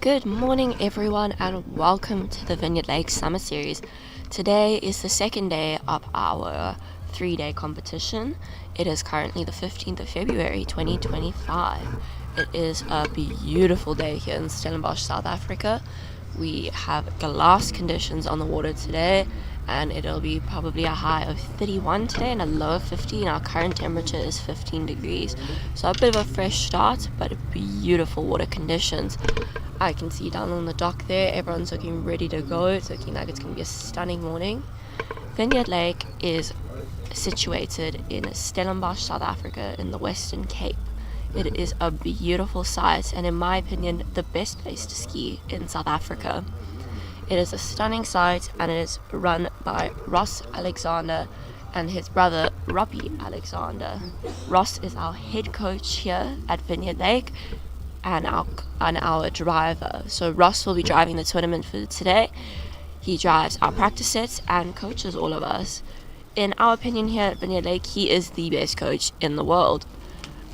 Good morning, everyone, and welcome to the Vineyard Lake Summer Series. Today is the second day of our 3-day competition. It is currently the 15th of February 2025. It is a beautiful day here in Stellenbosch, South Africa. We have glass conditions on the water today, and it'll be probably a high of 31 today and a low of 50. Our current temperature is 15 degrees, so a bit of a fresh start, but beautiful water conditions. I can see down on the dock there, everyone's looking ready to go. It's looking like it's going to be a stunning morning. Vineyard Lake is situated in Stellenbosch, South Africa, in the Western Cape. It is a beautiful site, and in my opinion, the best place to ski in South Africa. It is a stunning site, and it is run by Ross Alexander and his brother Robbie Alexander. Ross is our head coach here at Vineyard Lake and our driver. So Ross will be driving the tournament for today. He drives our practice sets and coaches all of us. In our opinion here at Vineyard Lake, he is the best coach in the world.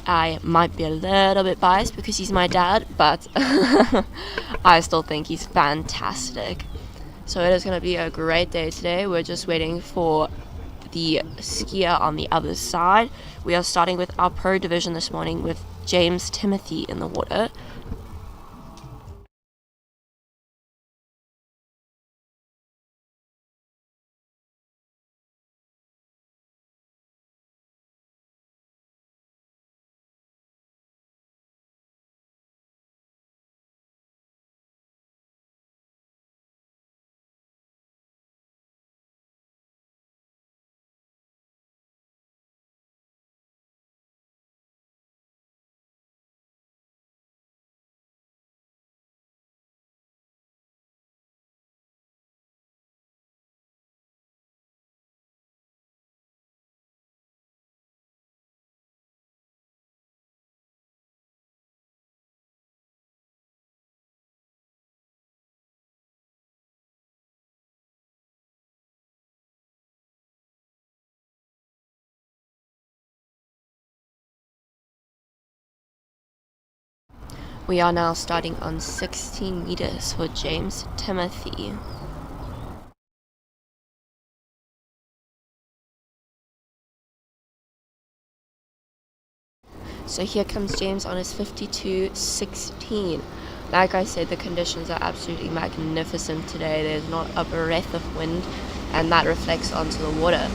I might be a little bit biased because he's my dad, but I still think he's fantastic. So it is going to be a great day today. We're just waiting for the skier on the other side. We are starting with our pro division this morning with James Timothy in the water. We are now starting on 16 meters for James Timothy. So here comes James on his 52.16. Like I said, the conditions are absolutely magnificent today. There's not a breath of wind, and that reflects onto the water.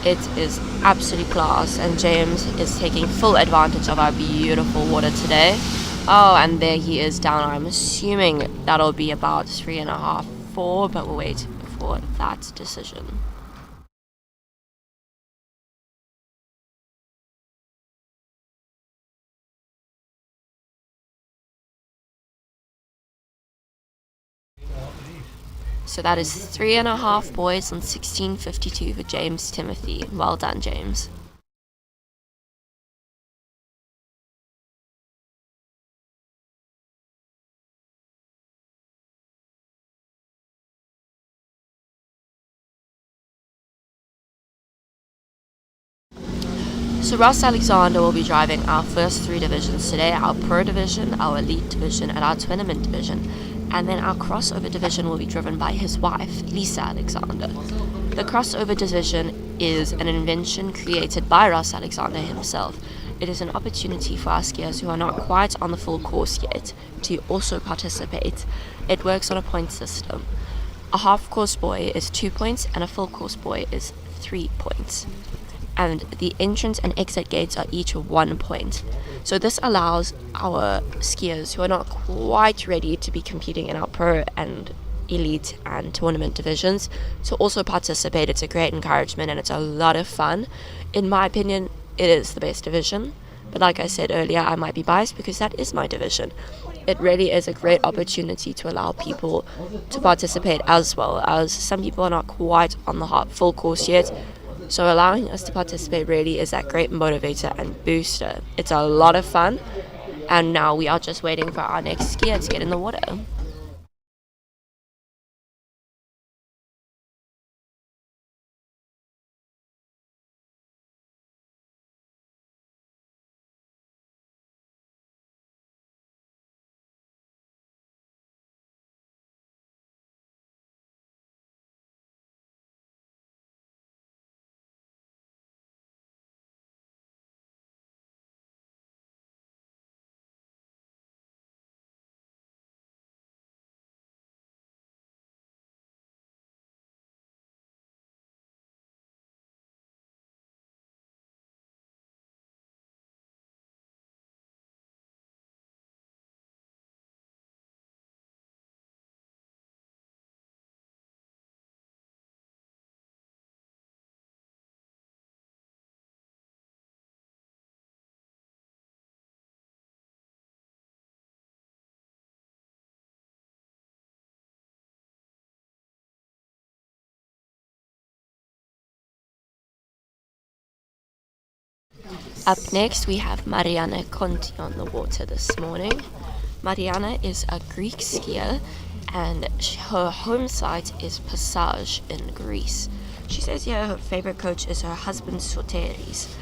It is absolutely class, and James is taking full advantage of our beautiful water today. Oh, and there he is down. I'm assuming that'll be about 3.5, 4, but we'll wait for that decision. So that is 3.5 boys on 16.52 for James Timothy. Well done, James. So Ross Alexander will be driving our first 3 divisions today, our Pro Division, our Elite Division, and our Tournament Division. And then our crossover division will be driven by his wife, Lisa Alexander. The crossover division is an invention created by Ross Alexander himself. It is an opportunity for our skiers who are not quite on the full course yet to also participate. It works on a point system. A half course buoy is 2 points and a full course buoy is 3 points. And the entrance and exit gates are each 1 point. So this allows our skiers who are not quite ready to be competing in our pro and elite and tournament divisions to also participate. It's a great encouragement and it's a lot of fun. In my opinion, it is the best division. But like I said earlier, I might be biased because that is my division. It really is a great opportunity to allow people to participate as well, as some people are not quite on the full course yet. So allowing us to participate really is that great motivator and booster. It's a lot of fun, and now we are just waiting for our next skier to get in the water. Up next, we have Mariana Conti on the water this morning. Mariana is a Greek skier, and her home site is Passage in Greece. She says here her favorite coach is her husband Soteris.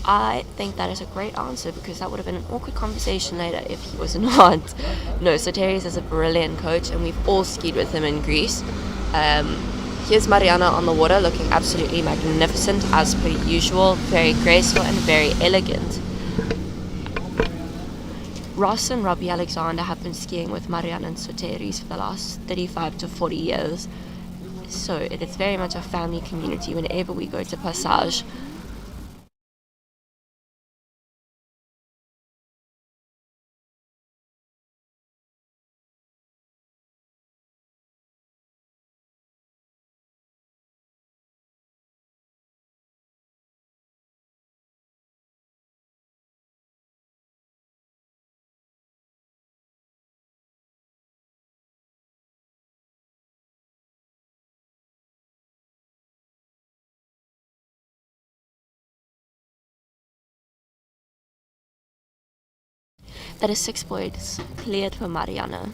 I think that is a great answer, because that would have been an awkward conversation later if he was not. No, Soteris is a brilliant coach, and we've all skied with him in Greece. Here's Mariana on the water, looking absolutely magnificent as per usual, very graceful and very elegant. Ross and Robbie Alexander have been skiing with Mariana and Soteris for the last 35 to 40 years. So it is very much a family community whenever we go to Passage. That is 6 points cleared for Mariana.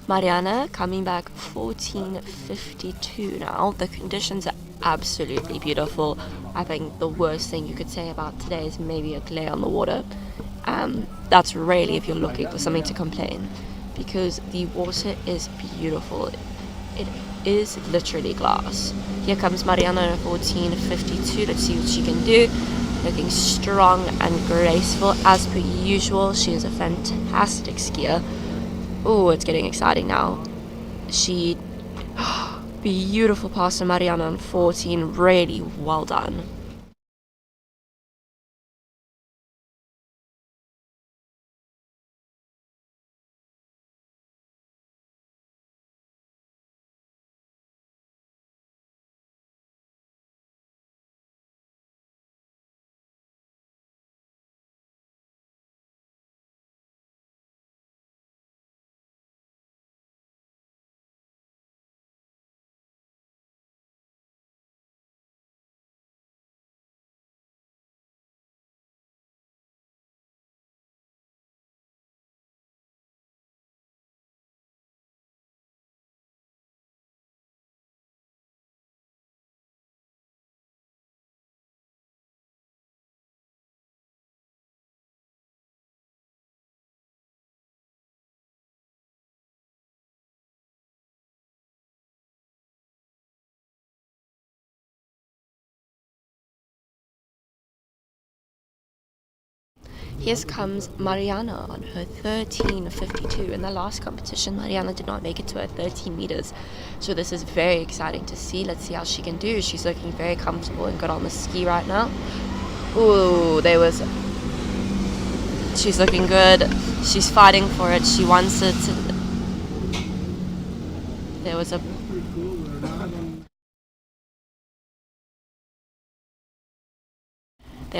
Mariana coming back 14:52 now. The conditions are absolutely beautiful. I think the worst thing you could say about today is maybe a glare on the water. That's really if you're looking for something to complain, because the water is beautiful. It is literally glass. Here comes Mariana at 14:52. Let's see what she can do. Looking strong and graceful as per usual. She is a fantastic skier. Oh, it's getting exciting now. She beautiful pass to Mariana on 14. Really well done. Here comes Mariana on her 13:52. In the last competition, Mariana did not make it to her 13 meters. So this is very exciting to see. Let's see how she can do. She's looking very comfortable and good on the ski right now. Ooh, she's looking good. She's fighting for it. She wants it. There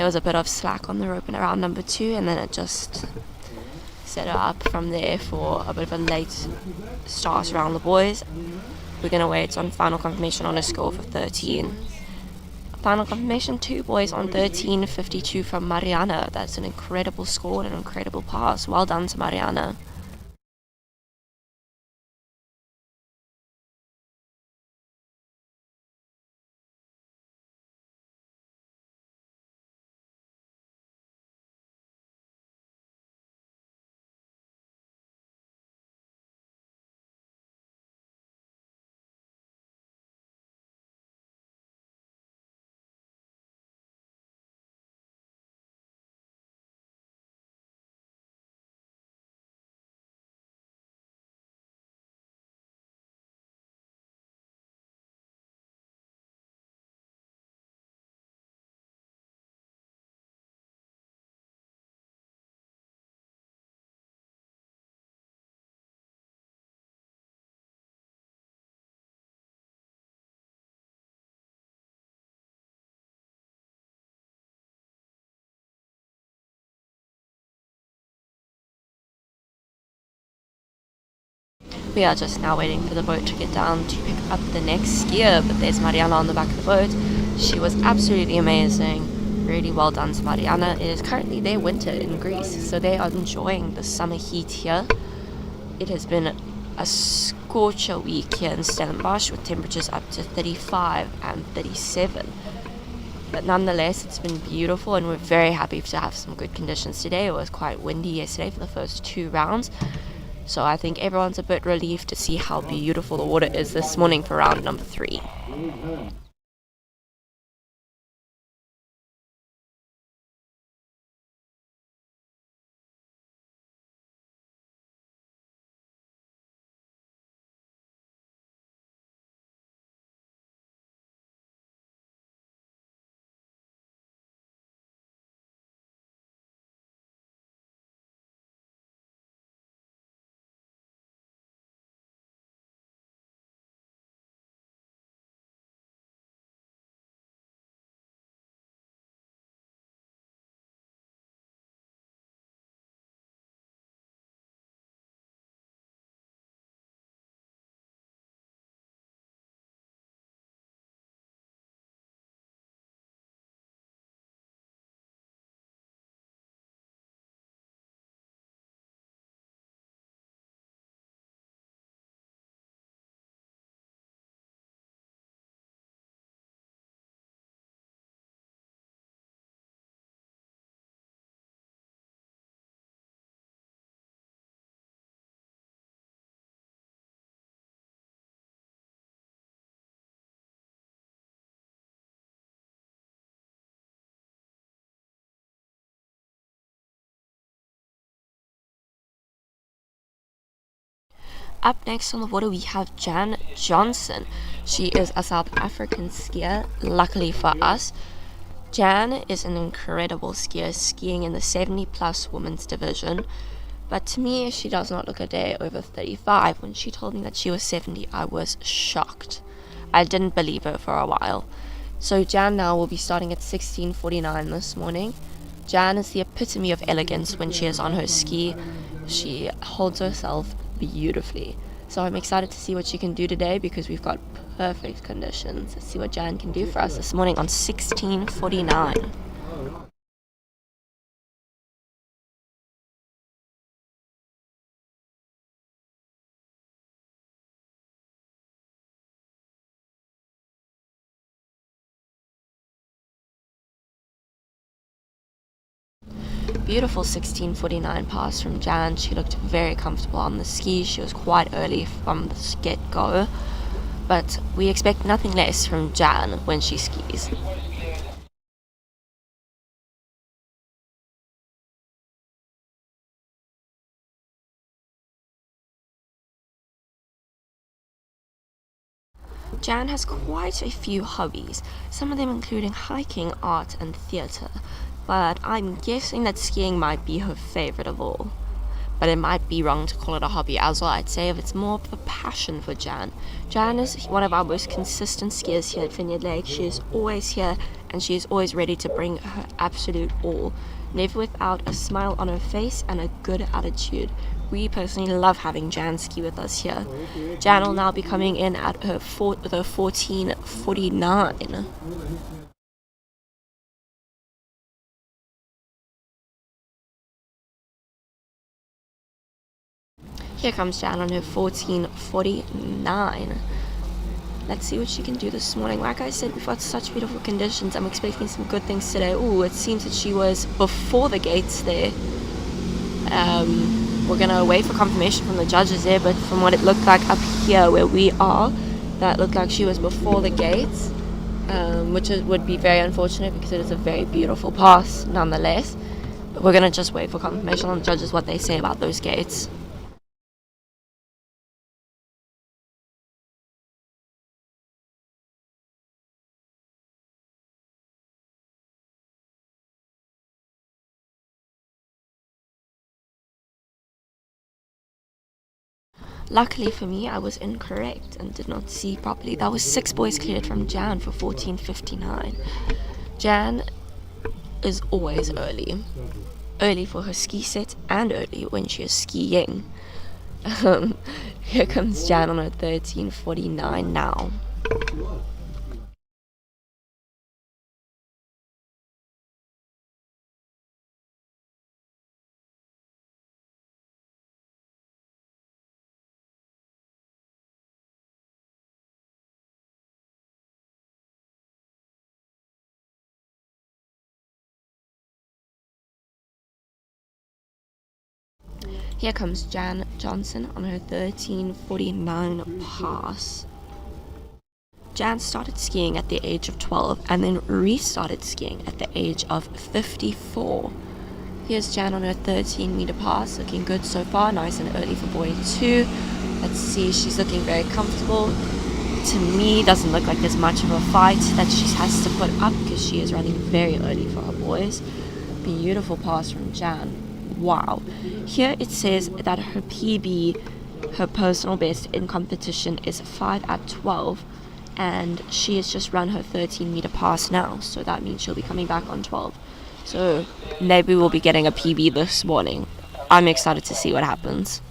was a bit of slack on the rope in around number 2, and then it just set her up from there for a bit of a late start around the boys. We're going to wait on final confirmation on a score for 13. Final confirmation, 2 boys on 13:52 from Mariana. That's an incredible score and an incredible pass. Well done to Mariana. We are just now waiting for the boat to get down to pick up the next skier, but there's Mariana on the back of the boat. She was absolutely amazing. Really well done to Mariana. It is currently their winter in Greece, so they are enjoying the summer heat here. It has been a scorcher week here in Stellenbosch with temperatures up to 35 and 37. But nonetheless, it's been beautiful and we're very happy to have some good conditions today. It was quite windy yesterday for the first 2 rounds. So I think everyone's a bit relieved to see how beautiful the water is this morning for round number 3. Up next on the water we have Jan Johnson. She is a South African skier, luckily for us. Jan is an incredible skier, skiing in the 70 plus women's division. But to me, she does not look a day over 35. When she told me that she was 70, I was shocked. I didn't believe her for a while. So Jan now will be starting at 16:49 this morning. Jan is the epitome of elegance when she is on her ski. She holds herself beautifully. So I'm excited to see what she can do today because we've got perfect conditions. Let's see what Jan can do for us this morning on 16:49. Beautiful 16:49 pass from Jan. She looked very comfortable on the ski. She was quite early from the get-go, but we expect nothing less from Jan when she skis. Jan has quite a few hobbies, some of them including hiking, art and theatre, but I'm guessing that skiing might be her favourite of all. But it might be wrong to call it a hobby as well. I'd say if it's more of a passion for Jan. Jan is one of our most consistent skiers here at Vineyard Lake. She is always here and she is always ready to bring her absolute all, never without a smile on her face and a good attitude. We personally love having Jan ski with us here. Jan will now be coming in at her 14:49. Here comes Jan on her 14:49. Let's see what she can do this morning. Like I said, we've got such beautiful conditions. I'm expecting some good things today. Ooh, it seems that she was before the gates there. We're going to wait for confirmation from the judges there, but from what it looked like up here where we are, that looked like she was before the gates, which would be very unfortunate because it is a very beautiful pass nonetheless. But we're going to just wait for confirmation on the judges what they say about those gates. Luckily for me, I was incorrect and did not see properly. That was 6 boys cleared from Jan for 14:59. Jan is always early. Early for her ski set and early when she is skiing. Here comes Jan on her 13:49 now. Here comes Jan Johnson on her 13:49 pass. Jan started skiing at the age of 12 and then restarted skiing at the age of 54. Here's Jan on her 13-meter pass, looking good so far, nice and early for boy 2. Let's see, she's looking very comfortable. To me, doesn't look like there's much of a fight that she has to put up because she is running very early for her boys. Beautiful pass from Jan. Wow. Here it says that her PB, her personal best in competition, is 5:12, and she has just run her 13-meter pass now, so that means she'll be coming back on 12. So maybe we'll be getting a PB this morning. I'm excited to see what happens.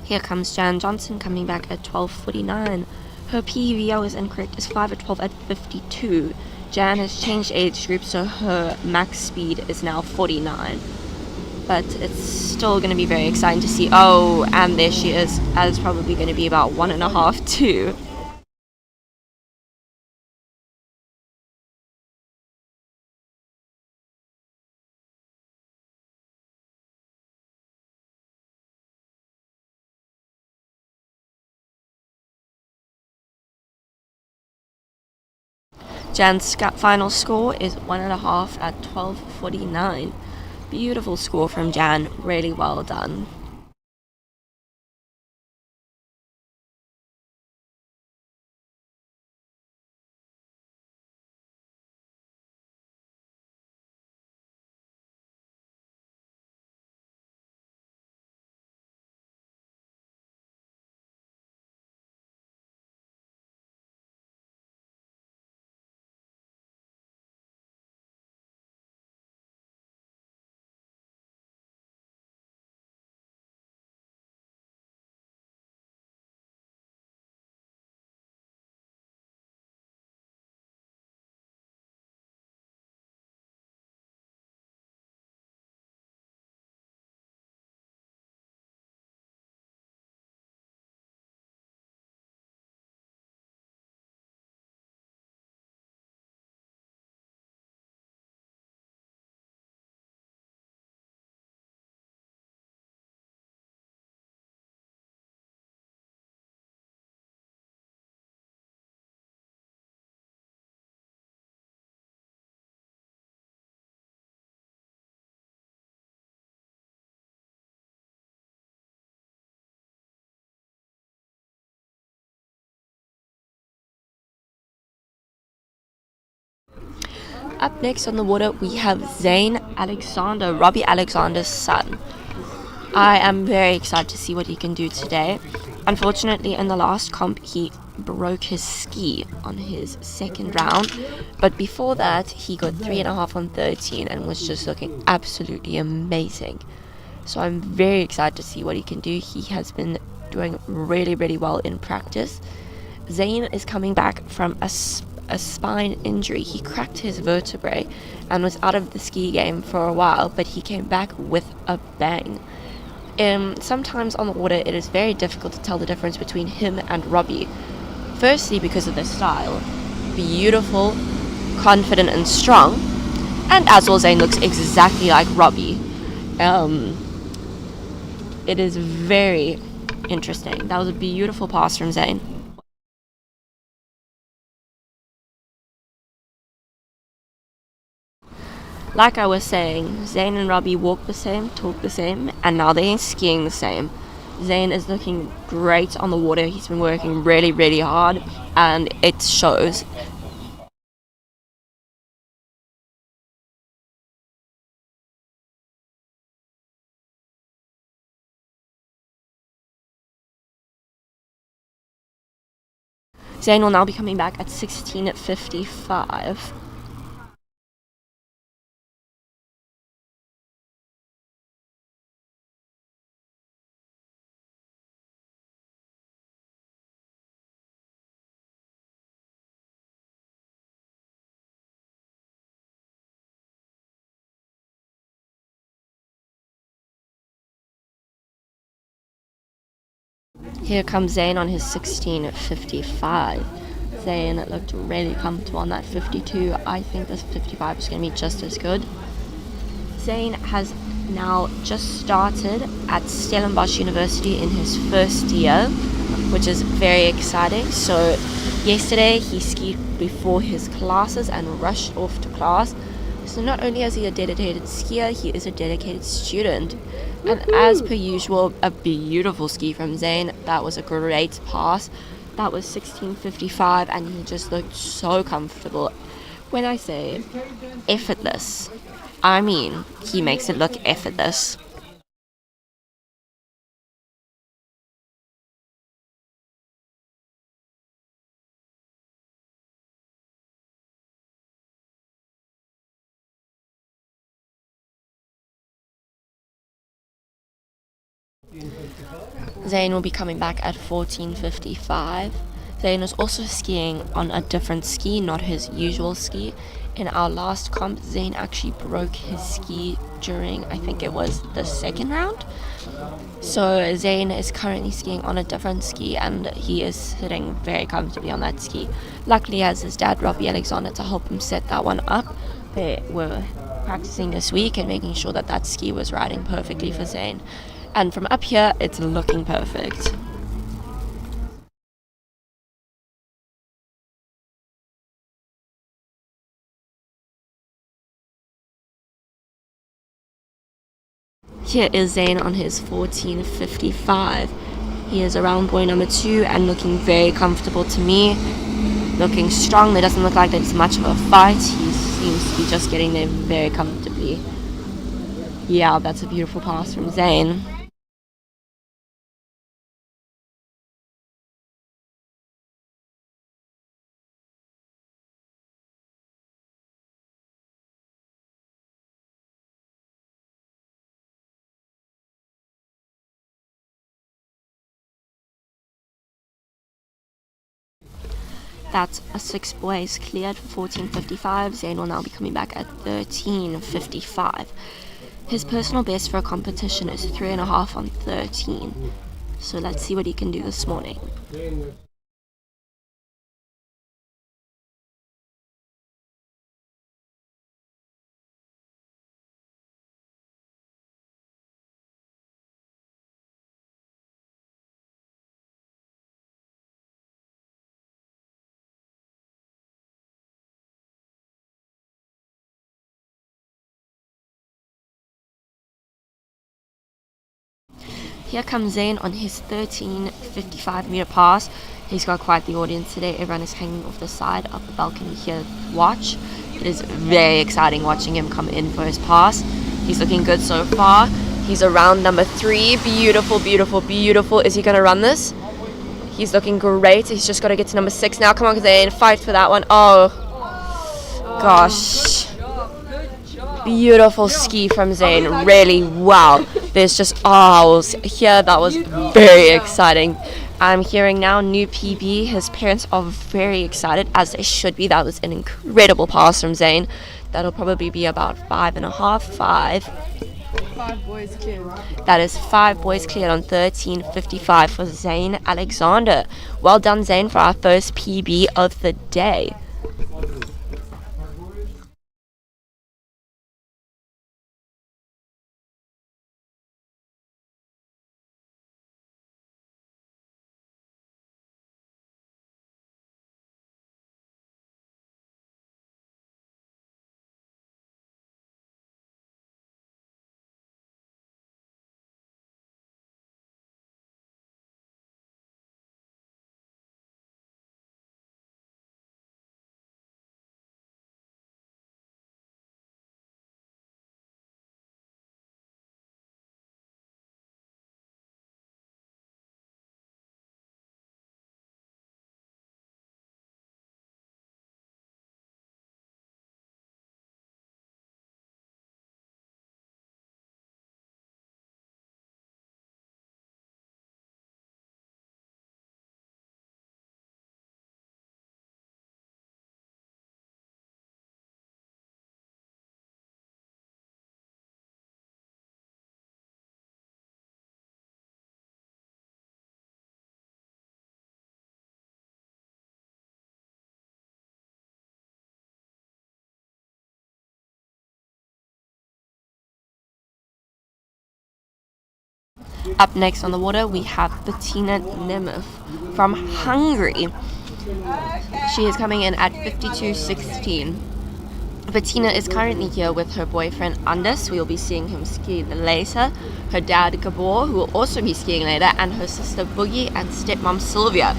Here comes Jan Johnson coming back at 12:49. Her PV, I was incorrect, is 5:12 at 52. Jan has changed age group, so her max speed is now 49. But it's still going to be very exciting to see. Oh, and there she is. That is probably going to be about 1.5, 2. Jan's final score is 1.5 at 12:49. Beautiful score from Jan. Really well done. Up next on the water, we have Zane Alexander, Robbie Alexander's son. I am very excited to see what he can do today. Unfortunately, in the last comp, he broke his ski on his second round, but before that, he got 3.5 on 13 and was just looking absolutely amazing. So I'm very excited to see what he can do. He has been doing really, really well in practice. Zane is coming back from a spine injury. He cracked his vertebrae and was out of the ski game for a while, but he came back with a bang. Sometimes on the water it is very difficult to tell the difference between him and Robbie. Firstly, because of their style. Beautiful, confident and strong. And as well, Zayn looks exactly like Robbie. It is very interesting. That was a beautiful pass from Zayn. Like I was saying, Zayn and Robbie walk the same, talk the same, and now they're skiing the same. Zayn is looking great on the water. He's been working really, really hard, and it shows. Zayn will now be coming back at 16:55. Here comes Zayn on his 16:55. Zayn looked really comfortable on that 52. I think this 55 is going to be just as good. Zayn has now just started at Stellenbosch University in his first year, which is very exciting. So yesterday he skied before his classes and rushed off to class. So not only is he a dedicated skier, he is a dedicated student. And as per usual, a beautiful ski from Zayn. That was a great pass. That was 16:55, and he just looked so comfortable. When I say effortless, I mean he makes it look effortless. Zayn will be coming back at 14:55. Zayn is also skiing on a different ski, not his usual ski. In our last comp, Zayn actually broke his ski during, I think it was the second round. So Zayn is currently skiing on a different ski, and he is sitting very comfortably on that ski. Luckily, he has his dad, Robbie Alexander, to help him set that one up. They were practicing this week and making sure that that ski was riding perfectly for Zayn. And from up here, it's looking perfect. Here is Zayn on his 14:55. He is around buoy number 2 and looking very comfortable to me. Looking strong. There doesn't look like there's much of a fight. He seems to be just getting there very comfortably. Yeah, that's a beautiful pass from Zayn. That's a 6 buoys cleared for 14:55. Zayn will now be coming back at 13:55. His personal best for a competition is 3.5 on 13. So let's see what he can do this morning. Here comes Zayn on his 13:55 meter pass. He's got quite the audience today. Everyone is hanging off the side of the balcony here to watch. It is very exciting watching him come in for his pass. He's looking good so far. He's around number 3. Beautiful, beautiful, beautiful. Is he going to run this? He's looking great. He's just got to get to number 6 now. Come on, Zayn. Fight for that one. Oh, gosh. Beautiful ski from Zayn. Really, wow. There's just owls here. That was very exciting. I'm hearing now new PB. His parents are very excited, as they should be. That was an incredible pass from Zayn. That'll probably be about 5.5, 5. 5 boys cleared. That is 5 boys cleared on 13:55 for Zayn Alexander. Well done, Zayn, for our first PB of the day. Up next on the water, we have Bettina Nemeth from Hungary. She is coming in at 52.16. Bettina is currently here with her boyfriend Anders. We will be seeing him skiing later. Her dad Gabor, who will also be skiing later, and her sister Boogie and stepmom Sylvia.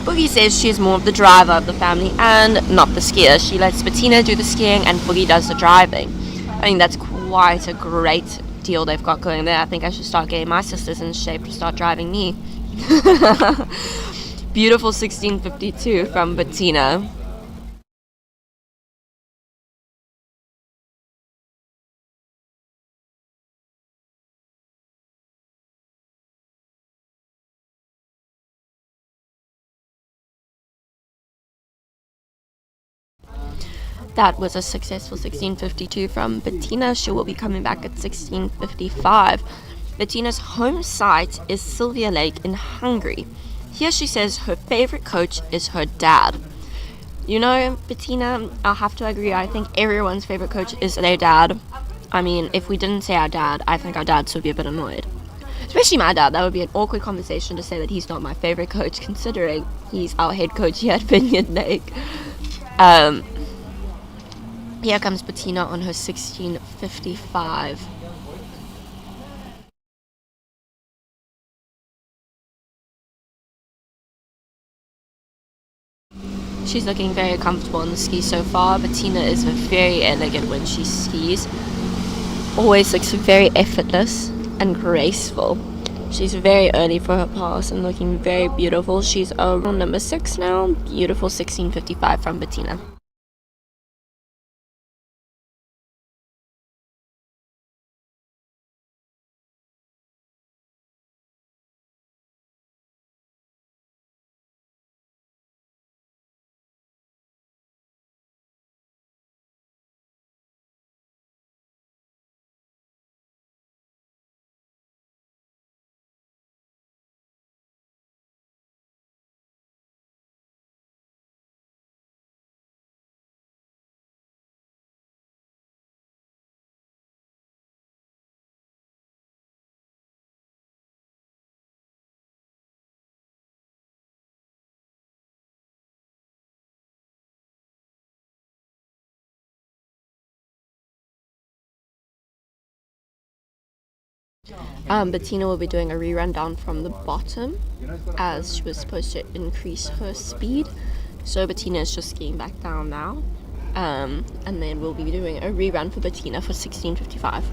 Boogie says she is more of the driver of the family and not the skier. She lets Bettina do the skiing and Boogie does the driving. I think that's quite a great deal they've got going there. I think I should start getting my sisters in shape to start driving me. Beautiful 1652 from Bettina. That was a successful 1652 from Bettina. She will be coming back at 1655. Bettina's home site is Sylvia Lake in Hungary. Here she says her favorite coach is her dad. You know, Bettina, I'll have to agree. I think everyone's favorite coach is their dad. I mean, if we didn't say our dad, I think our dads would be a bit annoyed. Especially my dad. That would be an awkward conversation to say that he's not my favorite coach, considering he's our head coach here at Vineyard Lake. Here comes Bettina on her 1655. She's looking very comfortable on the ski so far. Bettina is very elegant when she skis. Always looks very effortless and graceful. She's very early for her pass and looking very beautiful. She's around number 6 now. Beautiful 1655 from Bettina. Bettina will be doing a rerun down from the bottom as she was supposed to increase her speed. So Bettina is just skiing back down now. And then we'll be doing a rerun for Bettina for 1655.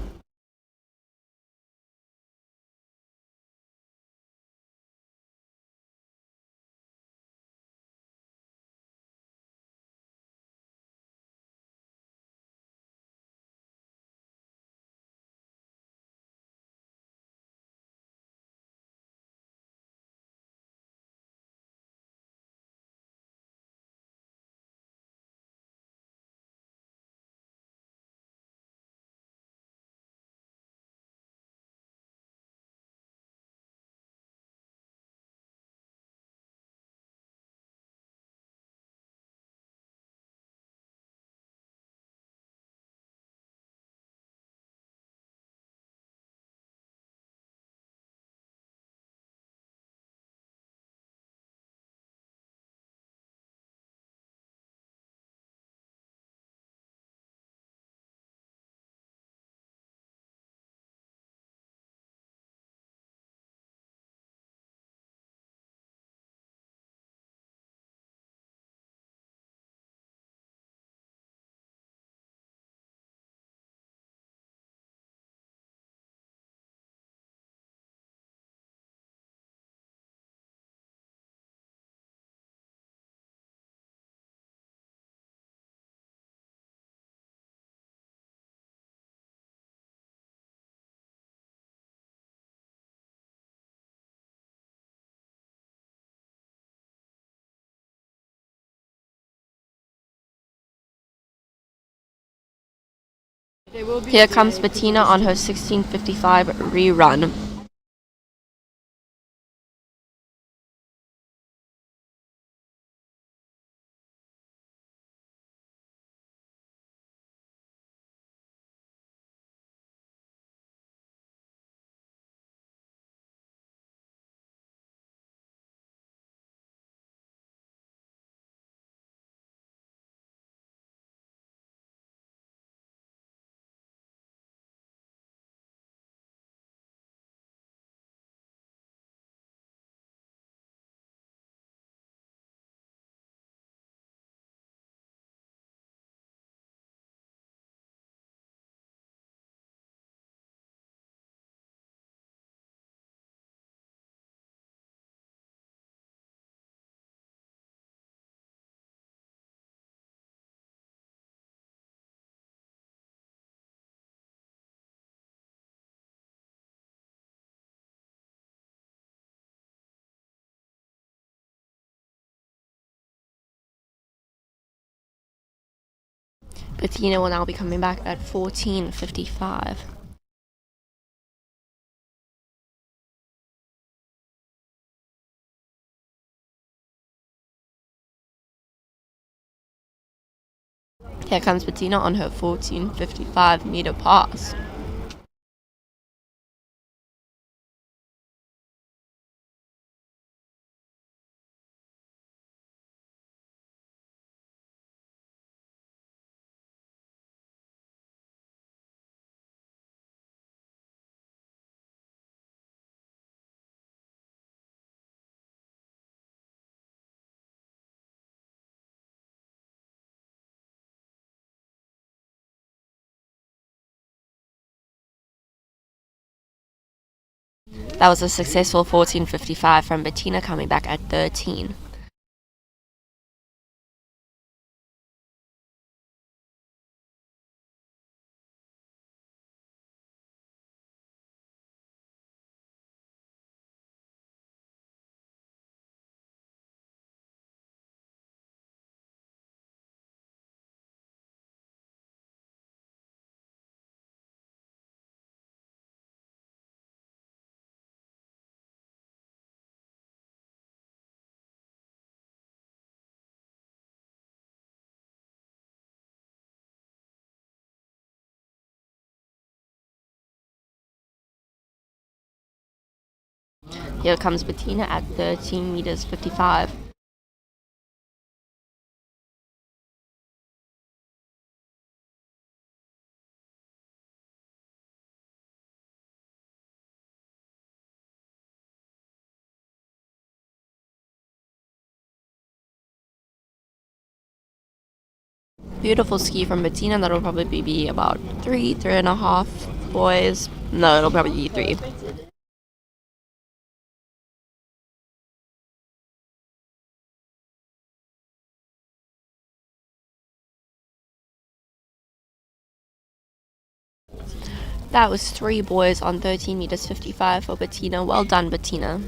Here comes Bettina on her 1655 rerun. Bettina will now be coming back at 14:55. Here comes Bettina on her 14:55 meter pass. That was a successful 14:55 from Bettina, coming back at 13. Here comes Bettina at 13 meters 55. Beautiful ski from Bettina. That'll probably be about three and a half boys. No, it'll probably be three. That was three boys on 13 meters 55 for Bettina. Well done, Bettina.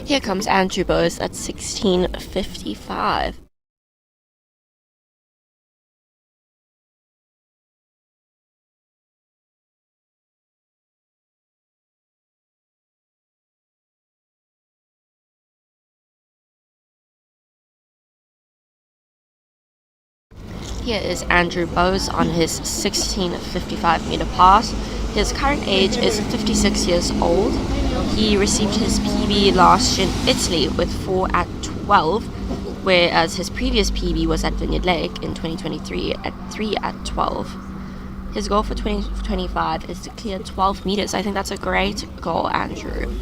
Here comes Andrew Bose at 16:55. Here is Andrew Bose on his 16:55 meter pass. His current age is 56 years old. He received his PB last year in Italy with 4 at 12, whereas his previous PB was at Vineyard Lake in 2023 at 3 at 12. His goal for 2025 is to clear 12 meters. I think that's a great goal, Andrew.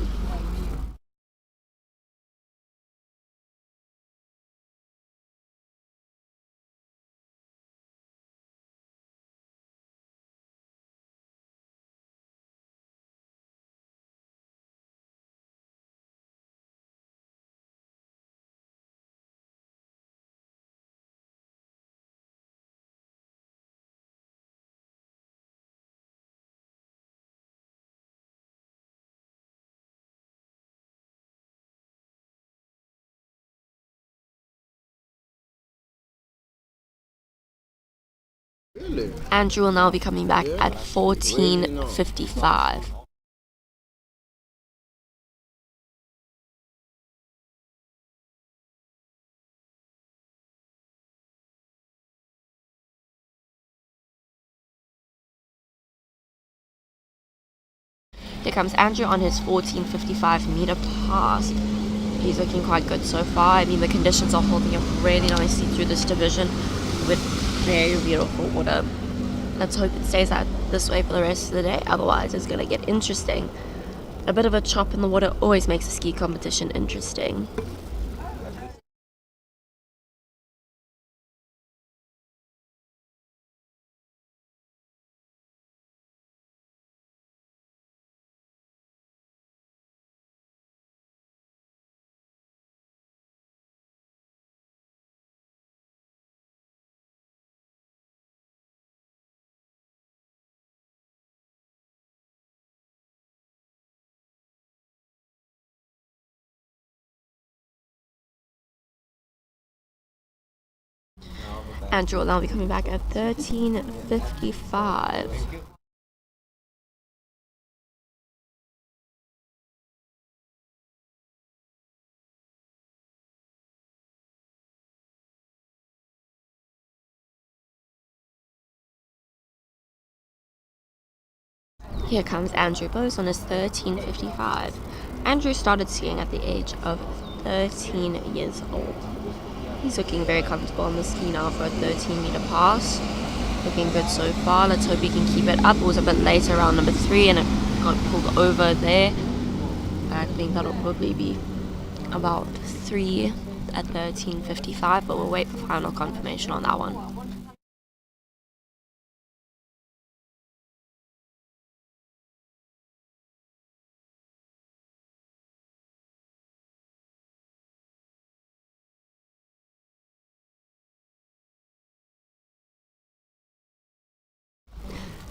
Andrew will now be coming back at 14:55. Here comes Andrew on his 14:55 meter pass. He's looking quite good so far. I mean, the conditions are holding up really nicely through this division with very beautiful water. Let's hope it stays out this way for the rest of the day, otherwise it's going to get interesting. A bit of a chop in the water always makes a ski competition interesting. Andrew will now be coming back at 13:55. Here comes Andrew Bose on his 13:55. Andrew started skiing at the age of 13 years old. He's looking very comfortable on the ski now for a 13-meter pass. Looking good so far. Let's hope he can keep it up. It was a bit late around number 3 and it got pulled over there. I think that'll probably be about 3 at 13:55, but we'll wait for final confirmation on that one.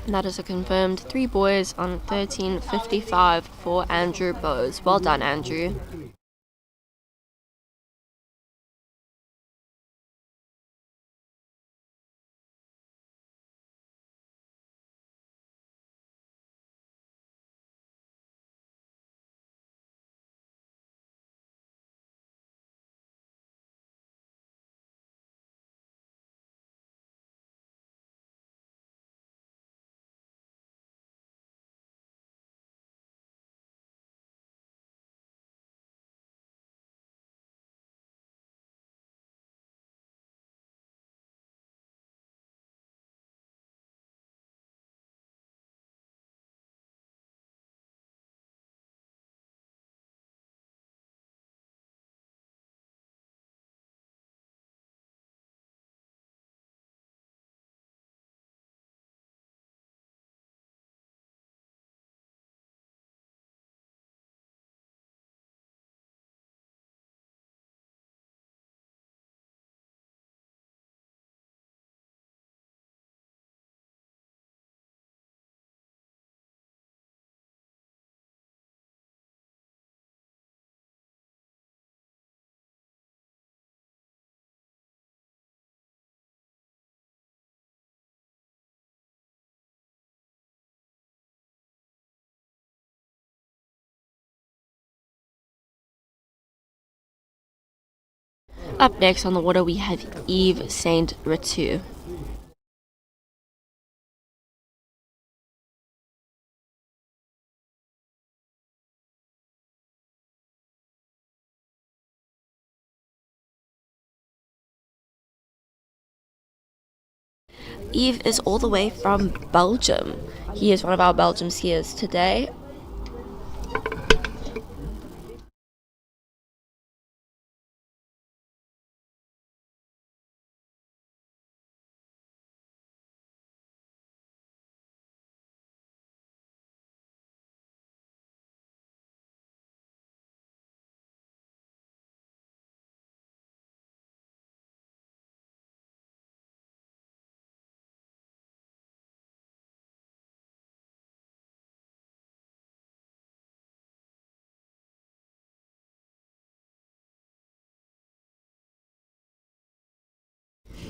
And that is a confirmed 3 boys on 13:55 for Andrew Bose. Well done, Andrew. Up next on the water we have Yves Saint Ritu. Yves is all the way from Belgium. He is one of our Belgium skiers today.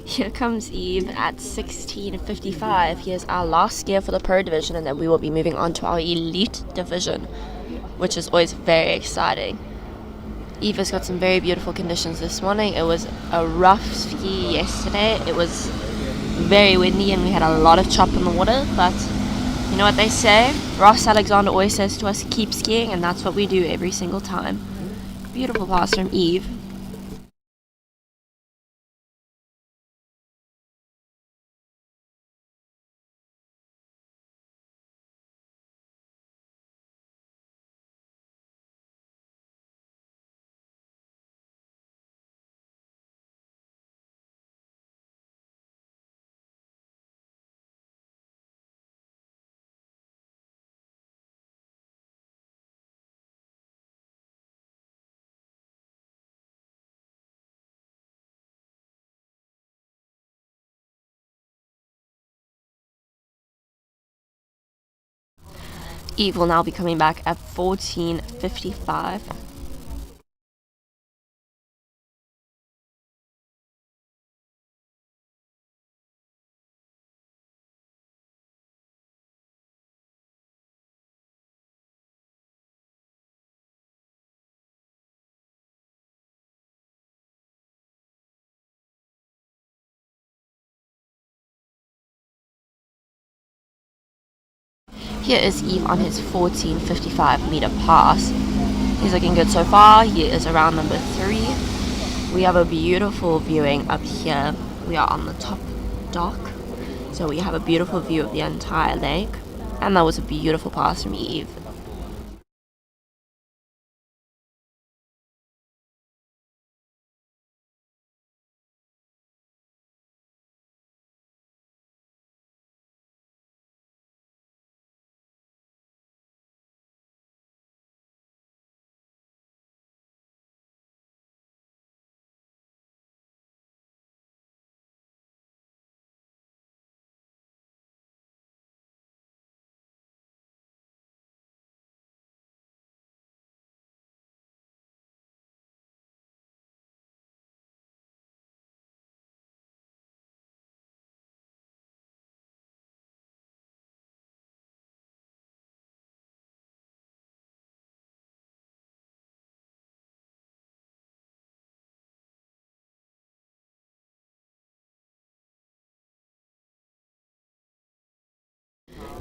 Here comes Eve at 16:55. Here's our last gear for the Pro Division, and then we will be moving on to our Elite Division, which is always very exciting. Eve has got some very beautiful conditions this morning. It was a rough ski yesterday. It was very windy and we had a lot of chop in the water, but you know what they say? Ross Alexander always says to us, keep skiing, and that's what we do every single time. Beautiful pass from Eve. Eve will now be coming back at 14:55. Here is Eve on his 14:55 meter pass. He's looking good so far. He is around number 3. We have a beautiful viewing up here. We are on the top dock, so we have a beautiful view of the entire lake, and that was a beautiful pass from Eve.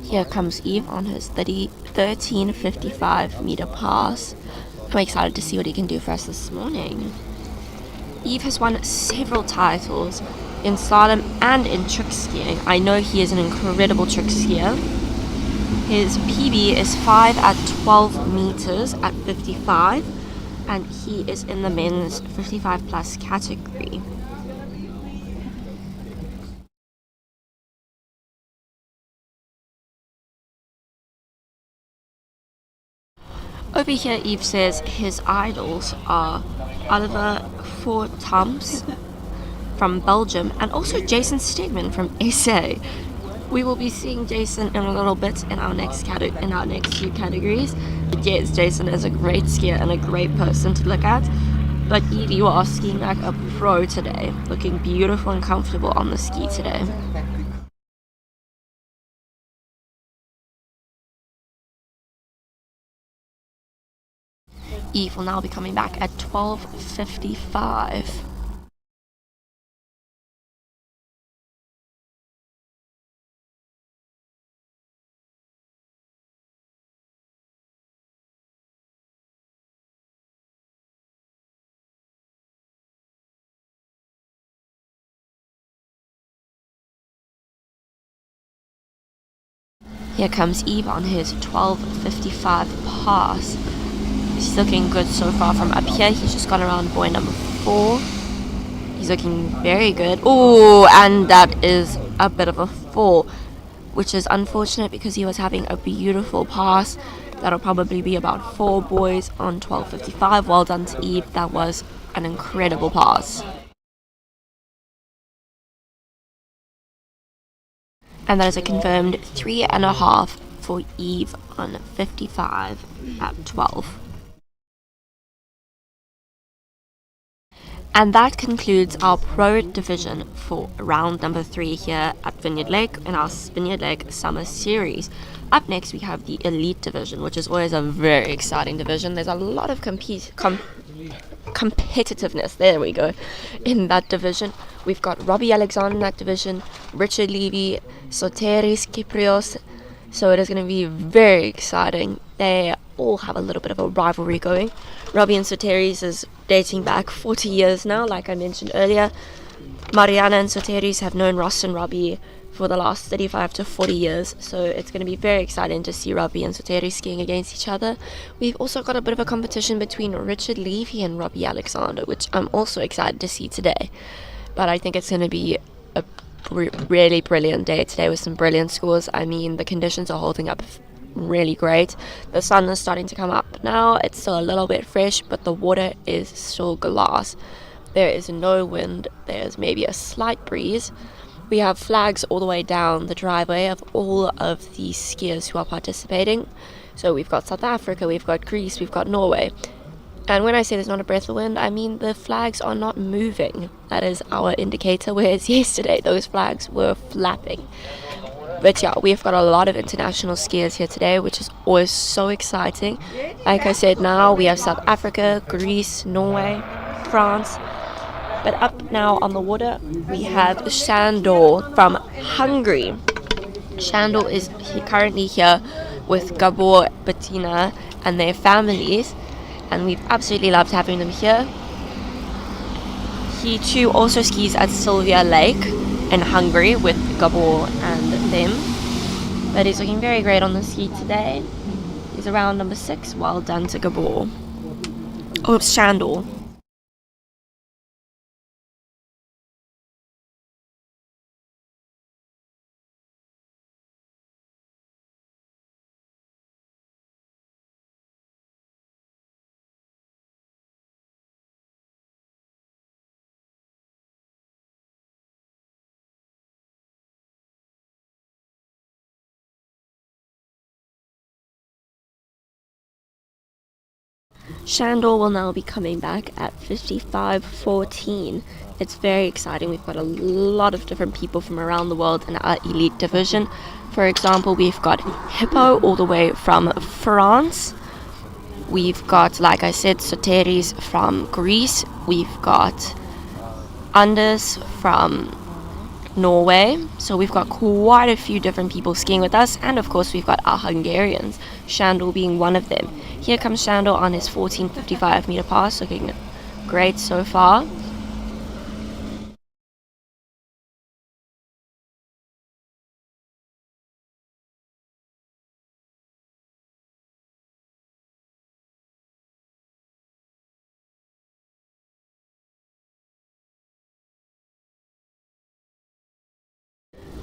Here comes Eve on his 13:55 meter pass. I'm excited to see what he can do for us this morning. Eve has won several titles in slalom and in trick skiing. I know he is an incredible trick skier. His PB is 5 at 12 meters at 55, and he is in the men's 55 plus category. Over here, Eve says his idols are Oliver Fortams from Belgium and also Jason Stegman from SA. We will be seeing Jason in a little bit in our next few categories. Yes, Jason is a great skier and a great person to look at. But Eve, you are skiing like a pro today, looking beautiful and comfortable on the ski today. Eve will now be coming back at 12:55. Here comes Eve on his 12:55 pass. He's looking good so far from up here. He's just gone around buoy number 4. He's looking very good. Oh, and that is a bit of a fall, which is unfortunate because he was having a beautiful pass. That'll probably be about 4 buoys on 12:55. Well done to Eve. That was an incredible pass. And that is a confirmed 3.5 for Eve on 55 at 12. And that concludes our Pro Division for round number 3 here at Vineyard Lake in our Vineyard Lake Summer Series. Up next, we have the Elite Division, which is always a very exciting division. There's a lot of competitiveness, there we go, in that division. We've got Robbie Alexander in that division, Richard Levy, Soteris Kyprios. So it is going to be very exciting. They all have a little bit of a rivalry going. Robbie and Soteris is dating back 40 years now, like I mentioned earlier. Mariana and Soteris have known Ross and Robbie for the last 35 to 40 years, so it's going to be very exciting to see Robbie and Soteris skiing against each other. We've also got a bit of a competition between Richard Levy and Robbie Alexander, which I'm also excited to see today. But I think it's going to be a really brilliant day today with some brilliant scores. I mean, the conditions are holding up really great. The sun is starting to come up now. It's still a little bit fresh, but the water is still glass. There is no wind. There's maybe a slight breeze. We have flags all the way down the driveway of all of the skiers who are participating. So we've got South Africa, we've got Greece, we've got Norway. And when I say there's not a breath of wind, I mean the flags are not moving. That is our indicator, whereas yesterday those flags were flapping. But yeah, we've got a lot of international skiers here today, which is always so exciting. Like I said, now we have South Africa, Greece, Norway, France. But up now on the water, we have Shandor from Hungary. Shandor is currently here with Gabor, Bettina, and their families, and we've absolutely loved having them here. He too also skis at Sylvia Lake in Hungary with Gabor and them. But he's looking very great on the ski today. He's around number 6. Well done to Gabor. Oh, it's Shandor. Shandor will now be coming back at 55.14. It's very exciting. We've got a lot of different people from around the world in our elite division. For example, we've got Hippo all the way from France. We've got, like I said, Soteris from Greece. We've got Anders from Norway. So we've got quite a few different people skiing with us, and of course we've got our Hungarians, Shandor being one of them. Here comes Shandor on his 14.55 meter pass, looking great so far.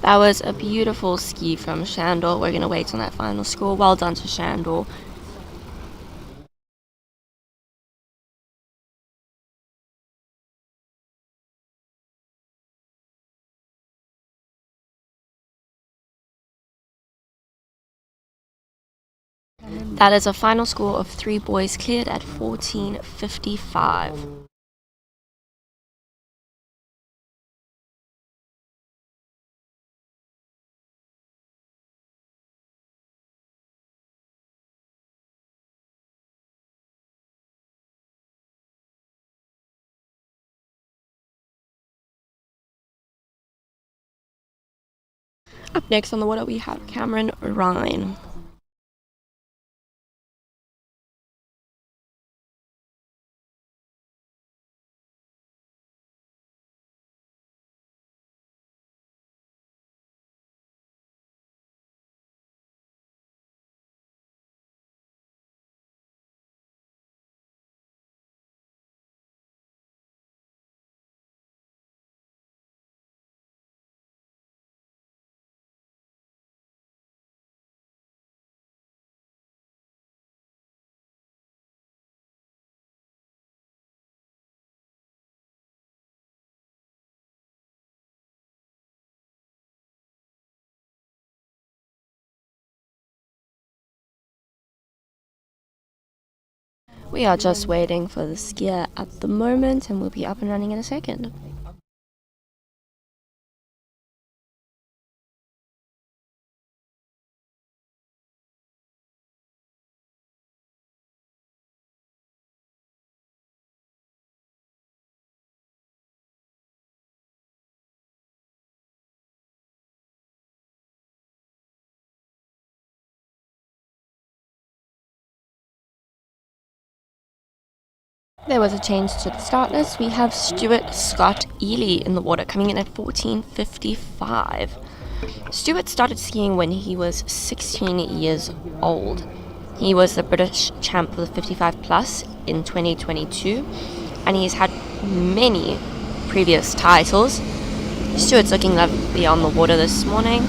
That was a beautiful ski from Shandor. We're going to wait on that final score. Well done to Shandor. That is a final score of 3 boys cleared at 14.55. Up next on the water we have Cameron Ryan. We are just waiting for the skier at the moment, and we'll be up and running in a second. There was a change to the start list. We have Stuart Scott Ely in the water, coming in at 14:55. Stuart started skiing when he was 16 years old. He was the British champ for the 55 plus in 2022, and he's had many previous titles. Stuart's looking lovely on the water this morning.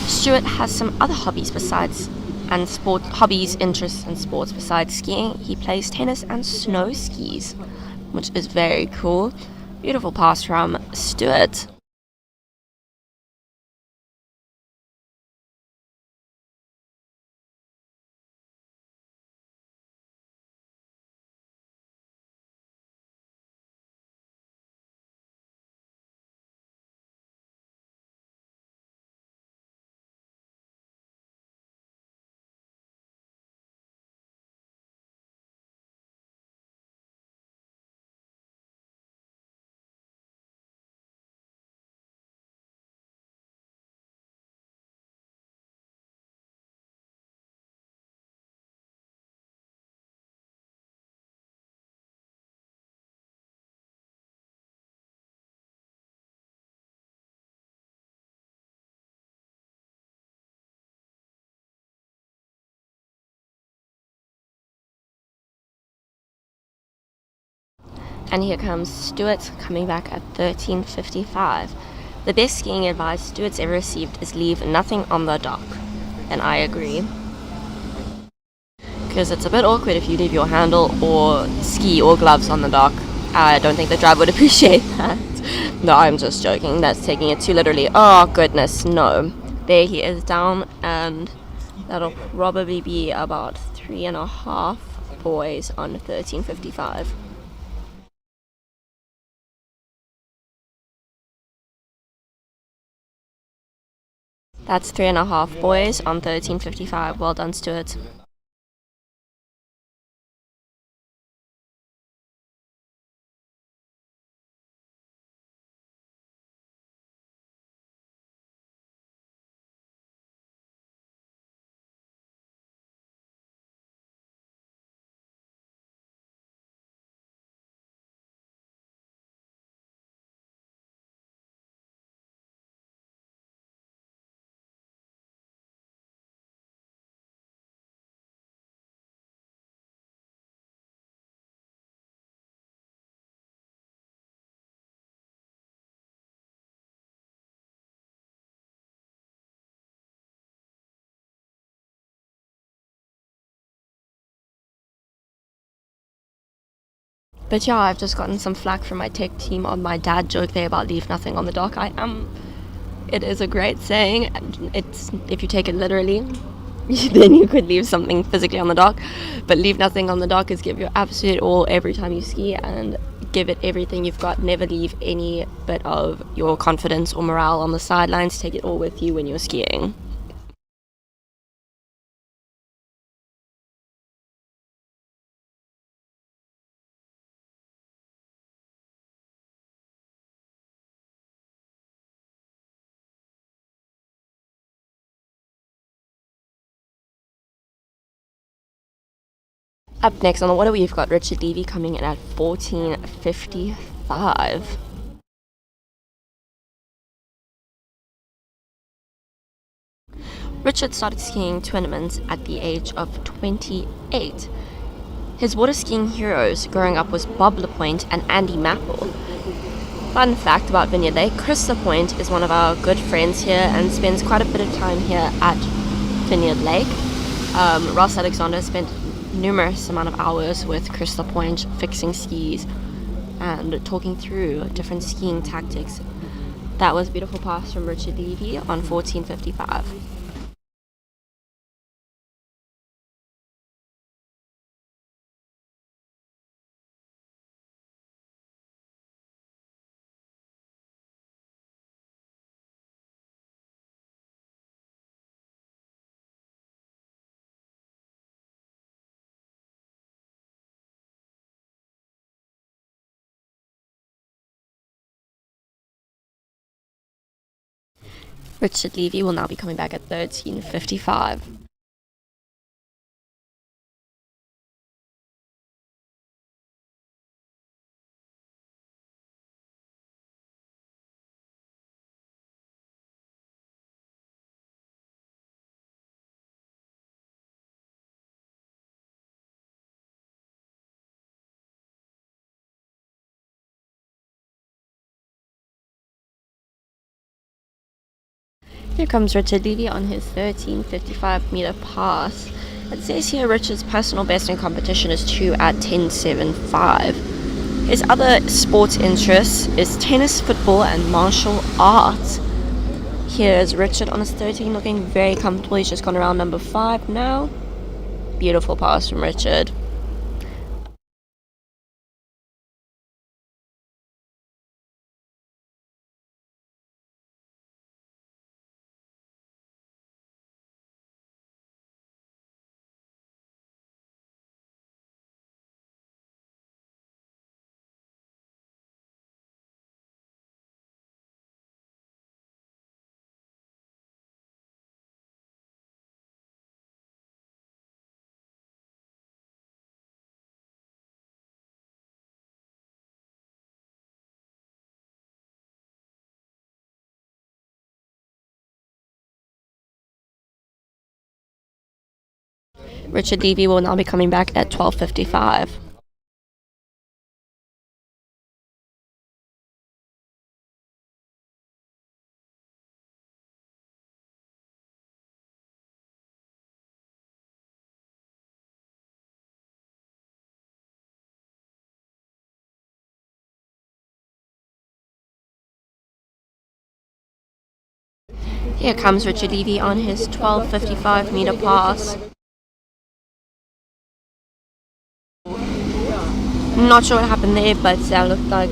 Stuart has some other hobbies interests and sports besides skiing. He plays tennis and snow skis, which is very cool. Beautiful pass from Stuart. And here comes Stuart coming back at 13:55. The best skiing advice Stuart's ever received is leave nothing on the dock. And I agree. Because it's a bit awkward if you leave your handle or ski or gloves on the dock. I don't think the driver would appreciate that. No, I'm just joking. That's taking it too literally. Oh, goodness, no. There he is down, and that'll probably be about 3.5 boys on 13:55. That's 3.5 boys on 13:55. Well done, Stuart. But yeah, I've just gotten some flack from my tech team on my dad joke there about leave nothing on the dock. It is a great saying. It's, if you take it literally, then you could leave something physically on the dock. But leave nothing on the dock is give your absolute all every time you ski and give it everything you've got. Never leave any bit of your confidence or morale on the sidelines. Take it all with you when you're skiing. Up next on the water, we've got Richard Levy coming in at 14:55. Richard started skiing tournaments at the age of 28. His water skiing heroes growing up was Bob Lapointe and Andy Maple. Fun fact about Vineyard Lake, Chris Lapointe is one of our good friends here and spends quite a bit of time here at Vineyard Lake. Ross Alexander spent numerous amount of hours with Chris Lapointe fixing skis and talking through different skiing tactics. That was a beautiful pass from Richard Levy on 14:55. Richard Levy will now be coming back at 13:55. Here comes Richard Levy on his 13:55 meter pass. It says here Richard's personal best in competition is 2 at 10:75. His other sports interests is tennis, football, and martial arts. Here's Richard on his 13, looking very comfortable. He's just gone around number 5 now. Beautiful pass from Richard. Richard Levy will now be coming back at 12:55. Here comes Richard Levy on his 12:55 meter pass. Not sure what happened there, but that looked like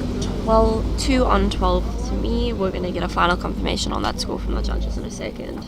2 on 12 to me. We're going to get a final confirmation on that score from the judges in a second.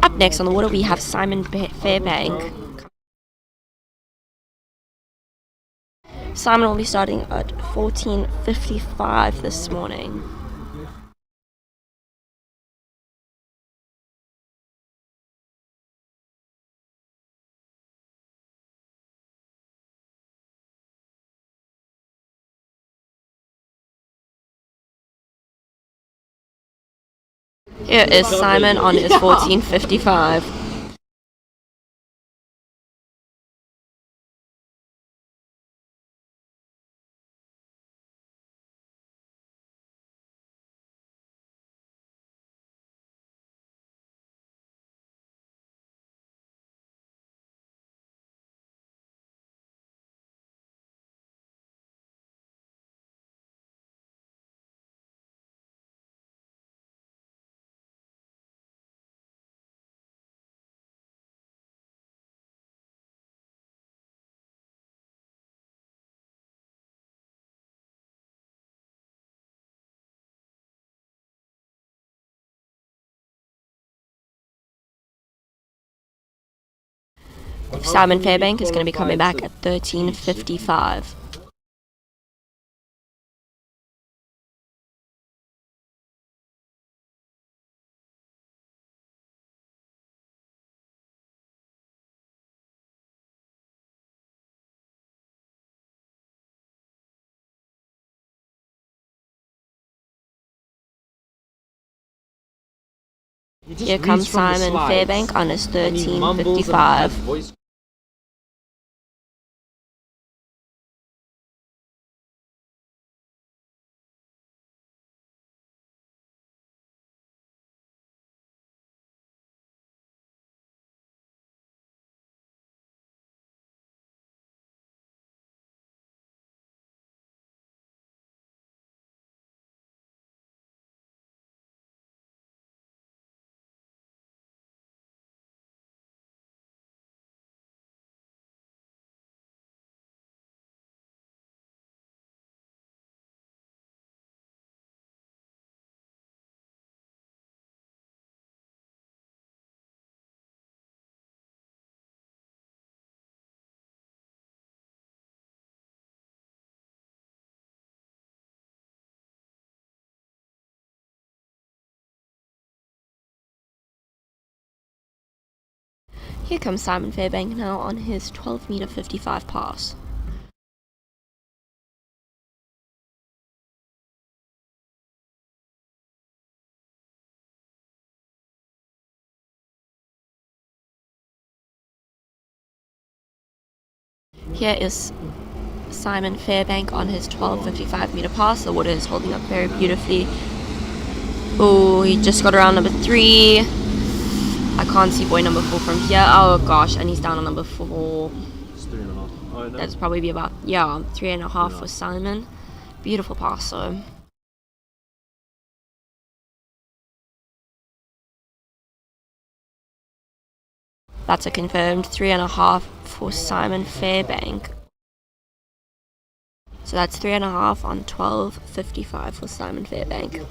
Up next on the water, we have Simon Fairbank. Simon will be starting at 14:55 this morning. Here is Simon on his 14.55. Simon Fairbank is going to be coming back at 13.55. Here comes Simon Fairbank on his 13.55. Here comes Simon Fairbank now on his 12.55 pass. Here is Simon Fairbank on his 12.55 meter pass. The water is holding up very beautifully. Oh, he just got around number 3. I can't see boy number 4 from here. Oh gosh, and he's down on number 4. It's 3.5. Oh, no. That's probably be about 3.5 for Simon. Beautiful pass though. That's a confirmed 3.5 for Simon Fairbank. So that's 3.5 on 12.55 for Simon Fairbank.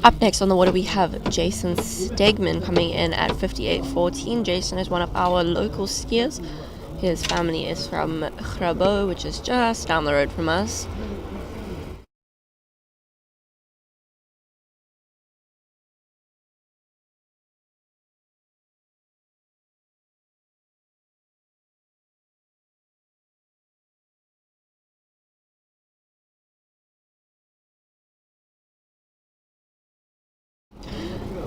Up next on the water we have Jason Stegman coming in at 58.14. Jason is one of our local skiers. His family is from Grabo, which is just down the road from us.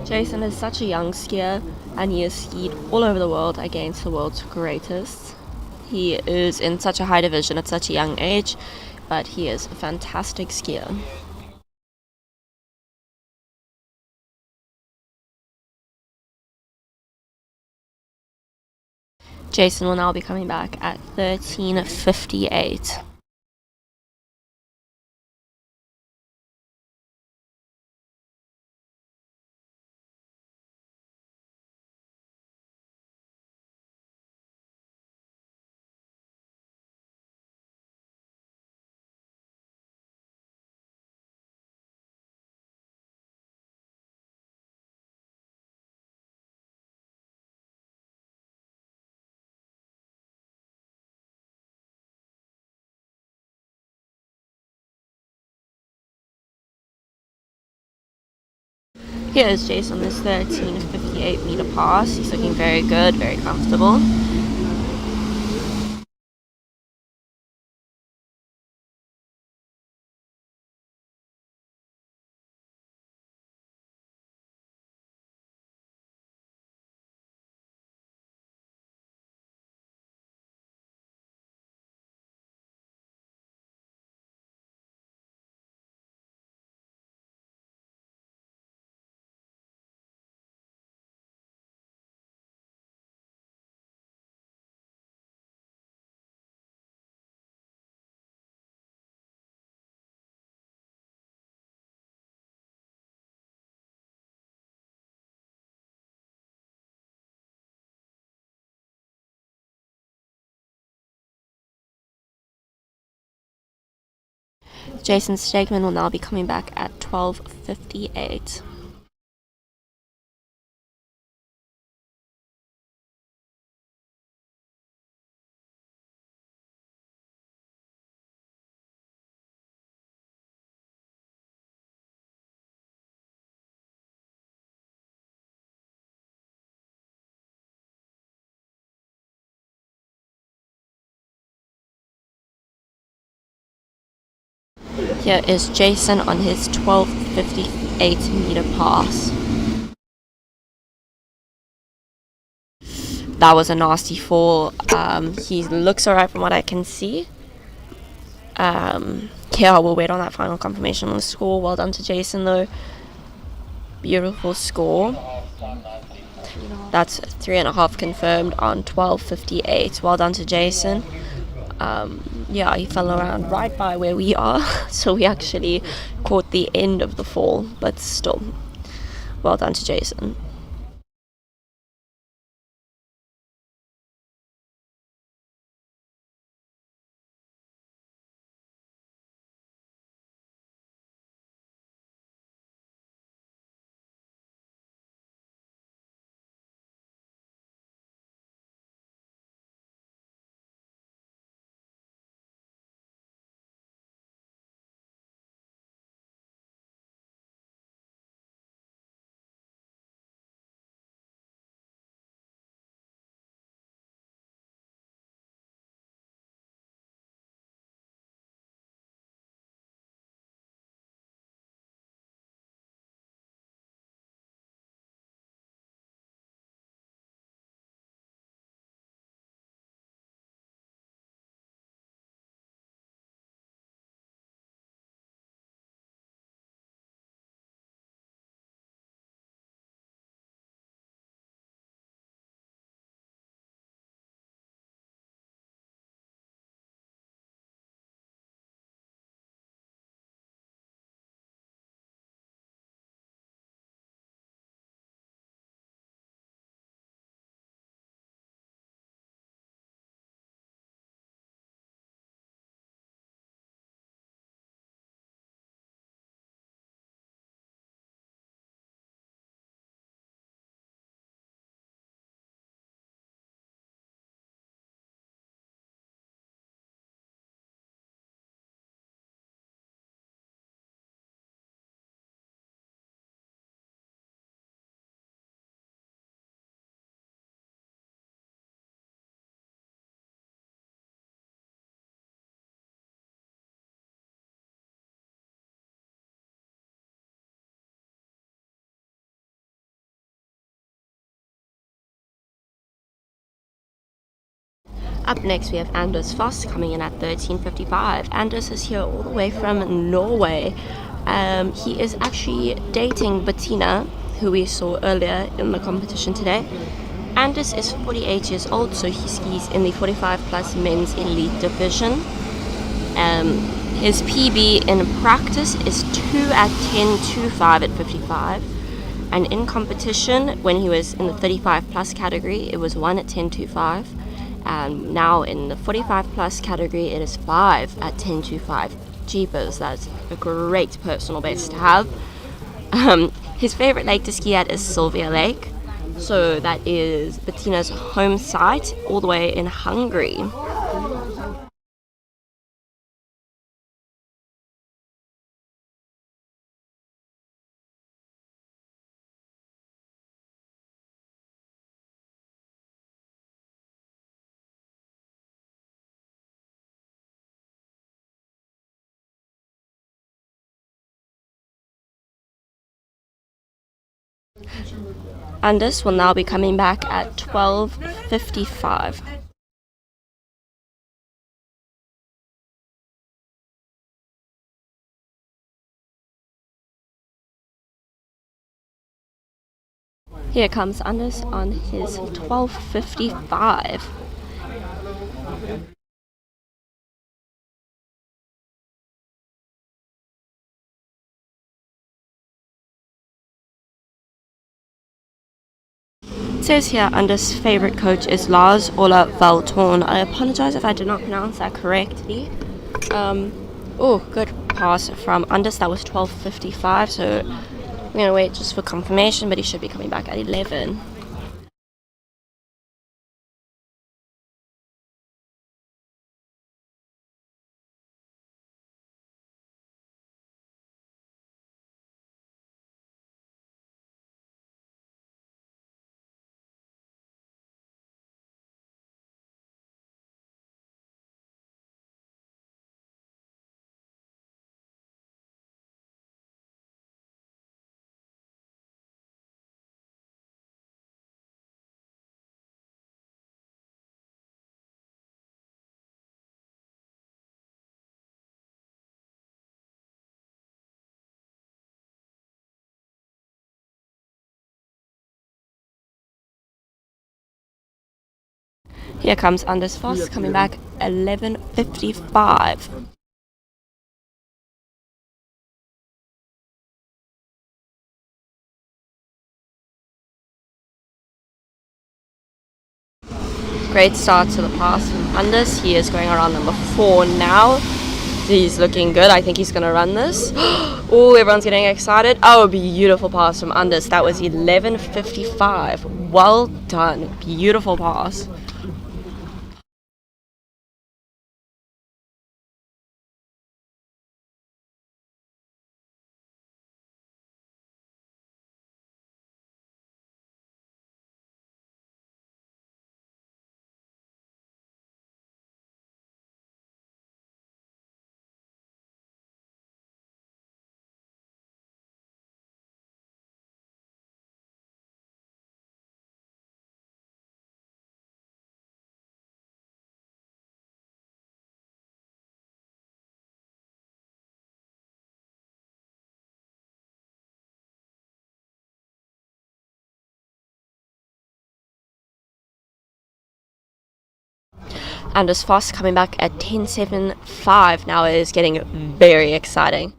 Jason is such a young skier, and he has skied all over the world against the world's greatest. He is in such a high division at such a young age, but he is a fantastic skier. Jason will now be coming back at 13.58. Here is Jason on this 13.58 meter pass. He's looking very good, very comfortable. Jason Stegman will now be coming back at 12.58. Here is Jason on his 12.58 meter pass. That was a nasty fall. He looks alright from what I can see. Yeah, we'll wait on that final confirmation on the score. Well done to Jason though. Beautiful score. That's 3.5 confirmed on 12.58. Well done to Jason. Yeah, he fell around right by where we are, so we actually caught the end of the fall, but still, well done to Jason. Up next we have Anders Foss coming in at 13.55. Anders is here all the way from Norway. He is actually dating Bettina, who we saw earlier in the competition today. Anders is 48 years old, so he skis in the 45 plus men's elite division. His PB in practice is 2 at 10.25 at 55. And in competition, when he was in the 35 plus category, it was 1 at 10.25. And now in the 45 plus category, it is 5 at 10.25. Jeepers, that's a great personal best to have. His favorite lake to ski at is Sylvia Lake. So that is Bettina's home site, all the way in Hungary. Anders will now be coming back at 12.55. Here comes Anders on his 12.55. It says here Anders' favorite coach is Lars Ola Valtorn. I apologize if I did not pronounce that correctly. Good pass from Anders. That was 12.55, so we're going to wait just for confirmation, but he should be coming back at 11. Here comes Anders Foss coming back 11.55. Great start to the pass from Anders. He is going around number 4 now. He's looking good. I think he's going to run this. Oh, everyone's getting excited. Oh, beautiful pass from Anders. That was 11.55. Well done. Beautiful pass. Anders Foss coming back at 10.75. Now it is getting very exciting.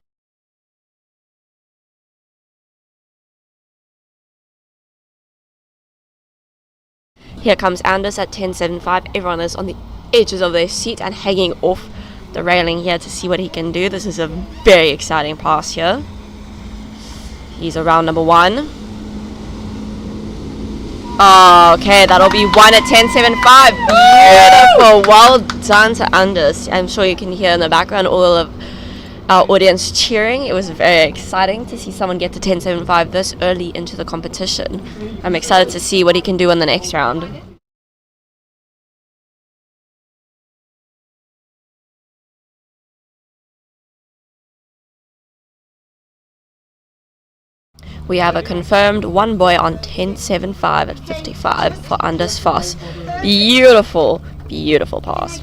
Here comes Anders at 10.75. Everyone is on the edges of their seat and hanging off the railing here to see what he can do. This is a very exciting pass here. He's around number 1. Okay, that'll be 1 at 10.75. Beautiful. Well done to Anders. I'm sure you can hear in the background all of our audience cheering. It was very exciting to see someone get to 10.75 this early into the competition. I'm excited to see what he can do in the next round. We have a confirmed one boy on 10.75 at 55 for Anders Foss. Beautiful, Beautiful pass.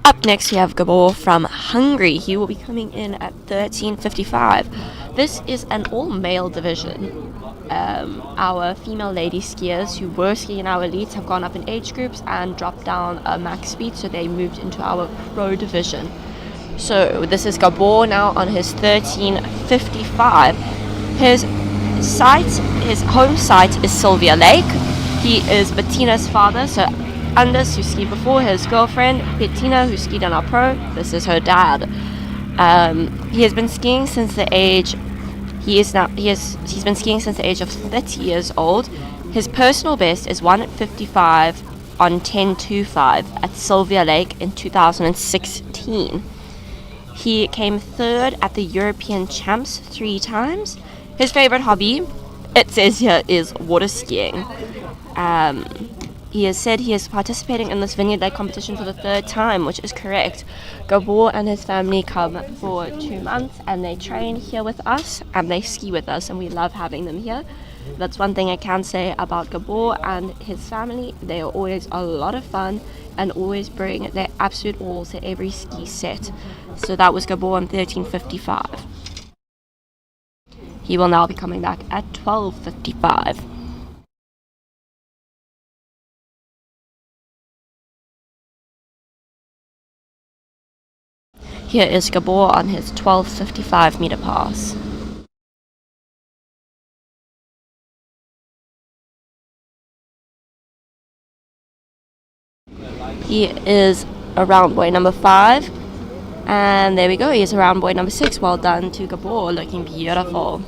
Up next, we have Gabor from Hungary. He will be coming in at 13:55. This is an all-male division. Our female lady skiers who were skiing in our elites have gone up in age groups and dropped down a max speed, so they moved into our pro division. So this is Gabor now on his 13:55. His home site is Sylvia Lake. He is Bettina's father, so Anders, who skied before, his girlfriend Bettina, who skied on our pro. This is her dad. He has been skiing since the age. He's been skiing since the age of 30 years old. His personal best is 1:55 on 10:25 at Sylvia Lake in 2016. He came third at the European Champs 3 times. His favorite hobby, it says here, is water skiing. He has said he is participating in this Vineyard Lake competition for the 3rd time, which is correct. Gabor and his family come for 2 months and they train here with us and they ski with us, and we love having them here. That's one thing I can say about Gabor and his family. They are always a lot of fun and always bring their absolute all to every ski set. So that was Gabor on 13:55. He will now be coming back at 12:55. Here is Gabor on his 12:55 meter pass. He is around boy number 5. And there we go, he is around boy number 6. Well done to Gabor, looking beautiful.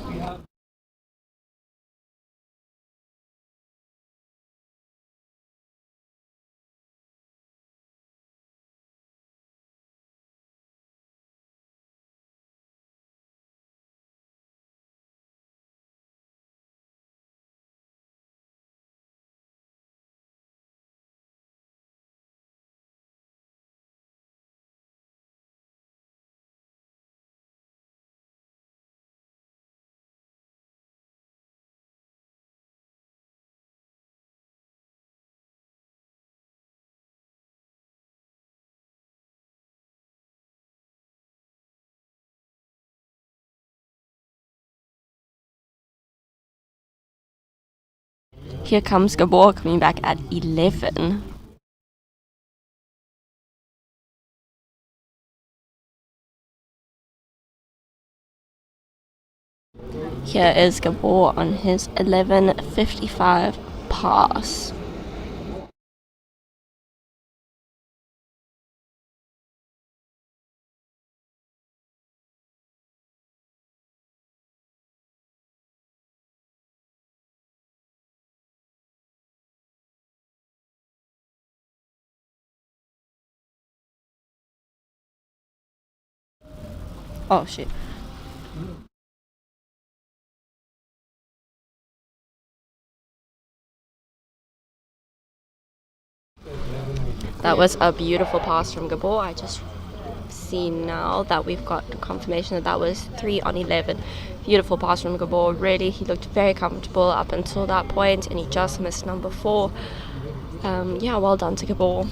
Here comes Gabor coming back at 11. Here is Gabor on his 11:55 pass. Oh shit. That was a beautiful pass from Gabor. I just see now that we've got confirmation that was 3 on 11. Beautiful pass from Gabor. Really, he looked very comfortable up until that point, and he just missed number 4. Yeah, well done to Gabor.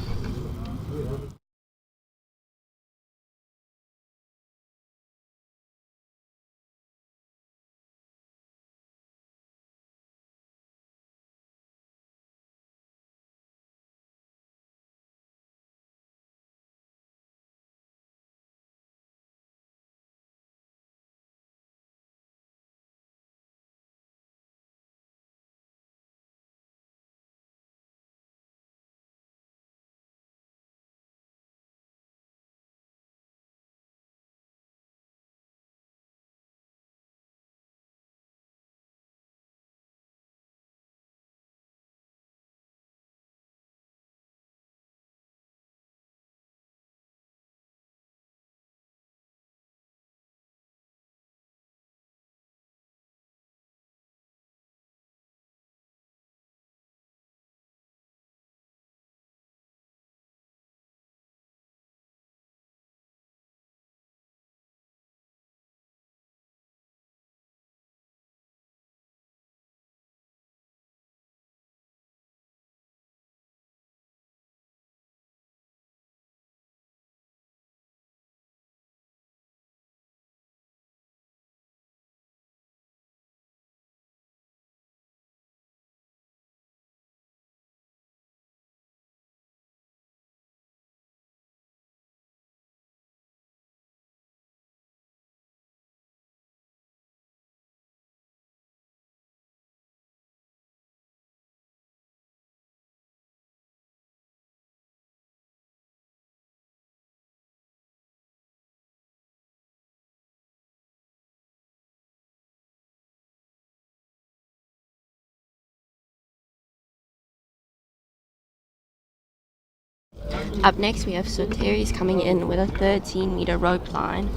Up next we have Soteris coming in with a 13-meter rope line.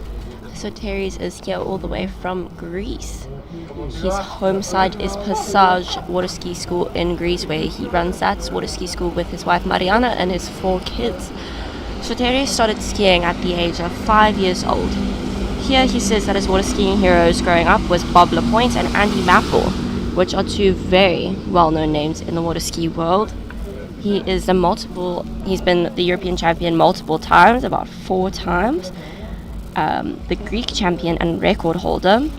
Soteris is here all the way from Greece. His home site is Passage Water Ski School in Greece, where he runs that water ski school with his wife Mariana and his 4 kids. Soteris started skiing at the age of 5 years old. Here he says that his water skiing heroes growing up was Bob Lapointe and Andy Mappel, which are 2 very well-known names in the water ski world. He's been the European champion multiple times, about 4 times, the Greek champion and record holder,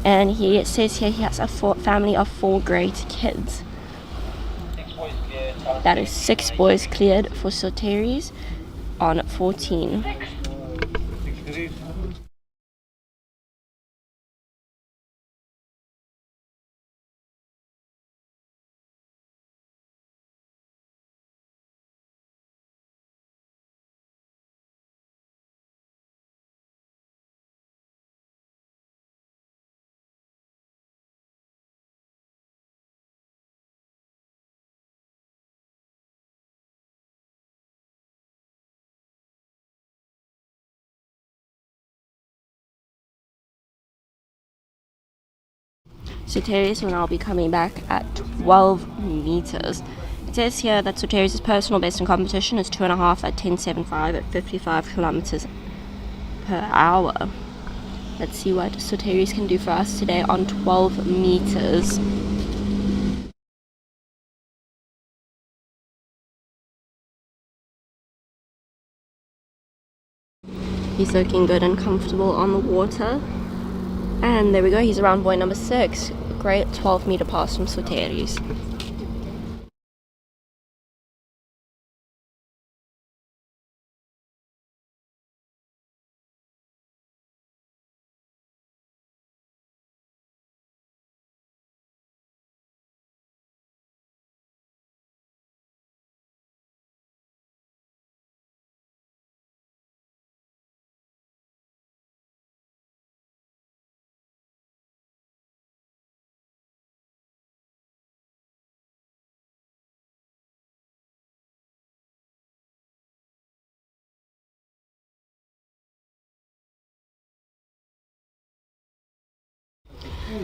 and he says here he has a family of 4 great kids. That is 6 boys cleared for Soteris on 14. Soteris will now be coming back at 12 meters. It says here that Soteris' personal best in competition is 2.5 at 10.75 at 55 kilometers per hour. Let's see what Soteris can do for us today on 12 meters. He's looking good and comfortable on the water. And there we go, he's around buoy number 6. Great 12-meter pass from Soteris.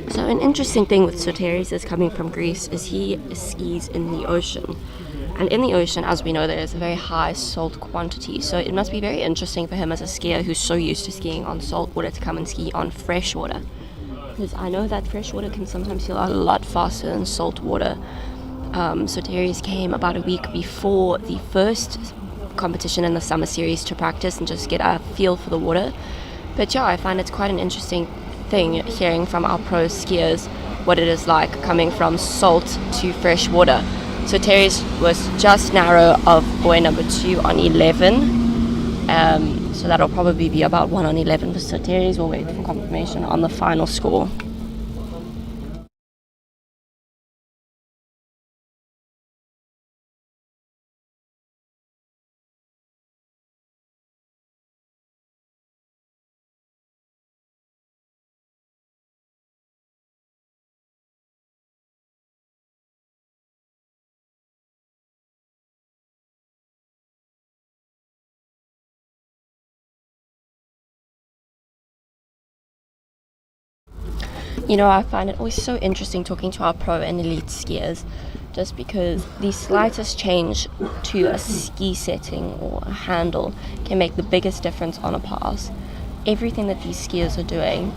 So an interesting thing with Soteris is coming from Greece is he skis in the ocean. And in the ocean, as we know, there is a very high salt quantity, so it must be very interesting for him as a skier who's so used to skiing on salt water to come and ski on fresh water. Because I know that fresh water can sometimes feel a lot faster than salt water. So Darius came about a week before the first competition in the summer series to practice and just get a feel for the water. But yeah, I find it's quite an interesting thing hearing from our pro skiers what it is like coming from salt to fresh water. So Terry's was just narrow of buoy number 2 on 11. So that'll probably be about 1 on 11 for Sir Terry's. We'll wait for confirmation on the final score. You know, I find it always so interesting talking to our pro and elite skiers, just because the slightest change to a ski setting or a handle can make the biggest difference on a pass. Everything that these skiers are doing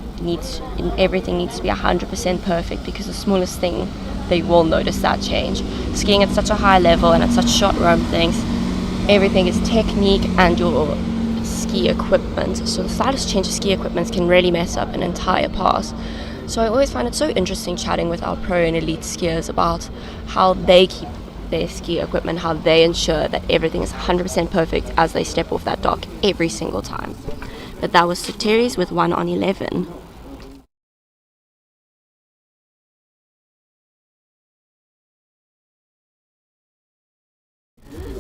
everything needs to be 100% perfect, because the smallest thing they will notice that change. Skiing at such a high level and at such short run things, everything is technique and your ski equipment. So the slightest change of ski equipment can really mess up an entire pass. So I always find it so interesting chatting with our pro and elite skiers about how they keep their ski equipment, how they ensure that everything is 100% perfect as they step off that dock every single time. But that was Terry's with 1 on 11.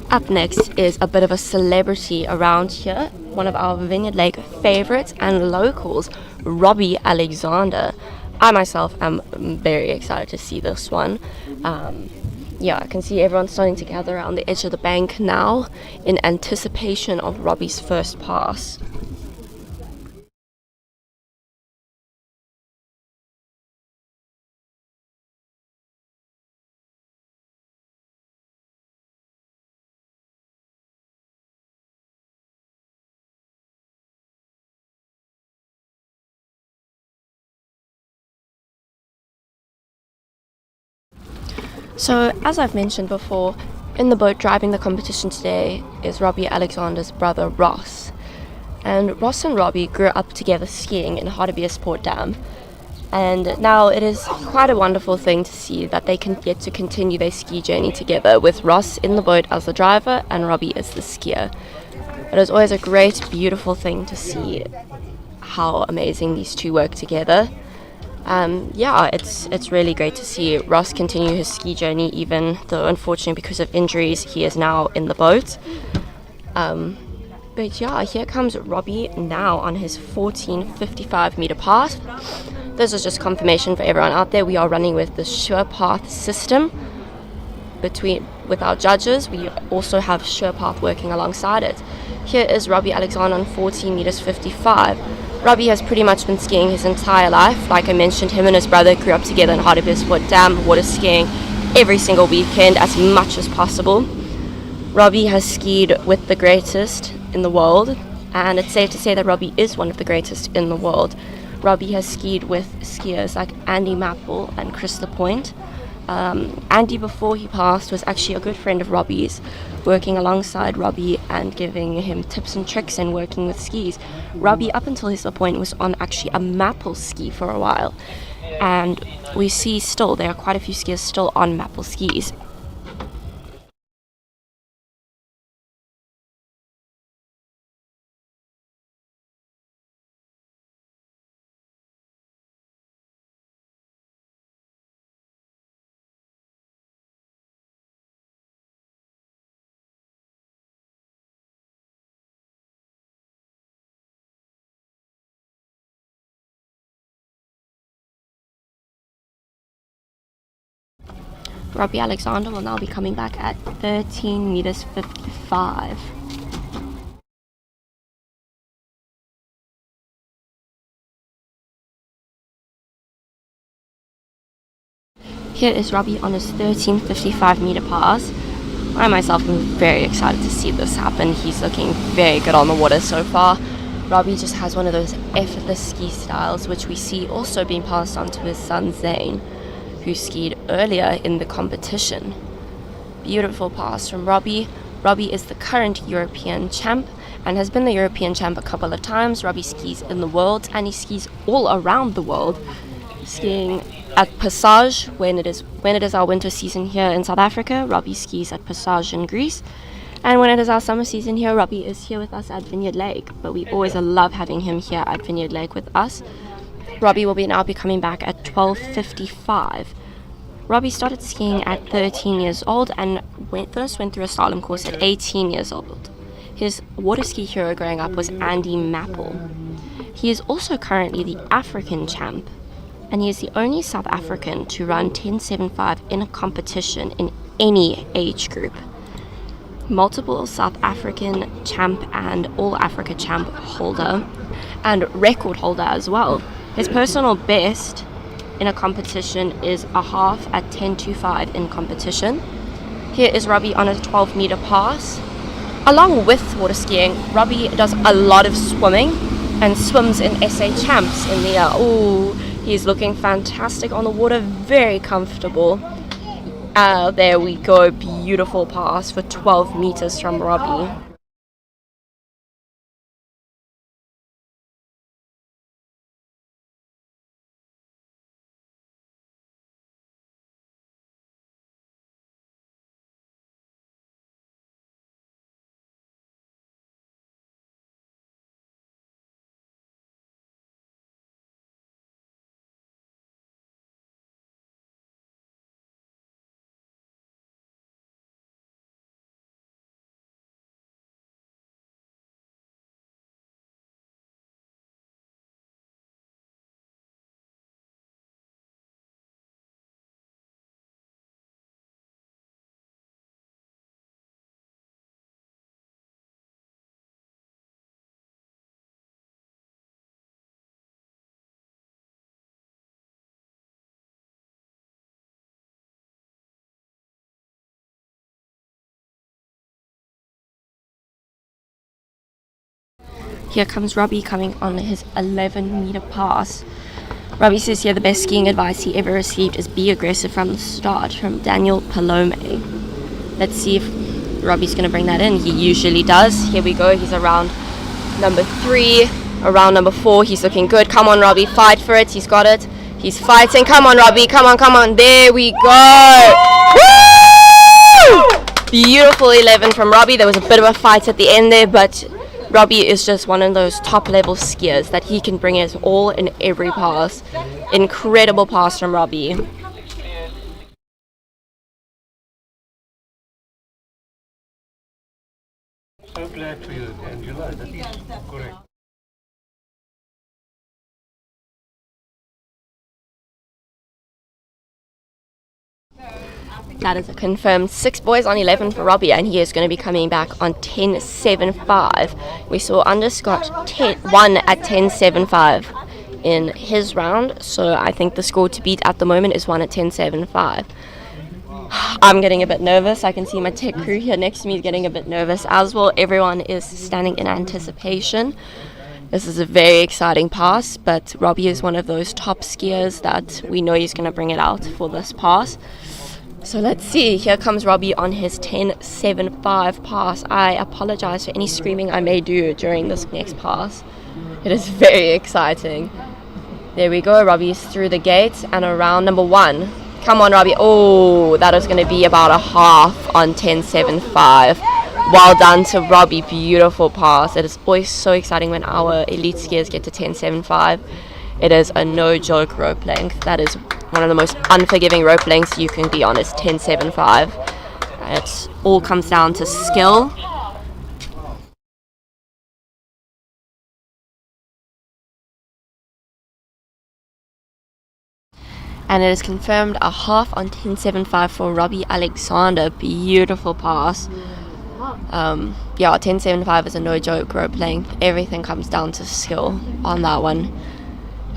Up next is a bit of a celebrity around here, one of our Vineyard Lake favorites and locals, Robbie Alexander. I myself am very excited to see this one. Yeah, I can see everyone starting to gather around the edge of the bank now in anticipation of Robbie's first pass. So, as I've mentioned before, in the boat driving the competition today is Robbie Alexander's brother Ross. And Ross and Robbie grew up together skiing in Hartbeespoort Dam. And now it is quite a wonderful thing to see that they can get to continue their ski journey together, with Ross in the boat as the driver and Robbie as the skier. It is always a great, beautiful thing to see how amazing these two work together. Yeah, it's really great to see Ross continue his ski journey, even though unfortunately because of injuries he is now in the boat. But yeah, here comes Robbie now on his 1455 meter pass. This is just confirmation for everyone out there. We are running with the SurePath system. With our judges, we also have SurePath working alongside it. Here is Robbie Alexander on 14 meters 55. Robbie has pretty much been skiing his entire life. Like I mentioned, him and his brother grew up together in Hartbeespoort Dam, water skiing every single weekend as much as possible. Robbie has skied with the greatest in the world, and it's safe to say that Robbie is one of the greatest in the world. Robbie has skied with skiers like Andy Maple and Chris Lapointe. Andy, before he passed, was actually a good friend of Robbie's, working alongside Robbie and giving him tips and tricks and working with skis. Robbie, up until his point, was on actually a Maple ski for a while, and we see still there are quite a few skiers still on Maple skis. Robbie Alexander will now be coming back at 13 meters 55. Here is Robbie on his 13:55 meter pass. I myself am very excited to see this happen. He's looking very good on the water so far. Robbie just has one of those effortless ski styles, which we see also being passed on to his son Zane, who skied earlier in the competition. Beautiful pass from Robbie. Robbie is the current European champ and has been the European champ a couple of times. Robbie skis in the world and he skis all around the world, skiing at Passage when it is our winter season here in South Africa. Robbie skis at Passage in Greece, and when it is our summer season here, Robbie is here with us at Vineyard Lake. But we always love having him here at Vineyard Lake with us. Robbie will now be coming back at 12:55. Robbie started skiing at 13 years old and first went through a slalom course at 18 years old. His water ski hero growing up was Andy Mappel. He is also currently the African champ, and he is the only South African to run 10.75 in a competition in any age group. Multiple South African champ and All Africa champ holder and record holder as well. His personal best in a competition is a half at 10.25 in competition. Here is Robbie on a 12-meter pass. Along with water skiing, Robbie does a lot of swimming and swims in SA champs in the air. Ooh, he's looking fantastic on the water, very comfortable. There we go, beautiful pass for 12 meters from Robbie. Here comes Robbie coming on his 11-meter pass. Robbie says here the best skiing advice he ever received is be aggressive from the start, from Daniel Palome. Let's see if Robbie's going to bring that in. He usually does. Here we go. He's around number 3, around number 4. He's looking good. Come on, Robbie. Fight for it. He's got it. He's fighting. Come on, Robbie. Come on, come on. There we go. Woo! Beautiful 11 from Robbie. There was a bit of a fight at the end there, but Robbie is just one of those top-level skiers that he can bring it all in every pass. Incredible pass from Robbie. So glad for you, Angela. That is correct. That is a confirmed 6 boys on 11 for Robbie, and he is going to be coming back on 10.75. We saw Underscott 1 at 10.75 in his round, so I think the score to beat at the moment is 1 at 10.75. I'm getting a bit nervous. I can see my tech crew here next to me is getting a bit nervous as well. Everyone is standing in anticipation. This is a very exciting pass, but Robbie is one of those top skiers that we know he's going to bring it out for this pass. So let's see. Here comes Robbie on his 10.75 pass. I apologize for any screaming I may do during this next pass. It is very exciting. There we go. Robbie is through the gate and around number 1. Come on, Robbie. Oh, that is going to be about a half on 10.75. Well done to Robbie. Beautiful pass. It is always so exciting when our elite skiers get to 10.75. It is a no-joke rope length. That is one of the most unforgiving rope lengths you can be on, is 10.75. It all comes down to skill. And it is confirmed a half on 10.75 for Robbie Alexander. Beautiful pass. 10.75 is a no-joke rope length. Everything comes down to skill on that one.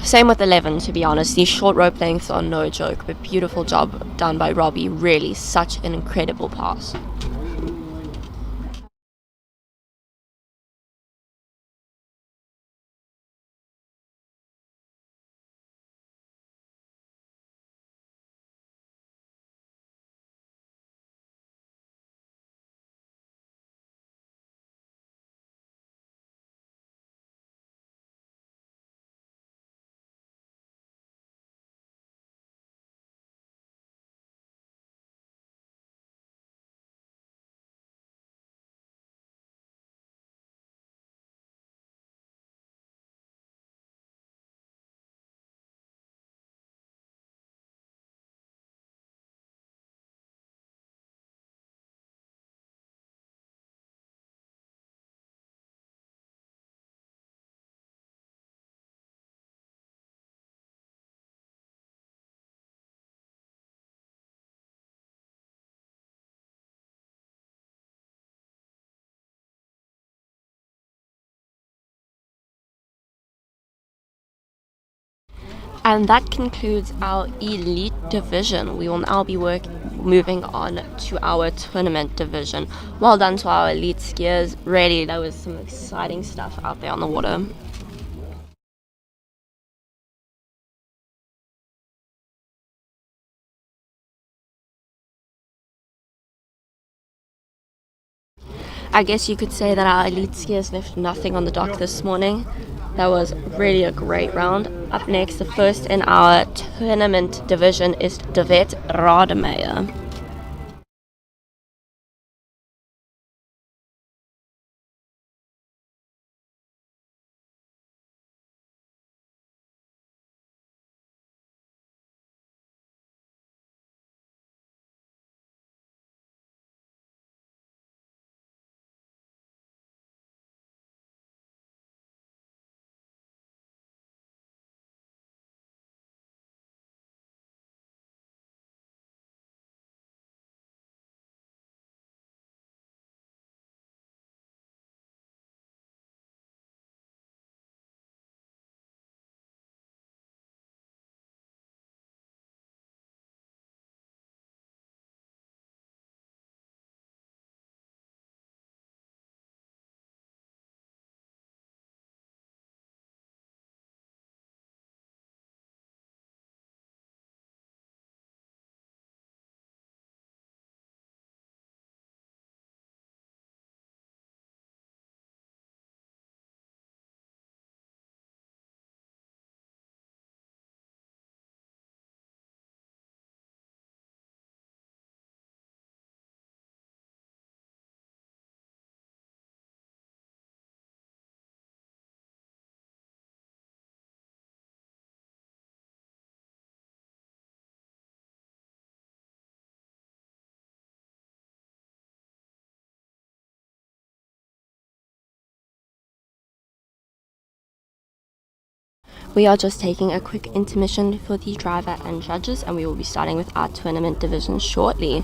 Same with 11, to be honest. These short rope lengths are no joke, but beautiful job done by Robbie. Really, such an incredible pass. And that concludes our elite division. We will now be moving on to our tournament division. Well done to our elite skiers. Really, there was some exciting stuff out there on the water. I guess you could say that our elite skiers left nothing on the dock this morning. That was really a great round. Up next, the first in our tournament division is De Wet Rademeier. We are just taking a quick intermission for the driver and judges, and we will be starting with our tournament division shortly.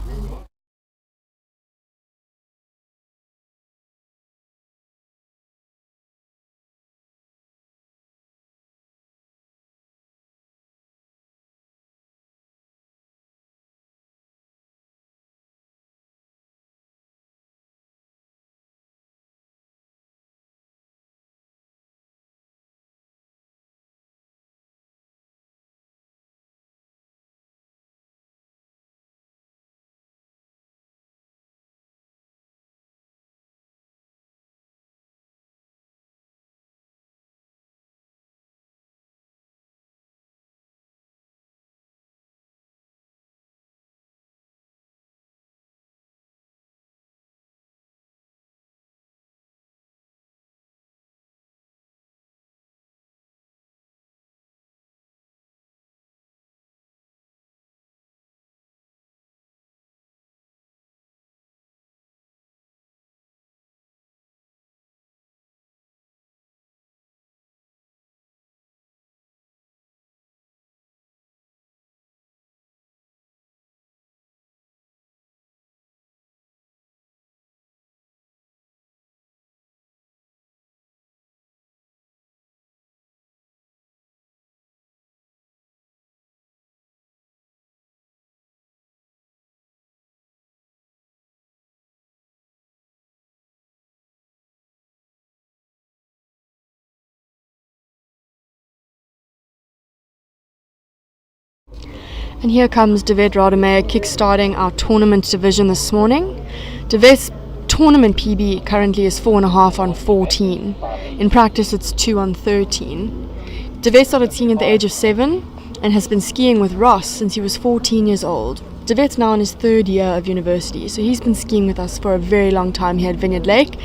And here comes De Wet Rademeier kick-starting our tournament division this morning. De Wet's tournament PB currently is 4.5 on 14. In practice it's 2 on 13. De Wet started skiing at the age of 7 and has been skiing with Ross since he was 14 years old. De Wet's now in his 3rd year of university, so he's been skiing with us for a very long time here at Vineyard Lake.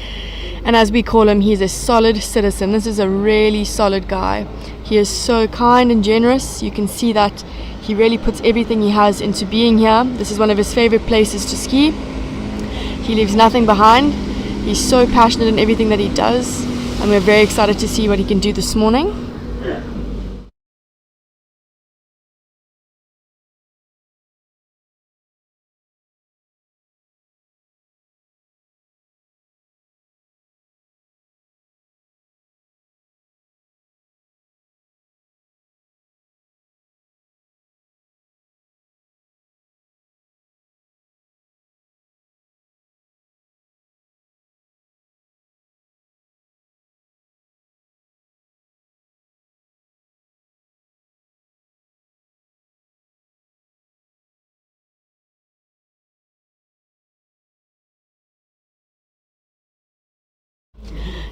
And as we call him, he's a solid citizen. This is a really solid guy. He is so kind and generous. You can see that he really puts everything he has into being here. This is one of his favorite places to ski. He leaves nothing behind. He's so passionate in everything that he does, and we're very excited to see what he can do this morning.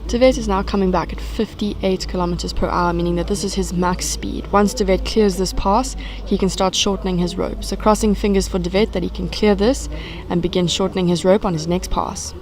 Devet is now coming back at 58 kilometers per hour, meaning that this is his max speed. Once Devet clears this pass, he can start shortening his rope. So crossing fingers for Devet that he can clear this and begin shortening his rope on his next pass.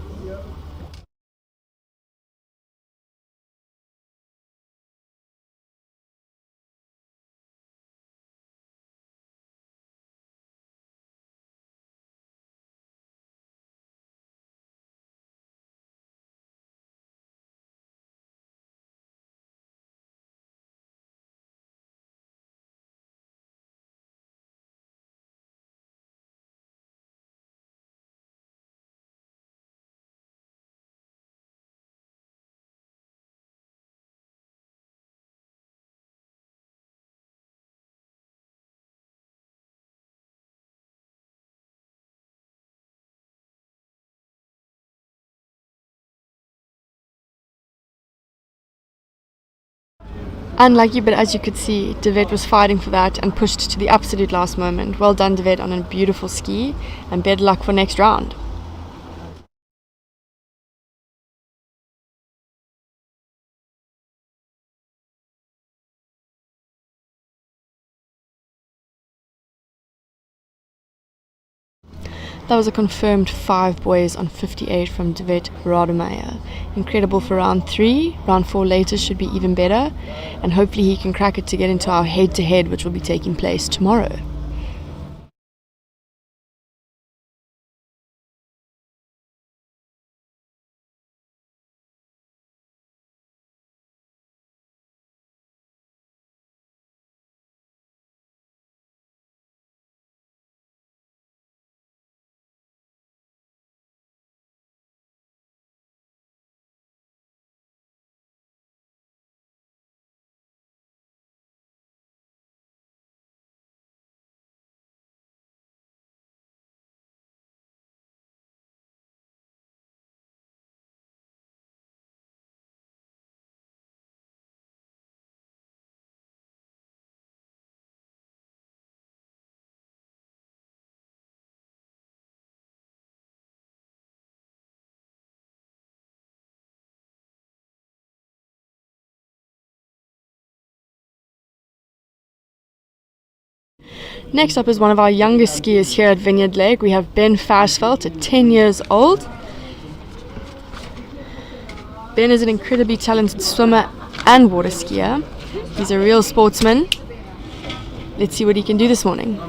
Unlucky, but as you could see, Devet was fighting for that and pushed to the absolute last moment. Well done, Devet, on a beautiful ski, and better luck for next round. That was a confirmed 5 boys on 58 from Devet Rademeier. Incredible for round 3. Round 4 later should be even better, and hopefully he can crack it to get into our head-to-head, which will be taking place tomorrow. Next up is one of our youngest skiers here at Vineyard Lake. We have Ben Versveld at 10 years old. Ben is an incredibly talented swimmer and water skier. He's a real sportsman. Let's see what he can do this morning.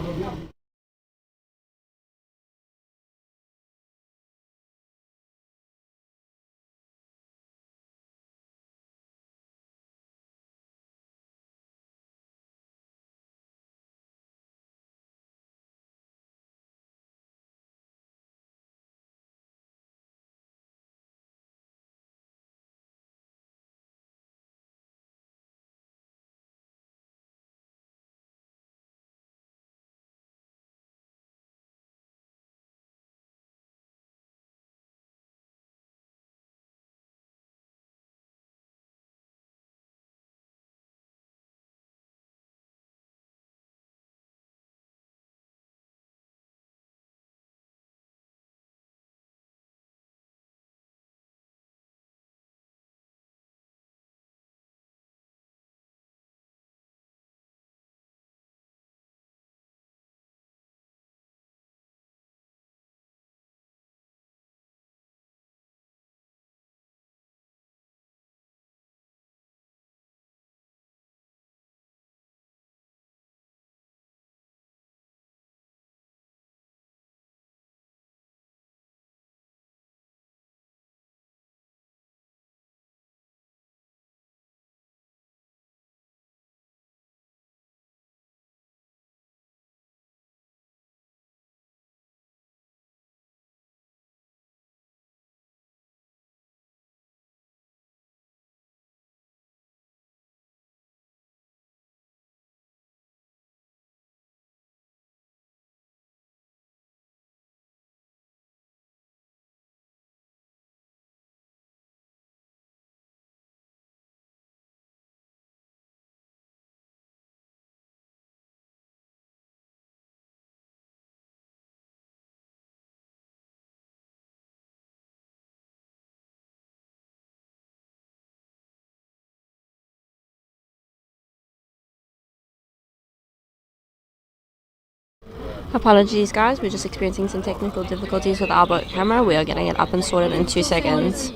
Apologies guys, we're just experiencing some technical difficulties with our boat camera. We are getting it up and sorted in 2 seconds.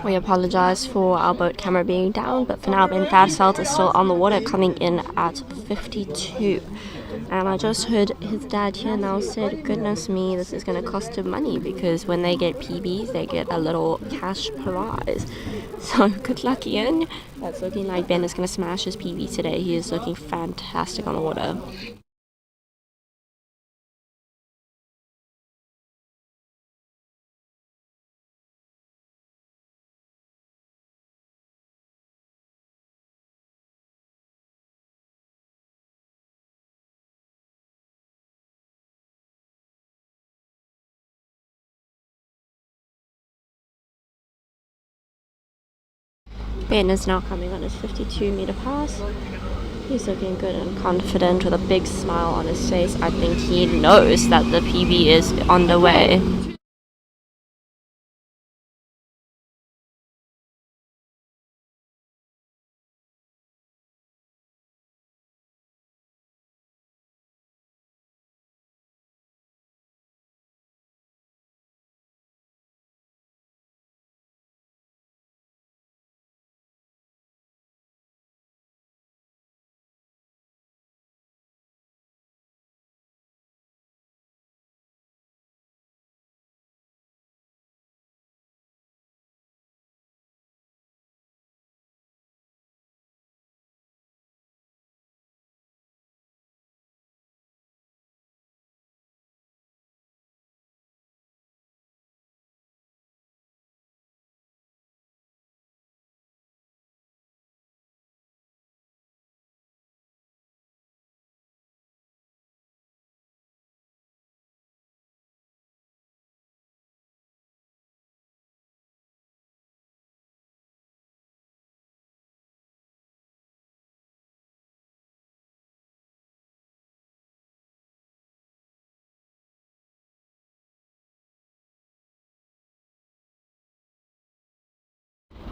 We apologize for our boat camera being down, but for now Ben Varsveld is still on the water, coming in at 52. And I just heard his dad here now said, goodness me, this is going to cost him money, because when they get PBs they get a little cash prize. So good luck Ian. That's looking like Ben is going to smash his PB today. He is looking fantastic on the water. Ben is now coming on his 52-meter pass. He's looking good and confident with a big smile on his face. I think he knows that the PB is on the way.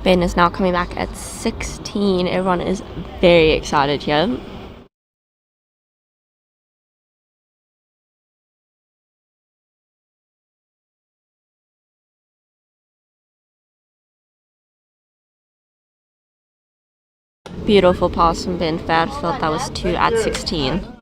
Ben is now coming back at 16. Everyone is very excited here. Beautiful pass from Ben Varsveld. That was 2 at 16.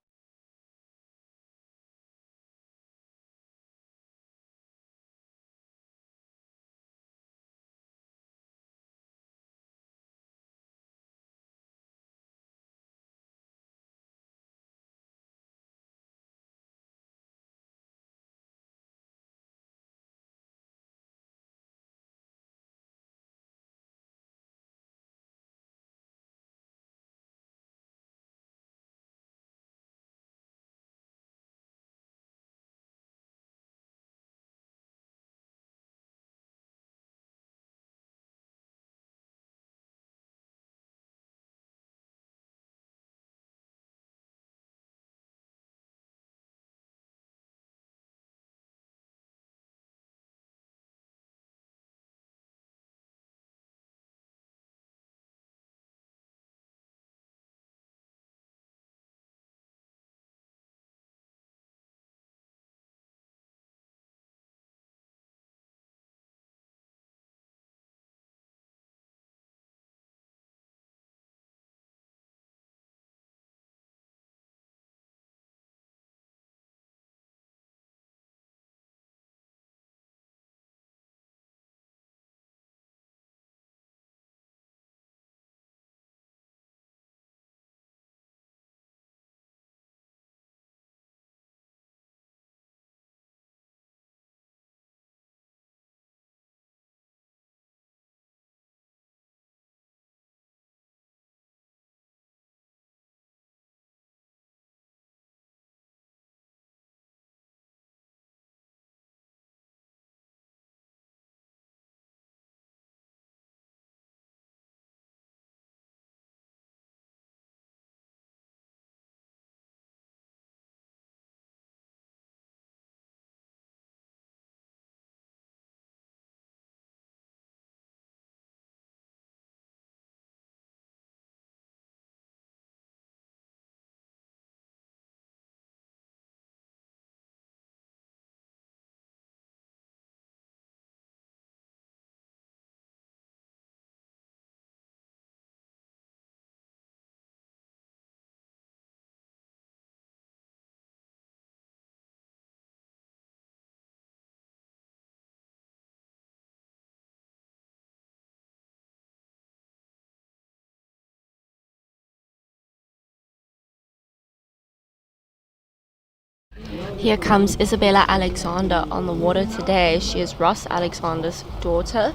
Here comes Isabella Alexander on the water today. She is Ross Alexander's daughter.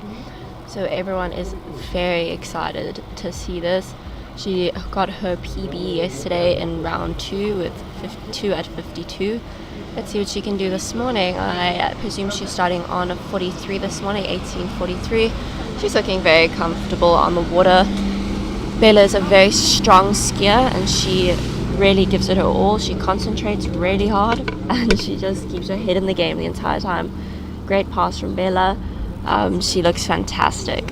So everyone is very excited to see this. She got her PB yesterday in round 2 with 52 at 52. Let's see what she can do this morning. I presume she's starting on 43 this morning, 18:43. She's looking very comfortable on the water. Bella is a very strong skier and she really gives it her all. She concentrates really hard and she just keeps her head in the game the entire time. Great pass from Bella. She looks fantastic.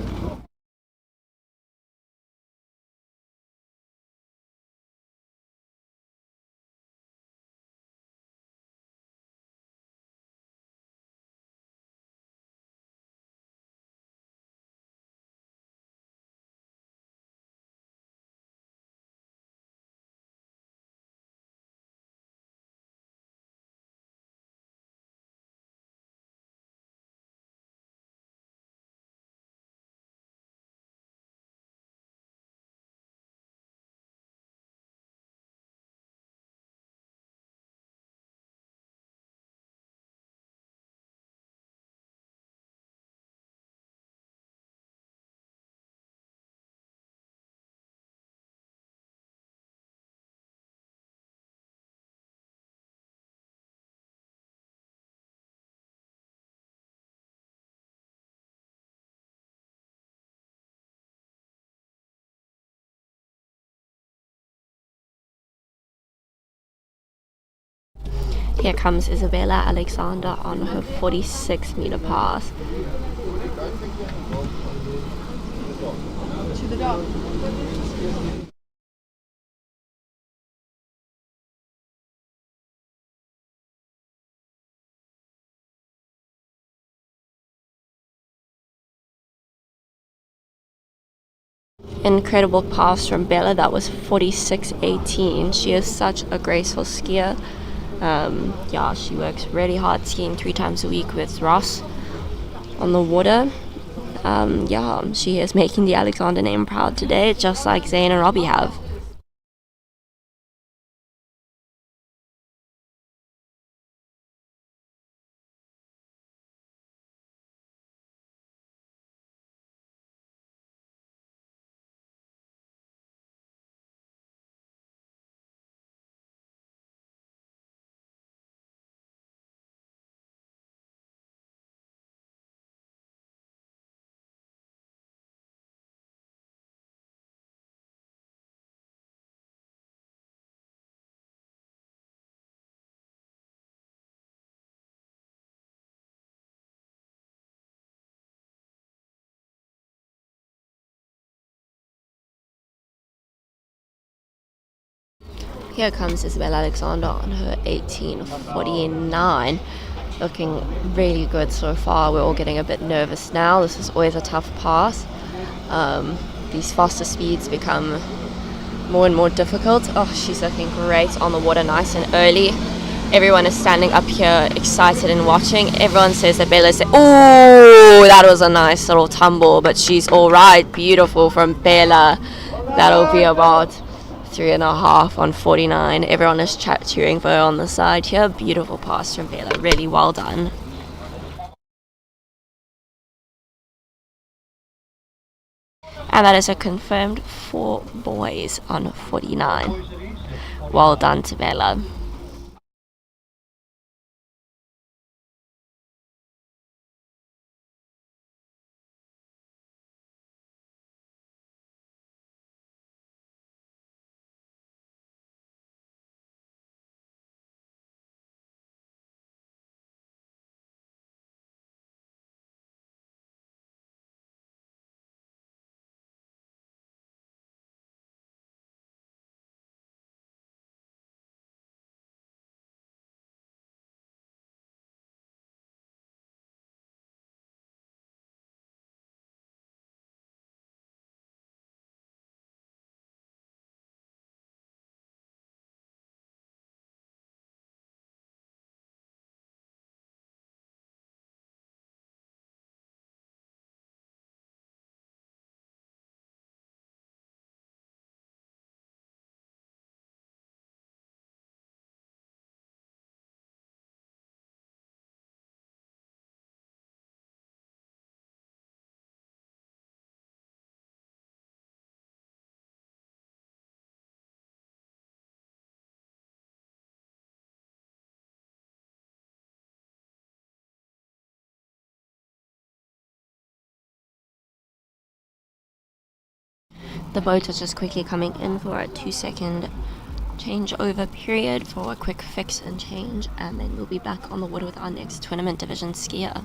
Here comes Isabella Alexander on her 46-meter pass. To the dog. Incredible pass from Bella. That was 46.18. She is such a graceful skier. Yeah, she works really hard skiing 3 times a week with Ross on the water. Yeah, she is making the Alexander name proud today, just like Zane and Robbie have. Here comes Isabella Alexander on her 18:49. Looking really good so far. We're all getting a bit nervous now. This is always a tough pass. These faster speeds become more and more difficult. Oh, she's looking great on the water, nice and early. Everyone is standing up here excited and watching. Everyone says that Bella's oh, that was a nice little tumble, but she's all right. Beautiful from Bella. That'll be about 3.5 on 49. Everyone is cheering for her on the side here. Beautiful pass from Bella. Really well done. And that is a confirmed 4 boys on 49. Well done to Bella. The boat is just quickly coming in for a 2-second changeover period for a quick fix and change, and then we'll be back on the water with our next tournament division skier.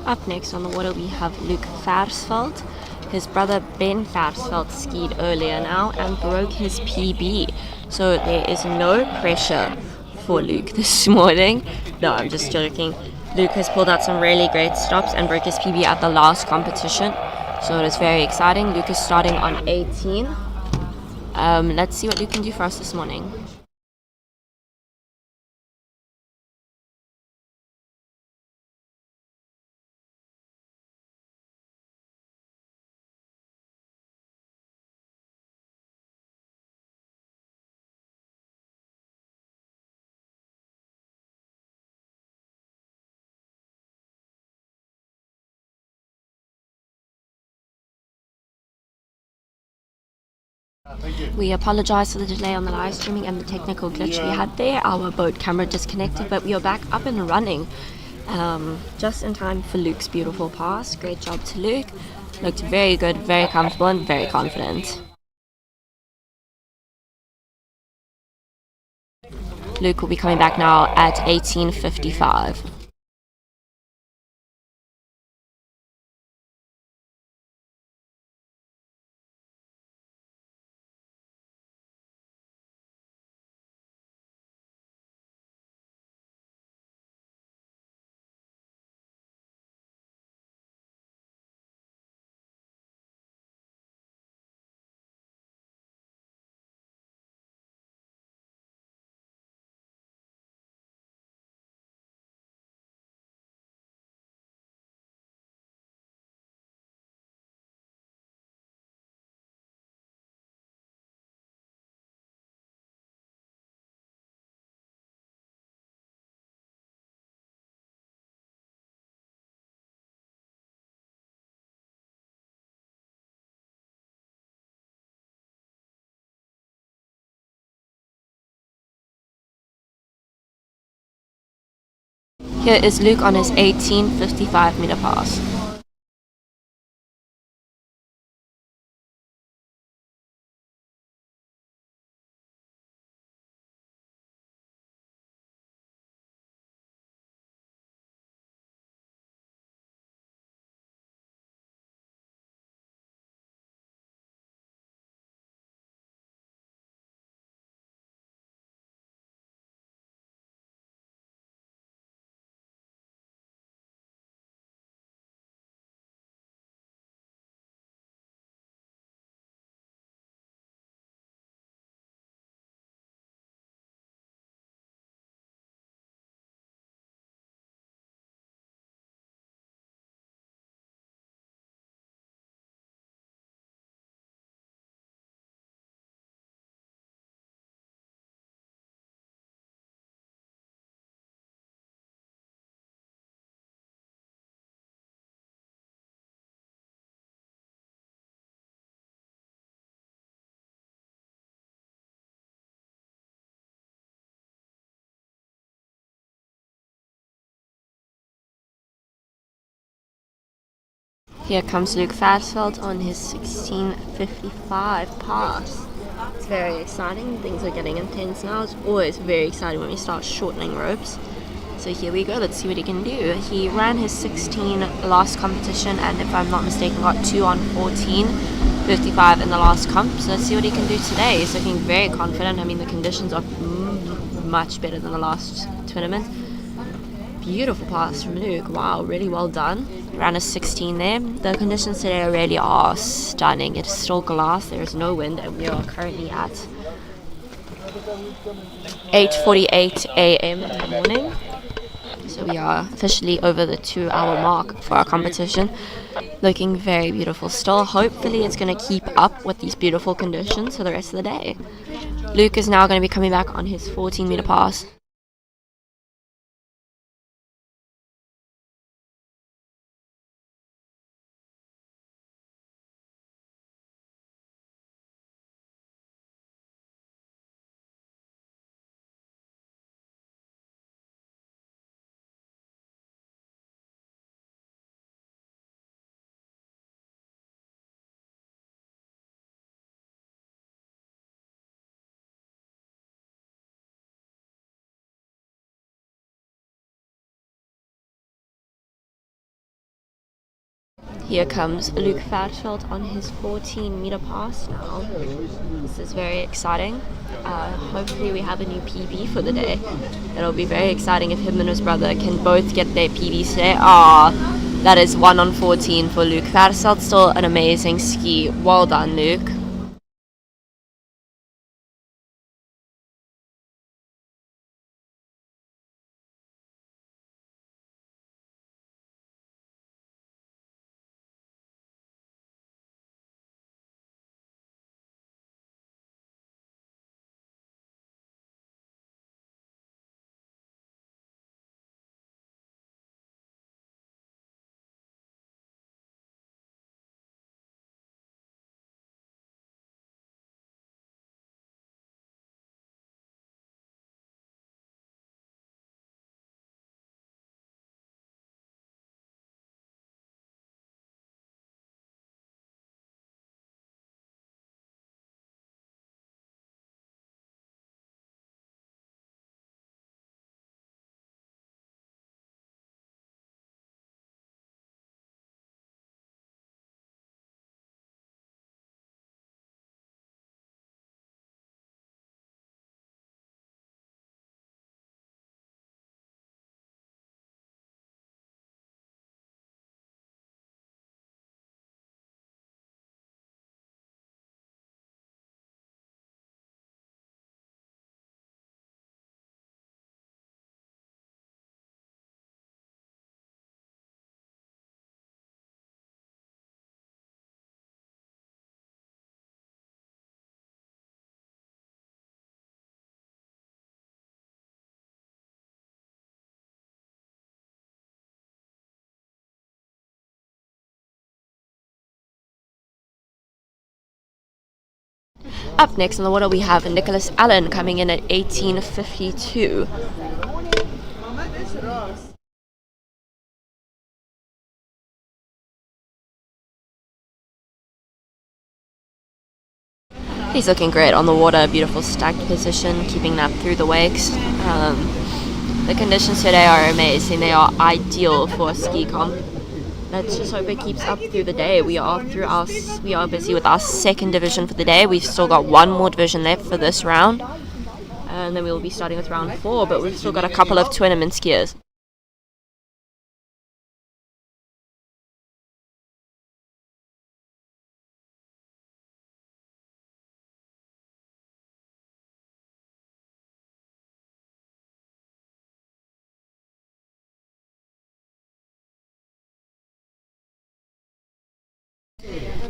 Up next on the water we have Luke Versveld. His brother Ben Versveld skied earlier now and broke his PB. So there is no pressure for Luke this morning. No, I'm just joking. Luke has pulled out some really great stops and broke his PB at the last competition. So it is very exciting. Luke is starting on 18. Let's see what Luke can do for us this morning. We apologize for the delay on the live streaming and the technical glitch we had there. Our boat camera disconnected, but we are back up and running just in time for Luke's beautiful pass. Great job to Luke. Looked very good, very comfortable, and very confident. Luke will be coming back now at 18:55. Here is Luke on his 18:55 meter pass. Here comes Luke Farsfeld on his 16:55 pass. It's very exciting. Things are getting intense now. It's always very exciting when we start shortening ropes. So here we go. Let's see what he can do. He ran his 16 last competition, and if I'm not mistaken, got 2 on 14:55 in the last comp. So let's see what he can do today. He's looking very confident. I mean, the conditions are much better than the last tournament. Beautiful pass from Luke. Wow, really well done. Ran a 16 there. The conditions today really are stunning. It's still glass, there is no wind, and we are currently at 8:48 a.m. in the morning. So we are officially over the 2-hour mark for our competition. Looking very beautiful still. Hopefully it's going to keep up with these beautiful conditions for the rest of the day. Luke is now going to be coming back on his 14-meter pass. Here comes Luke Farsfeld on his 14-meter pass now. This is very exciting. Hopefully we have a new PB for the day. It'll be very exciting if him and his brother can both get their PBs today. That is 1 on 14 for Luke Farsfeld. Still an amazing ski. Well done, Luke. Up next on the water we have Nicholas Allen coming in at 18:52. He's looking great on the water, beautiful stacked position, keeping that through the wakes. The conditions today are amazing. They are ideal for a ski comp. Let's just hope it keeps up through the day. We are busy with our second division for the day. We've still got one more division left for this round, and then we will be starting with round 4. But we've still got a couple of tournament skiers.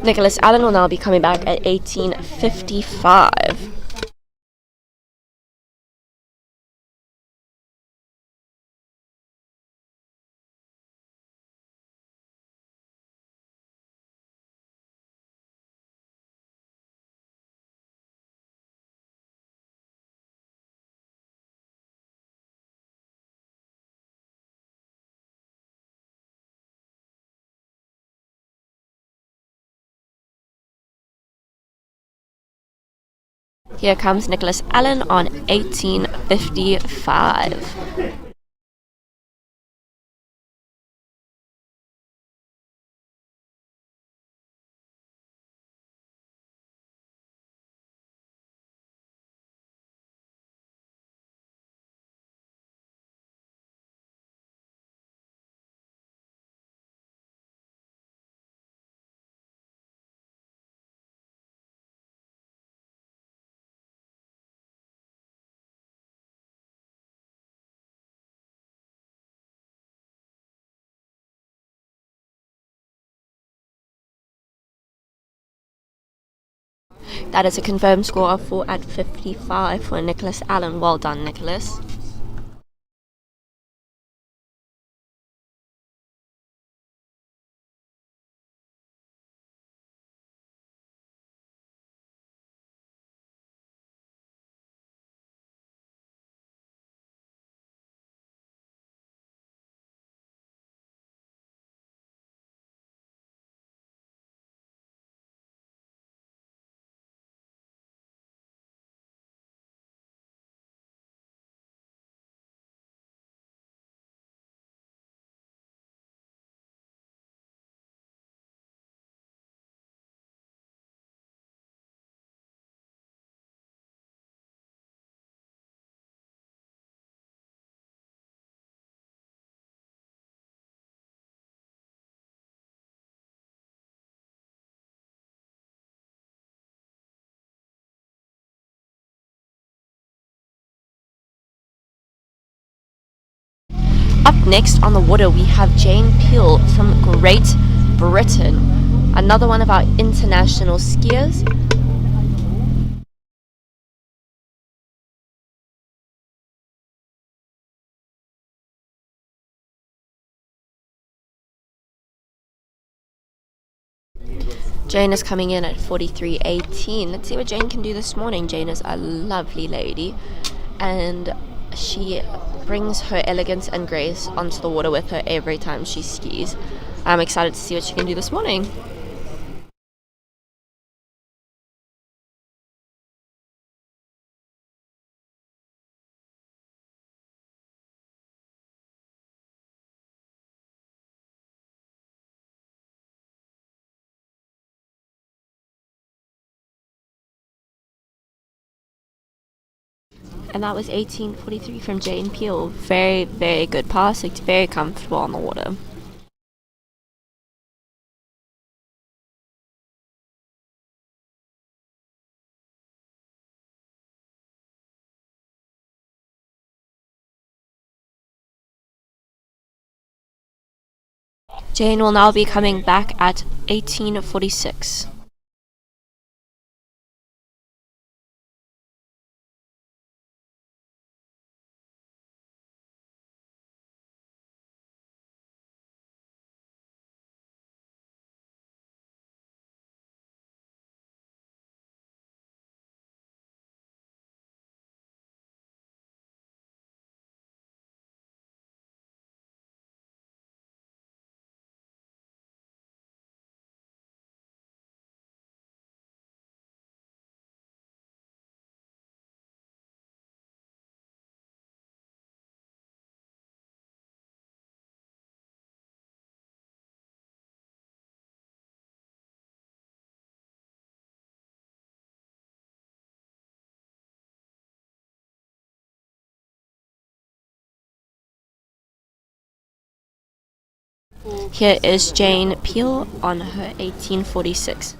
Nicholas Allen will now be coming back at 18:55. Here comes Nicholas Allen on 18:55. That is a confirmed score of 4 at 55 for Nicholas Allen. Well done, Nicholas. Up next on the water, we have Jane Peel from Great Britain, another one of our international skiers. Jane is coming in at 43:18. Let's see what Jane can do this morning. Jane is a lovely lady, and she brings her elegance and grace onto the water with her every time she skis. I'm excited to see what she can do this morning. And that was 18:43 from Jane Peel. Very, very good pass. Looked very comfortable on the water. Jane will now be coming back at 18:46. Here is Jane Peel on her 1846.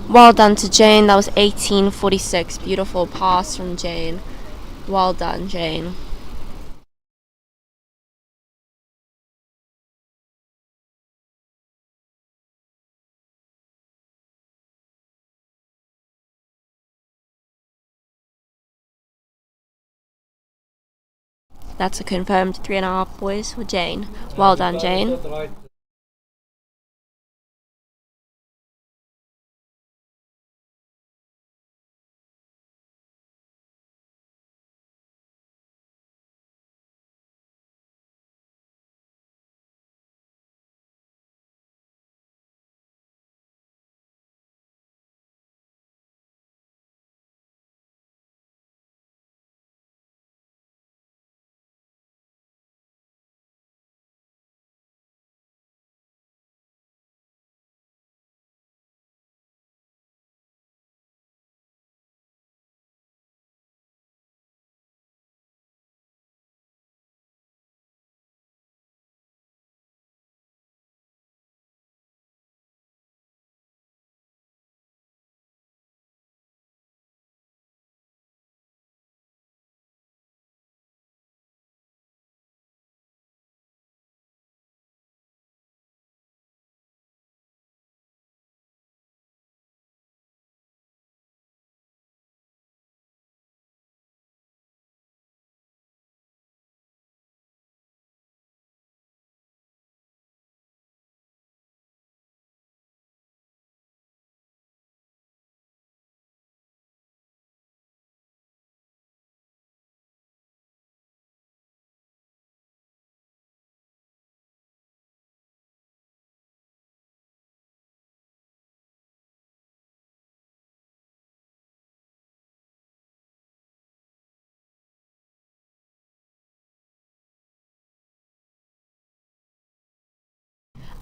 Well done to Jane. That was 1846. Beautiful pass from Jane. Well done, Jane. That's a confirmed 3.5 boys for Jane. Well done, Jane.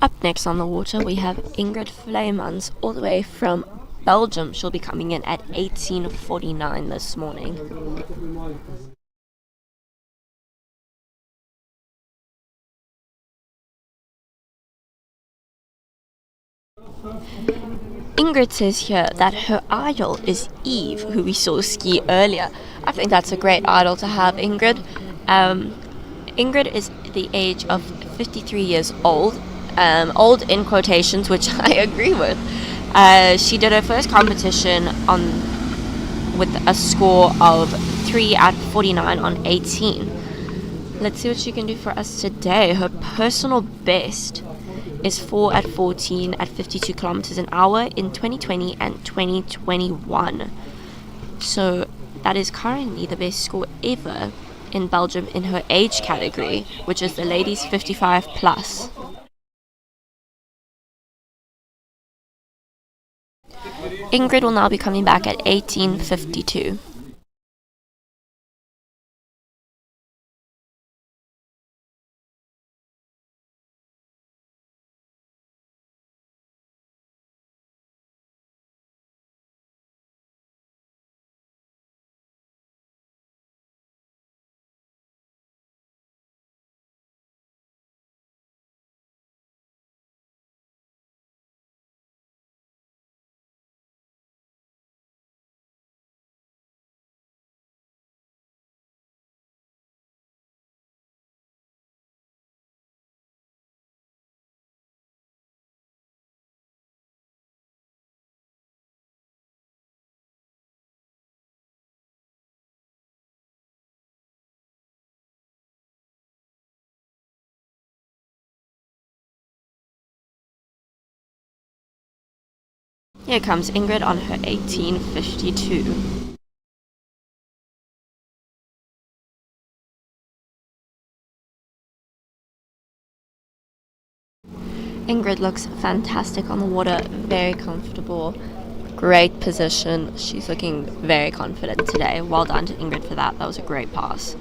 Up next on the water, we have Ingrid Vleemans, all the way from Belgium. She'll be coming in at 1849 this morning. Ingrid says here that her idol is Eve, who we saw ski earlier. I think that's a great idol to have, Ingrid. Ingrid is the age of 53 years old. Old in quotations, which I agree with. She did her first competition with a score of 3 at 49 on 18. Let's see what she can do for us today. Her personal best is 4 at 14 at 52 kilometers an hour in 2020 and 2021. So that is currently the best score ever in Belgium in her age category, which is the ladies 55 plus. Ingrid will now be coming back at 1852. Here comes Ingrid on her 1852. Ingrid looks fantastic on the water, very comfortable, Great position. She's looking very confident today. Well done to Ingrid for that. That was a great pass.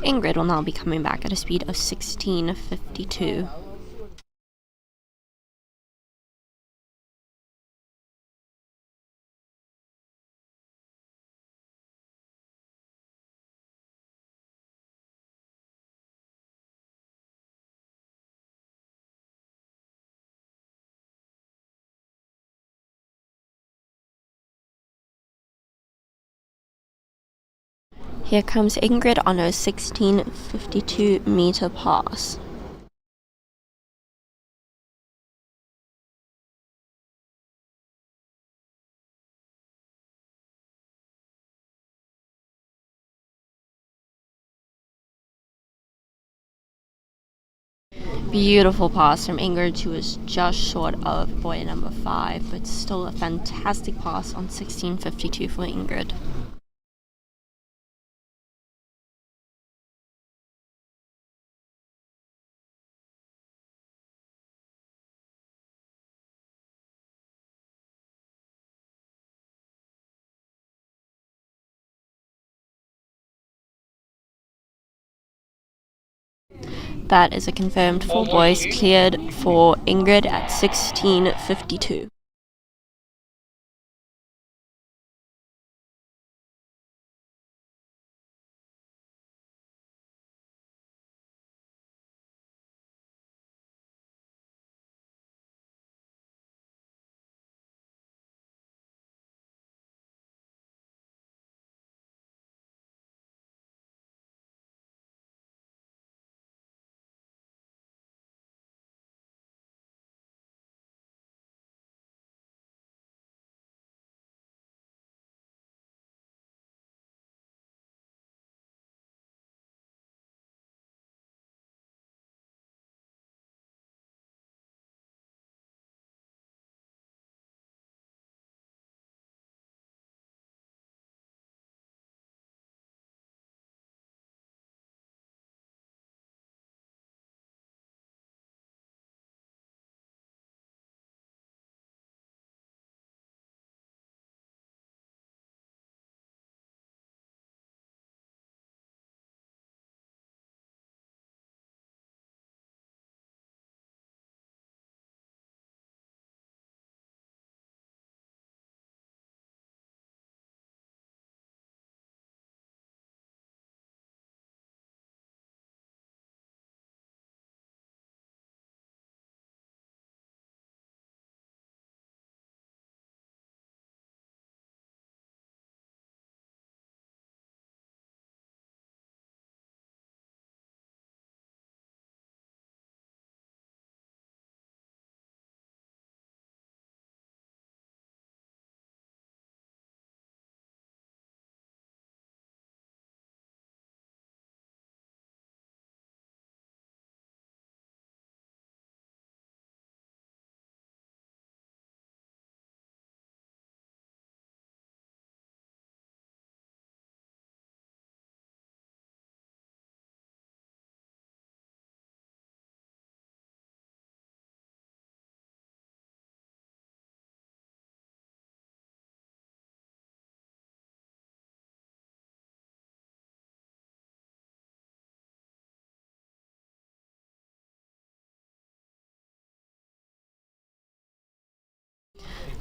Ingrid will now be coming back at a speed of 16:52. Here comes Ingrid on her 16:52 meter pass. Beautiful pass from Ingrid, who was just short of boy number 5, but still a fantastic pass on 16:52 for Ingrid. That is a confirmed 4 boys cleared for Ingrid at 16:52.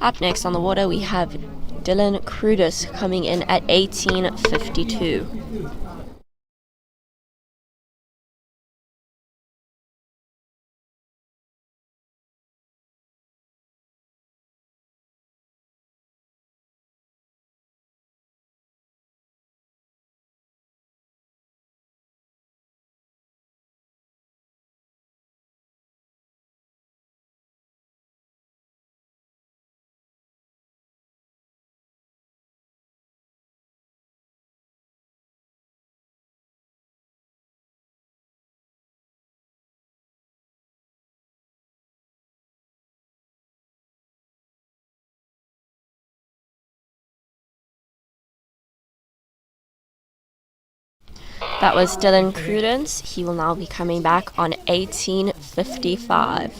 Up next on the water, we have Dylan Crudis coming in at 18:52. That was Dylan Prudence. He will now be coming back on 18:55.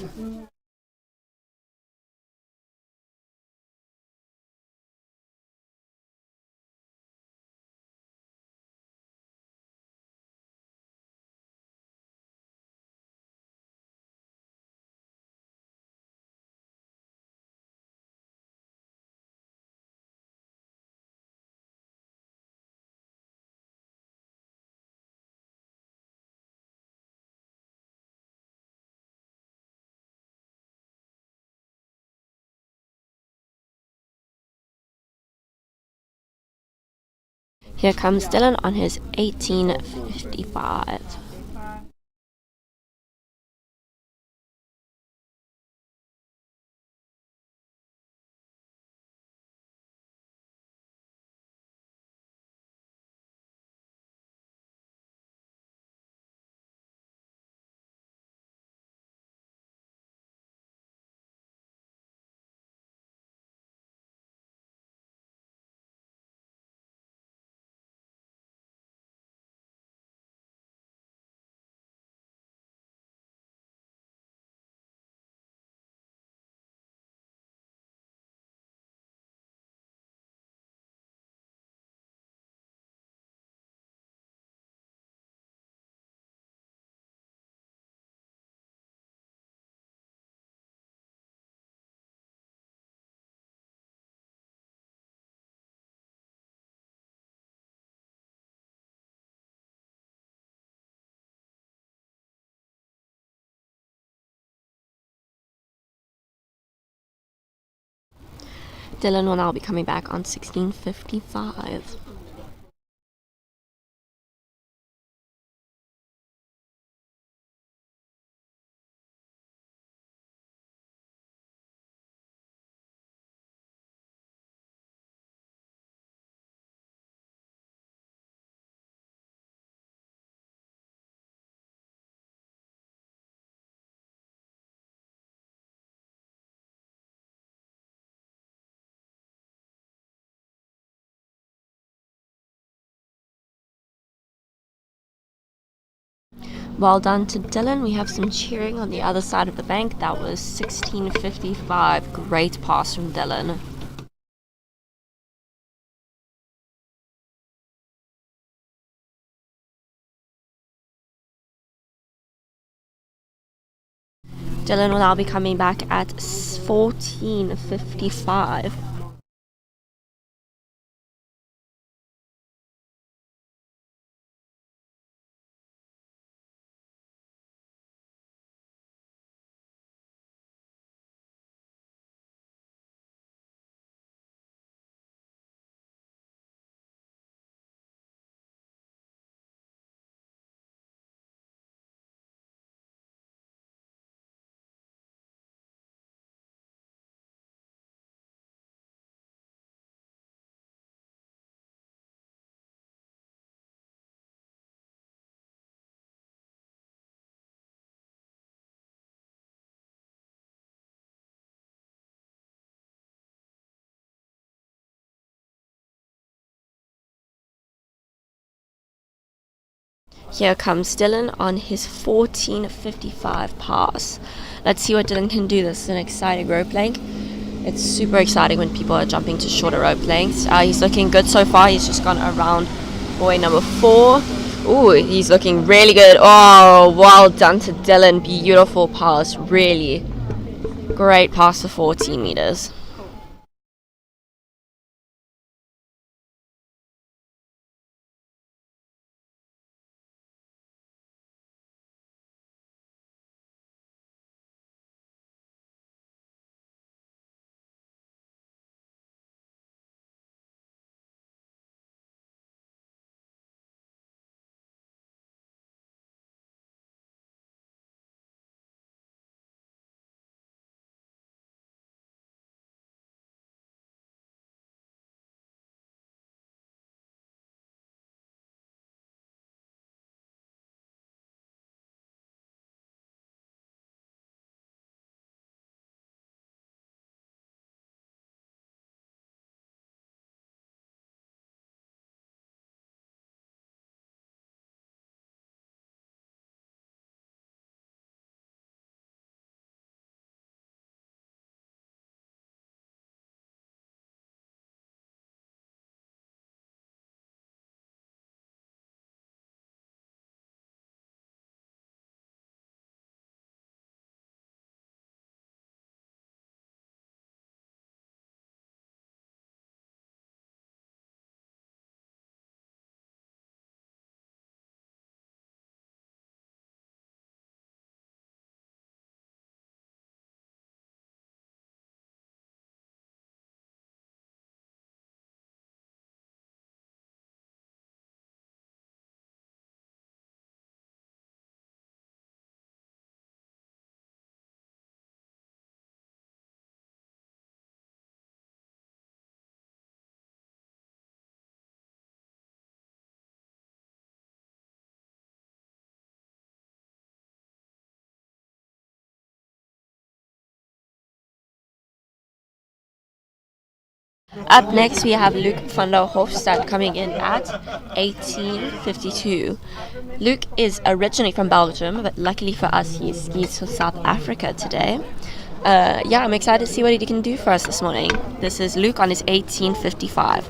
Here comes Dylan on his 18:55. Dylan will now be coming back on 16:55. Well done to Dylan. We have some cheering on the other side of the bank. That was 16:55. Great pass from Dylan. Dylan will now be coming back at 14:55. Here comes Dylan on his 14:55 pass. Let's see what Dylan can do. This is an exciting rope length. It's super exciting when people are jumping to shorter rope lengths. He's looking good so far. He's just gone around buoy number 4. Ooh, he's looking really good. Oh, well done to Dylan. Beautiful pass. Really great pass for 14 meters. Up next, we have Luke van der Hofstad coming in at 18:52. Luke is originally from Belgium, but luckily for us, he's skied to South Africa today. Yeah, I'm excited to see what he can do for us this morning. This is Luke on his 18:55.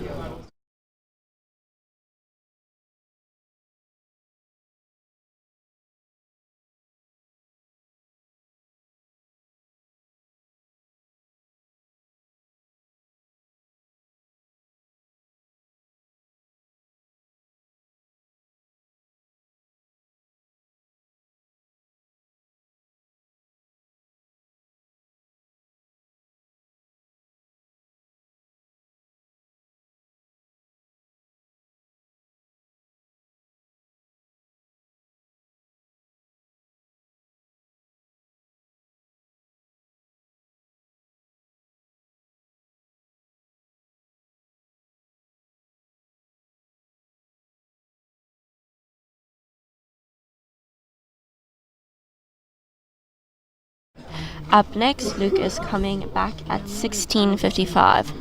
Up next, Luke is coming back at 16:55.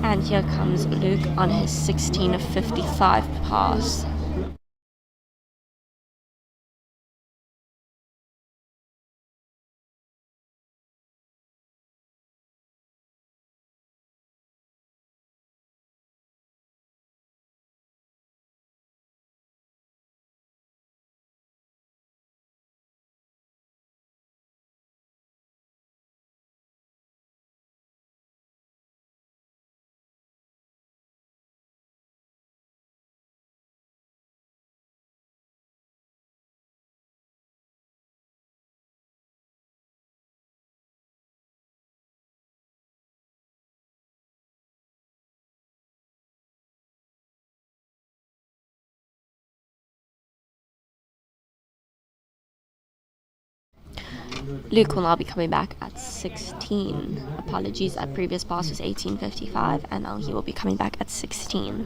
And here comes Luke on his 16:55 pass. Luke will now be coming back at 16. Apologies, that previous pass was 18:55, and now he will be coming back at 16.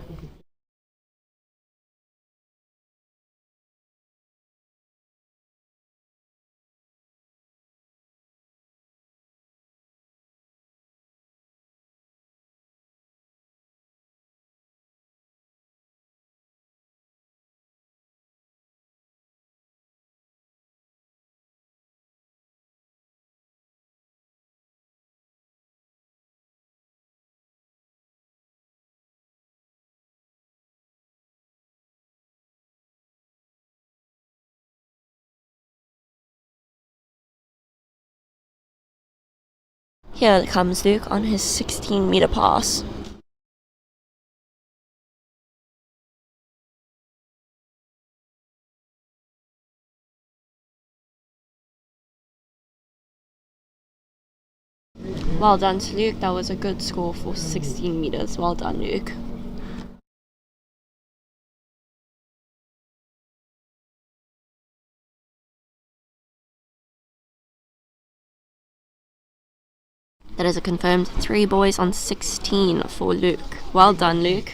Here comes Luke on his 16-meter pass. Well done to Luke. That was a good score for 16 meters. Well done, Luke. That is a confirmed 3 boys on 16 for Luke. Well done, Luke.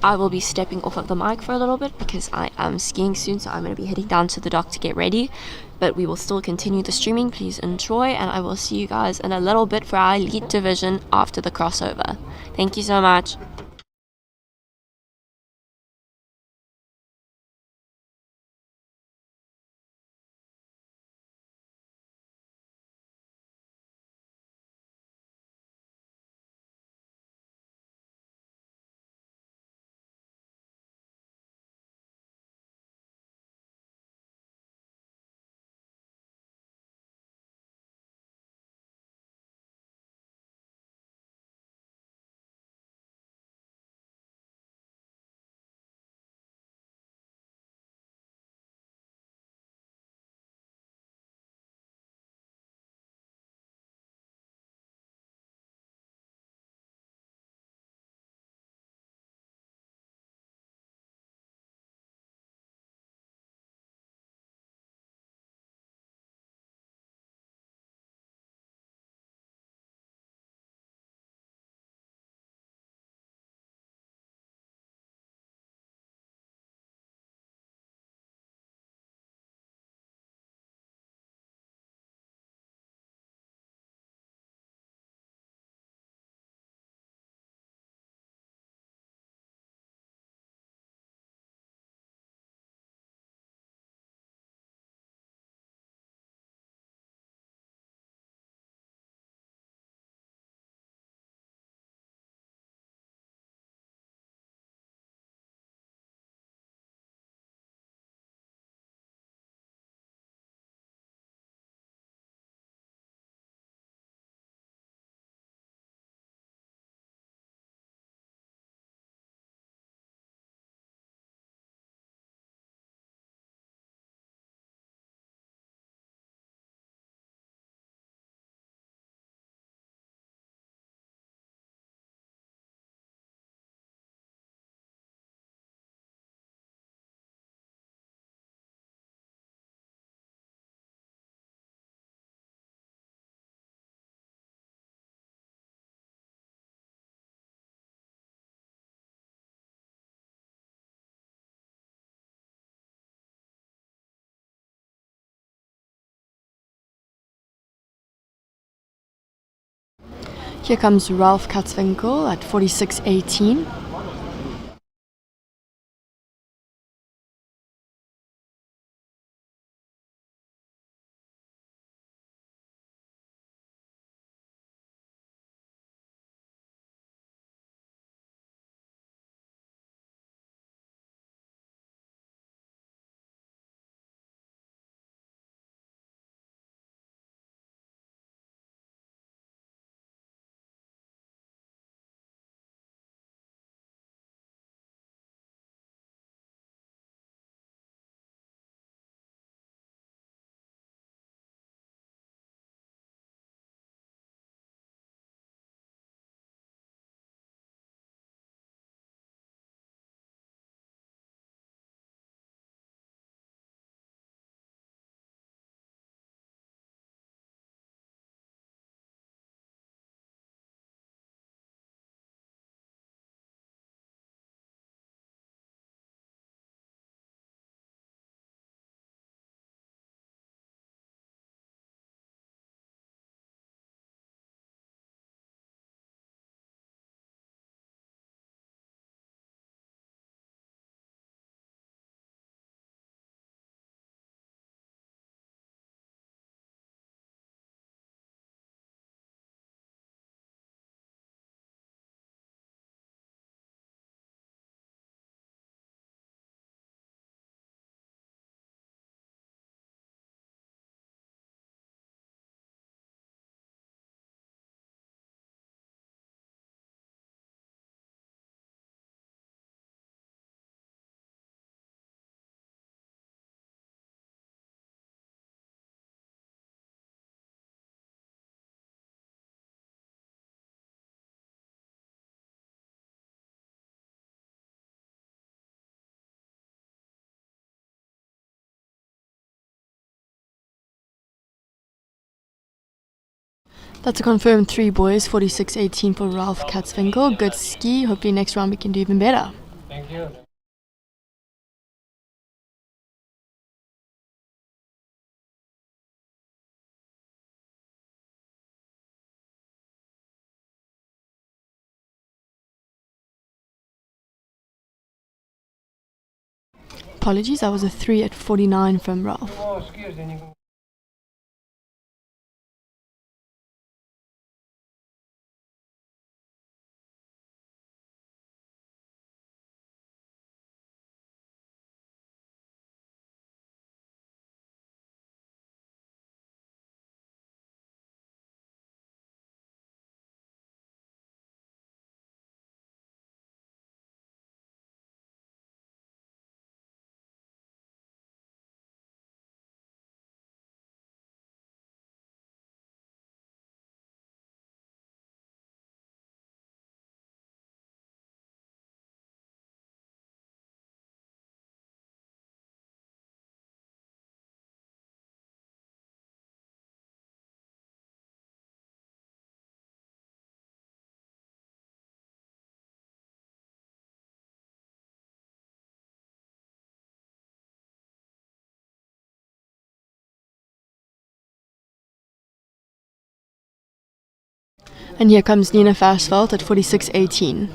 I will be stepping off of the mic for a little bit because I am skiing soon, so I'm going to be heading down to the dock to get ready. But we will still continue the streaming. Please enjoy, and I will see you guys in a little bit for our elite division after the crossover. Thank you so much. Here comes Ralph Katzwinkel at 46.18. That's a confirmed 3 boys, 46.18 for Ralph Katzwinkel. Good ski. Hopefully next round we can do even better. Thank you. Apologies, that was a 3 at 49 from Ralph. Oh, skiers, then you can And here comes Nina Versveld at 46.18.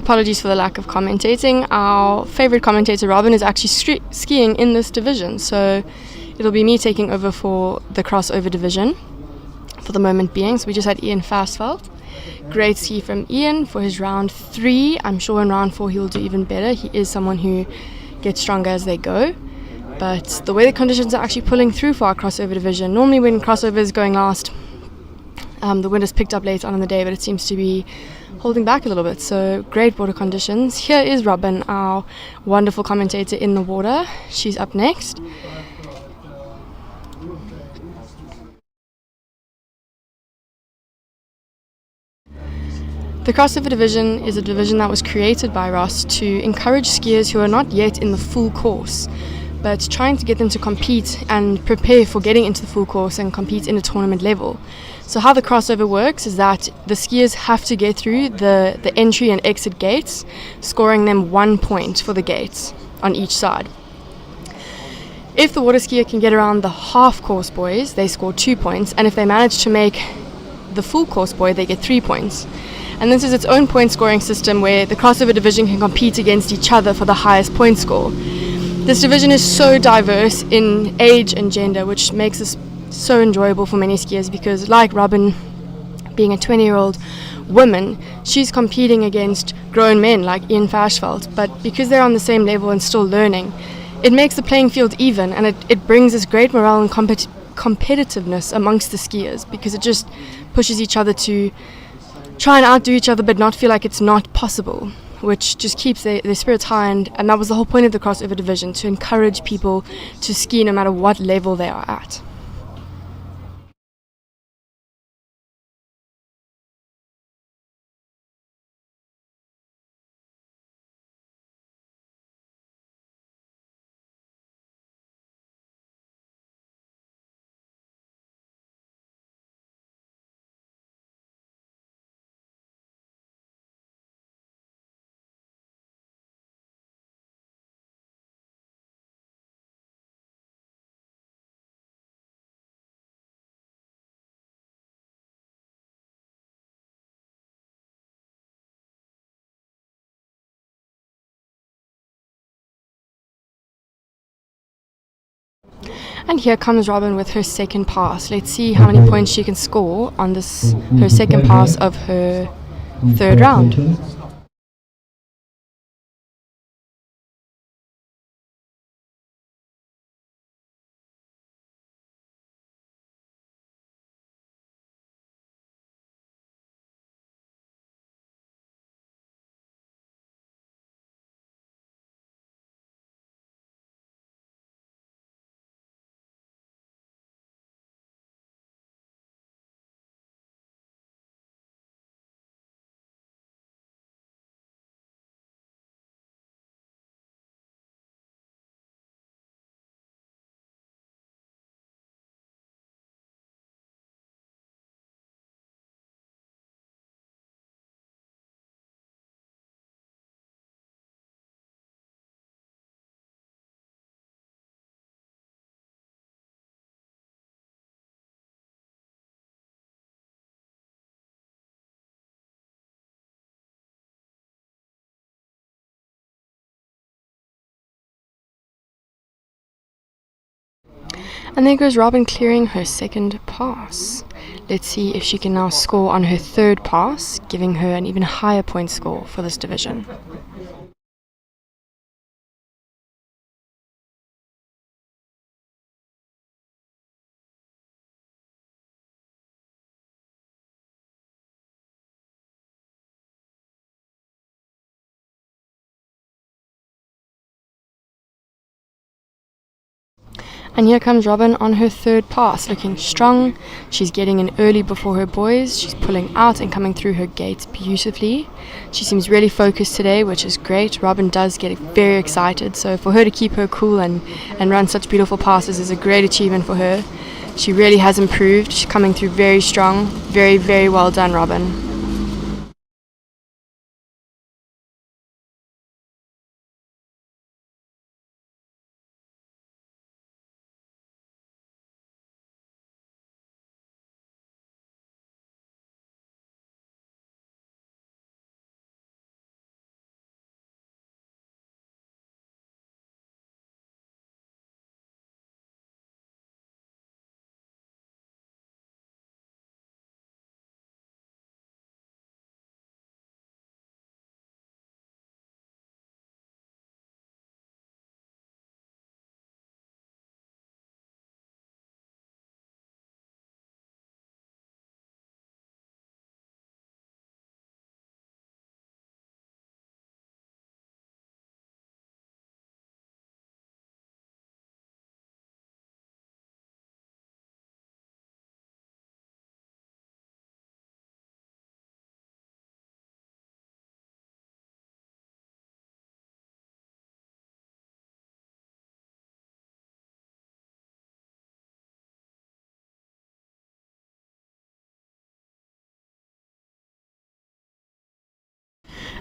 Apologies for the lack of commentating. Our favorite commentator, Robin, is actually skiing in this division, so it'll be me taking over for the crossover division for the moment being. So we just had Ian Fastfeld. Great ski from Ian for his round 3. I'm sure in round 4 he'll do even better. He is someone who gets stronger as they go. But the weather conditions are actually pulling through for our crossover division. Normally when crossover is going last, the wind has picked up late on in the day, but it seems to be holding back a little bit. So great water conditions. Here is Robin, our wonderful commentator in the water. She's up next. The crossover division is a division that was created by Ross to encourage skiers who are not yet in the full course, but trying to get them to compete and prepare for getting into the full course and compete in a tournament level. So how the crossover works is that the skiers have to get through the entry and exit gates, scoring them 1 point for the gates on each side. If the water skier can get around the half course boys, they score 2 points, and if they manage to make the full course boy, they get 3 points. And this is its own point scoring system where the crossover division can compete against each other for the highest point score. This division is so diverse in age and gender, which makes this so enjoyable for many skiers because, like Robin, being a 20-year-old woman, she's competing against grown men like Ian Fashveld, but because they're on the same level and still learning, it makes the playing field even, and it brings this great morale and competitiveness amongst the skiers because it just pushes each other to try and outdo each other but not feel like it's not possible, which just keeps their spirits high, and that was the whole point of the crossover division, to encourage people to ski no matter what level they are at. And here comes Robin with her second pass. Let's see how many points she can score on this, her second pass of her third round. And there goes Robin clearing her second pass. Let's see if she can now score on her third pass, giving her an even higher point score for this division. And here comes Robin on her third pass, looking strong. She's getting in early before her boys. She's pulling out and coming through her gates beautifully. She seems really focused today, which is great. Robin does get very excited, so for her to keep her cool and run such beautiful passes is a great achievement for her. She really has improved. She's coming through very strong. Very, very well done, Robin.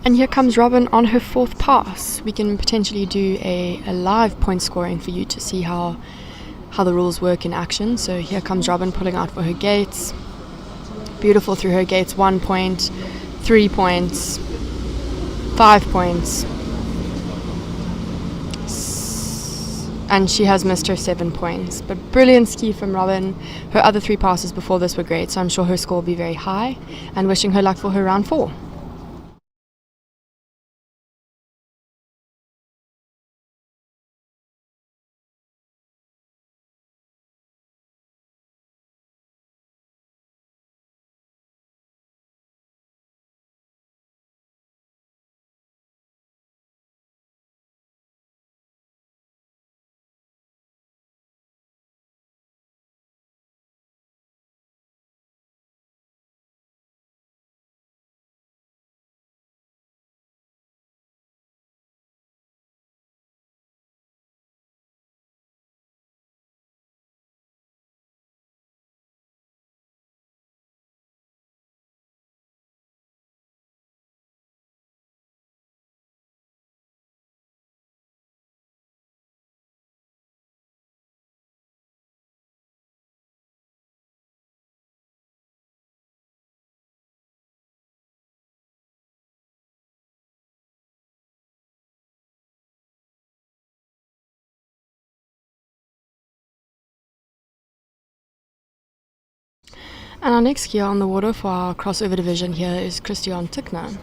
And here comes Robin on her fourth pass. We can potentially do a live point scoring for you to see how the rules work in action. So here comes Robin pulling out for her gates. Beautiful through her gates. 1 point, 3 points, 5 points. And she has missed her 7 points. But brilliant ski from Robin. Her other 3 passes before this were great, so I'm sure her score will be very high. And wishing her luck for her round 4. And our next skier on the water for our crossover division here is Christian Tickner.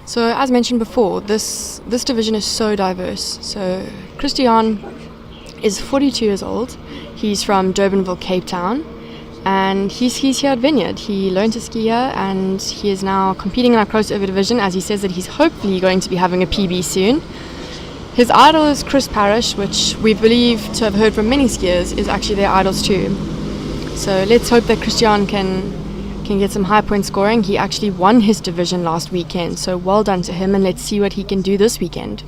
So as mentioned before, this division is so diverse. So Christian is 42 years old. He's from Durbanville, Cape Town, and he skis here at Vineyard. He learned to ski here, and he is now competing in our crossover division, as he says that he's hopefully going to be having a PB soon. His idol is Chris Parrish, which we believe to have heard from many skiers is actually their idols too. So let's hope that Christian can get some high point scoring. He actually won his division last weekend, so well done to him, and let's see what he can do this weekend.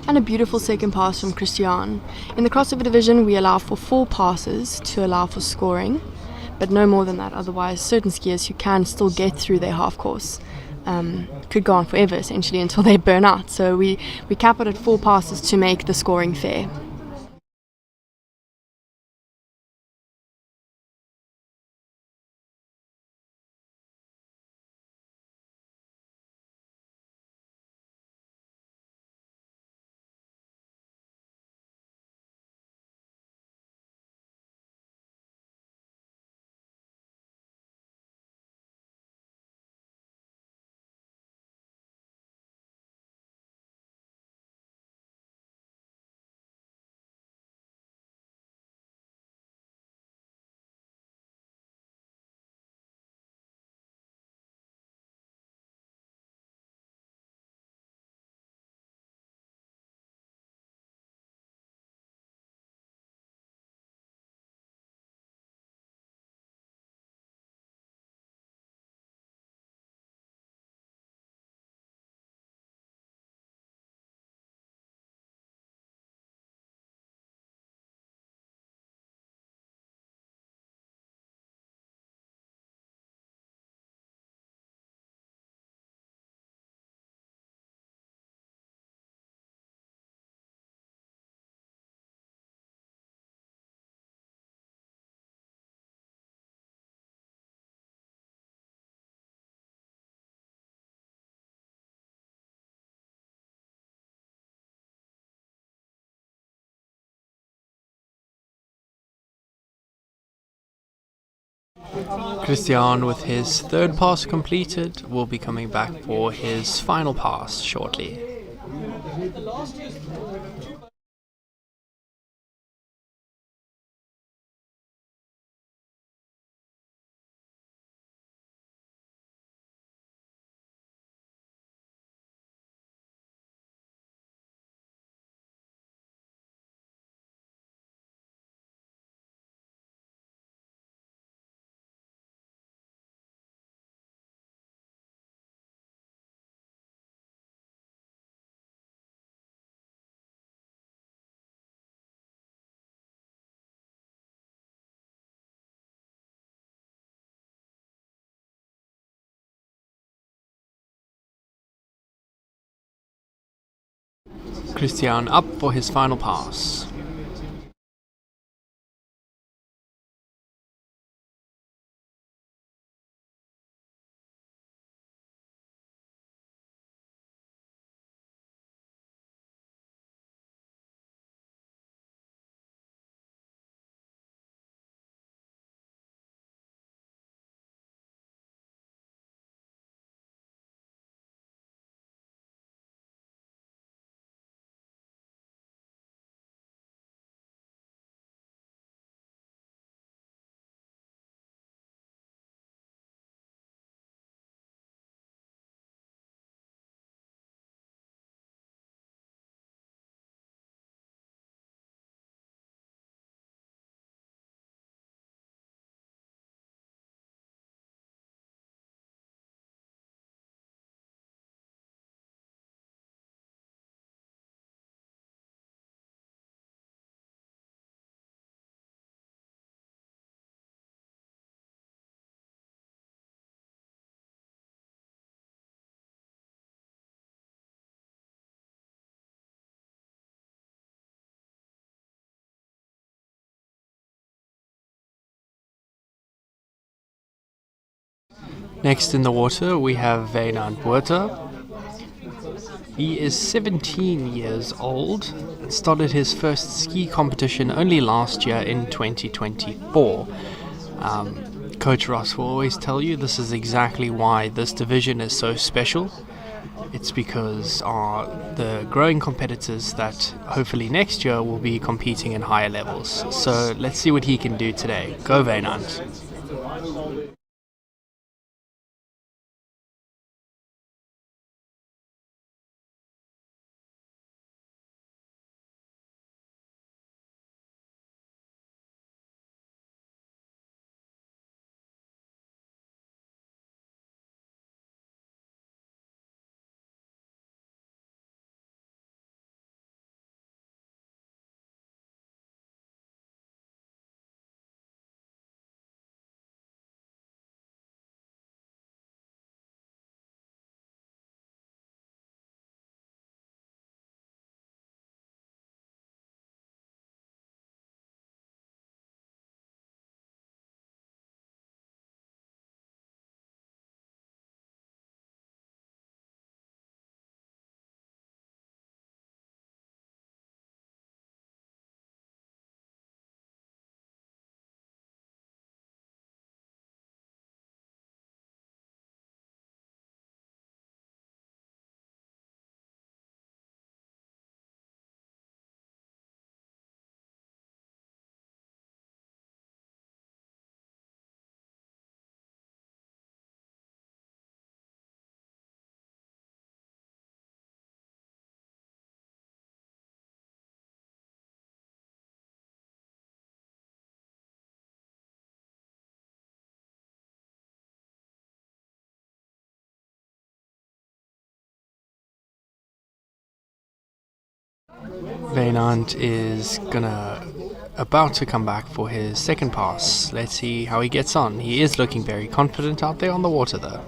And a beautiful second pass from Christian. In the crossover division, we allow for 4 passes to allow for scoring, but no more than that. Otherwise, certain skiers who can still get through their half course could go on forever, essentially, until they burn out. So we cap it at 4 passes to make the scoring fair. Christian, with his third pass completed, will be coming back for his final pass shortly. Christian up for his final pass. Next in the water we have Vineyard. He is 17 years old and started his first ski competition only last year in 2024. Coach Ross will always tell you this is exactly why this division is so special. It's because the growing competitors that hopefully next year will be competing in higher levels. So let's see what he can do today. Go Vineyard. Vineyard is about to come back for his second pass. Let's see how he gets on. He is looking very confident out there on the water though.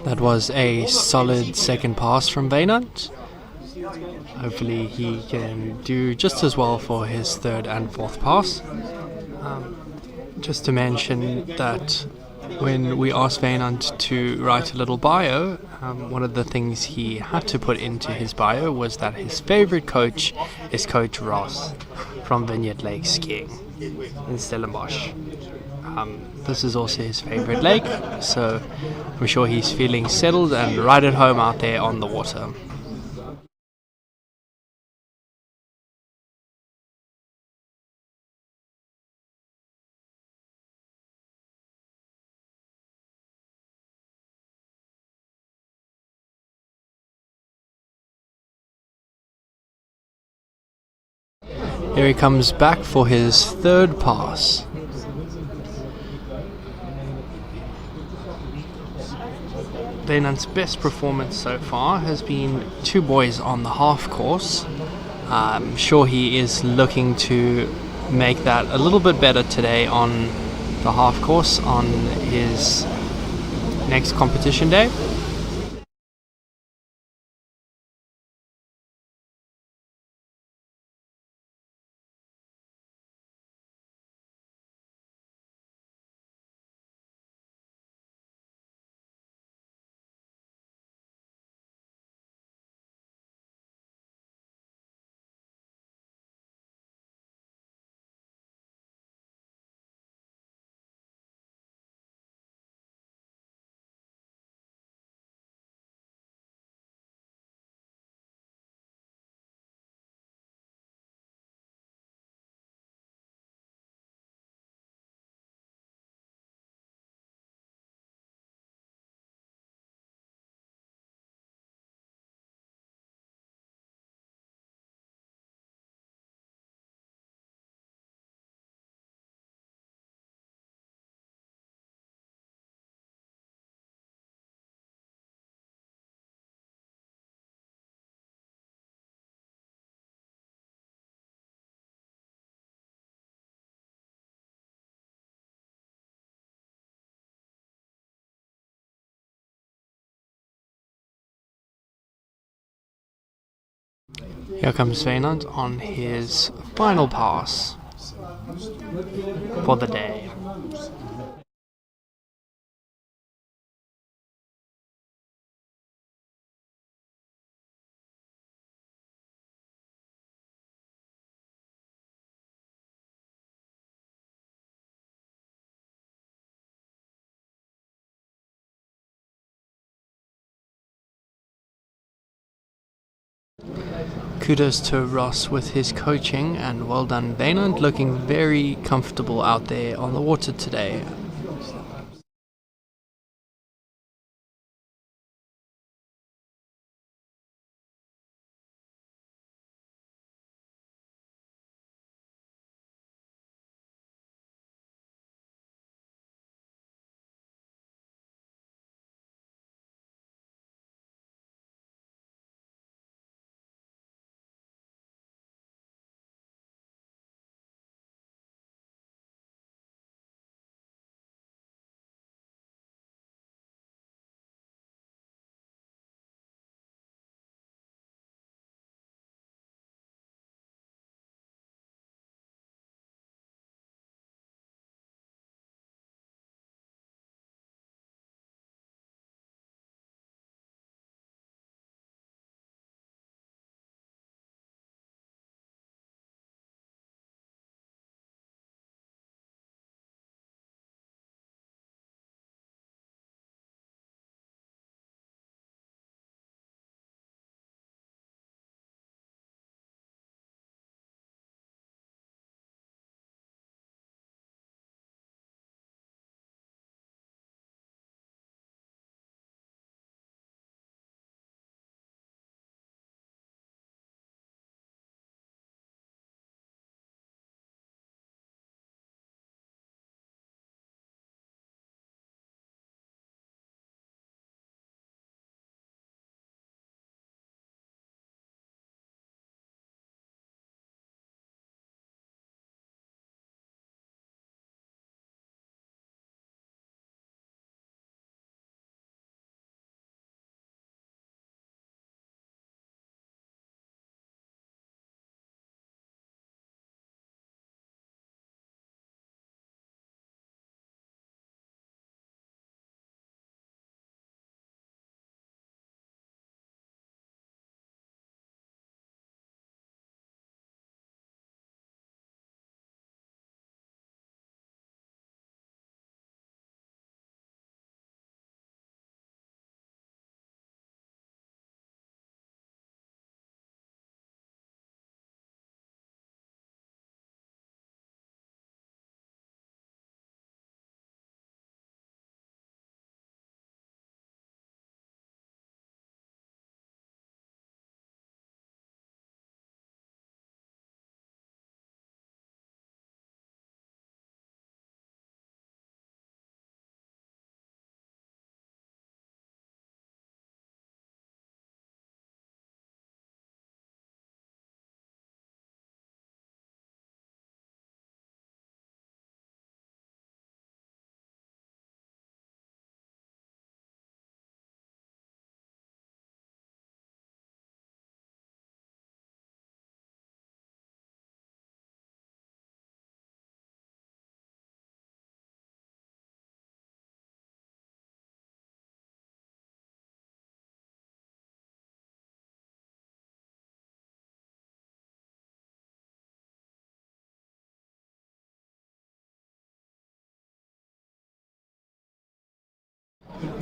That was a solid second pass from Vineyard. Hopefully he can do just as well for his third and fourth pass. Just to mention that when we asked Vineyard to write a little bio, one of the things he had to put into his bio was that his favorite coach is Coach Ross from Vineyard Lake Skiing in Stellenbosch. This is also his favorite lake, so I'm sure he's feeling settled and right at home out there on the water. Here he comes back for his third pass. Vineyard's best performance so far has been 2 boys on the half course. I'm sure he is looking to make that a little bit better today on the half course on his next competition day. Here comes Vineyard on his final pass for the day. Kudos to Ross with his coaching, and well done Vineyard, looking very comfortable out there on the water today.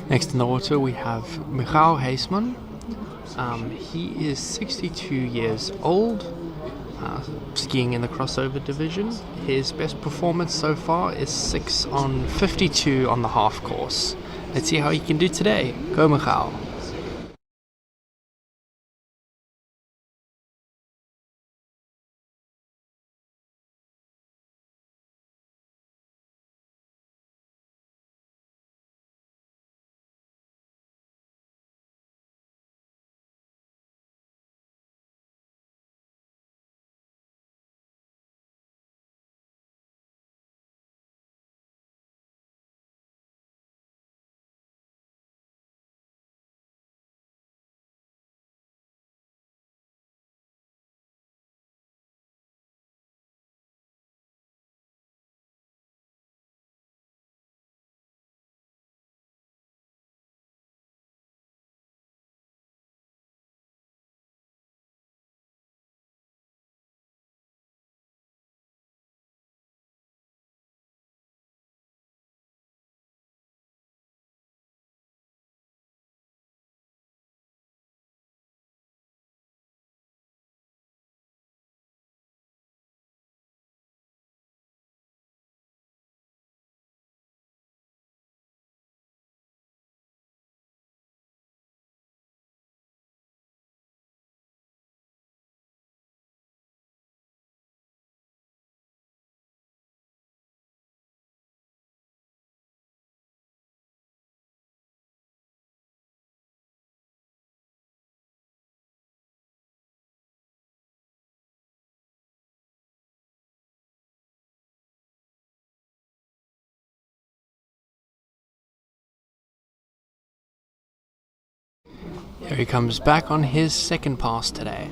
Next in the auto we have Michał Heisman. He is 62 years old, skiing in the crossover division. His best performance so far is 6 on 52 on the half course. Let's see how he can do today. Go Michał. Here he comes back on his second pass today.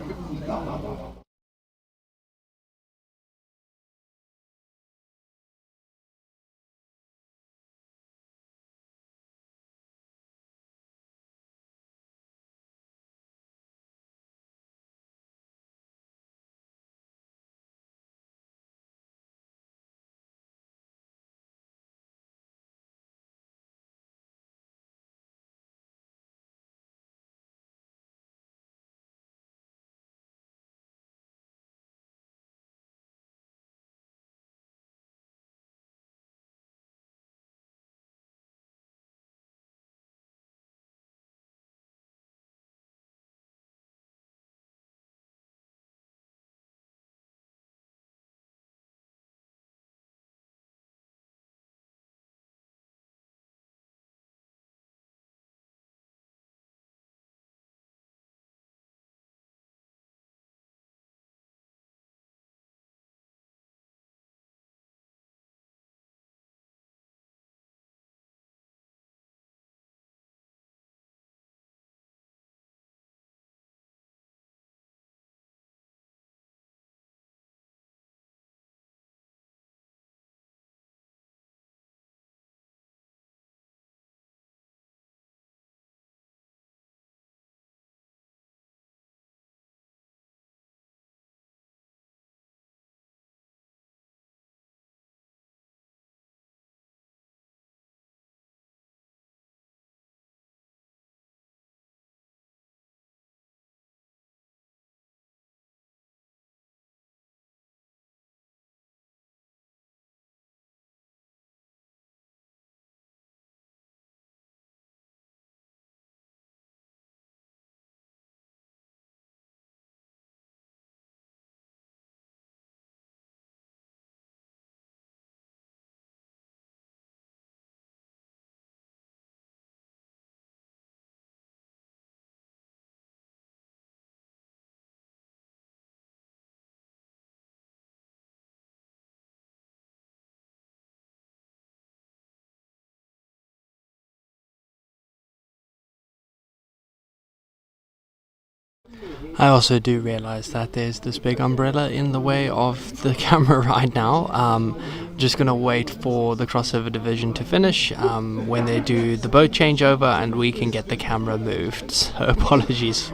I also do realize that there's this big umbrella in the way of the camera right now. Just gonna wait for the crossover division to finish when they do the boat changeover and we can get the camera moved. So apologies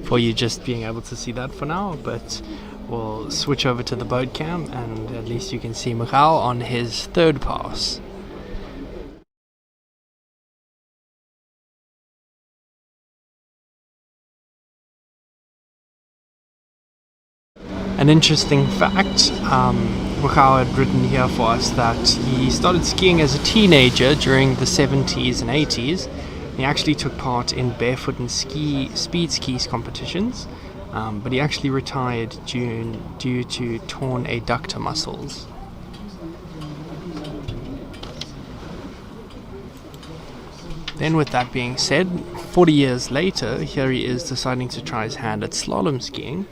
for you just being able to see that for now, but we'll switch over to the boat cam and at least you can see Michał on his third pass. An interesting fact, Michał had written here for us that he started skiing as a teenager during the 70s and 80s. He actually took part in barefoot and speed skis competitions, but he actually retired due to torn adductor muscles. Then with that being said, 40 years later, here he is deciding to try his hand at slalom skiing.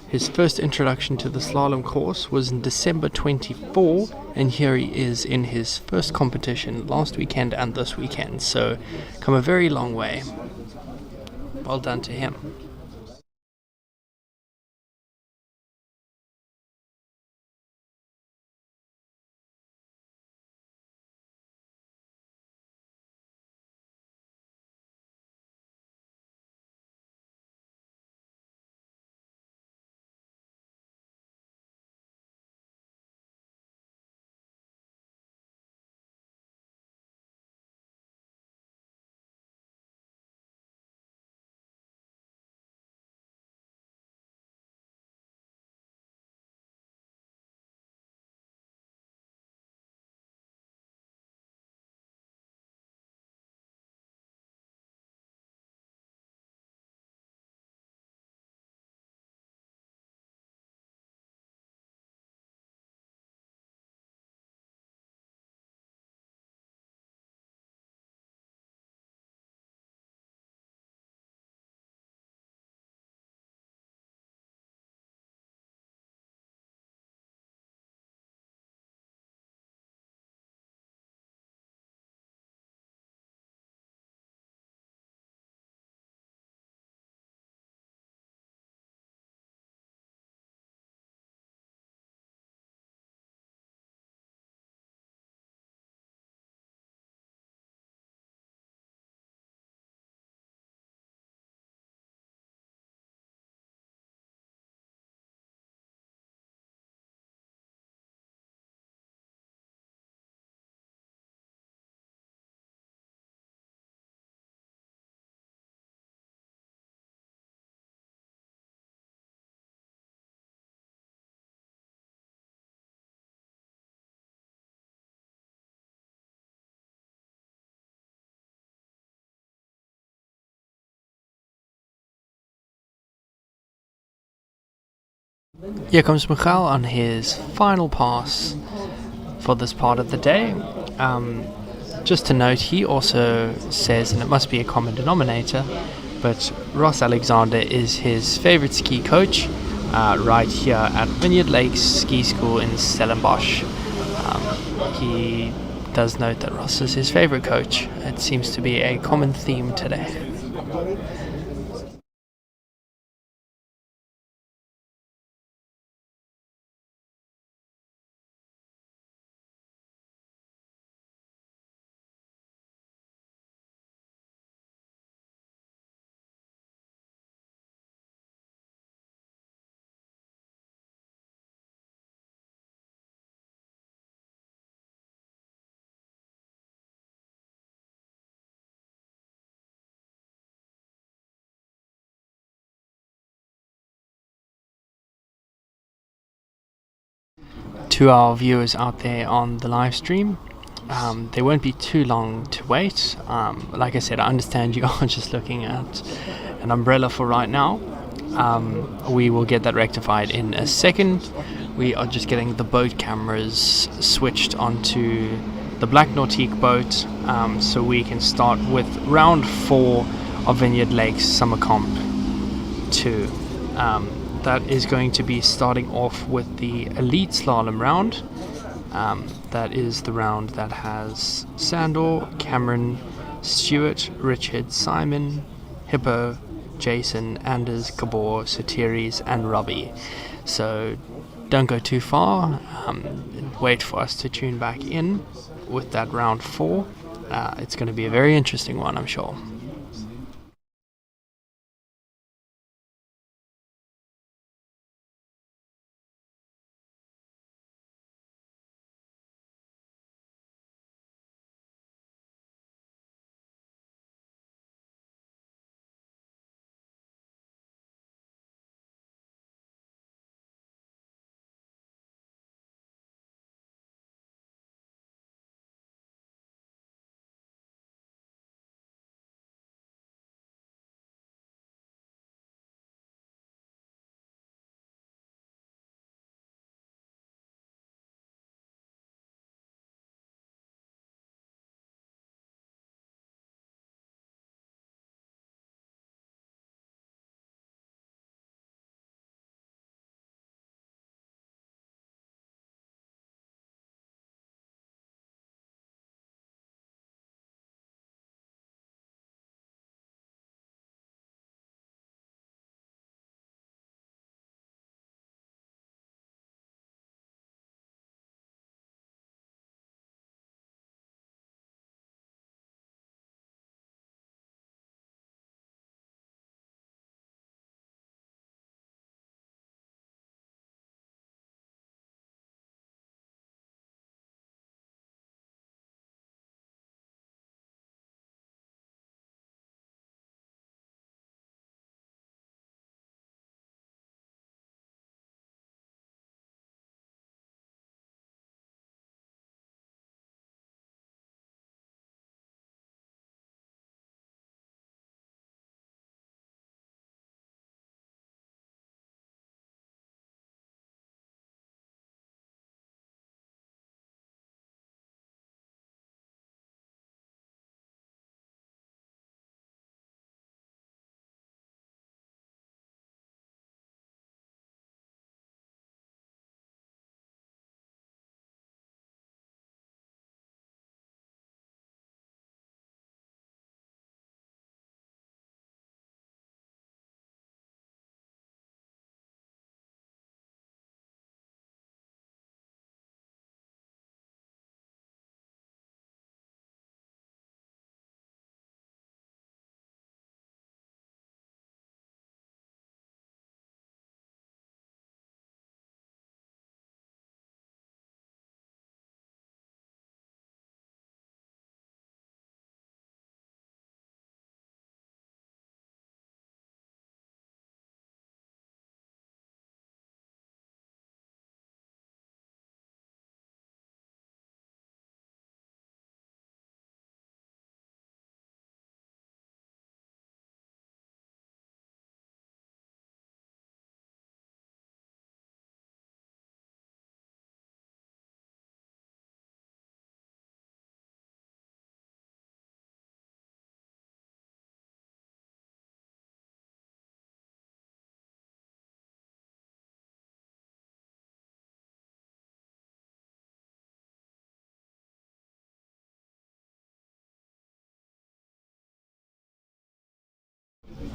His first introduction to the slalom course was in December 24, and here he is in his first competition last weekend and this weekend, so come a very long way. Well done to him. Here comes Michał on his final pass for this part of the day. Just to note, he also says, and it must be a common denominator, but Ross Alexander is his favorite ski coach right here at Vineyard Lakes Ski School in Stellenbosch. He does note that Ross is his favorite coach. It seems to be a common theme today. To our viewers out there on the live stream, they won't be too long to wait. Like I said, I understand you are just looking at an umbrella for right now. We will get that rectified in a second. We are just getting the boat cameras switched onto the Black Nautique boat, so we can start with round 4 of Vineyard Lakes Summer Comp 2. That is going to be starting off with the Elite Slalom round. That is the round that has Sandor, Cameron, Stuart, Richard, Simon, Hippo, Jason, Anders, Gabor, Sotiris, and Robbie. So don't go too far. Wait for us to tune back in with that round 4. It's going to be a very interesting one, I'm sure.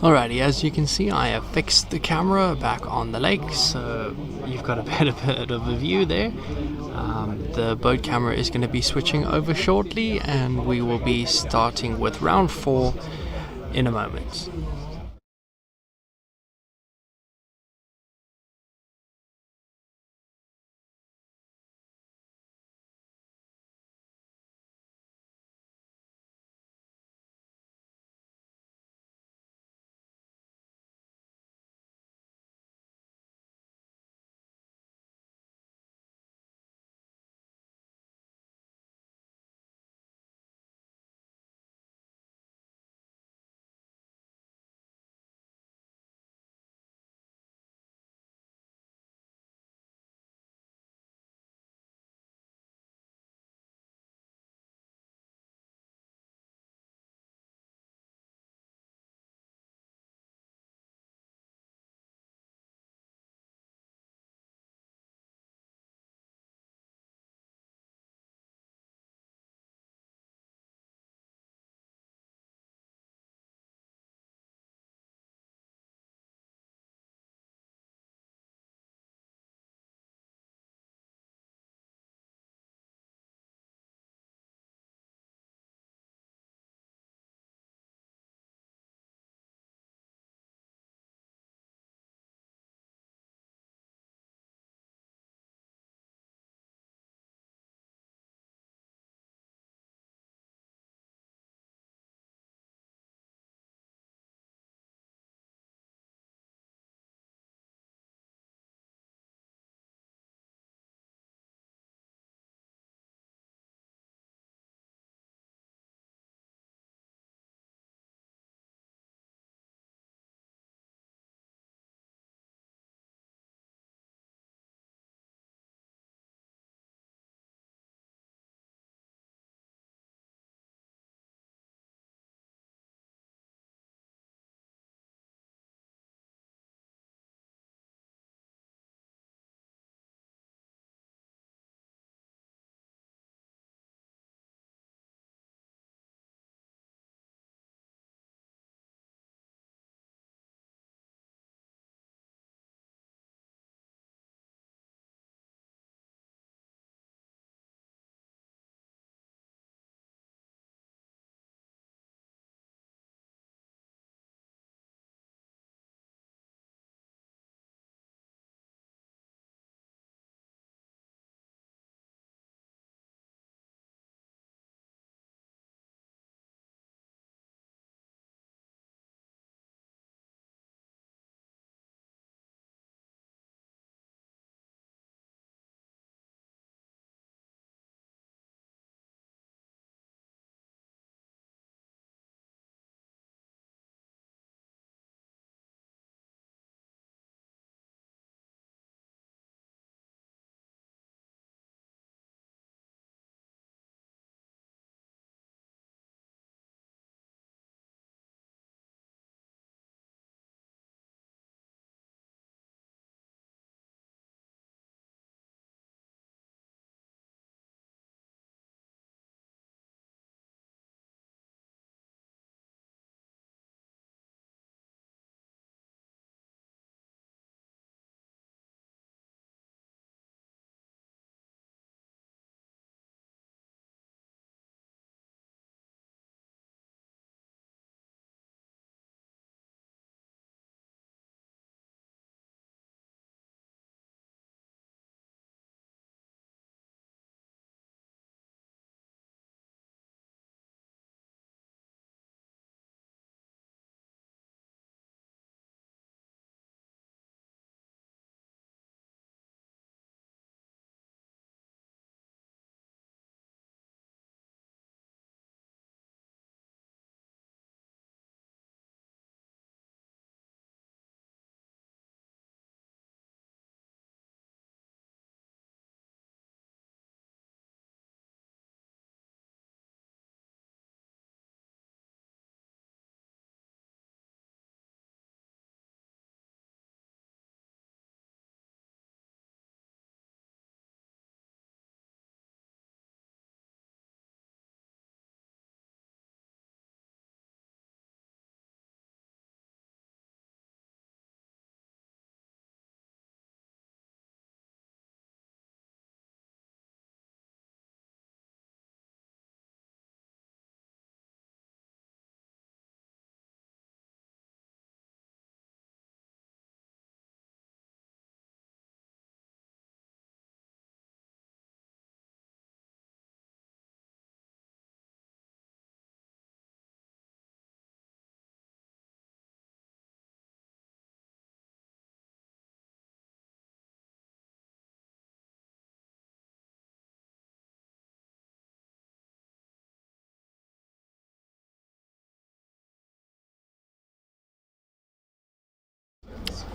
Alrighty, as you can see, I have fixed the camera back on the lake, so you've got a better bit of a view there. The boat camera is going to be switching over shortly, and we will be starting with round 4 in a moment.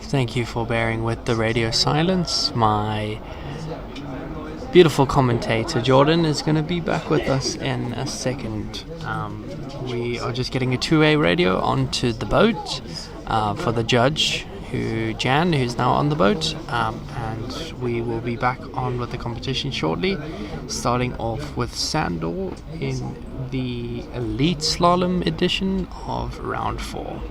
Thank you for bearing with the radio silence. My beautiful commentator Jordan is going to be back with us in a second. We are just getting a two-way radio onto the boat for the judge, who's now on the boat, and we will be back on with the competition shortly, starting off with Sandor in the Elite Slalom edition of round 4.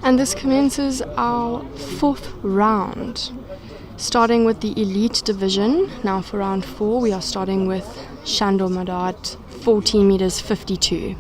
And this commences our 4th round, starting with the elite division. Now for round 4, we are starting with Shandor Madad, 14 meters 52.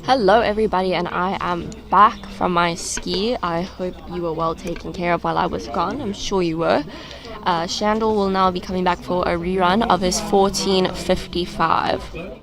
Hello everybody, and I am back from my ski. I hope you were well taken care of while I was gone. I'm sure you were. Shandor will now be coming back for a rerun of his 1455.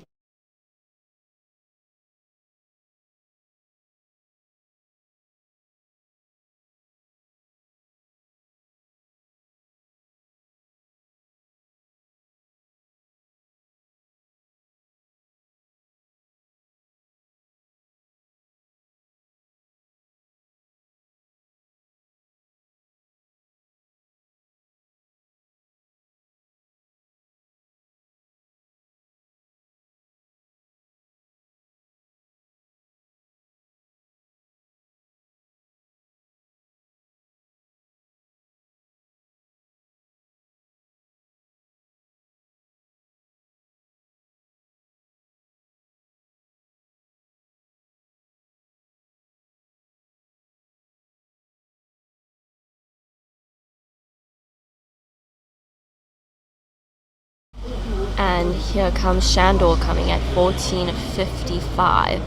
And here comes Shandor coming at 1455.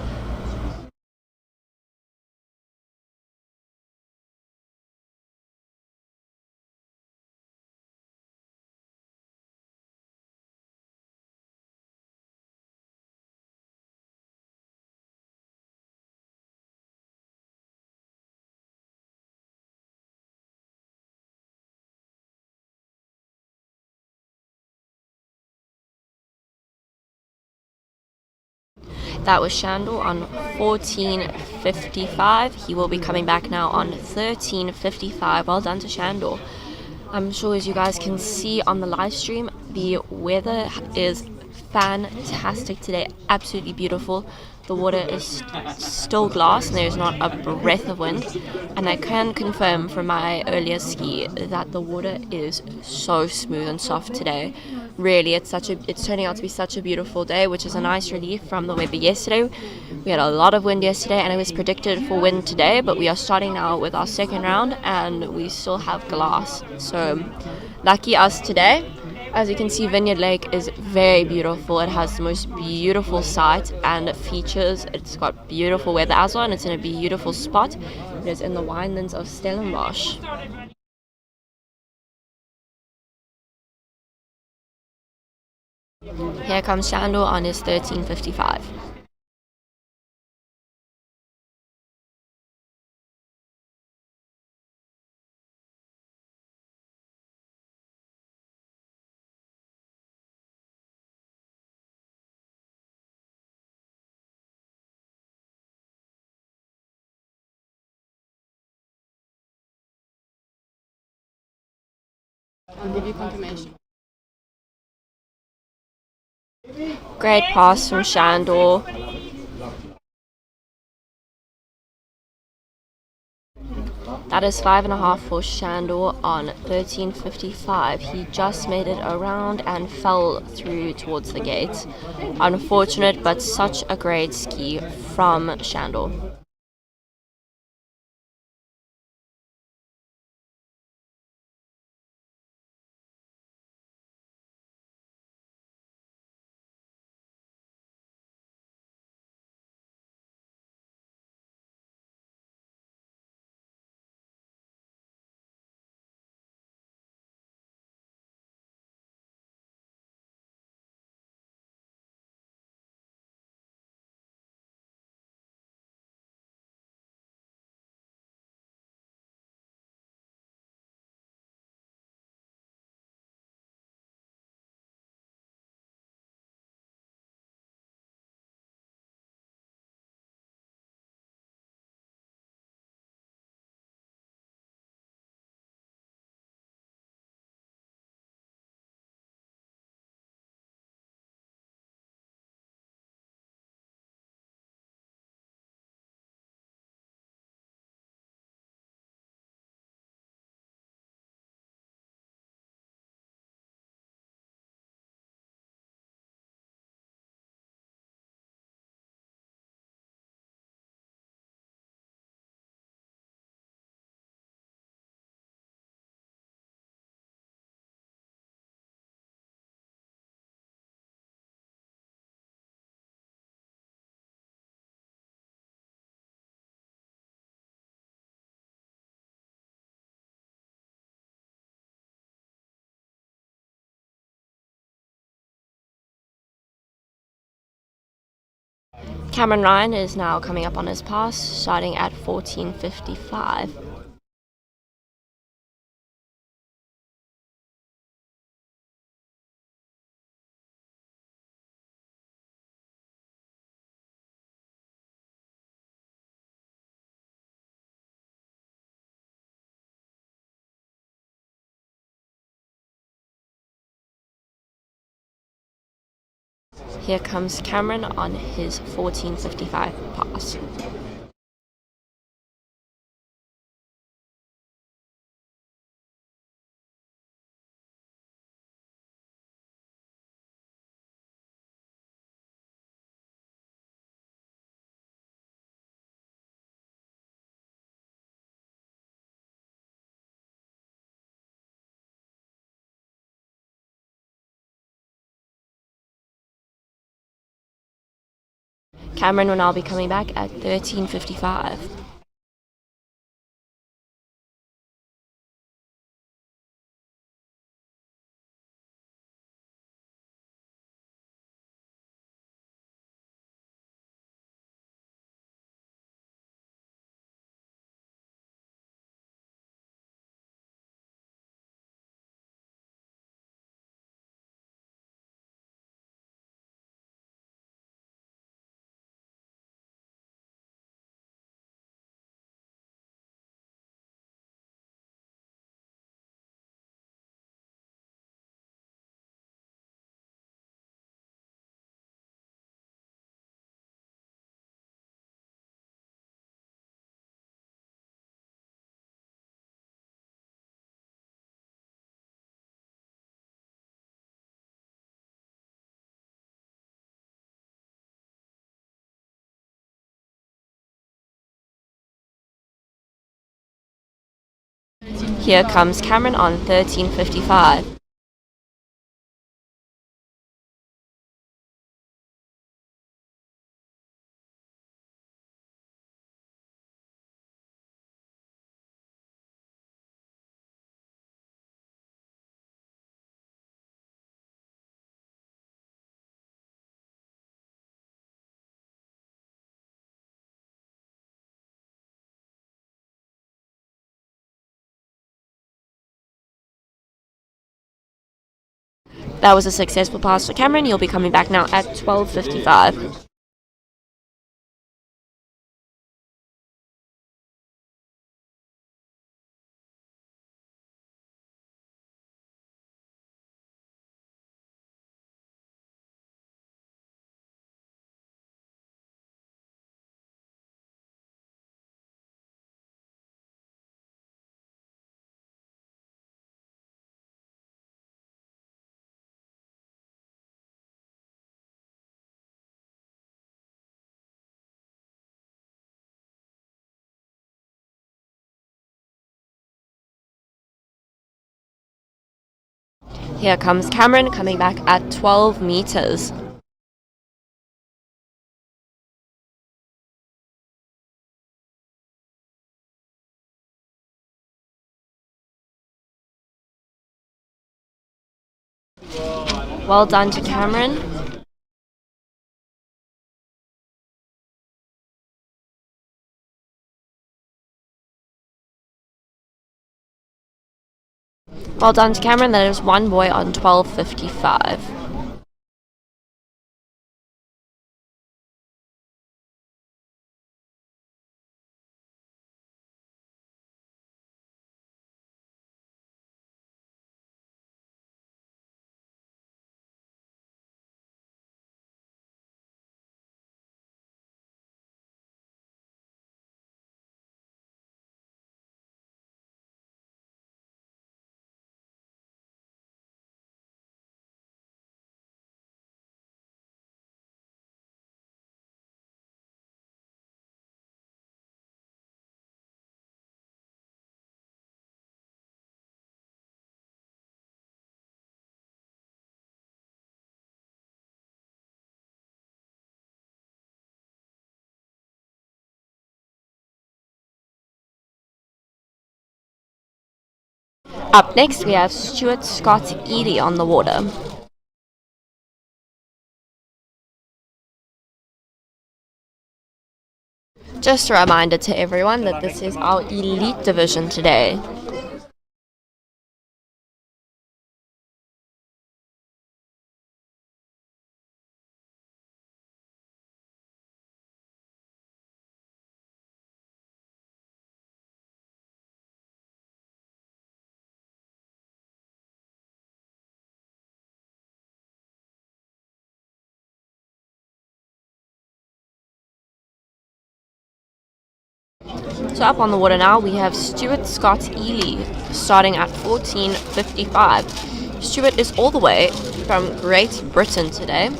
That was Shandor on 1455. He will be coming back now on 1355. Well done to Shandor. I'm sure, as you guys can see on the live stream, the weather is fantastic today. Absolutely beautiful. The water is still glass and there's not a breath of wind. And I can confirm from my earlier ski that the water is so smooth and soft today. Really, it's turning out to be such a beautiful day, which is a nice relief from the weather yesterday. We had a lot of wind yesterday and it was predicted for wind today, but we are starting now with our second round and we still have glass. So lucky us today. As you can see, Vineyard Lake is very beautiful. It has the most beautiful sight and features. It's got beautiful weather as well, and it's in a beautiful spot. It is in the winelands of Stellenbosch. Here comes Shandor on his 1355. I'll give you confirmation. Great pass from Shandor. That is 5.5 for Shandor on 1355. He just made it around and fell through towards the gate. Unfortunate, but such a great ski from Shandor. Cameron Ryan is now coming up on his pass, starting at 14:55. Here comes Cameron on his 14:55 pass. Cameron will now be coming back at 13:55. Here comes Cameron on 13:55. That was a successful pass for Cameron. He'll be coming back now at 12:55. Here comes Cameron coming back at 12 meters. Well done to Cameron. Well done to Cameron. That is one boy on 12:55. Up next, we have Stuart Scott Eady on the water. Just a reminder to everyone that this is our elite division today. So up on the water now, we have Stuart Scott Ely starting at 14:55. Stuart is all the way from Great Britain today.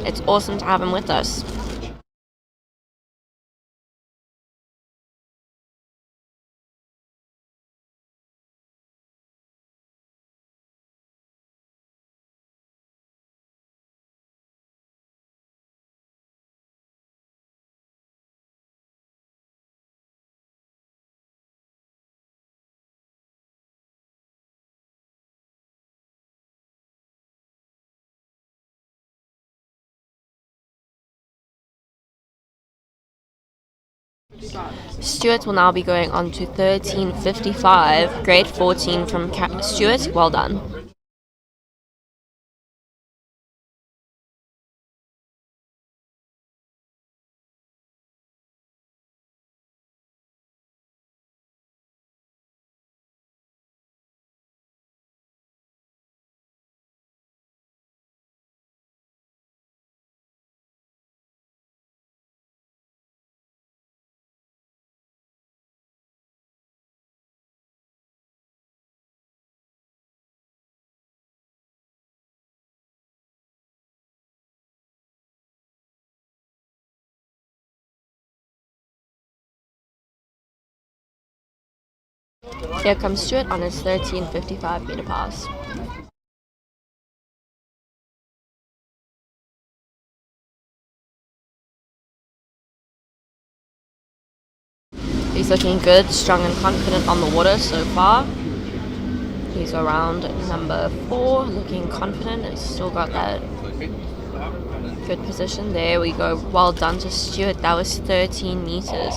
It's awesome to have him with us. Stuart will now be going on to 13:55. Grade 14 from Stuart. Well done. Here comes Stuart on his 13:55 meter pass. He's looking good, strong and confident on the water so far. He's around number 4, looking confident. He's still got that good position. There we go. Well done to Stuart. That was 13 meters.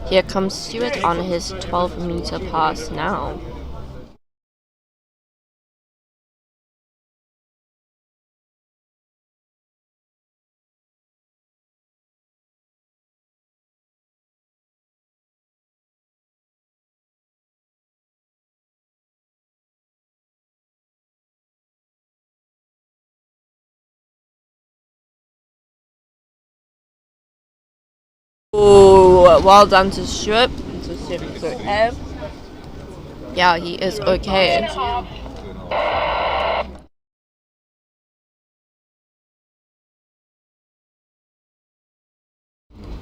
Here comes Stuart on his 12-meter pass now. Oh, well done to Stuart. Yeah, he is okay.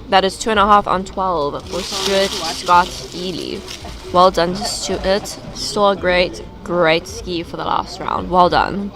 That is 2.5 on 12 for Stuart Scott Ely. Well done to Stuart. Still a great ski for the last round. Well done.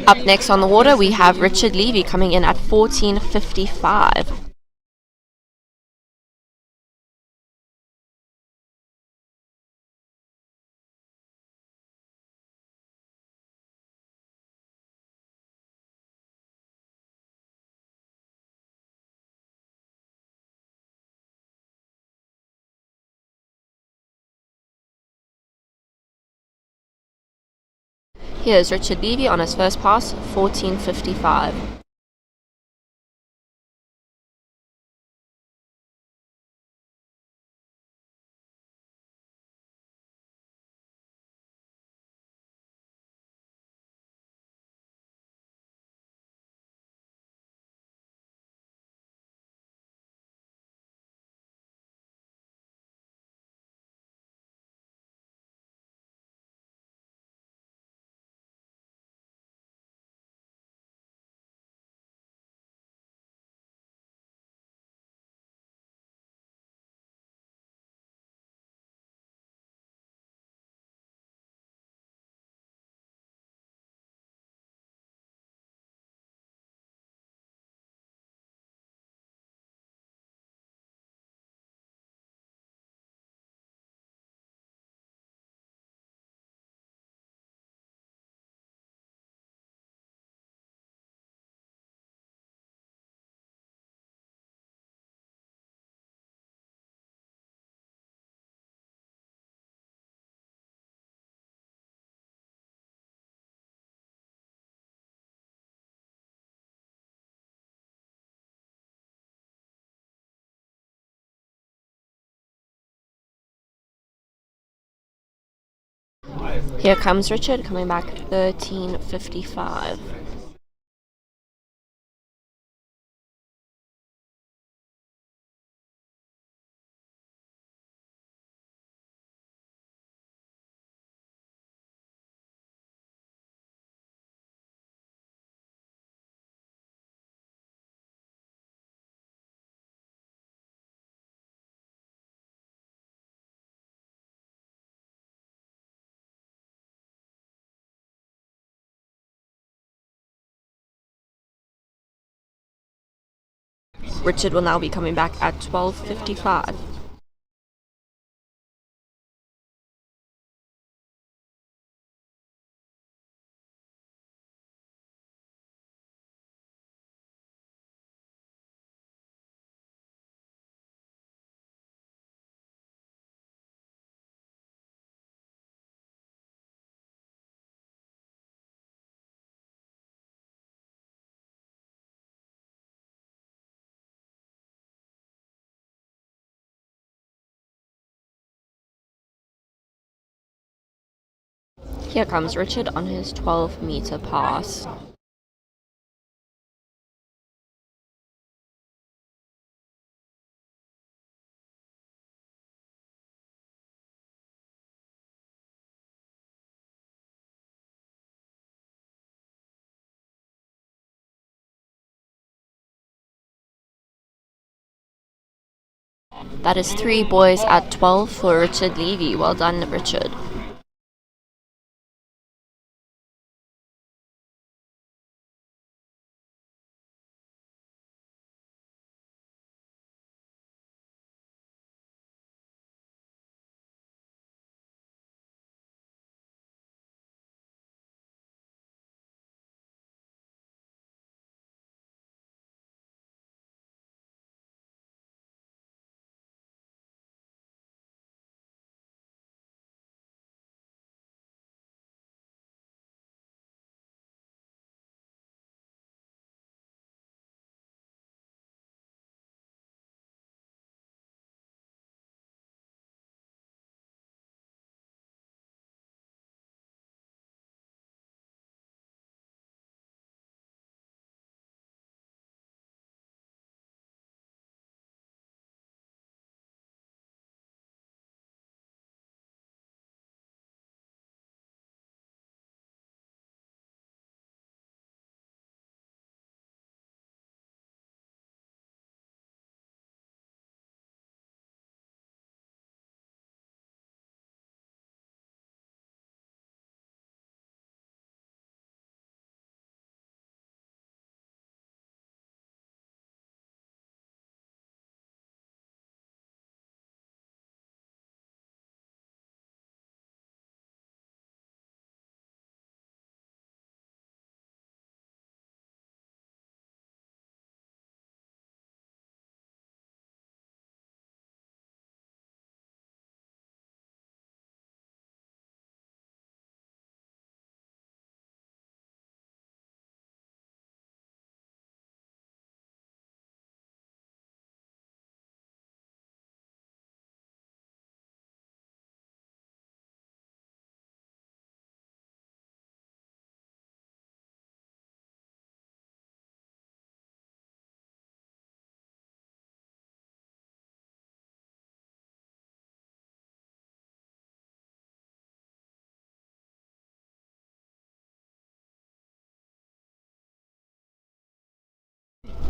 Up next on the water, we have Richard Levy coming in at 14:55. Here's Richard Levy on his first pass, 14:55. Here comes Richard coming back 13:55. Richard will now be coming back at 12:55. Here comes Richard on his 12-meter pass. That is 3 boys at 12 for Richard Levy. Well done, Richard.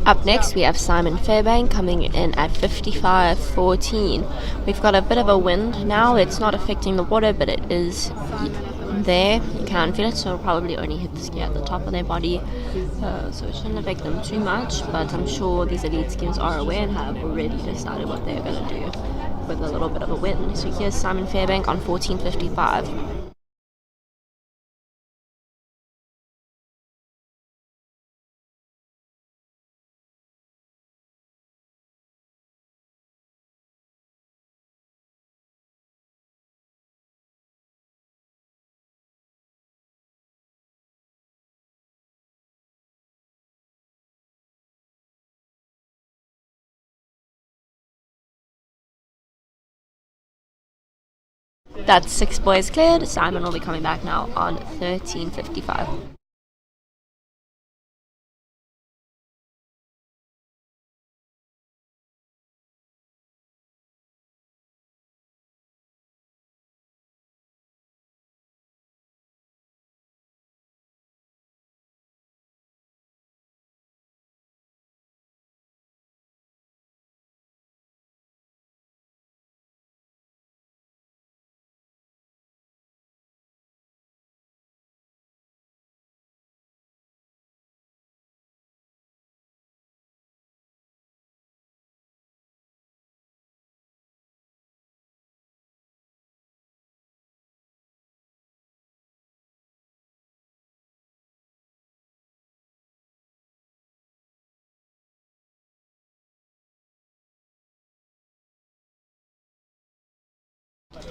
Up next we have Simon Fairbank coming in at 55.14. We've got a bit of a wind now. It's not affecting the water, but it is there. You can feel it, so it'll probably only hit the ski at the top of their body, so it shouldn't affect them too much, but I'm sure these elite skiers are aware and have already decided what they're going to do with a little bit of a wind. So here's Simon Fairbank on 14.55. That's 6 boys cleared. Simon will be coming back now on 13.55.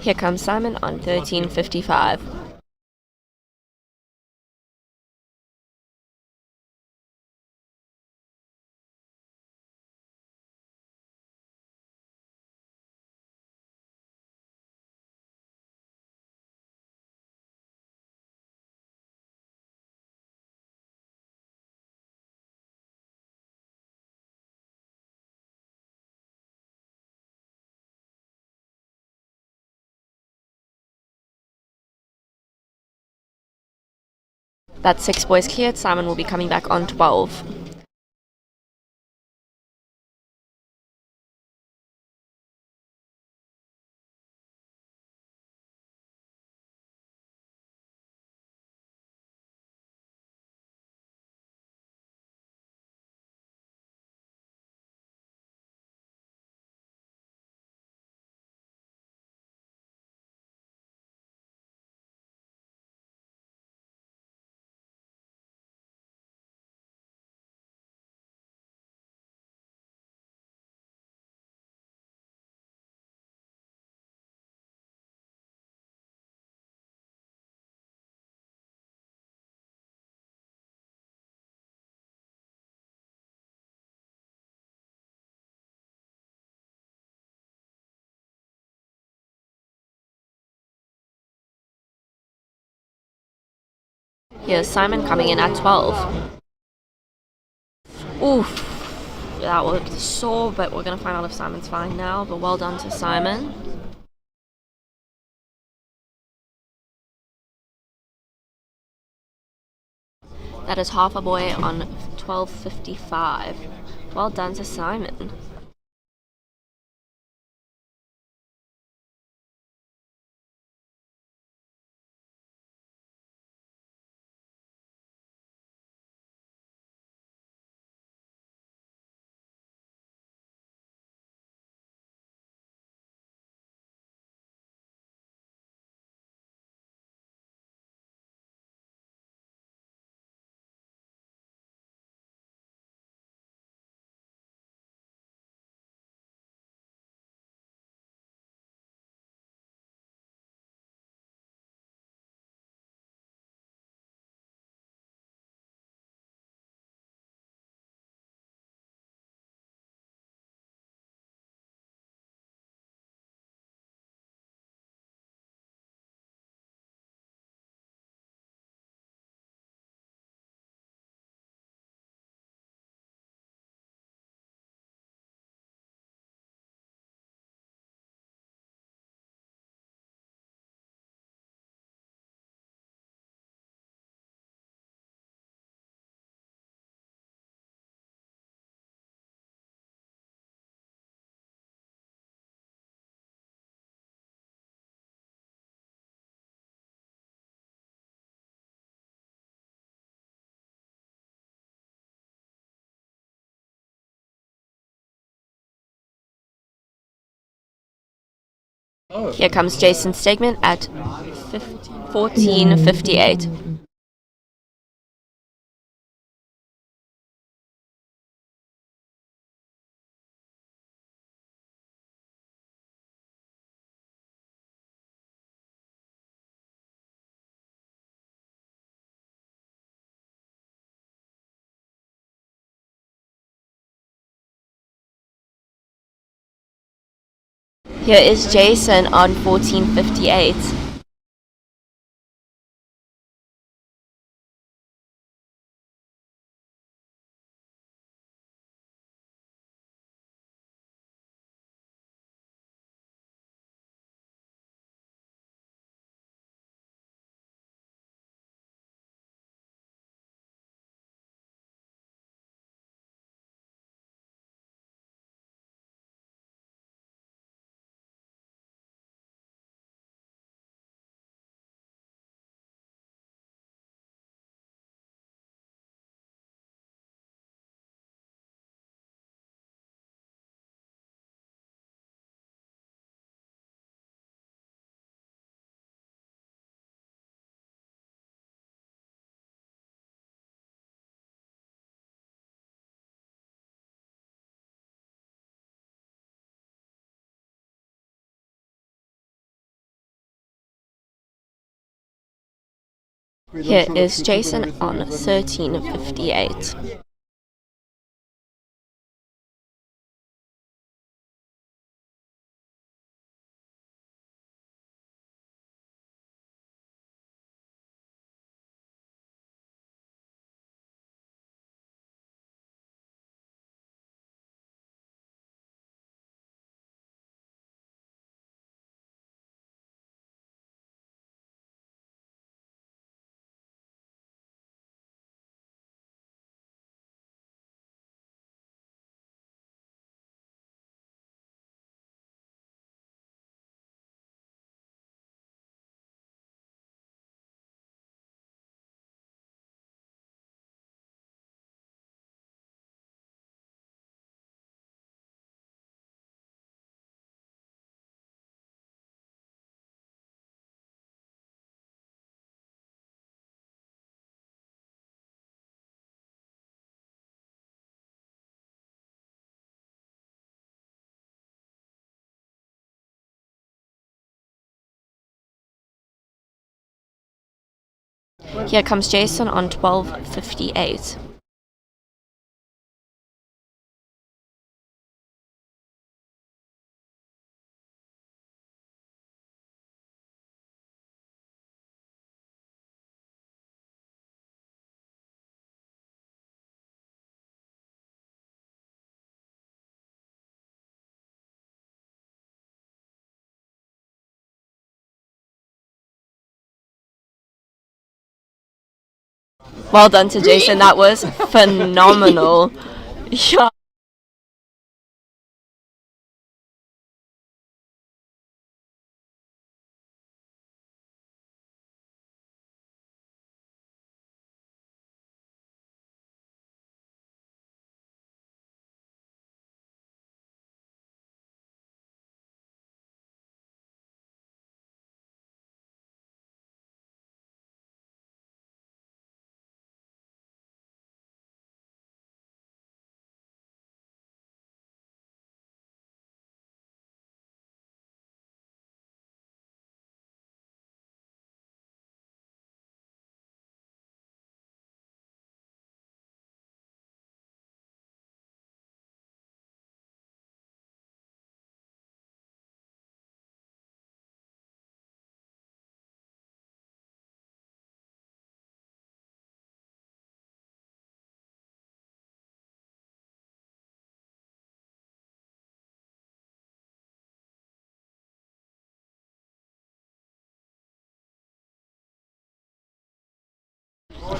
Here comes Simon on 13.55. That's 6 boys cleared. Simon will be coming back on 12. Here's Simon coming in at 12. Oof, that looked sore, but we're going to find out if Simon's fine now, but well done to Simon. That is half a boy on 12.55. Well done to Simon. Here comes Jason Stegman at 14:58. Here is Jason on 14:58. Here is Jason on 13:58. Here comes Jason on 12:58. Well done to Jason, that was phenomenal. Yeah.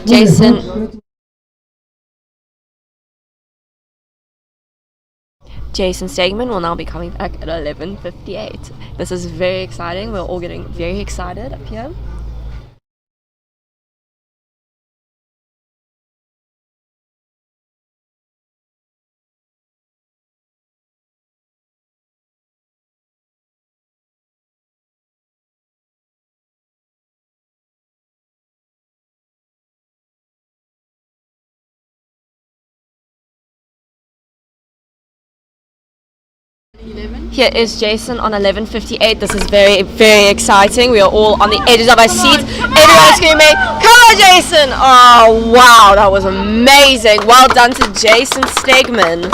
Jason Stegman will now be coming back at 11:58. This is very exciting. We're all getting very excited up here. Here is Jason on 11:58. This is very, very exciting. We are all on the edges of our seats. Everyone's screaming, "Come on, Jason!" Oh, wow, that was amazing. Well done to Jason Stegman.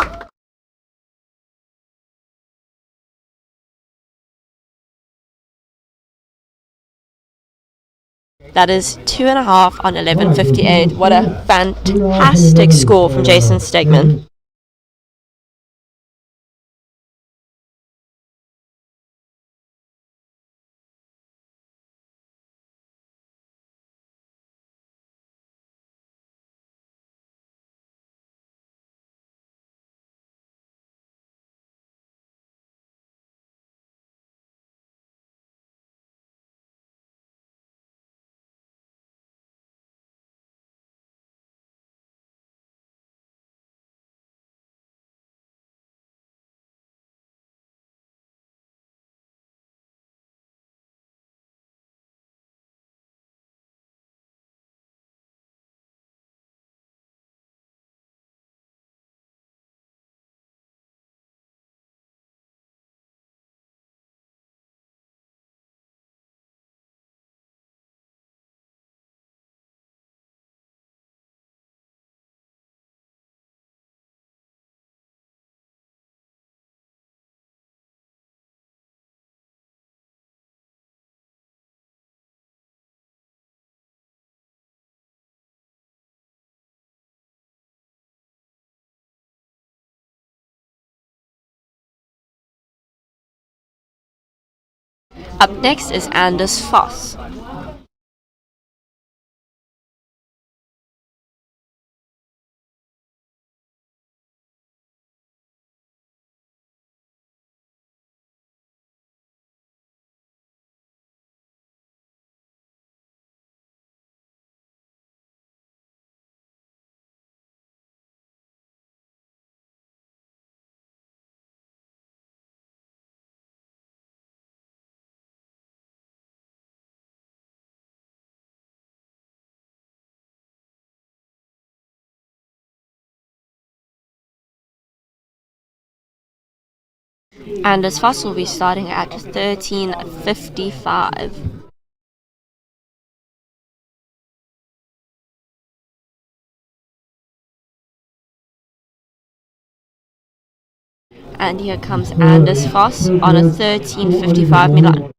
That is 2.5 on 11:58. What a fantastic score from Jason Stegman. Up next is Anders Foss. Anders Foss will be starting at 13:55. And here comes Anders Foss on a 13:55 Milan.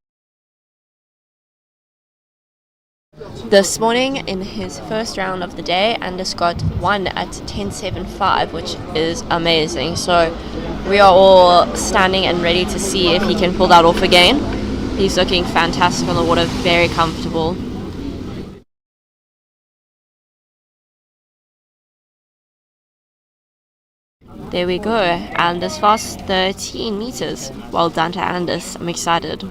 This morning, in his first round of the day, Anders got 1 at 10:75, which is amazing. So we are all standing and ready to see if he can pull that off again. He's looking fantastic on the water, very comfortable. There we go, Anders Foss, 13 meters. Well done to Anders, I'm excited.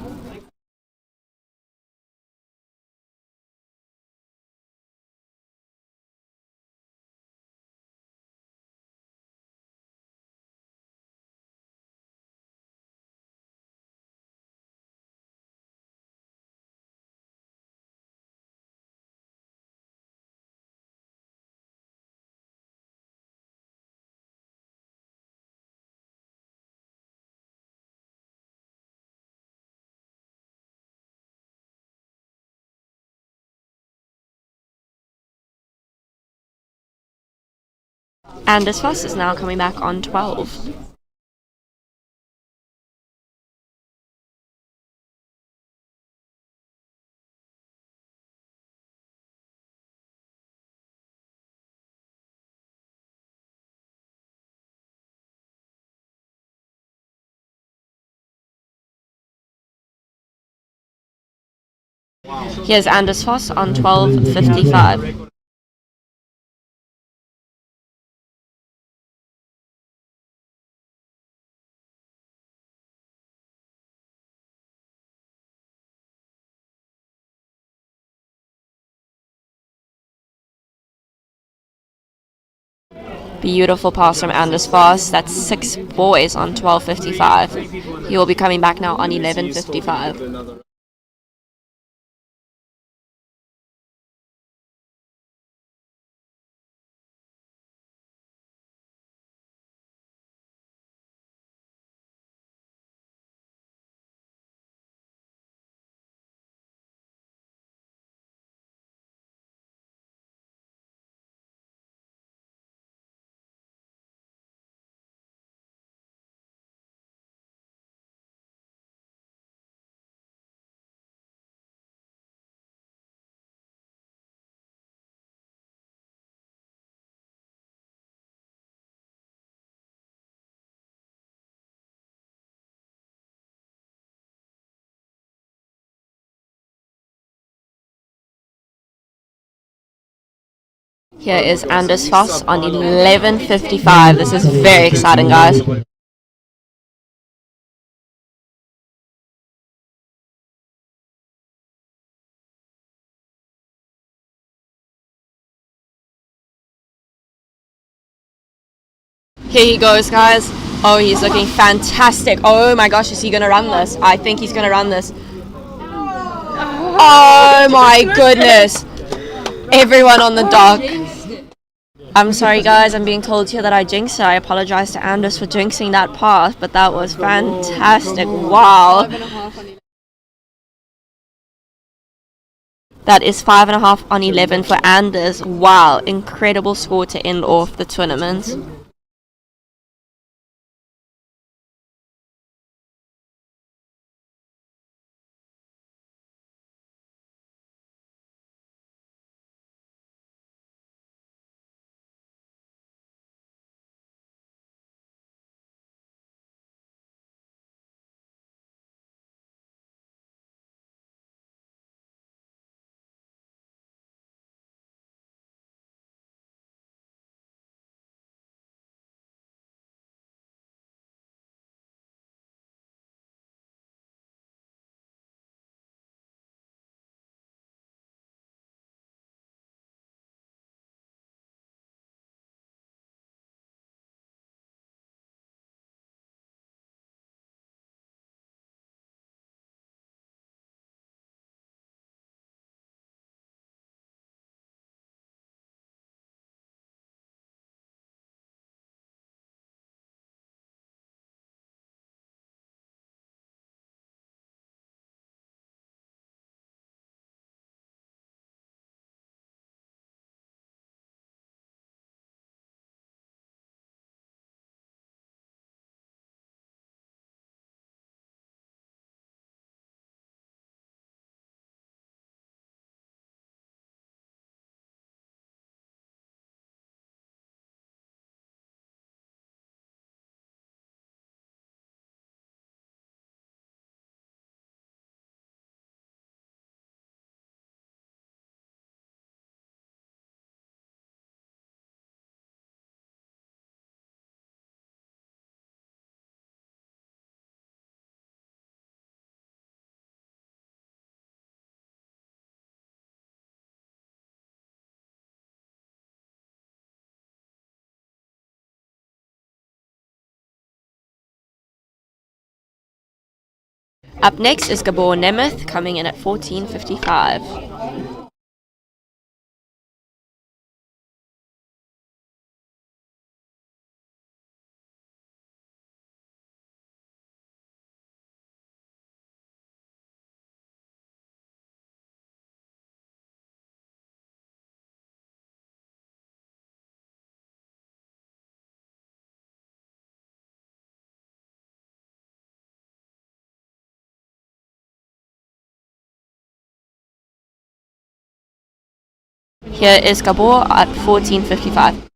Anders Foss is now coming back on 12. Here's Anders Foss on 12:55. Beautiful pass from Anders Foss. That's 6 boys on 12:55. He will be coming back now on 11:55. Here is Anders Foss on 11:55. This is very exciting, guys. Here he goes, guys. Oh, he's looking fantastic. Oh my gosh, is he gonna run this? I think he's gonna run this. Oh my goodness. Everyone on the dock. I'm sorry, guys. I'm being told here that I jinxed it. I apologize to Anders for jinxing that path, but that was fantastic. Wow. That is 5.5 on 11 for Anders. Wow. Incredible score to end off the tournament. Up next is Gabor Nemeth coming in at 14:55. Here is Gabor at 14:55.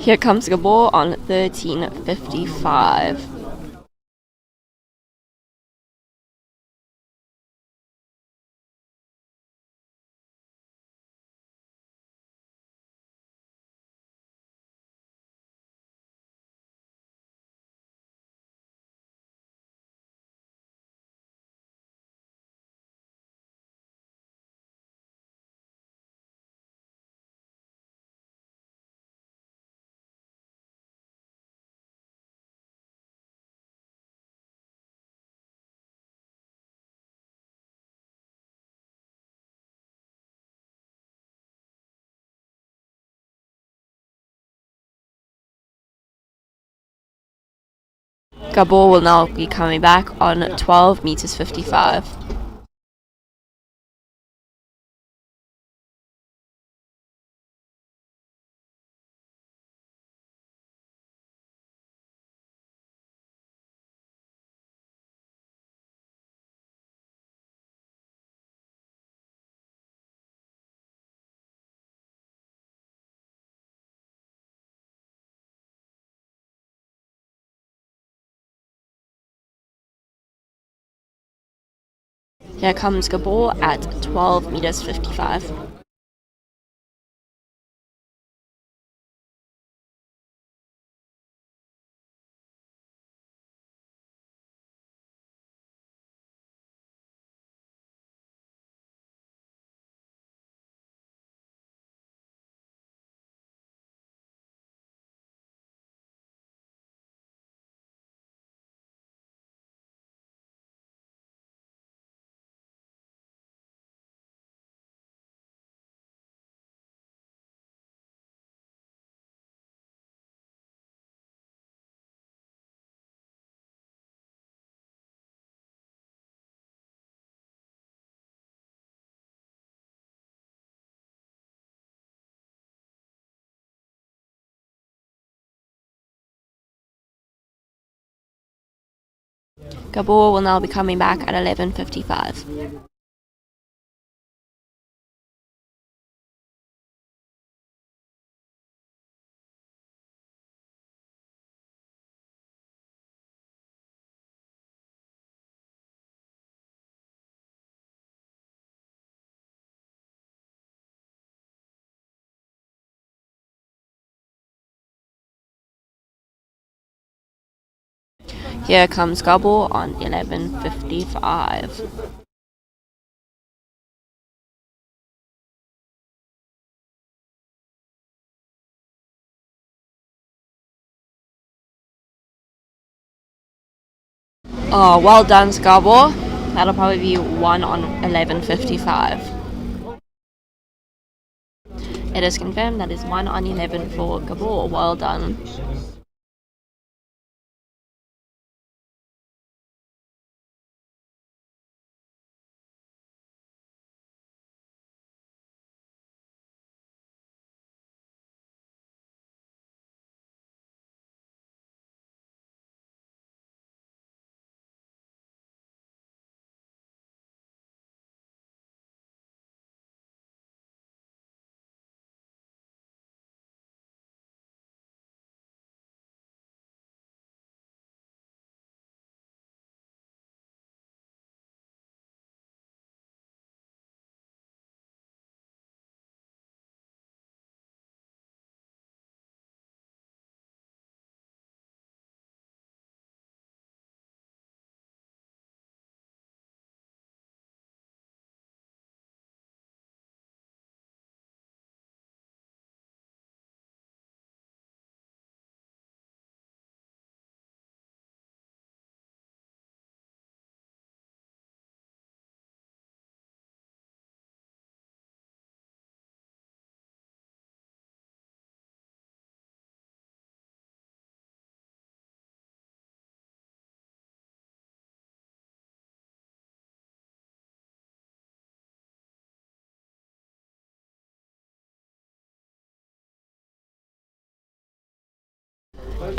Here comes Gabor on 13:55. Gabor will now be coming back on 12 meters 55. Here comes Gabor at 12 meters 55. Gabor will now be coming back at 11:55. Here comes Gabor on 11:55. Oh, well done, Gabor. That'll probably be 1 on 11:55. It is confirmed that is 1 on 11 for Gabor. Well done.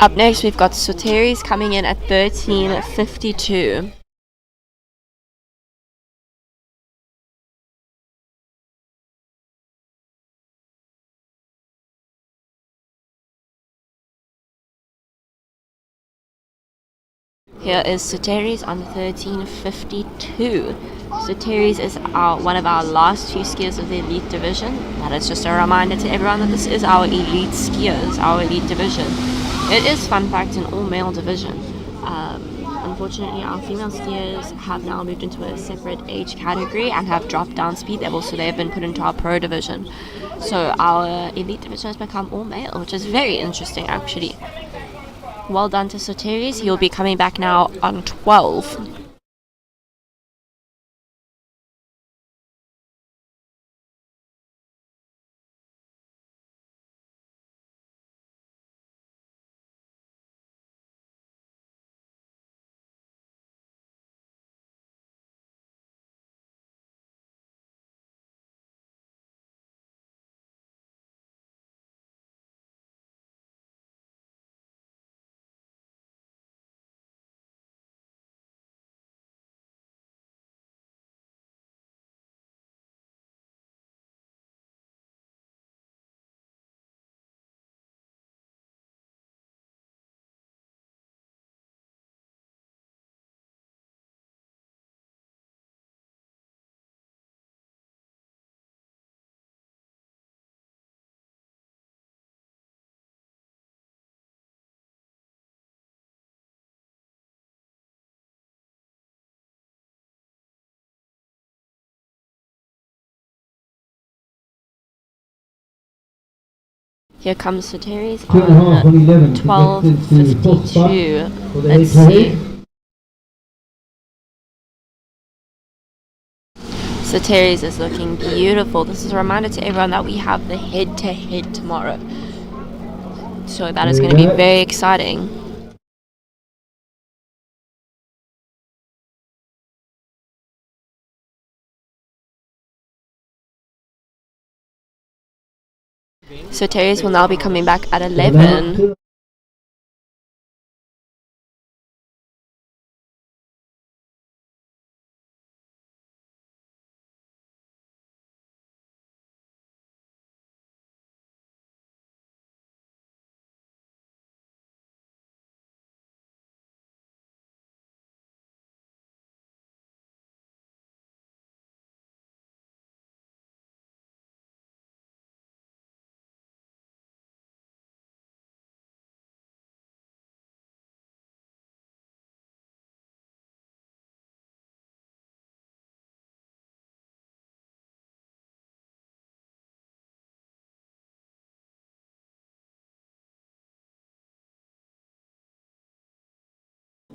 Up next, we've got Soteris coming in at 13:52. Here is Soteris on 13:52. Soteris is one of our last two skiers of the elite division. That is just a reminder to everyone that this is our elite skiers, our elite division. It is, fun fact, an all-male division. Unfortunately, our female skiers have now moved into a separate age category and have dropped down speed level, so they have been put into our pro division. So our elite division has become all-male, which is very interesting, actually. Well done to Soteris. He'll be coming back now on 12. Here comes Soteris 2.5 on on 11 to get into the fourth spot 12:52. for the Let's head-to-head. see. Soteris is looking beautiful. This is a reminder to everyone that we have the head-to-head tomorrow. So that is going to be very exciting. Soteris will now be coming back at 11.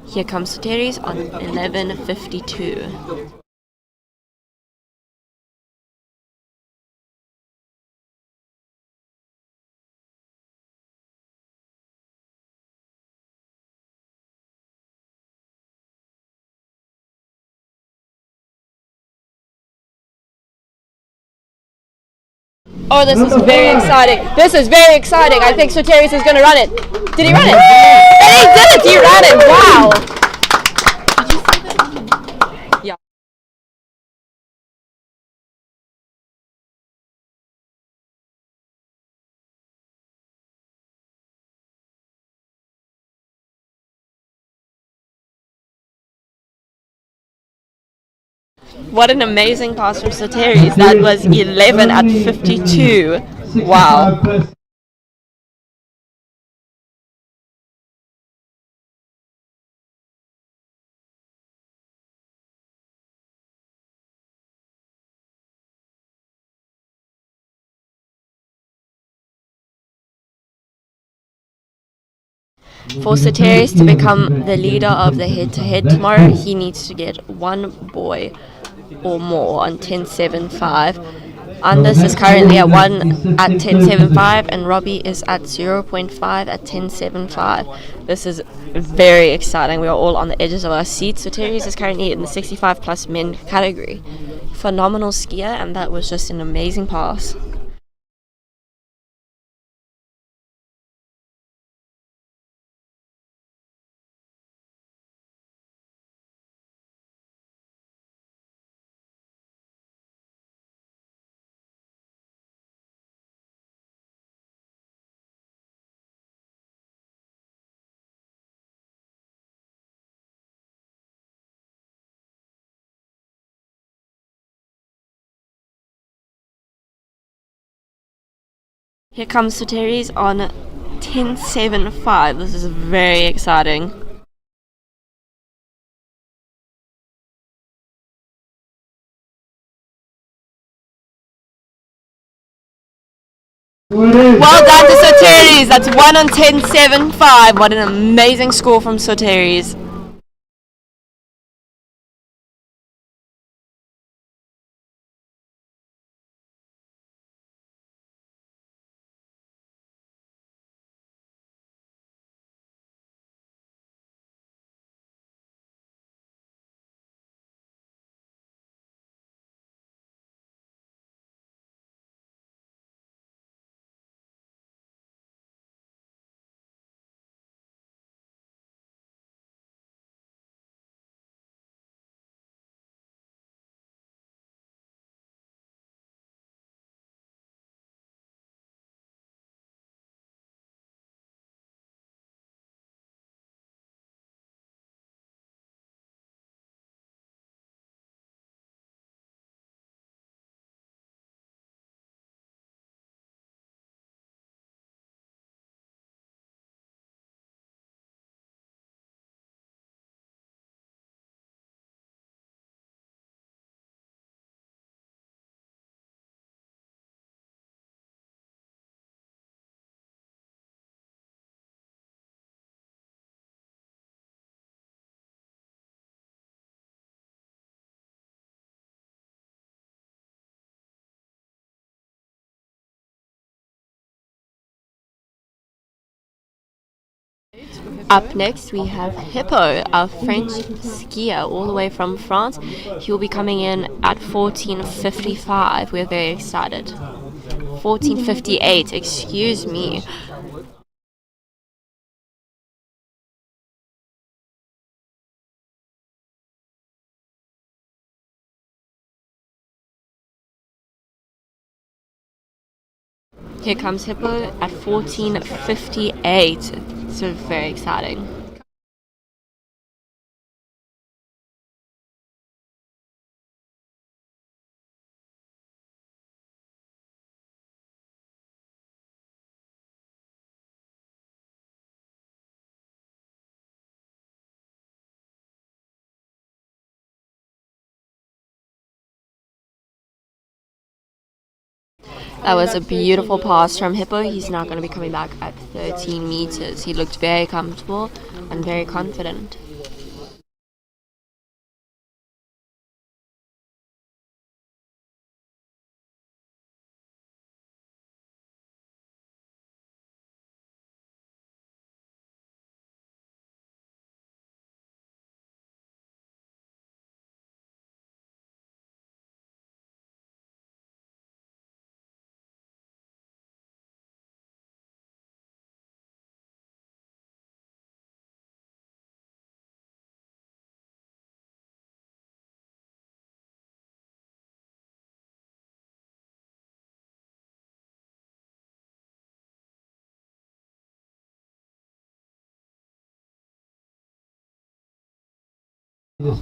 Here comes Soteris on 11:52. Oh, this is very exciting. This is very exciting. I think Soteris is going to run it. Did he run it? And he did it! He ran it! Wow! Yeah. What an amazing pass from Soteris. That was 11 at 52. Wow. For Soteris to become the leader of the head-to-head tomorrow, he needs to get one boy or more on 10.75. Andis is currently at 10.75 and Robbie is at 0.5 at 10.75. This is very exciting. We are all on the edges of our seats. Soteris is currently in the 65 plus men category. Phenomenal skier, and that was just an amazing pass. Here comes Soteris on 10.75. This is very exciting. Well done to Soteris. That's 1 on 10.75. What an amazing score from Soteris. Up next, we have Hippo, our French skier, all the way from France. He will be coming in at 14:55. We're very excited. 14:58, excuse me. Here comes Hippo at 14:58. So very exciting. That was a beautiful pass from Hippo. He's now going to be coming back at 13 meters. He looked very comfortable and very confident.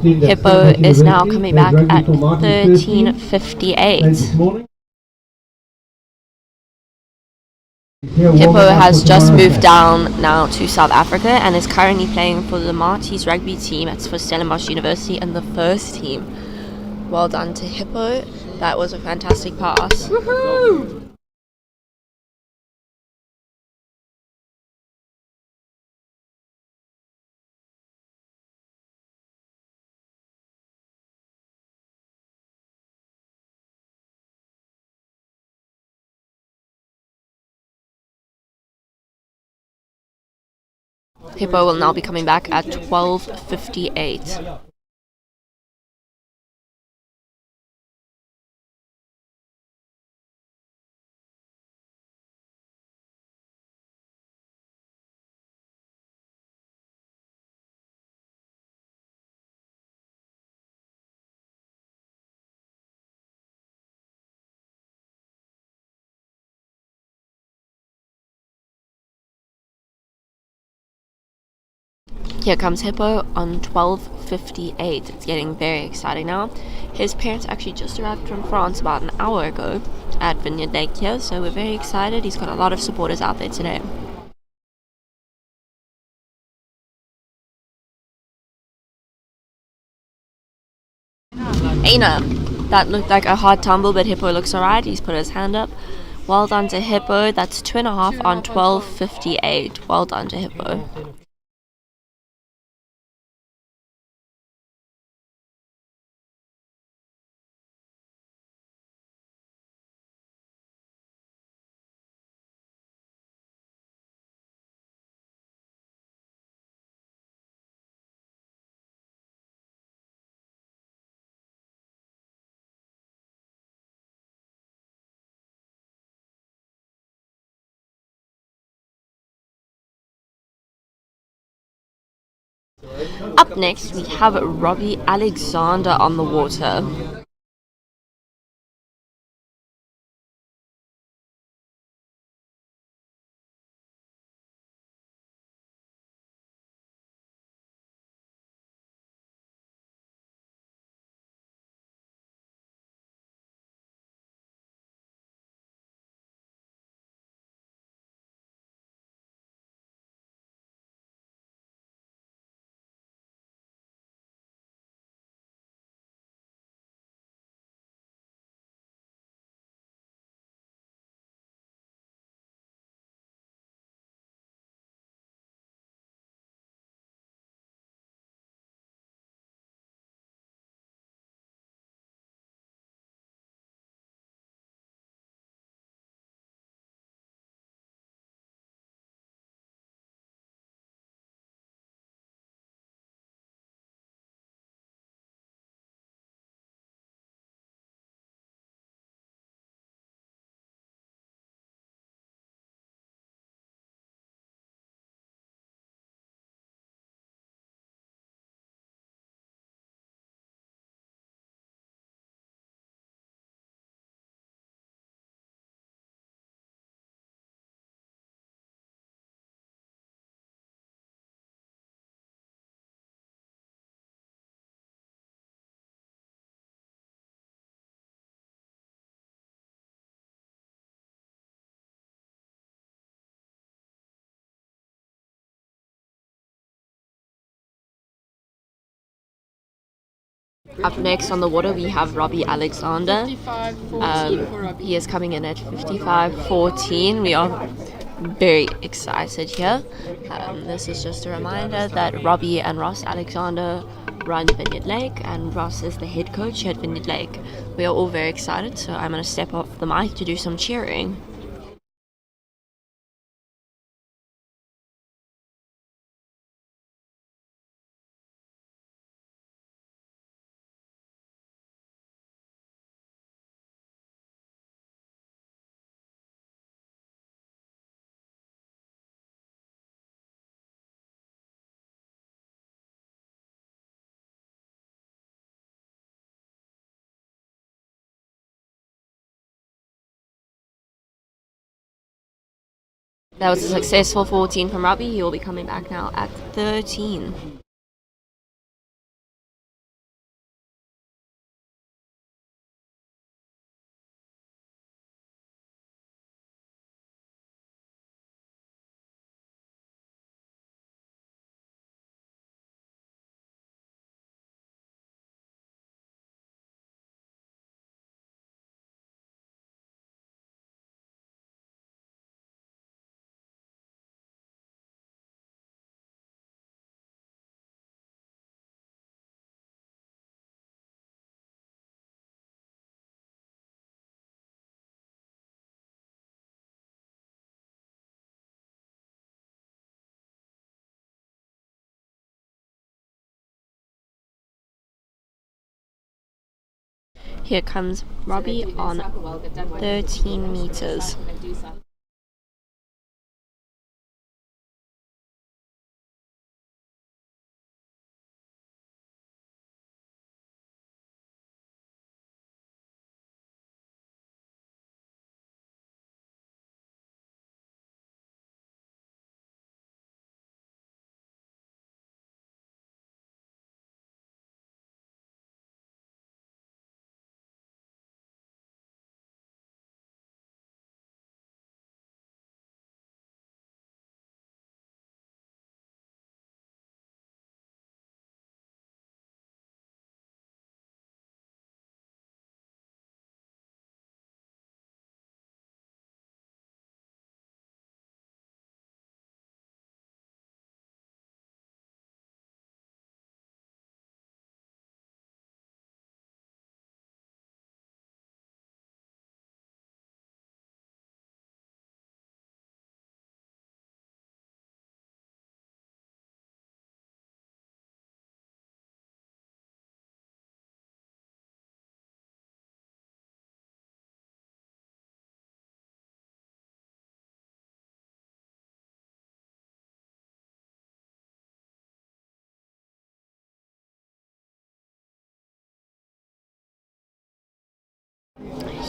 Hippo is now coming back at 13:58. Hippo has just moved down now to South Africa and is currently playing for the Marties rugby team. It's for Stellenbosch University and the first team. Well done to Hippo. That was a fantastic pass. Woohoo! Hippo will now be coming back at 12:58. Here comes Hippo on 12:58. It's getting very exciting now. His parents actually just arrived from France about an hour ago at Vineyard Lake here, so we're very excited. He's got a lot of supporters out there today. Aina, that looked like a hard tumble, but Hippo looks alright. He's put his hand up. Well done to Hippo. That's 2.5 on 12:58. Well done to Hippo. Up next, we have Robbie Alexander on the water. Up next on the water we have Robbie Alexander. 55.14 for Robbie. He is coming in at 55.14. We are very excited here. This is just a reminder that Robbie and Ross Alexander run Vineyard Lake, and Ross is the head coach here at Vineyard Lake. We are all very excited, so I'm going to step off the mic to do some cheering. That was a successful 14 from Robbie. He will be coming back now at 13. Here comes Robbie on 13 meters.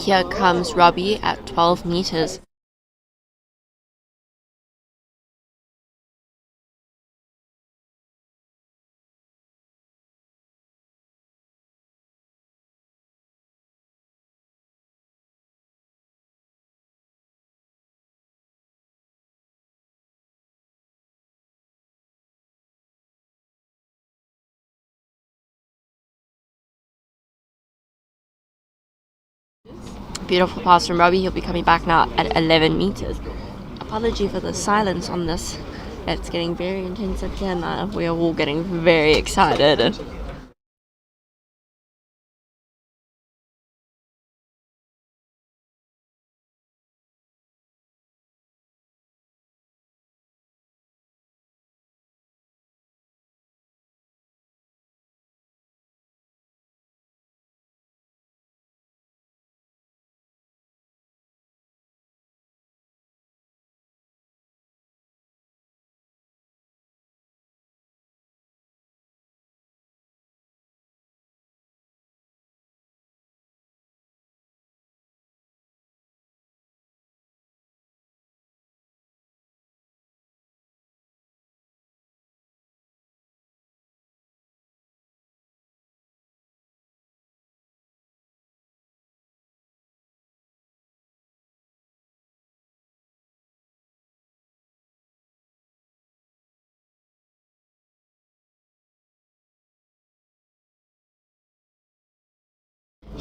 Here comes Robbie at 12 meters. Beautiful pass from Robbie. He'll be coming back now at 11 meters. Apology for the silence on this. It's getting very intense up here now. We are all getting very excited.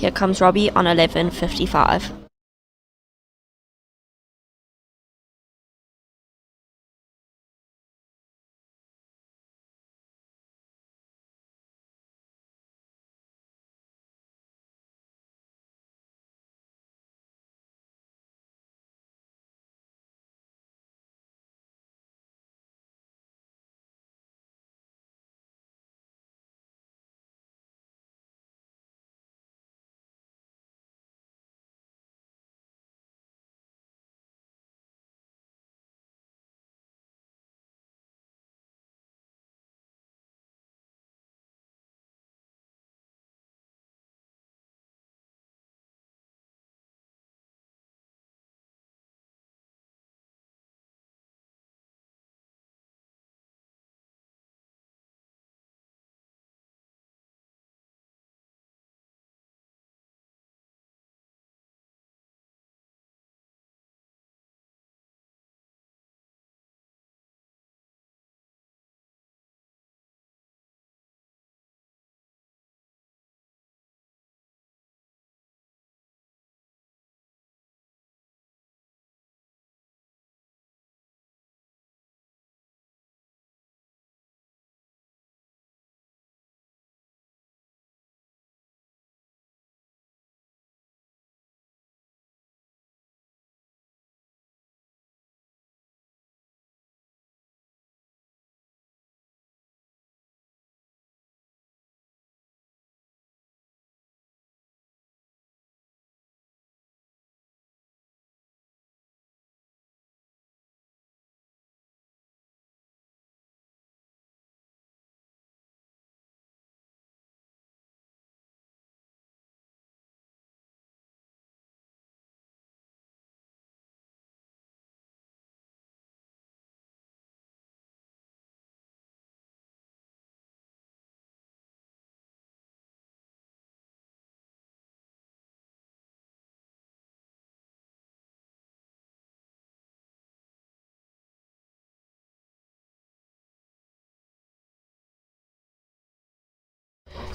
Here comes Robbie on 11:55.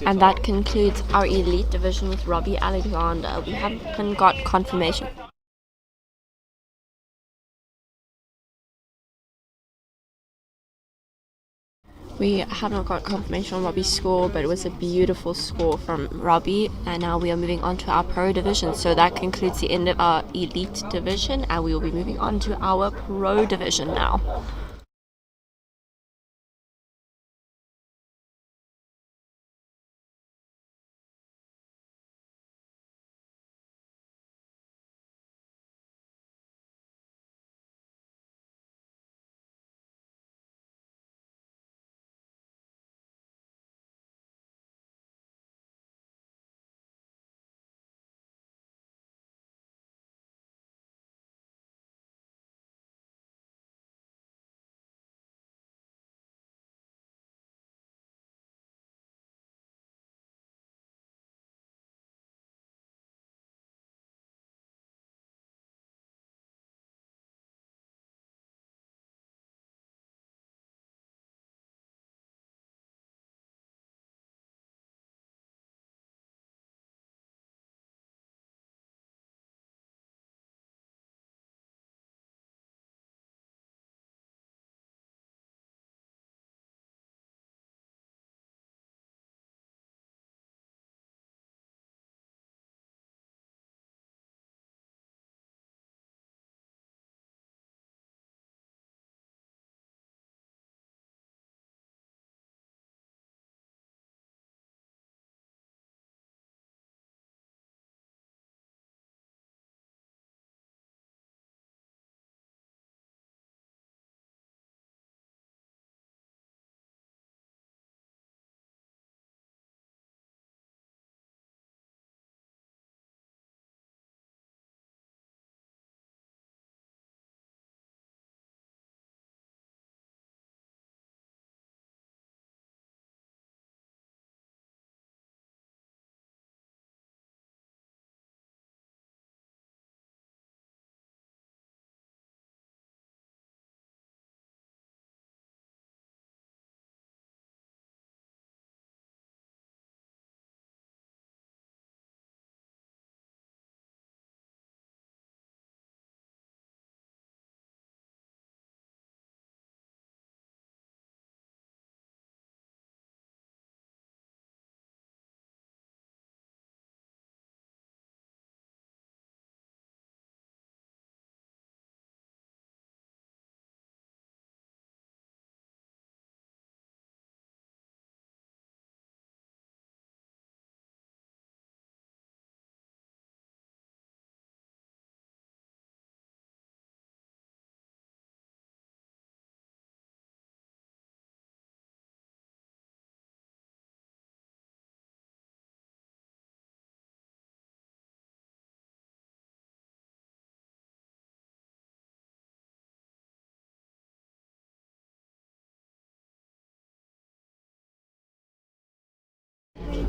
And that concludes our elite division with Robbie Alexander. We haven't got confirmation. We have not got confirmation on Robbie's score, but it was a beautiful score from Robbie. And now we are moving on to our pro division. So that concludes the end of our elite division, and we will be moving on to our pro division now.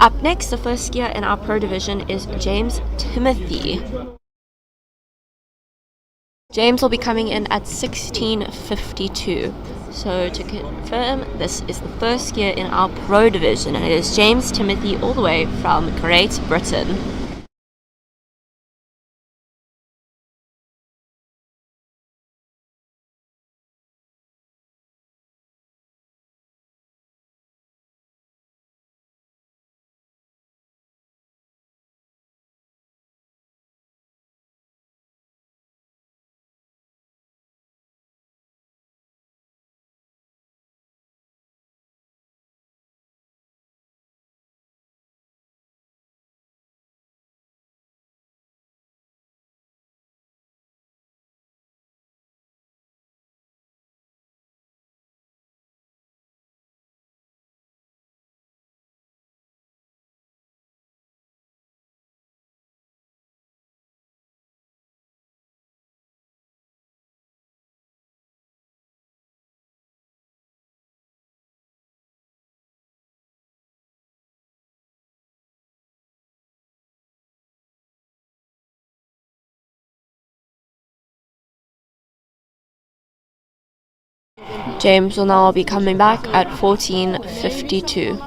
Up next, the first skier in our pro division is James Timothy. James will be coming in at 16:52. So to confirm, this is the first skier in our pro division, and it is James Timothy all the way from Great Britain. James will now be coming back at 14:52.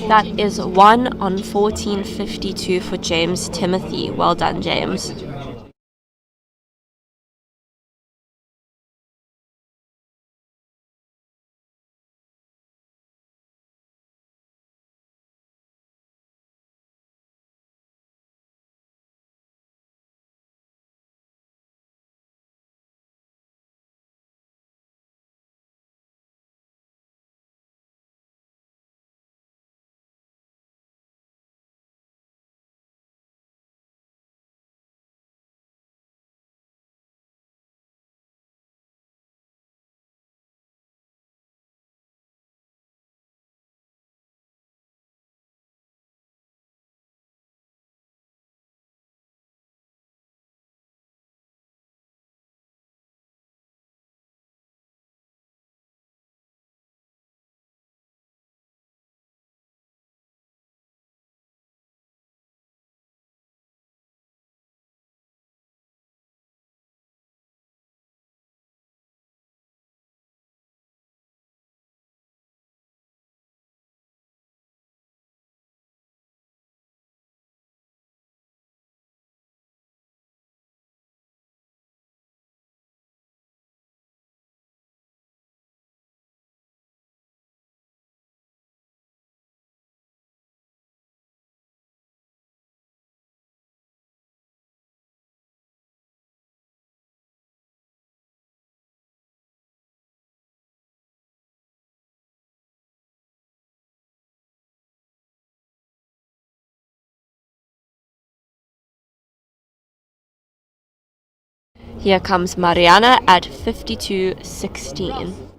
That is 1 on 14:52 for James Timothy. Well done, James. Here comes Mariana at 52:16.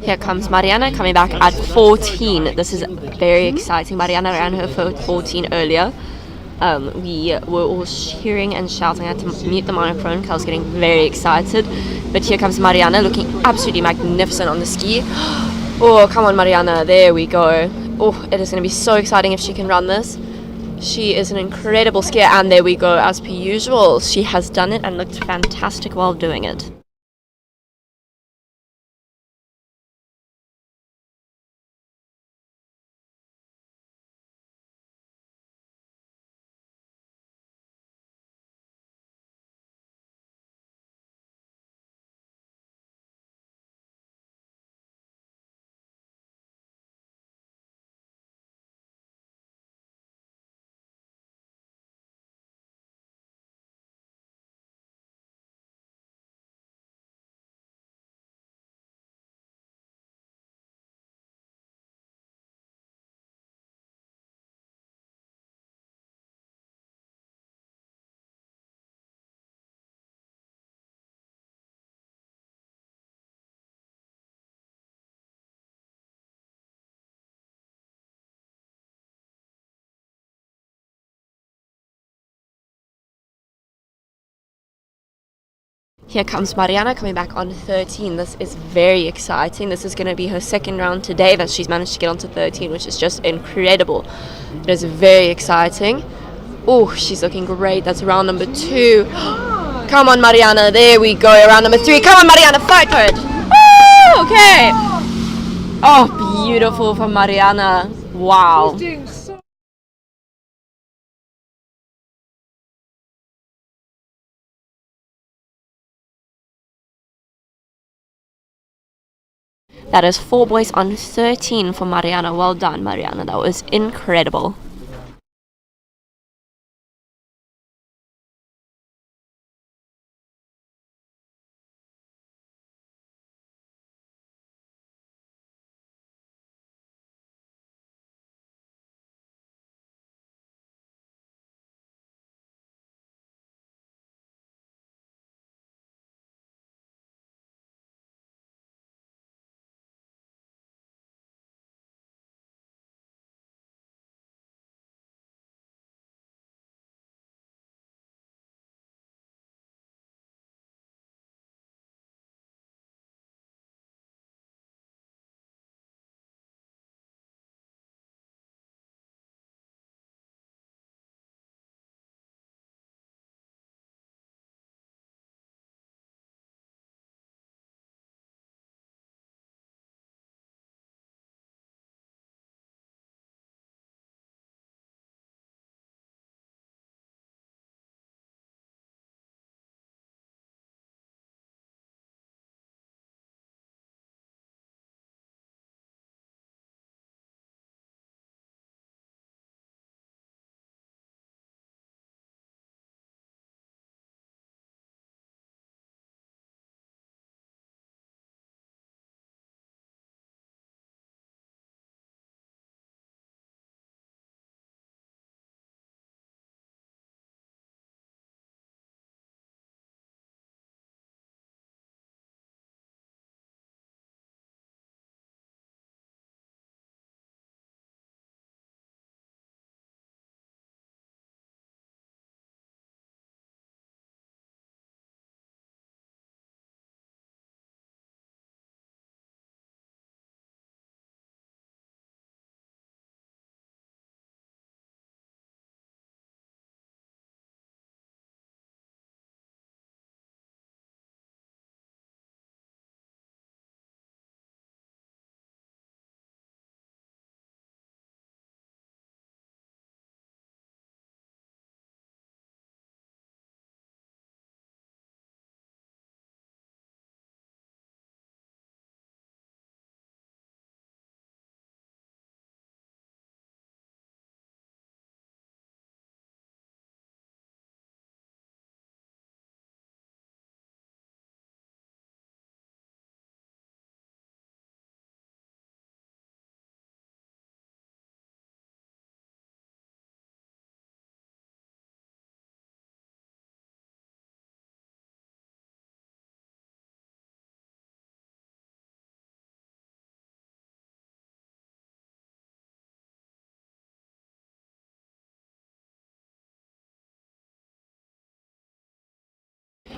Here comes Mariana coming back at 14. This is very exciting. Mariana ran her 14 earlier. We were all cheering and shouting. I had to mute the microphone because I was getting very excited. But here comes Mariana looking absolutely magnificent on the ski. Oh, come on, Mariana. There we go. Oh, it is going to be so exciting if she can run this. She is an incredible skier. And there we go. As per usual, she has done it and looked fantastic while doing it. Here comes Mariana coming back on 13. This is very exciting. This is going to be her second round today that she's managed to get onto 13, which is just incredible. It is very exciting. Oh, she's looking great. That's round number 2. Come on, Mariana. There we go. Round number 3. Come on, Mariana. Fight for it. Woo! Okay. Oh, beautiful from Mariana. Wow. That is 4 boys on 13 for Mariana. Well done, Mariana. That was incredible.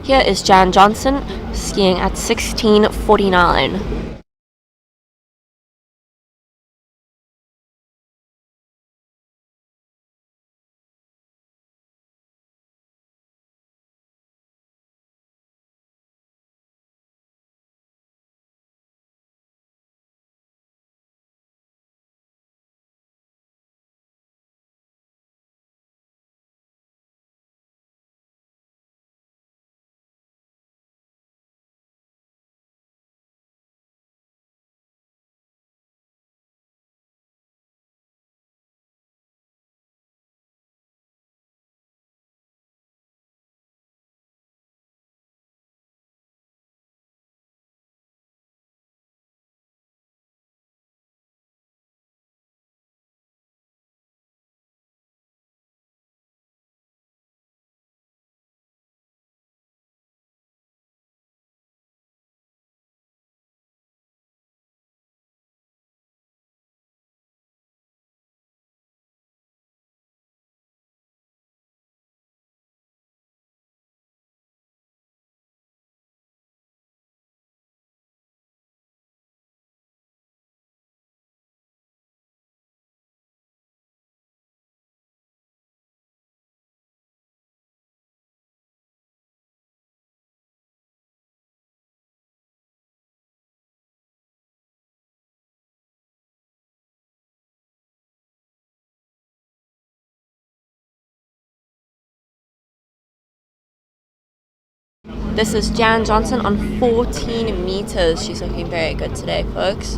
Here is Jan Johnson skiing at 16:49. This is Jan Johnson on 14 meters. She's looking very good today, folks.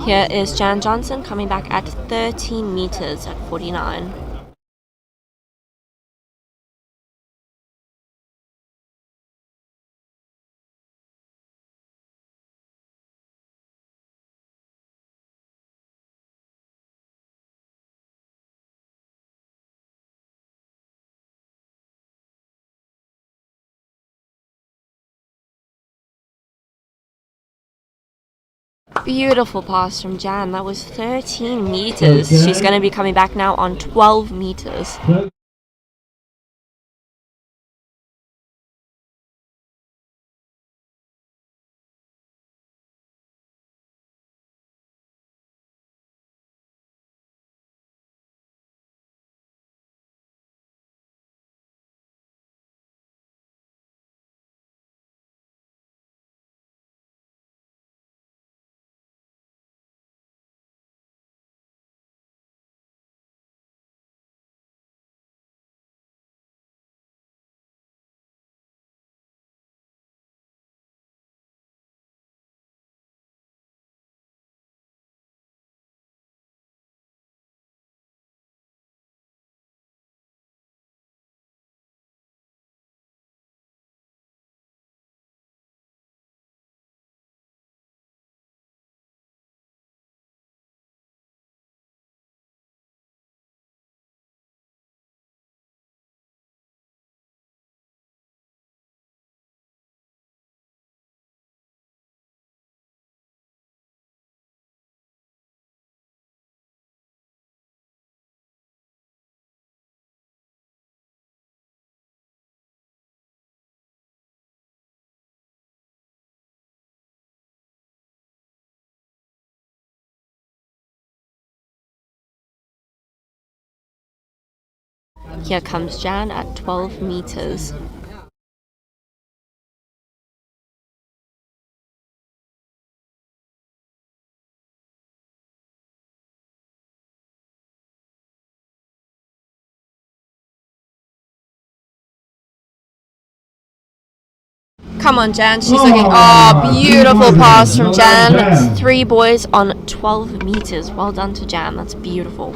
Here is Jan Johnson coming back at 13 meters at 49. Beautiful pass from Jan. That was 13 meters. She's going to be coming back now on 12 meters. Here comes Jan at 12 meters. Come on, Jan. She's looking. Oh, beautiful pass from Jan. 3 boys on 12 meters. Well done to Jan. That's beautiful.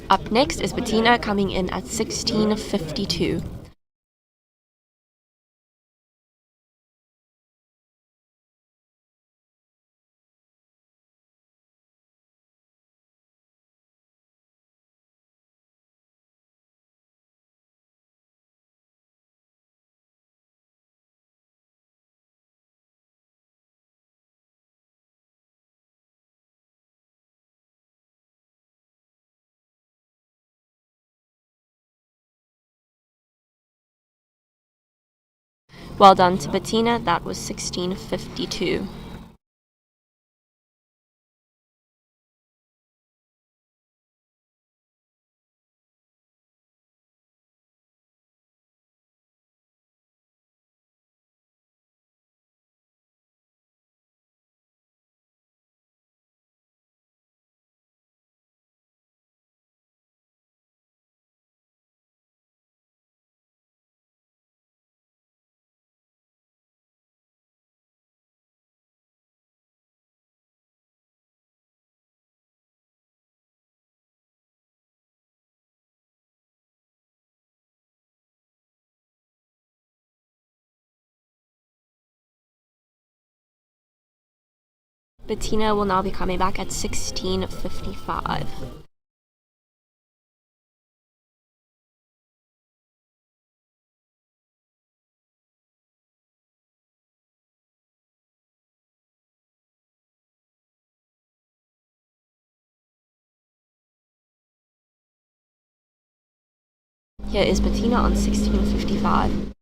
Up next is Bettina coming in at 16:52. Well done to Bettina. That was 16:52. Bettina will now be coming back at 16:55. Here is Bettina on 16:55.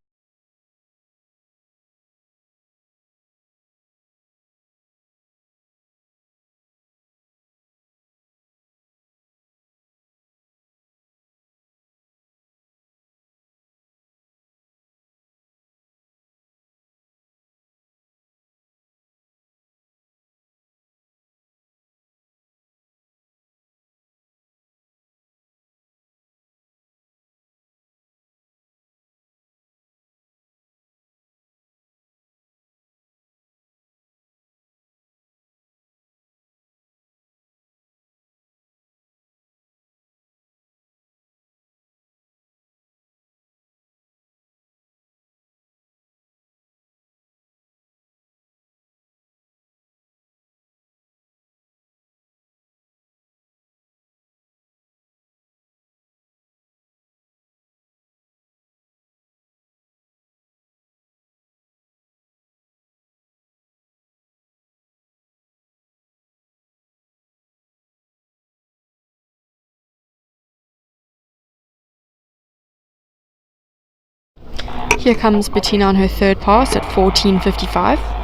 Here comes Bettina on her third pass at 14.55.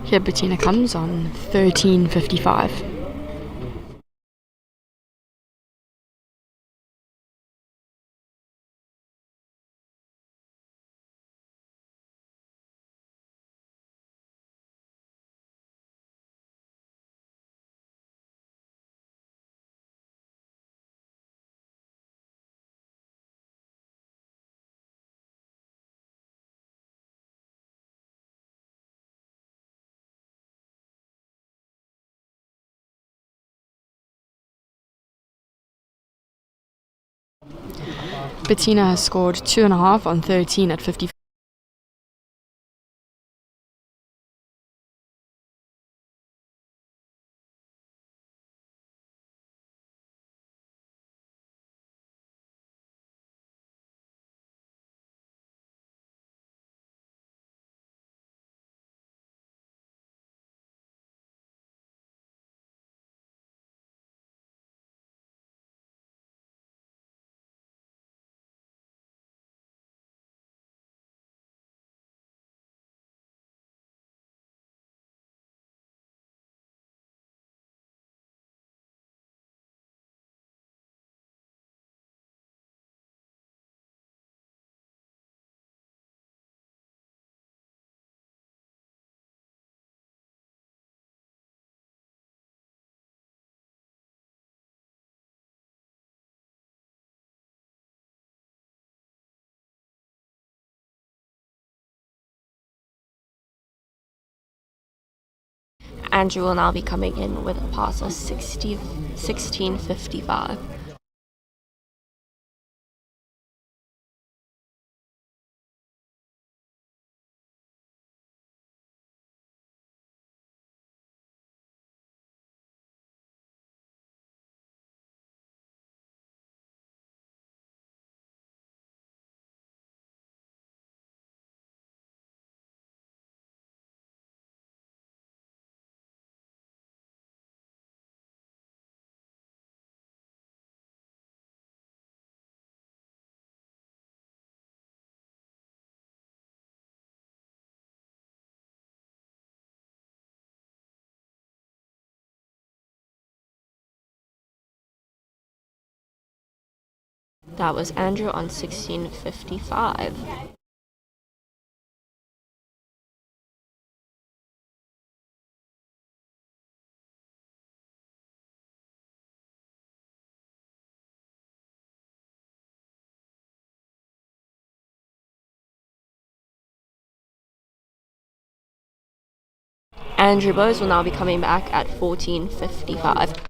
Here Bettina comes on 13.55. Bettina has scored 2.5 on 13 at 50. Andrew will now be coming in with a pass of 16.55. That was Andrew on 16.55. Andrew Bowes will now be coming back at 14.55.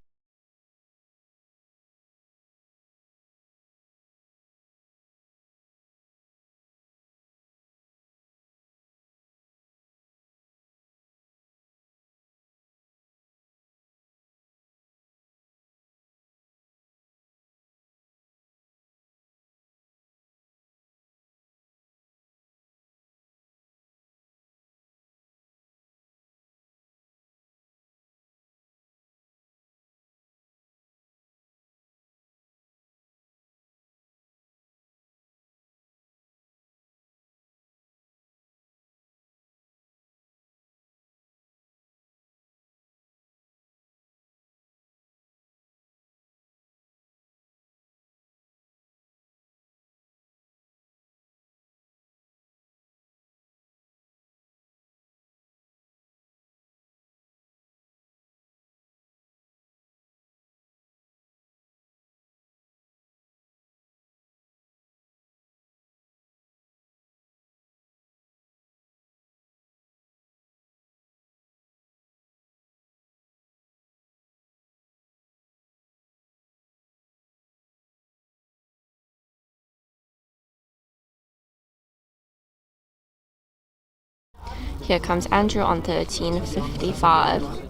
Here comes Andrew on 13:55.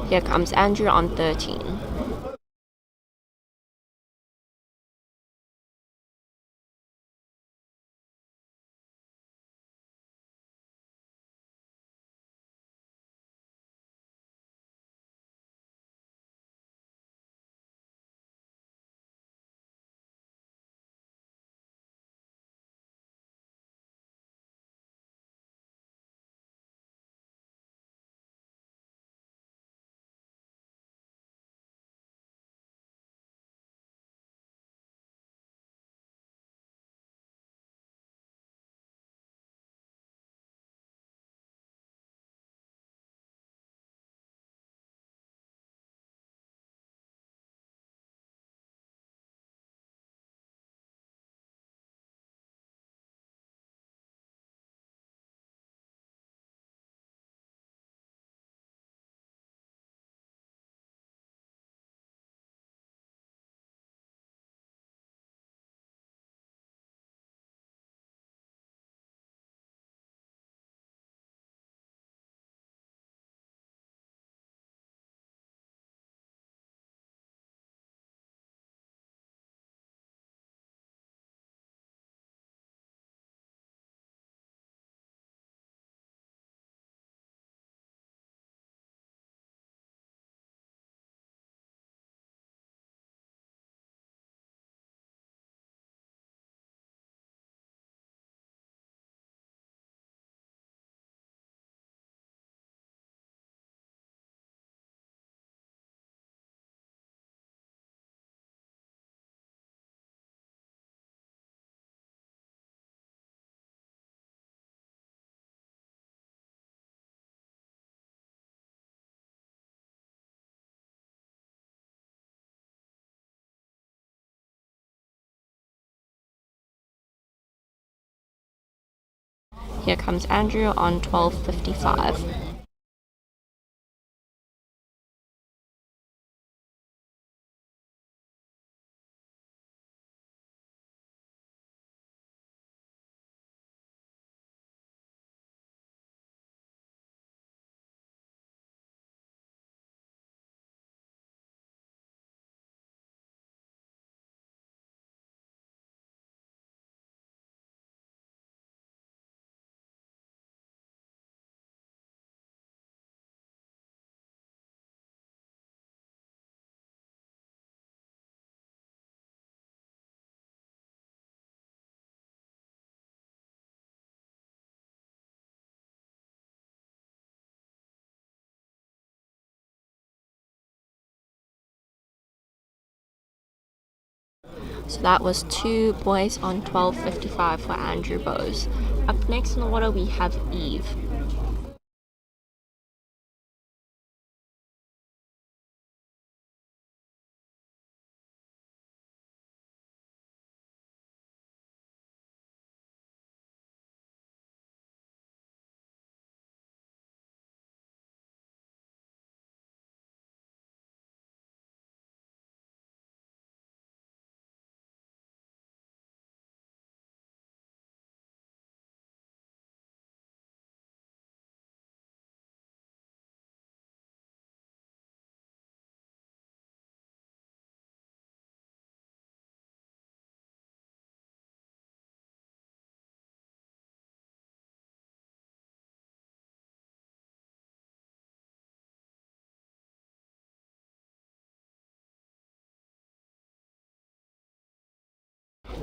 Here comes Andrew on 13. Here comes Andrew on 12:55. So that was 2 boys on 12:55 for Andrew Bose. Up next in the water we have Eve.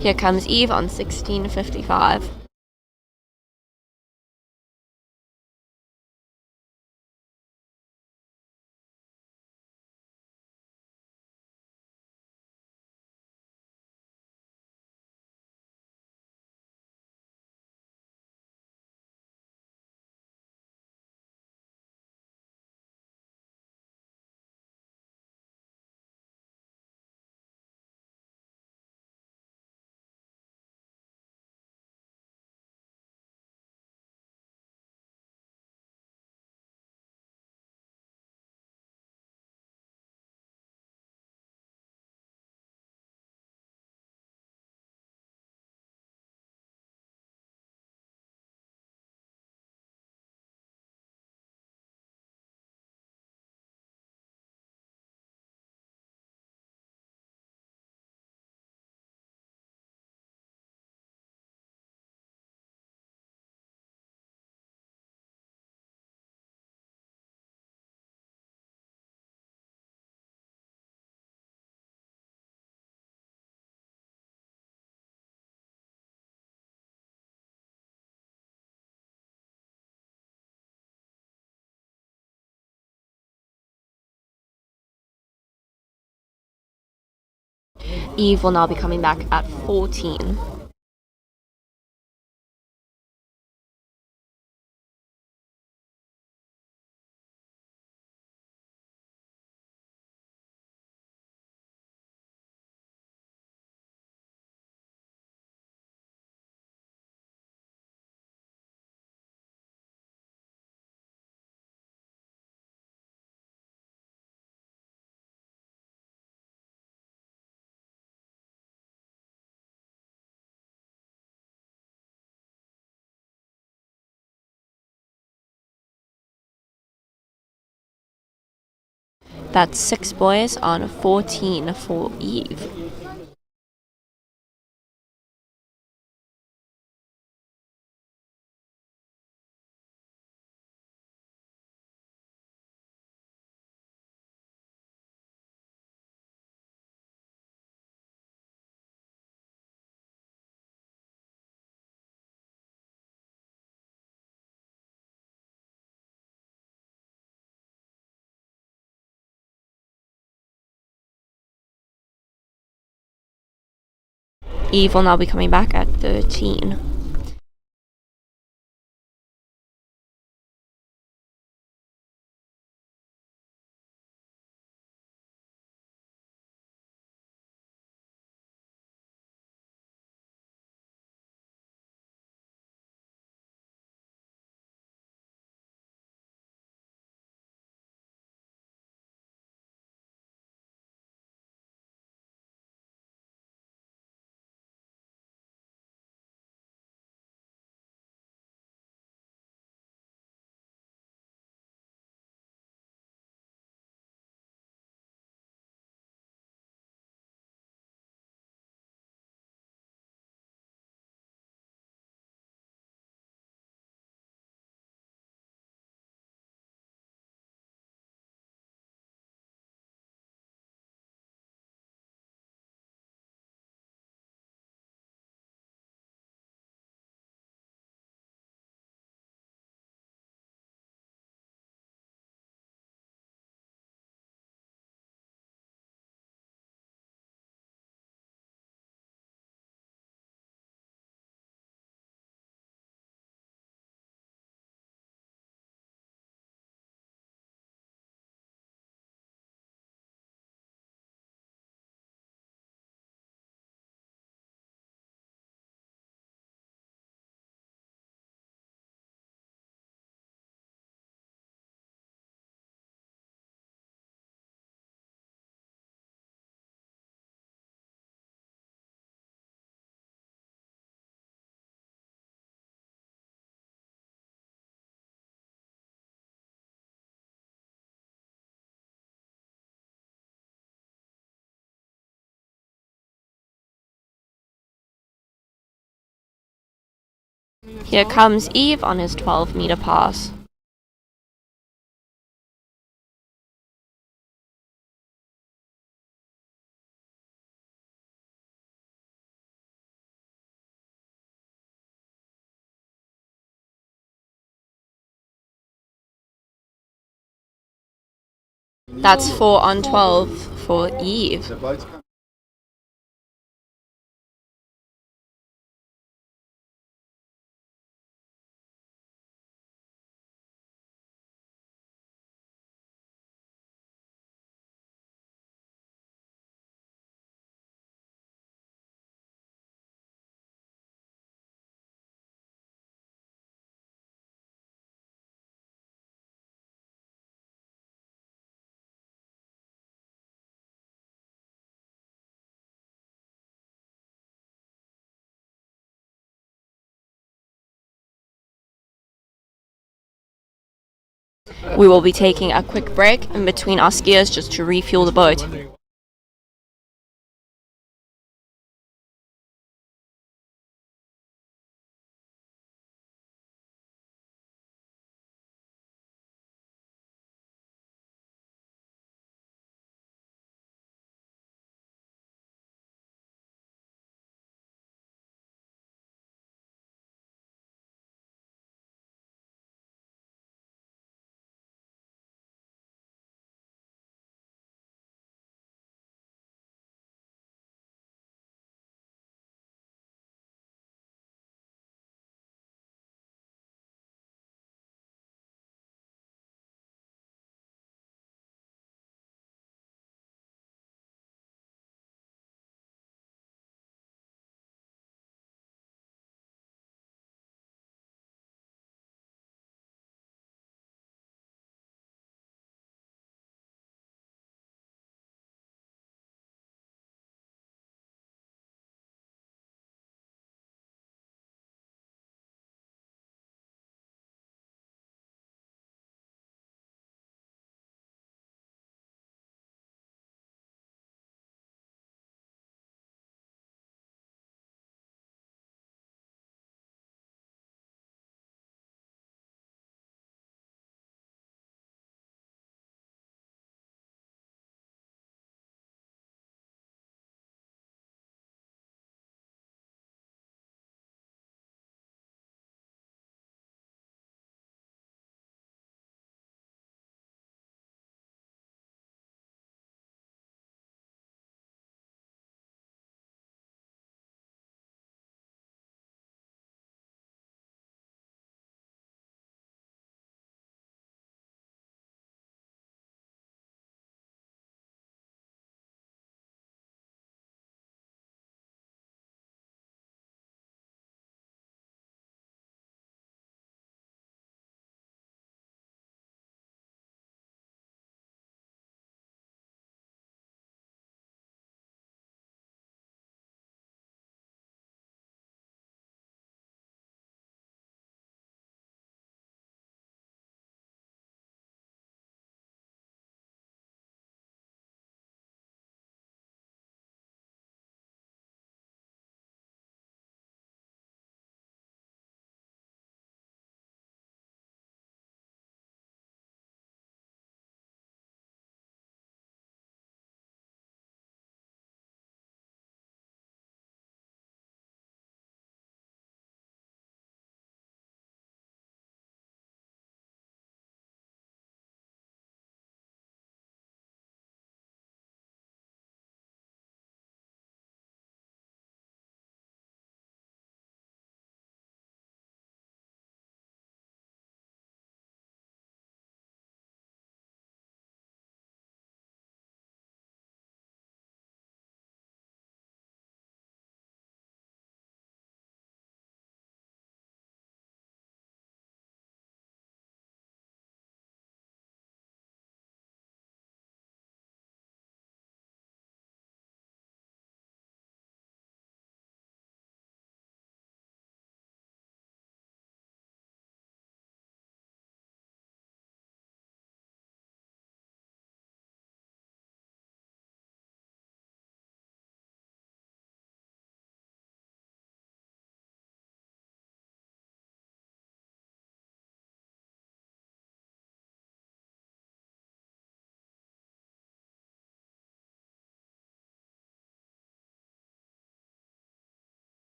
Here comes Eve on 16:55. Eve will now be coming back at 14. That's 6 boys on 14 for Eve. Eve will now be coming back at 13. Here comes Eve on his 12-meter pass. That's 4 on 12 for Eve. We will be taking a quick break in between our skiers just to refuel the boat.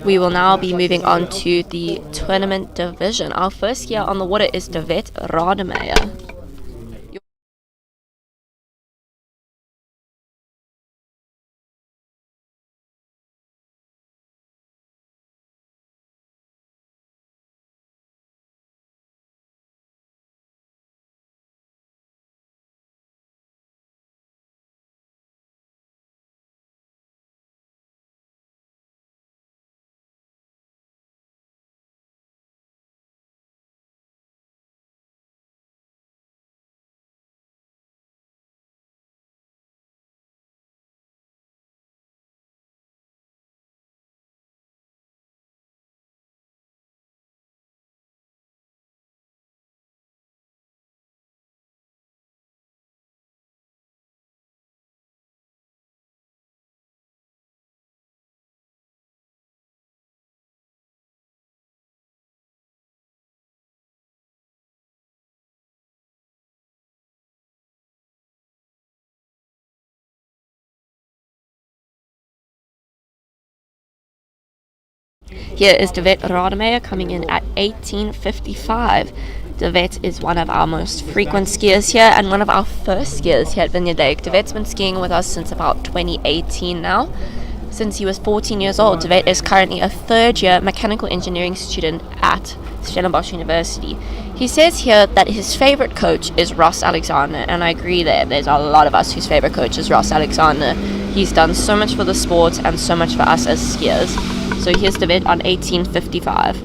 We will now be moving on to the tournament division. Our first skier on the water is De Wet Rademeier. Here is De Wet Rademeier coming in at 18:55. De Wet is one of our most frequent skiers here and one of our first skiers here at Vineyard Lake. De Wet's been skiing with us since about 2018 now. Since he was 14 years old, De Wet is currently a third-year mechanical engineering student at Stellenbosch University. He says here that his favorite coach is Ross Alexander, and I agree there. There's a lot of us whose favorite coach is Ross Alexander. He's done so much for the sport and so much for us as skiers. So here's De Wet on 18:55.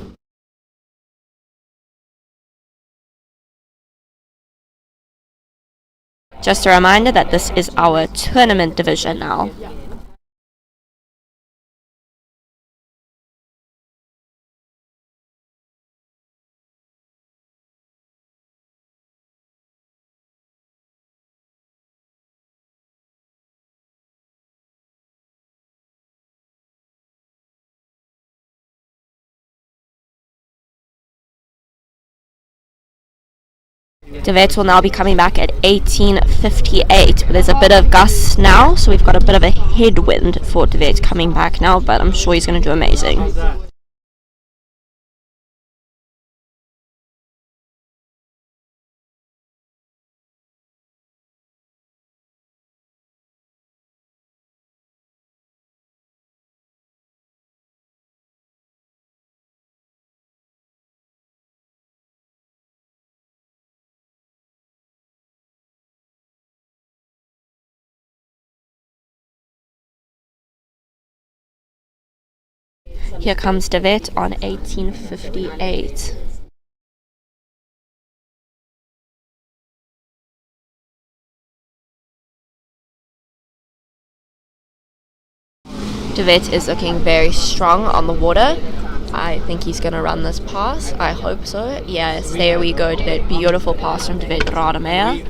Just a reminder that this is our tournament division now. De Wet will now be coming back at 18:58. There's a bit of gust now, so we've got a bit of a headwind for De Wet coming back now, but I'm sure he's going to do amazing. Here comes De Wet on 18:58. De Wet is looking very strong on the water. I think he's going to run this pass. I hope so. Yes, there we go. De Wet. Beautiful pass from De Wet Rademeier.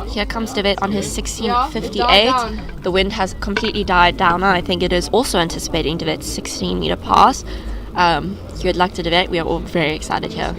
Here comes De Wet on his 16:58. The wind has completely died down. I think it is also anticipating De Wet's 16-meter pass. Good luck to De Wet. We are all very excited here.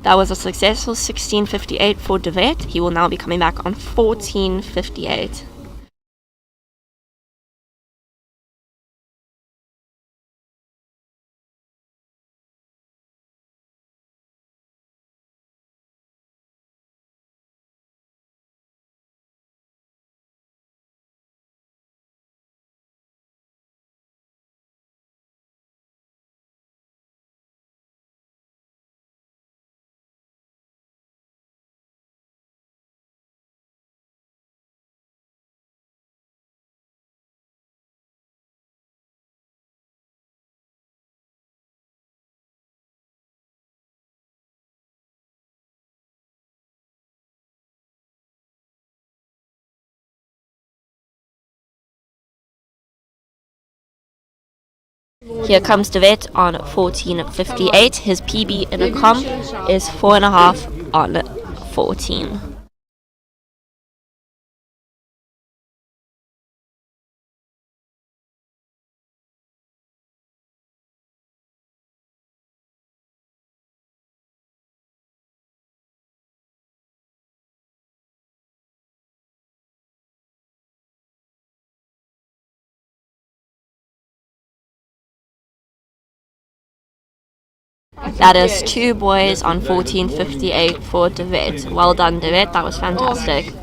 That was a successful 16.58 for De Wet. He will now be coming back on 14.58. Here comes De Wet on 14.58. His PB in a comp is 4.5 on 14. That is 2 boys on 14.58 for De Wet. Well done, De Wet. That was fantastic.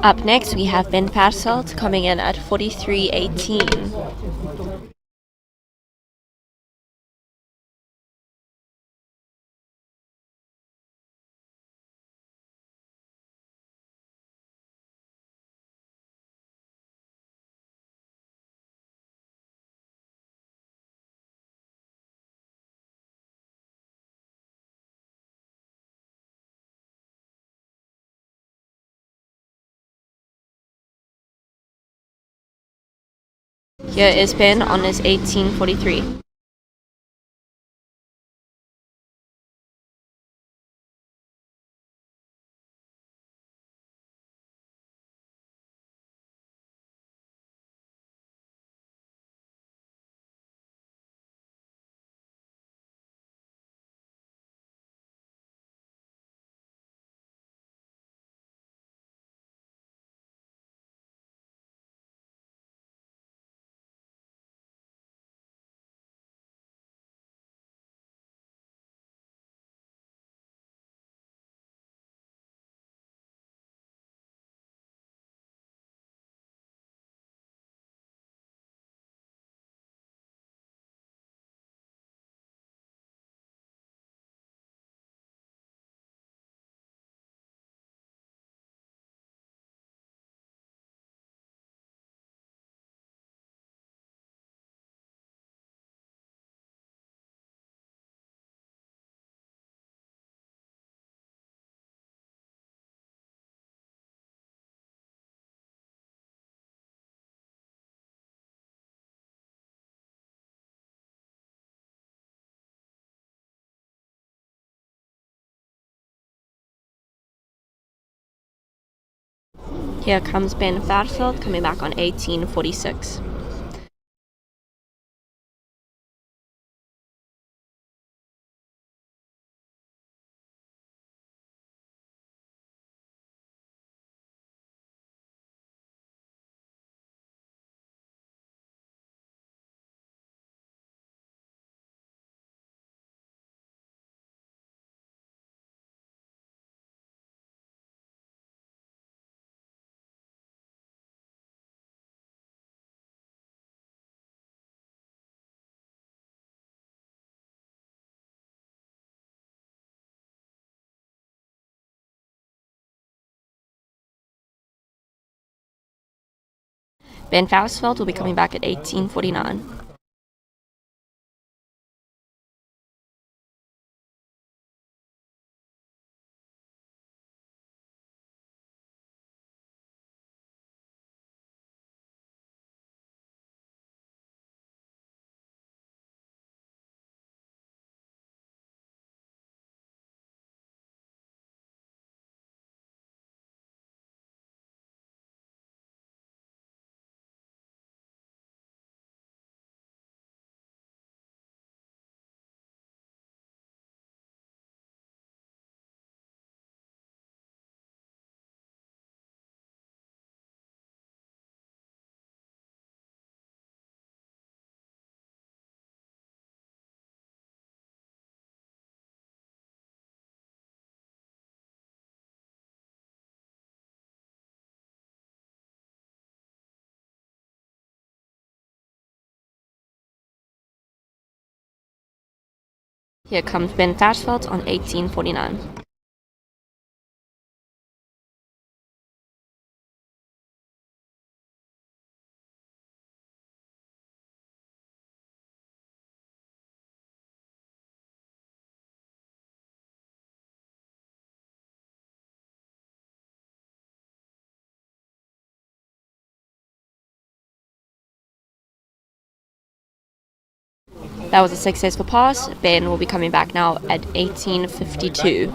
Up next, we have Ben Passelt coming in at 43.18. Here is Ben on his 18.43. Here comes Ben Farsfeld coming back on 18:46. Ben Farsfeld will be coming back at 18:49. Here comes Ben Farsfeld on 18:49. That was a successful pass. Ben will be coming back now at 18:52.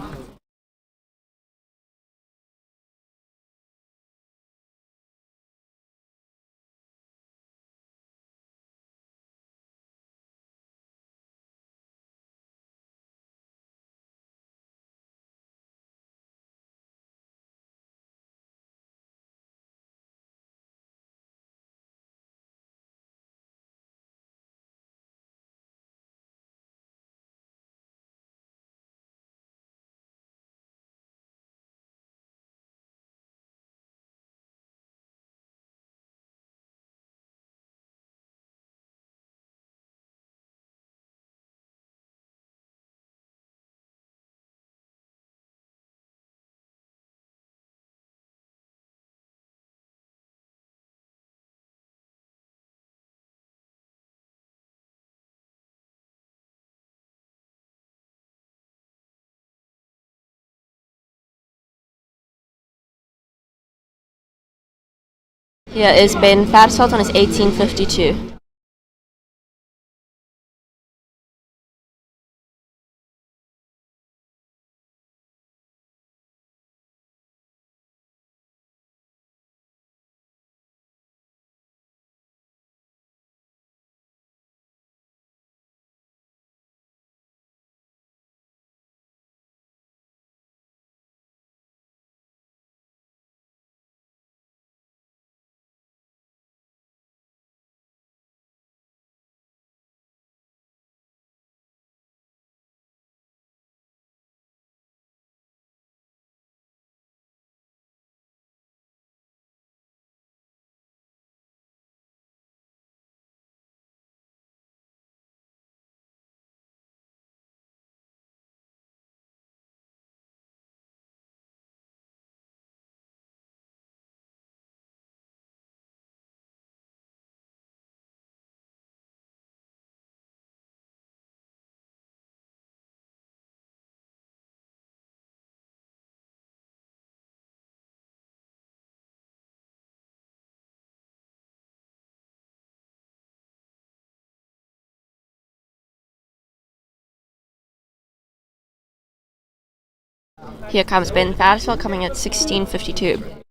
Here is Ben Farsfeld on his 18:52. Here comes Ben Farsfeld coming at 16:52.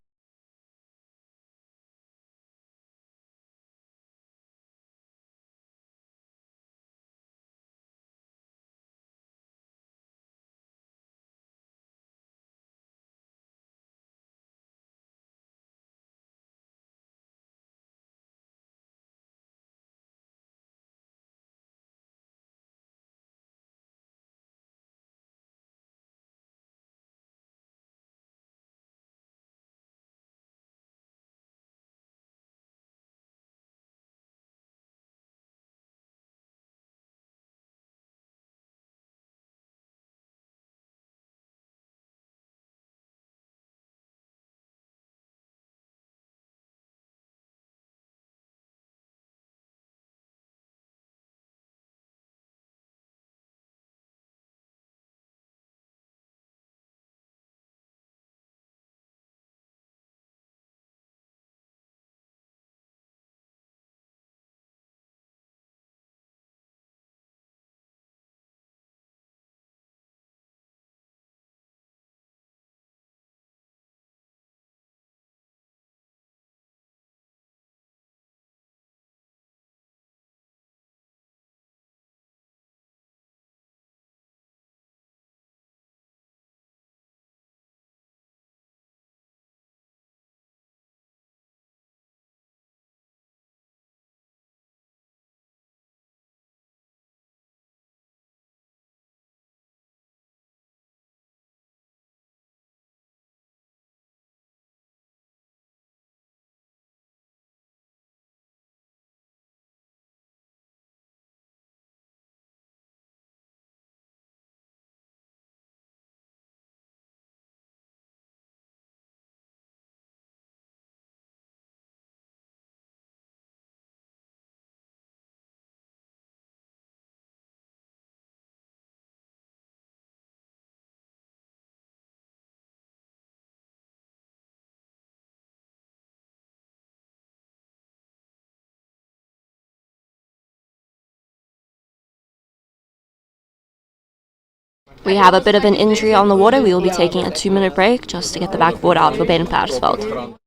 We have a bit of an injury on the water. We will be taking a 2-minute break just to get the backboard out for Ben Persveld.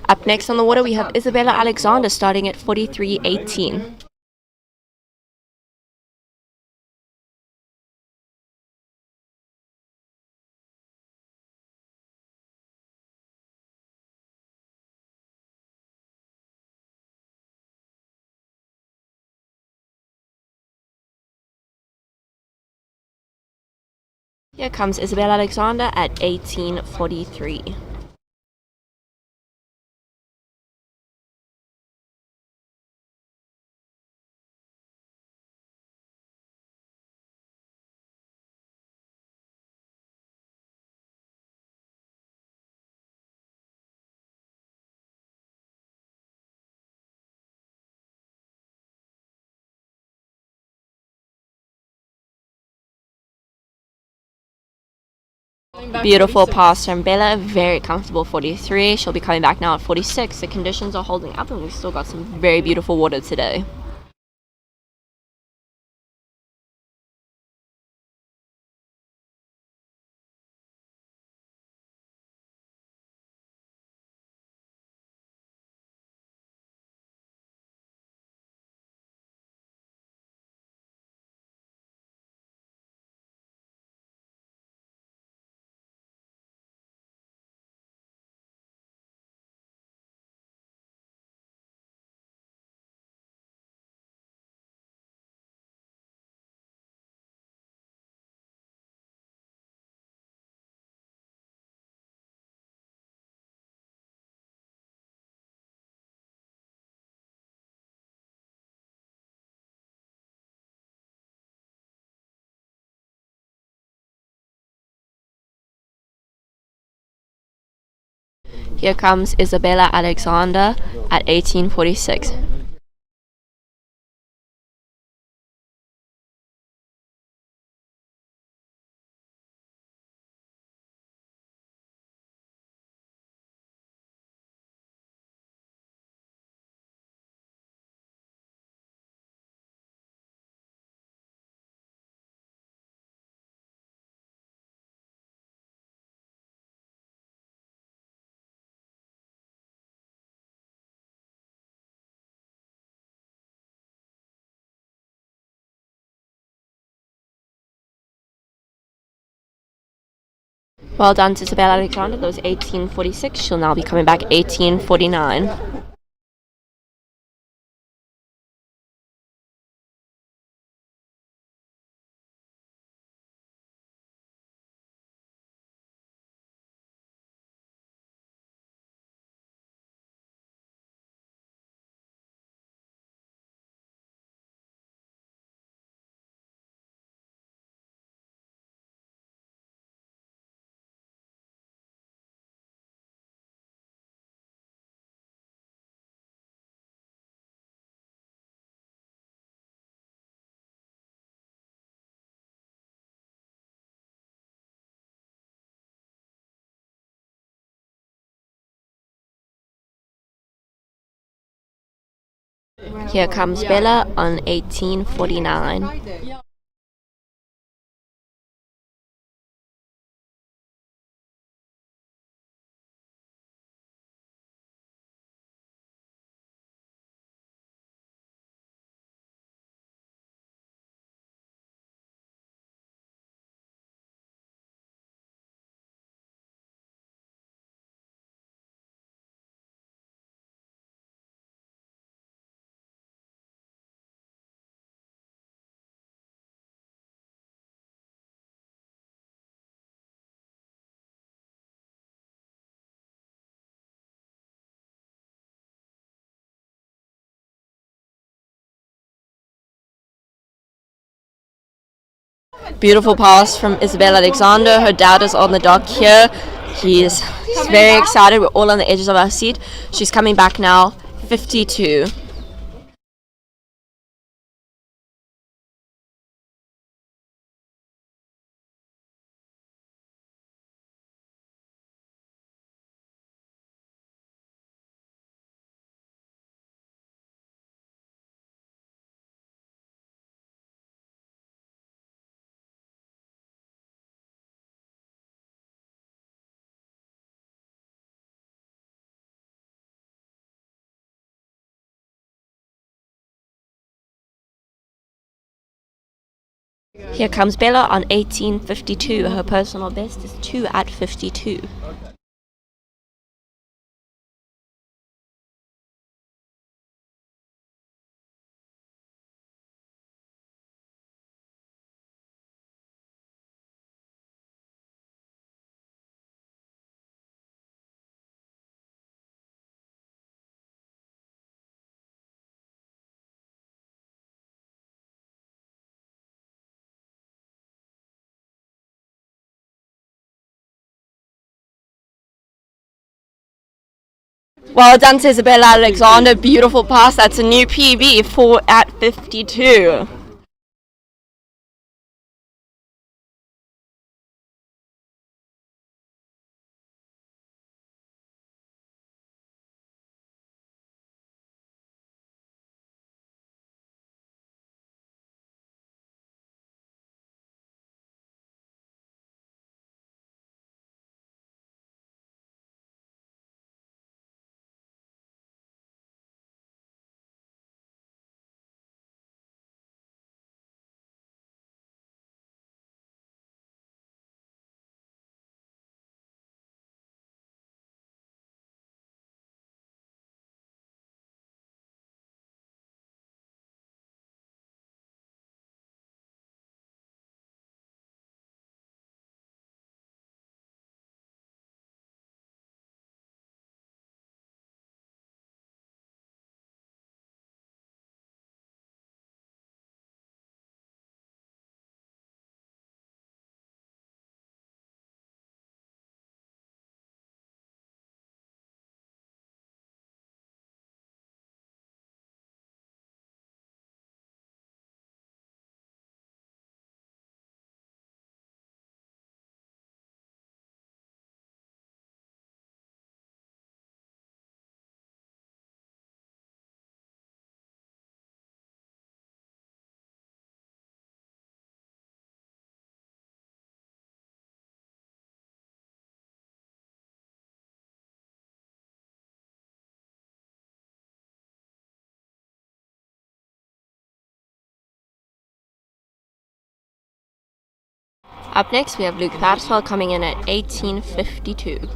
Up next on the water, we have Isabella Alexander starting at 43.18. Here comes Isabella Alexander at 18.43. Beautiful pass from Bella, very comfortable 43. She'll be coming back now at 46. The conditions are holding up and we've still got some very beautiful water today. Here comes Isabella Alexander at 18:46. Well done to Isabella Alexander. That was 18:46. She'll now be coming back 18:49. Here comes Bella on 18:49. Beautiful pass from Isabella Alexander. Her dad is on the dock here. He's very excited. We're all on the edges of our seat. She's coming back now, 52. Here comes Bella on 18:52. Her personal best is 2 at 52. Well done to Isabella Alexander. Beautiful pass. That's a new PB, 4 at 52. Up next, we have Luke Parswell coming in at 18.52.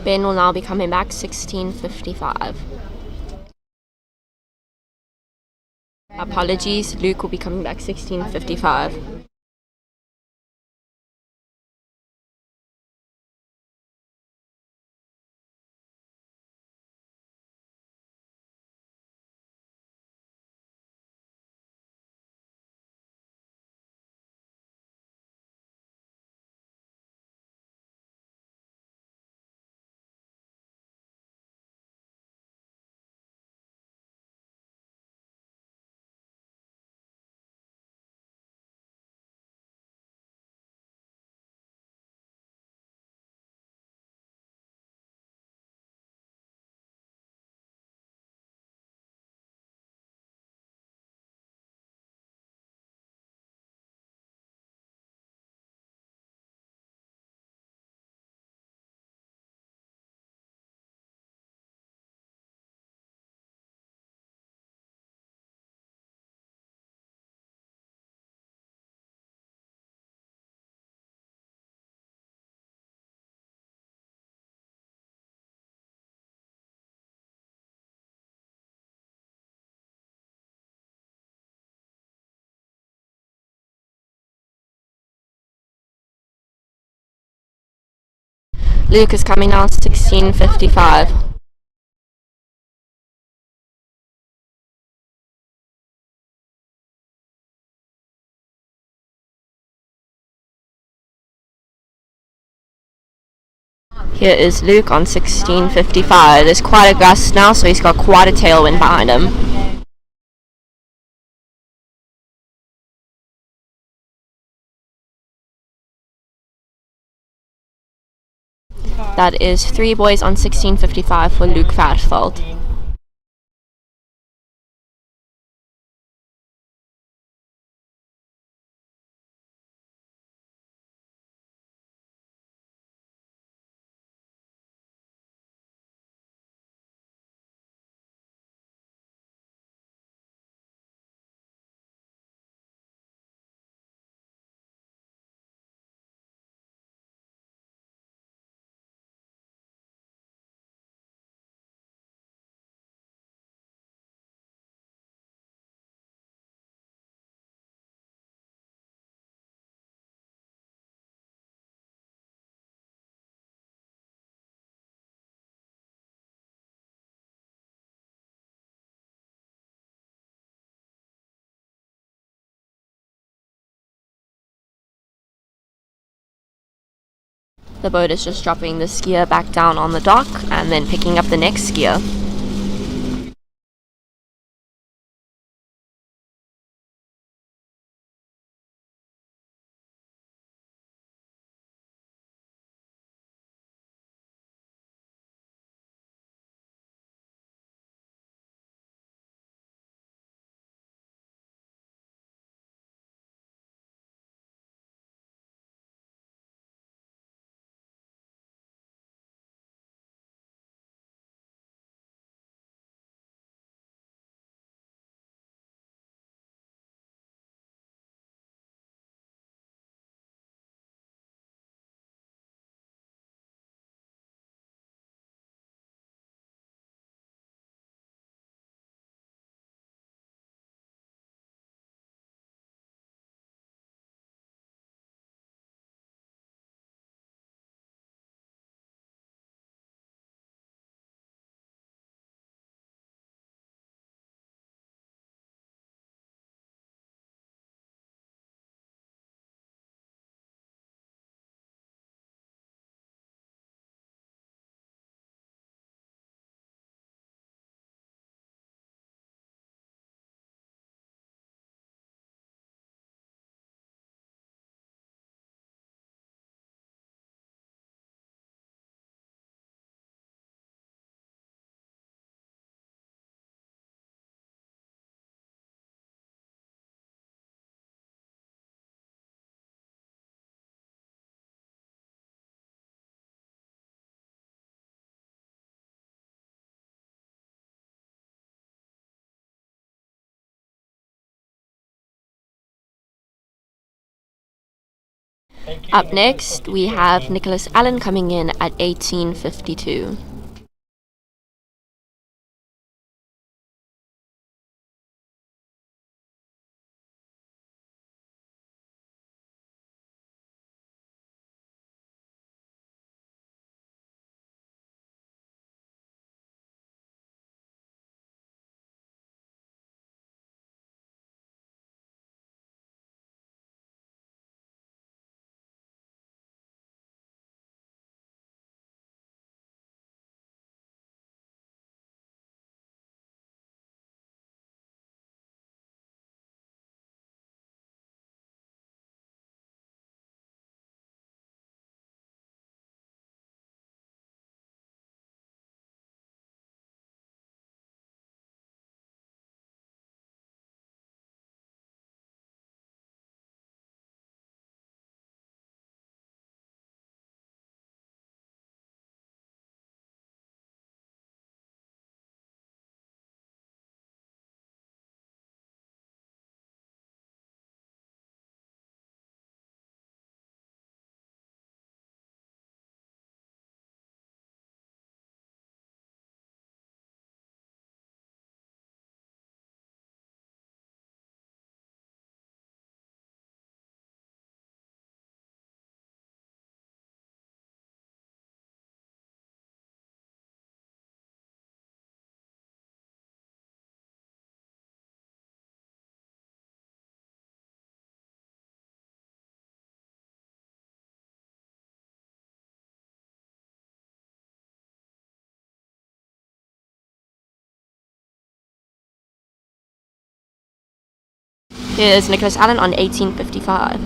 Ben will now be coming back 16.55. Apologies, Luke will be coming back 16.55. Luke is coming now 16.55. Here is Luke on 1655. There's quite a gust now, so he's got quite a tailwind behind him. That is 3 boys on 1655 for Luke Vatfeld. The boat is just dropping the skier back down on the dock and then picking up the next skier. Up next, we have Nicholas Allen coming in at 1852. Here's Nicholas Allen on 18:55.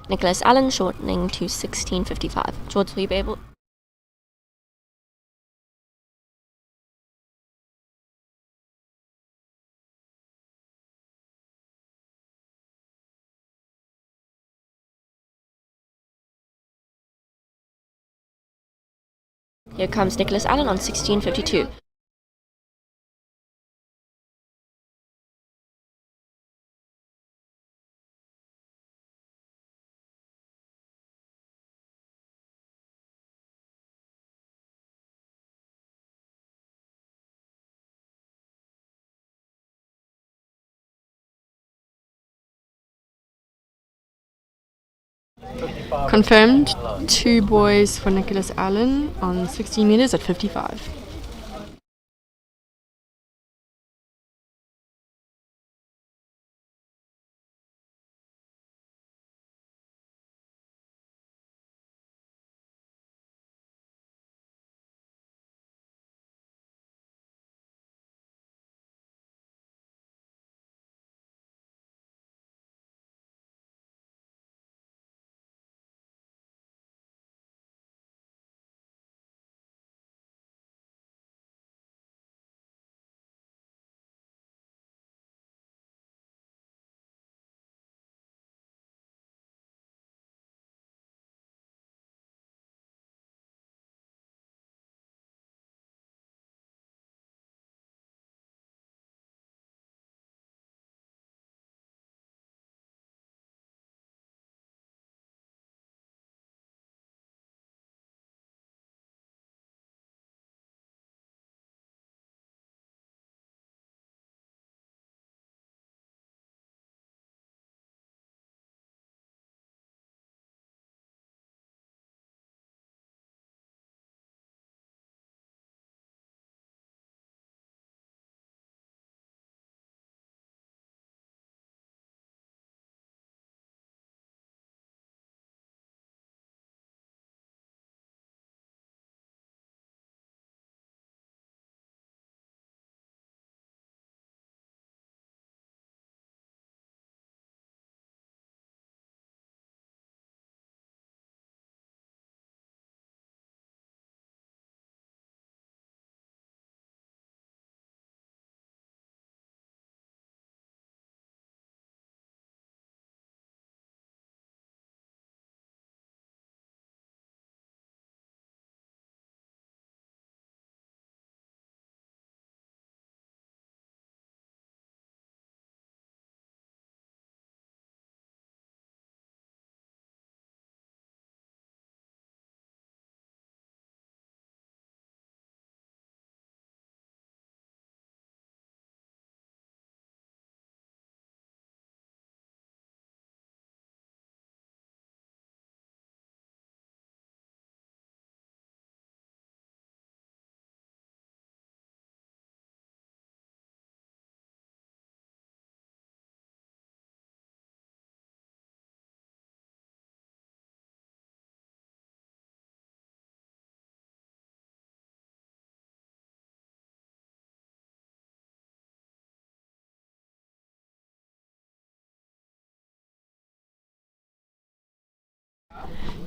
Nicholas Allen shortening to 16:55. George, will you be able? Here comes Nicholas Allen on 16:52. Confirmed, 2 boys for Nicholas Allen on 16 meters at 55.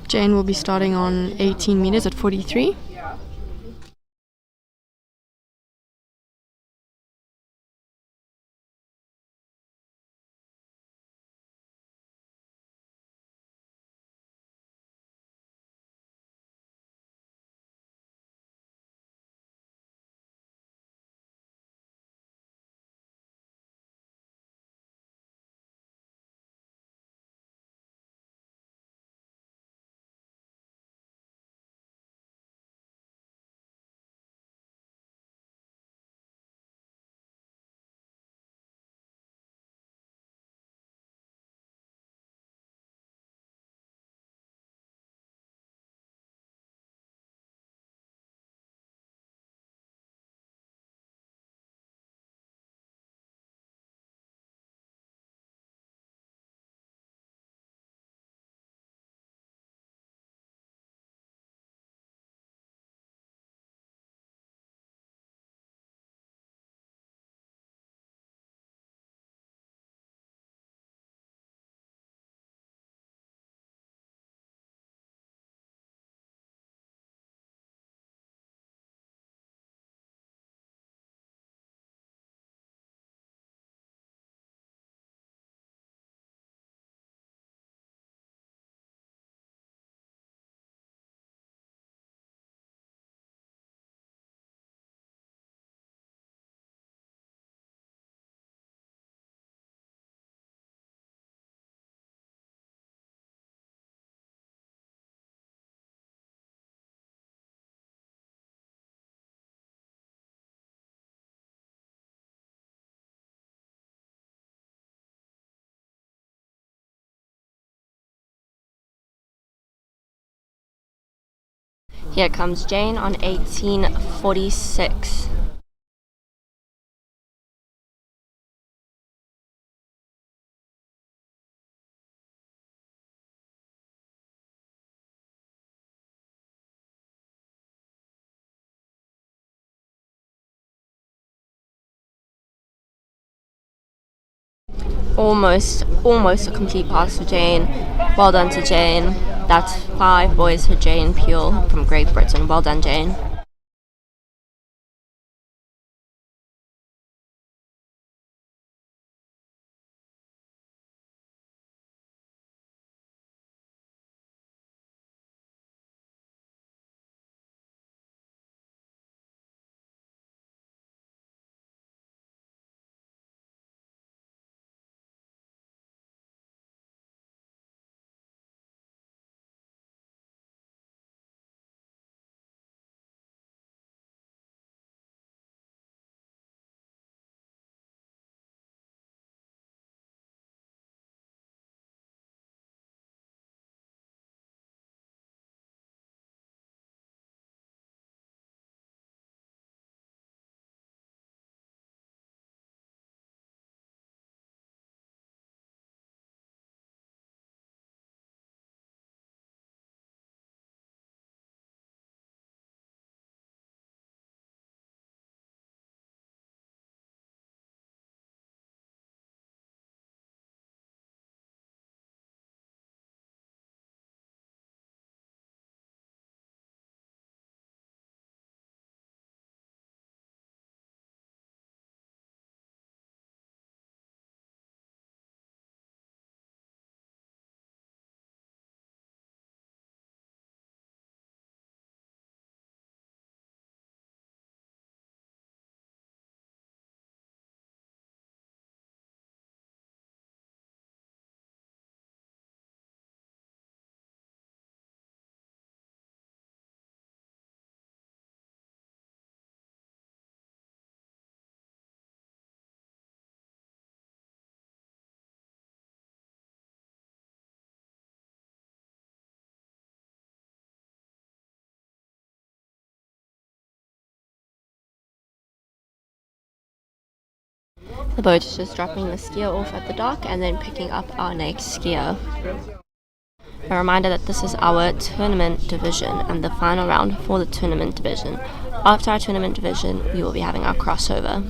Jane will be starting on 18 meters at 43. Here comes Jane on 1846. Almost a complete pass for Jane. Well done to Jane. That's 5 boys for Jane Peel from Great Britain. Well done, Jane. The boat is just dropping the skier off at the dock and then picking up our next skier. A reminder that this is our tournament division and the final round for the tournament division. After our tournament division, we will be having our crossover.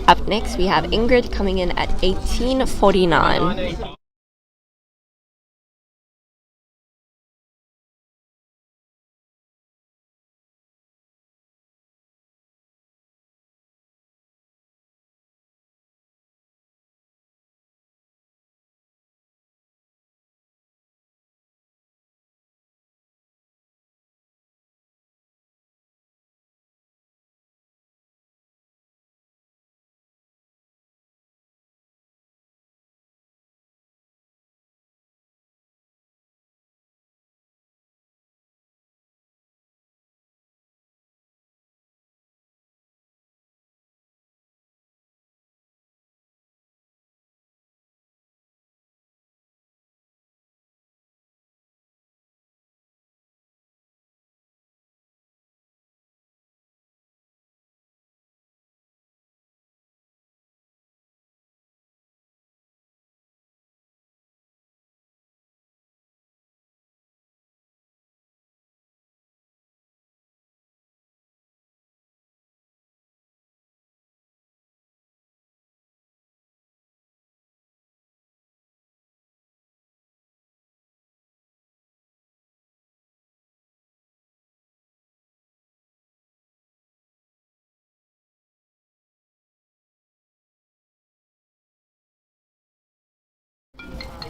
Up next, we have Ingrid coming in at 1849.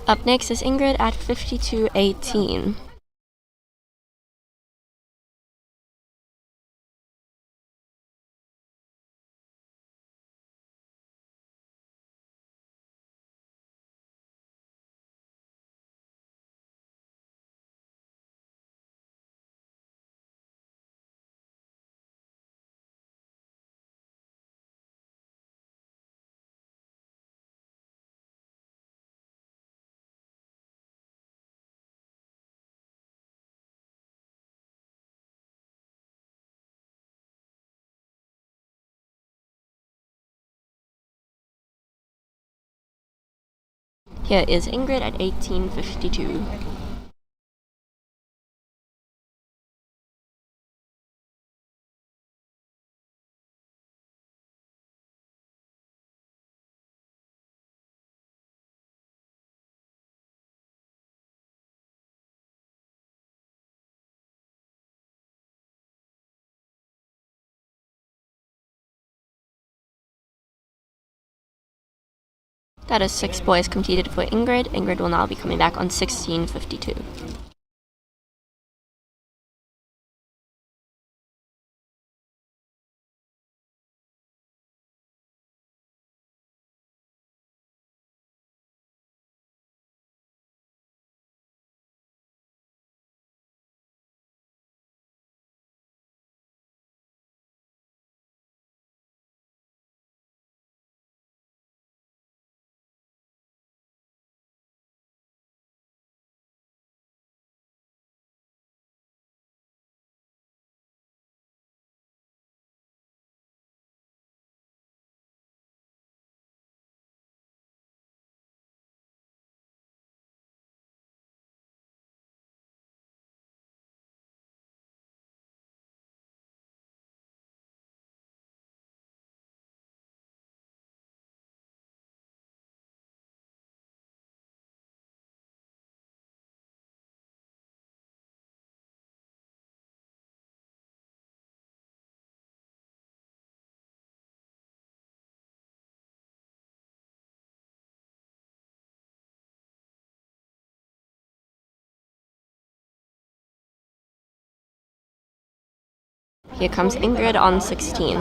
Up next is Ingrid at 52.18. Here is Ingrid at 18.52. That is 6 boys completed for Ingrid. Ingrid will now be coming back on 16.52. Here comes Ingrid on 16.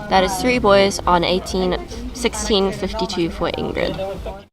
That is 3 boys on 16.52 for Ingrid.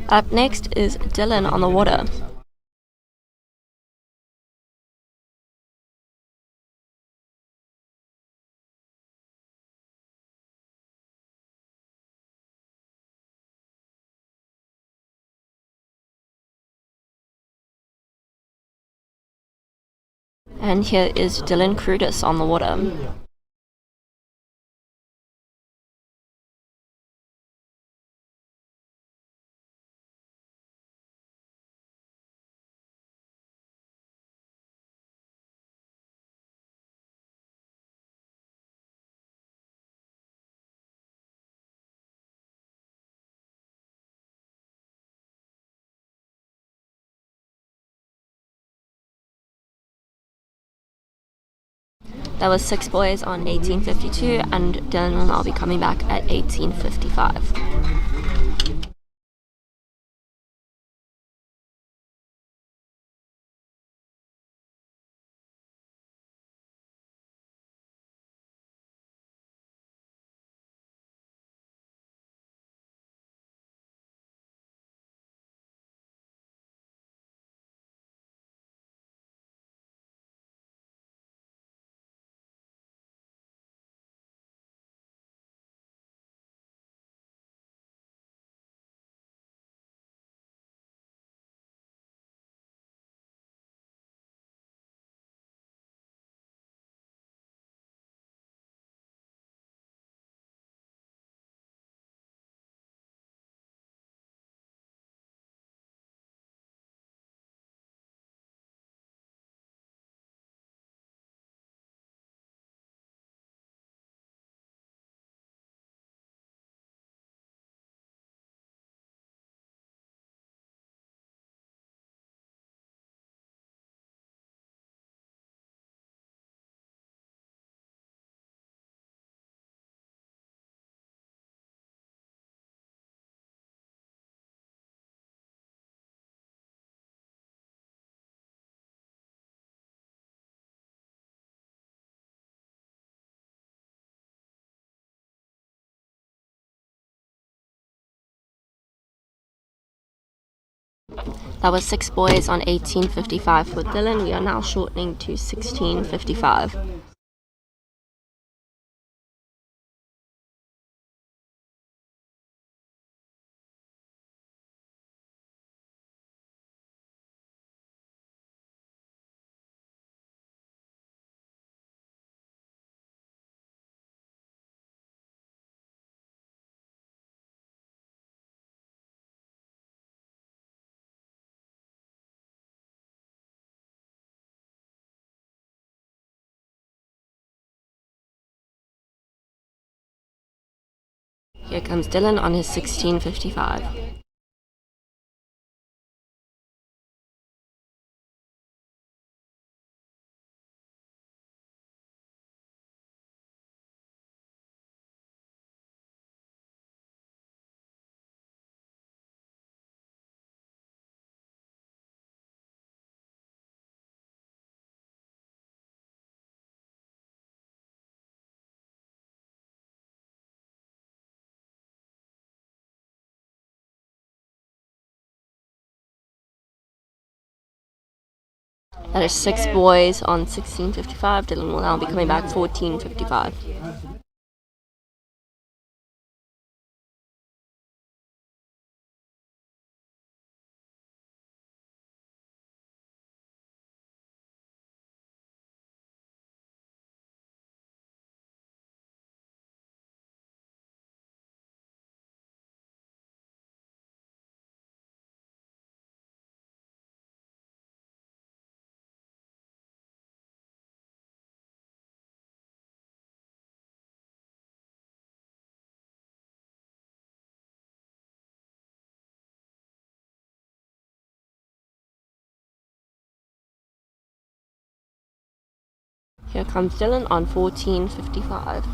Up next is Dylan on the water. And here is Dylan Crudis on the water. That was 6 boys on 1852, and Dylan will now be coming back at 1855. That was 6 boys on 1855 for Dylan. We are now shortening to 1655. Here comes Dylan on his 1655. That is 6 boys on 1655. Dylan will now be coming back 1455. Here comes Dylan on 1455.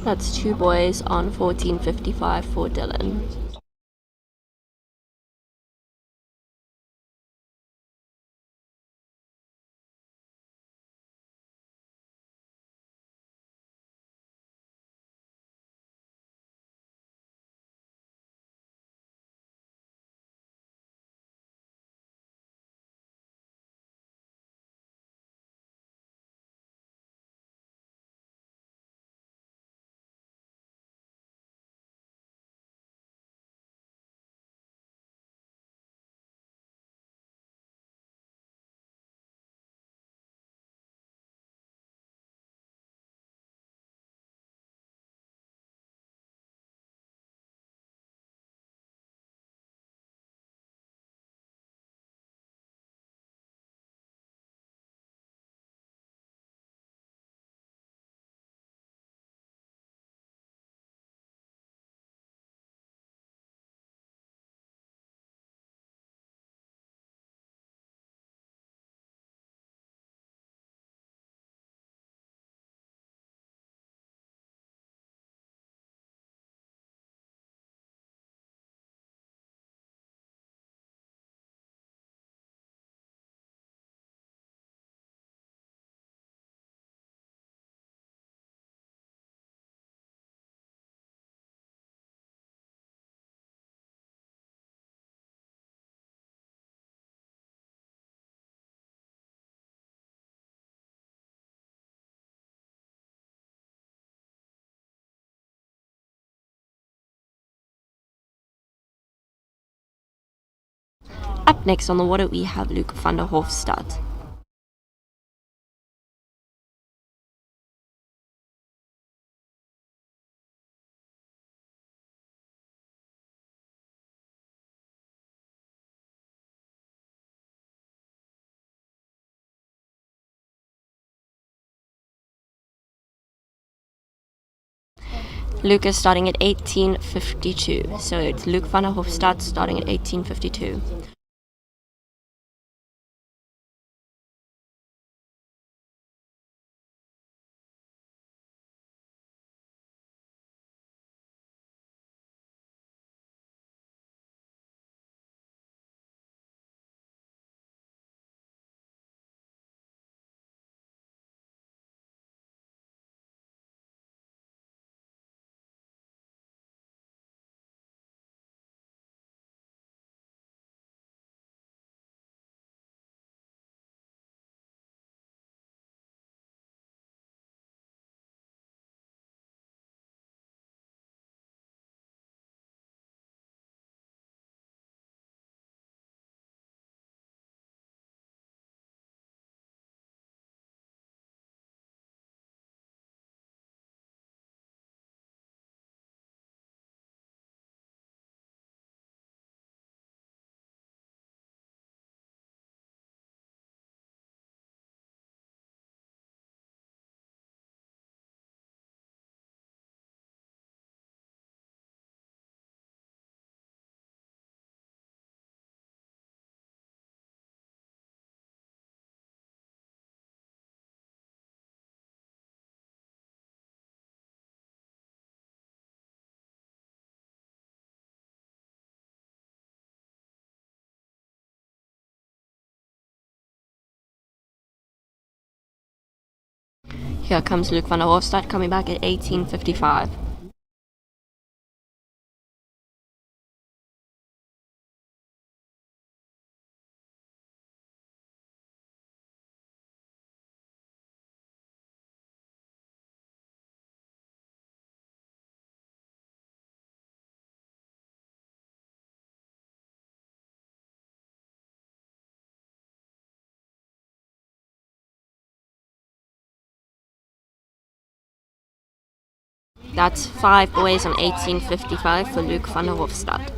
That's 2 boys on 14:55 for Dylan. Up next on the water we have Luke van der Hofstad. Luke is starting at 18:52, so it's Luke van der Hofstad starting at 18:52. Here comes Luke van der Hofstad coming back at 18:55. That's 5 boys on 18:55 for Luke van der Hofstad.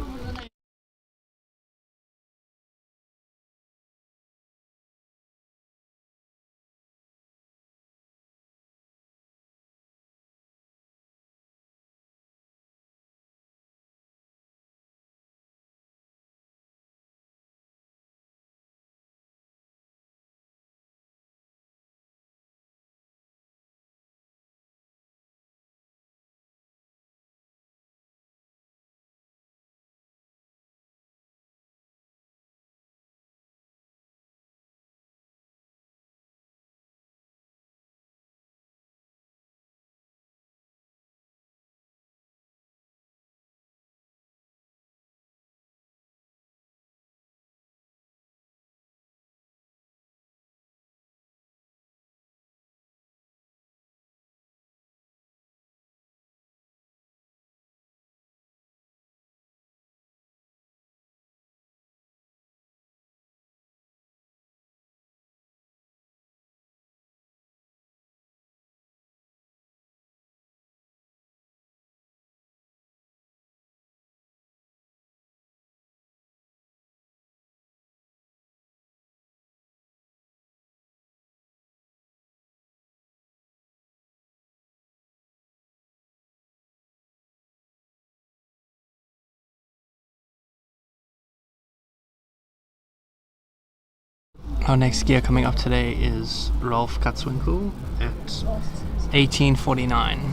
Our next skier coming up today is Rolf Katzwinkel at 18:49.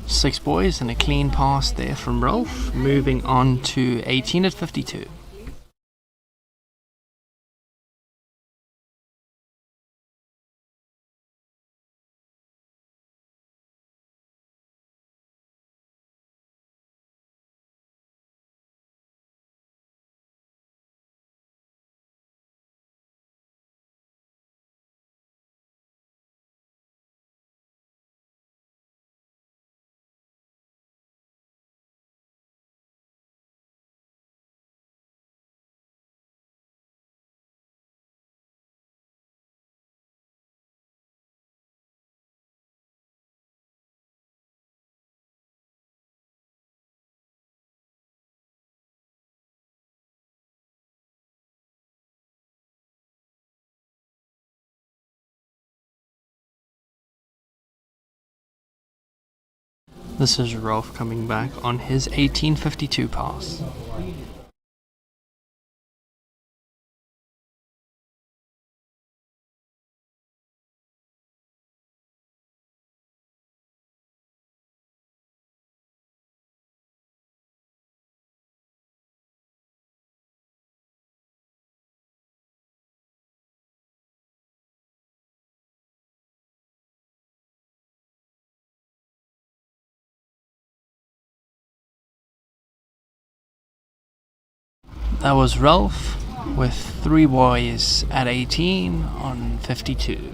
Six boys and a clean pass there from Rolf. Moving on to 18 at 52. This is Rolf coming back on his 18:52 pass. That was Rolf with three boys at 18 on 52.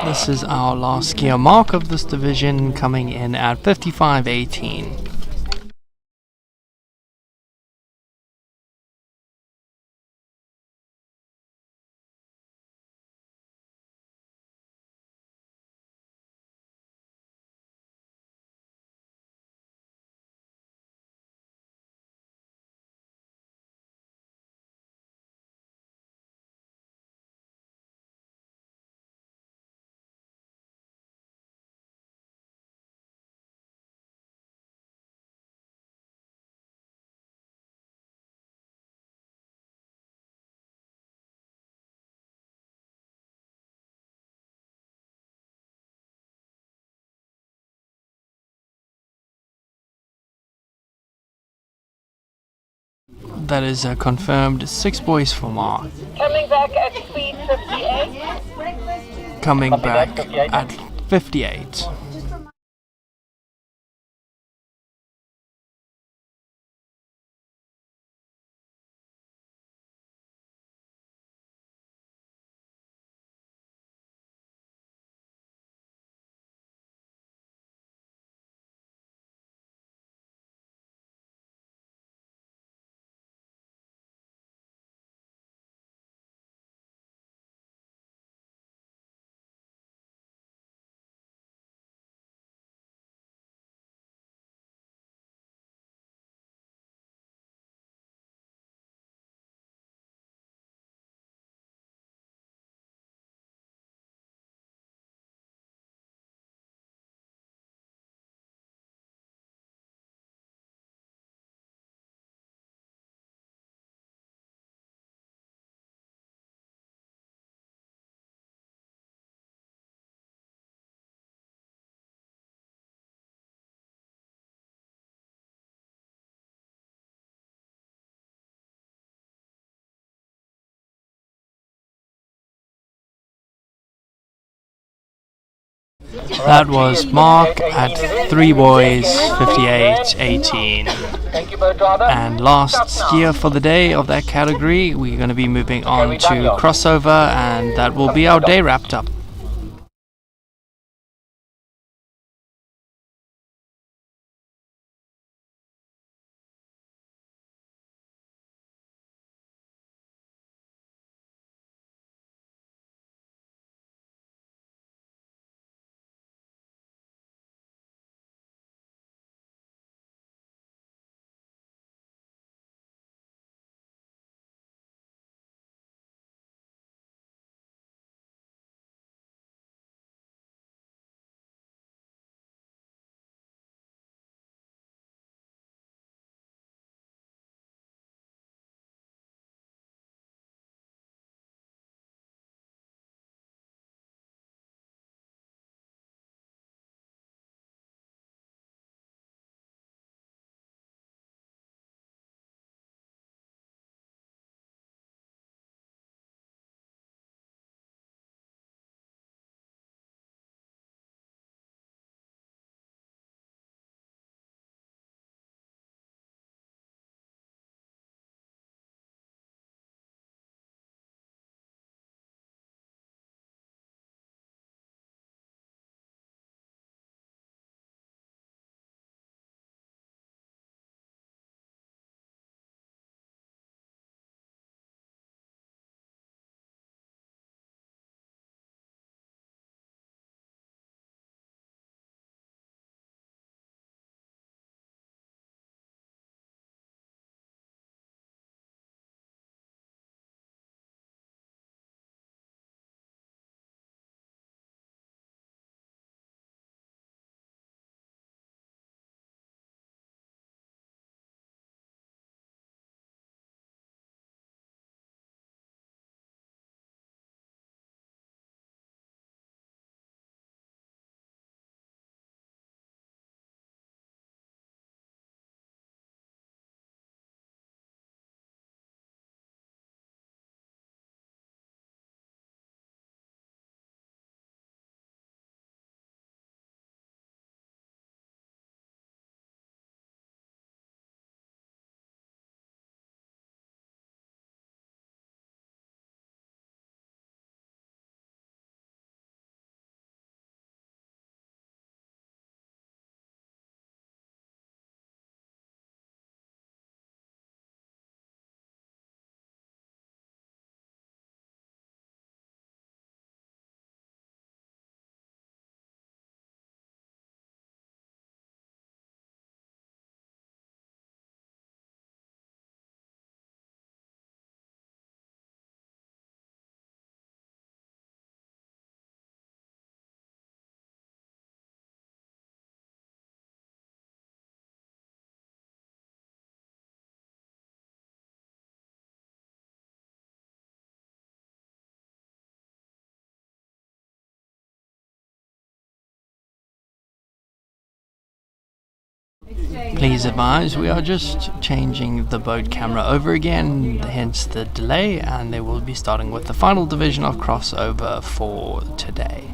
This is our last skier mark of this division, coming in at 55:18. That is a confirmed 6 boys for Mark. Coming back at speed 58. Coming back at 58. That was Mark at 3 boys, 58-18. Thank you, boat driver. And last skier for the day of that category, we're going to be moving on to crossover, and that will be our day wrapped up. Please advise, we are just changing the boat camera over again, hence the delay, and they will be starting with the final division of crossover for today.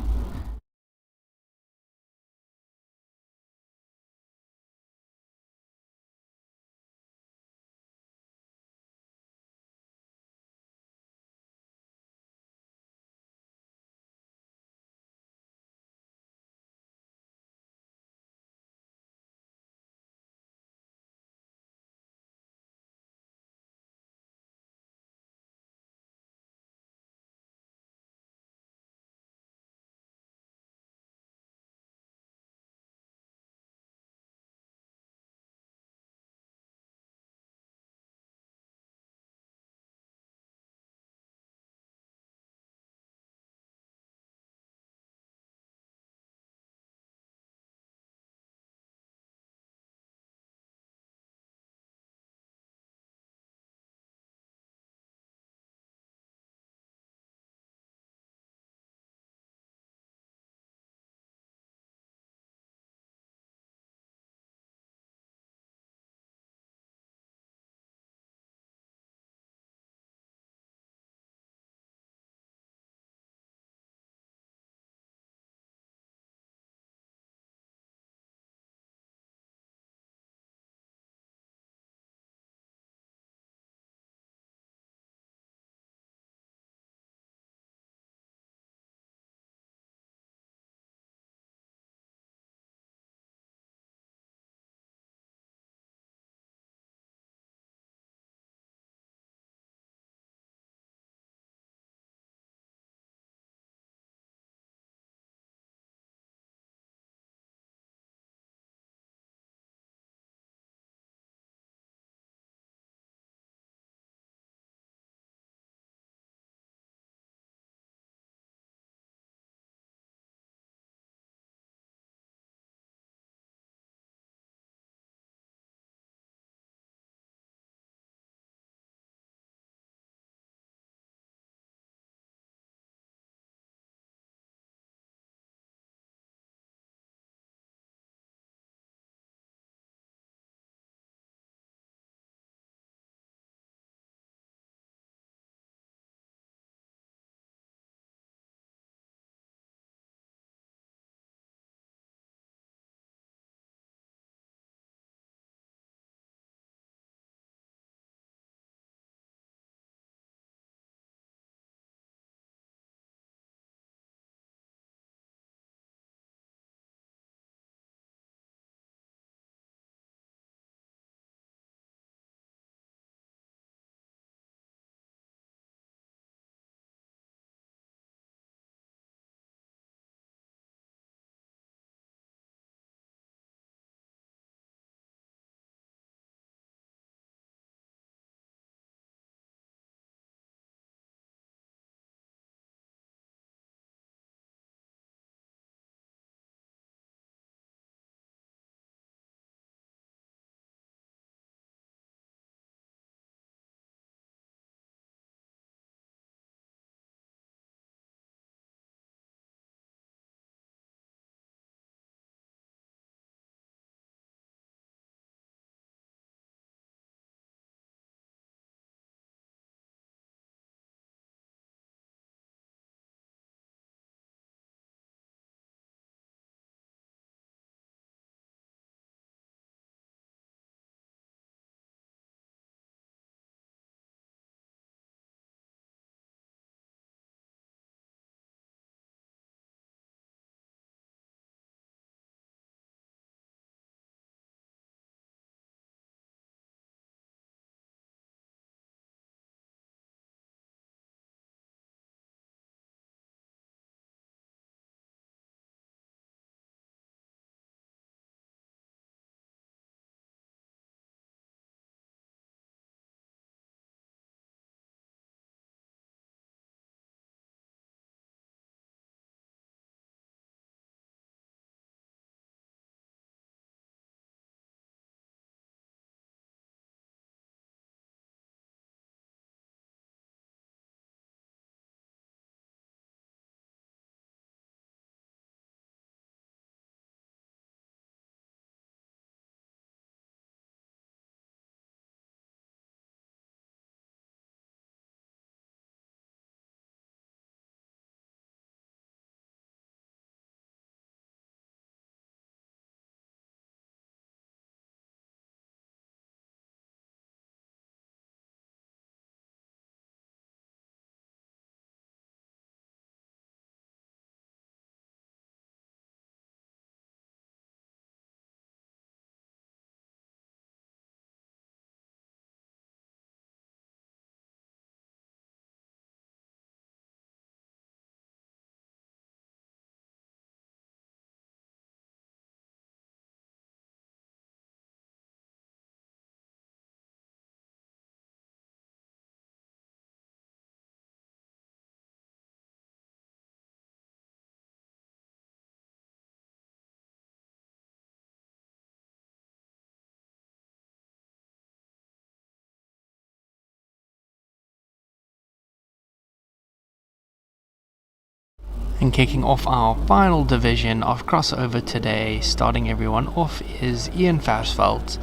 And kicking off our final division of crossover today, starting everyone off, is Ian Versveld,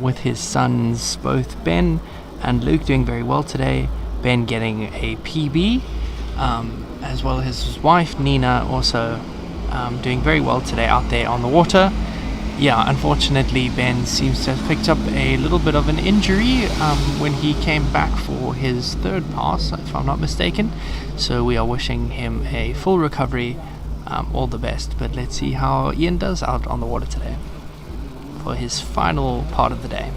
with his sons, both Ben and Luke, doing very well today. Ben getting a PB, as well as his wife Nina also doing very well today out there on the water. Yeah, unfortunately Ben seems to have picked up a little bit of an injury when he came back for his third pass, if I'm not mistaken. So we are wishing him a full recovery, all the best. But let's see how Ian does out on the water today for his final part of the day.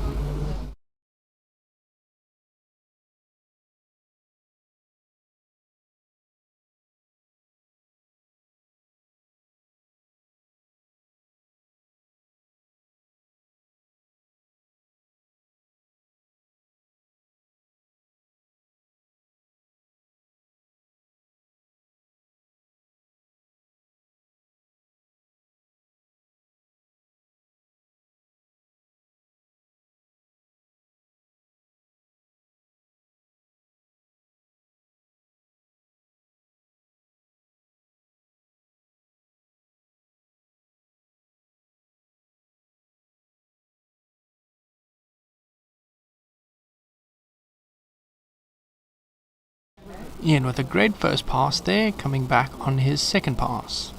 Ian with a great first pass there, coming back on his second pass.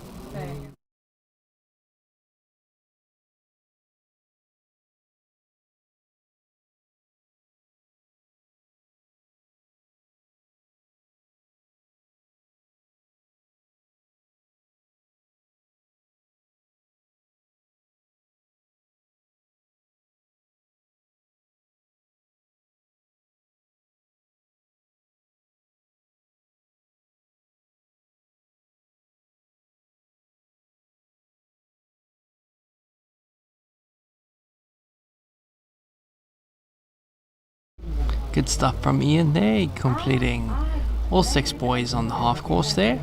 Good stuff from Ian there, completing all 6 boys on the half course there,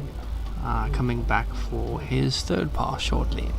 coming back for his third pass shortly.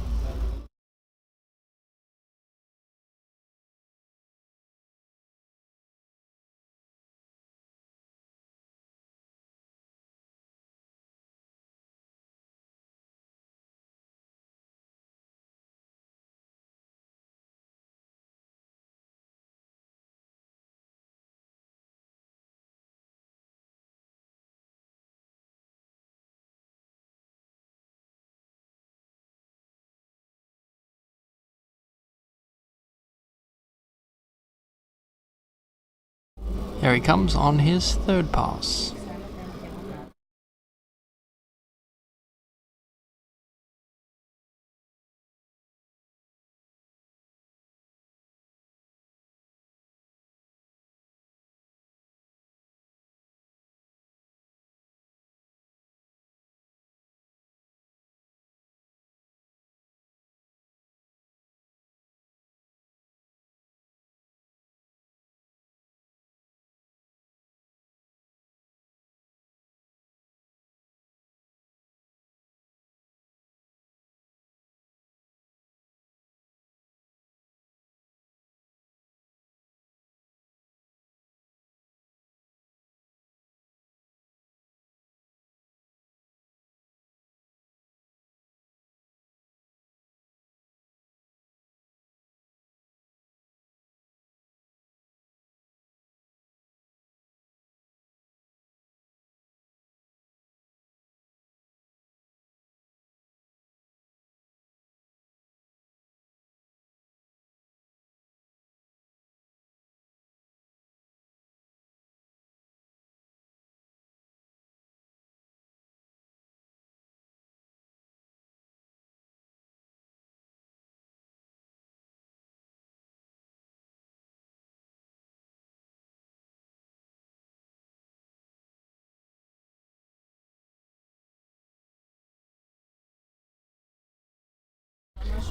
Here he comes on his third pass.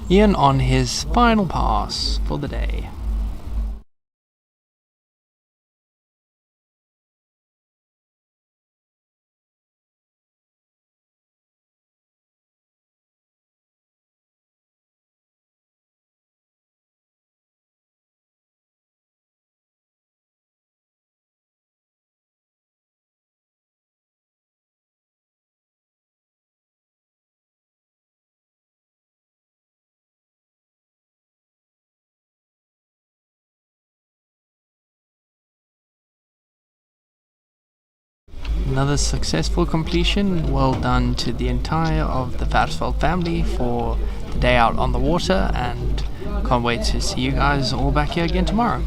Ian on his final pass for the day. another successful completion. Well done to the entire of the Varsveld family for the day out on the water, and can't wait to see you guys all back here again tomorrow.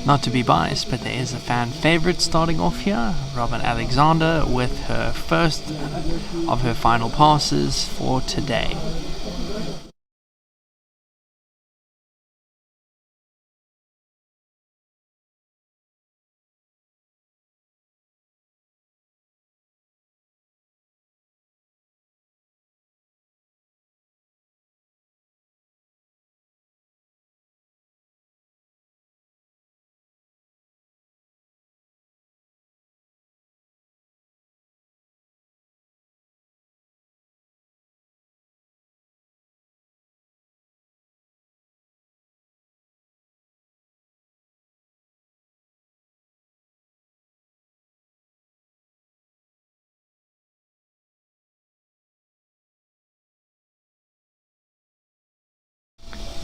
Not to be biased, but there is a fan favorite starting off here, Robin Alexander, with her first of her final passes for today.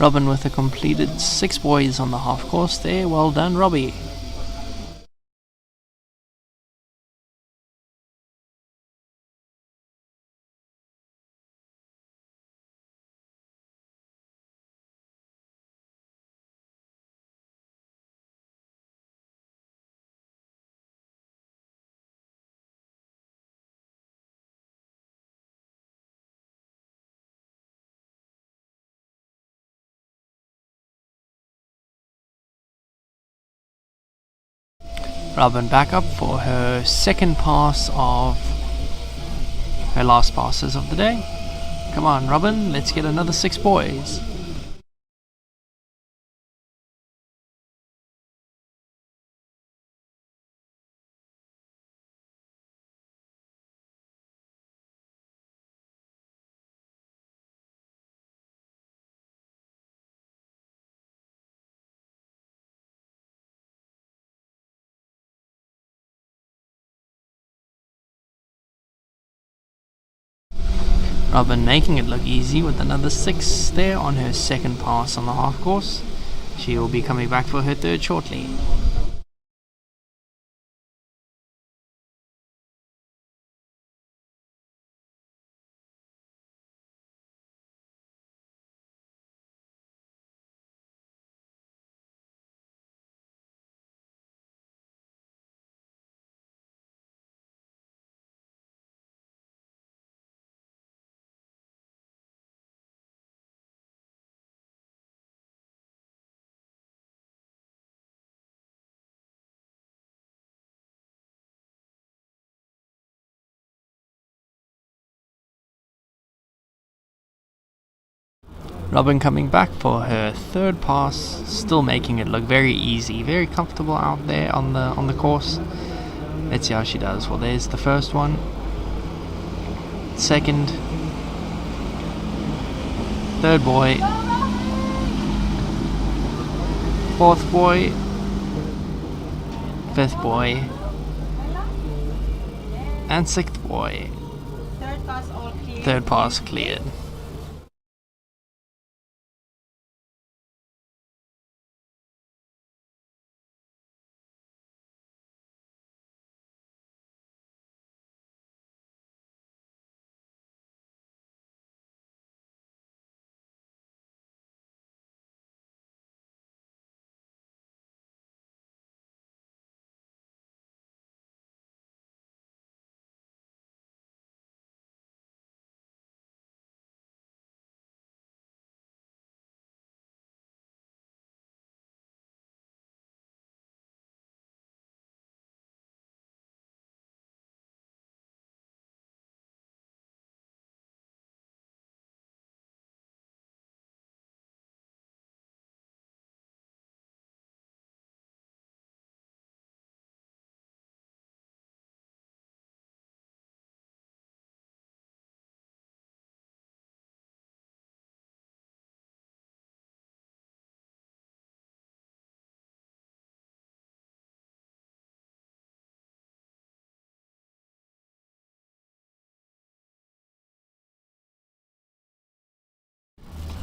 Robin with a completed 6 buoys on the half course there. Well done, Robbie. Robin back up for her second pass of her last passes of the day. Come on, Robin, let's get another 6 buoys. Robin making it look easy with another 6 there on her second pass on the half course. She will be coming back for her third shortly. Robin coming back for her third pass, still making it look very easy, very comfortable out there on the course. Let's see how she does. Well, there's the first one, second, third buoy, fourth buoy, fifth buoy, and sixth buoy. Third pass cleared.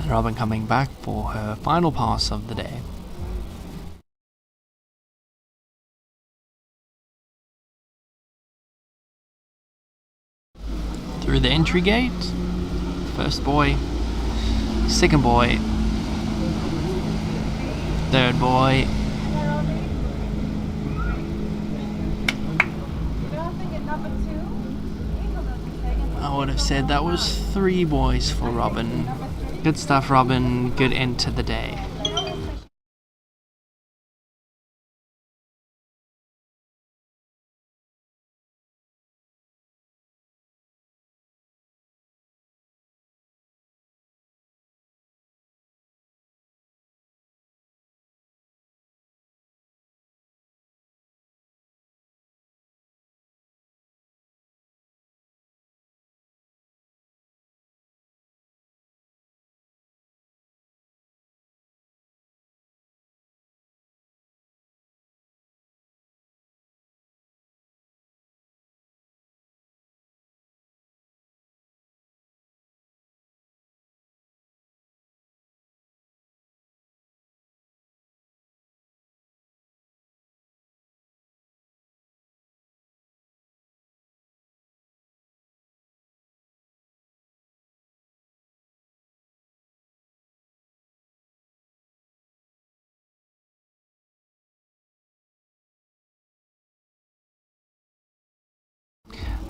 Robin coming back for her final pass of the day. Through the entry gate, first boy, second boy, third boy, I would have said that was 3 boys for Robin. Good stuff, Robin. Good end to the day.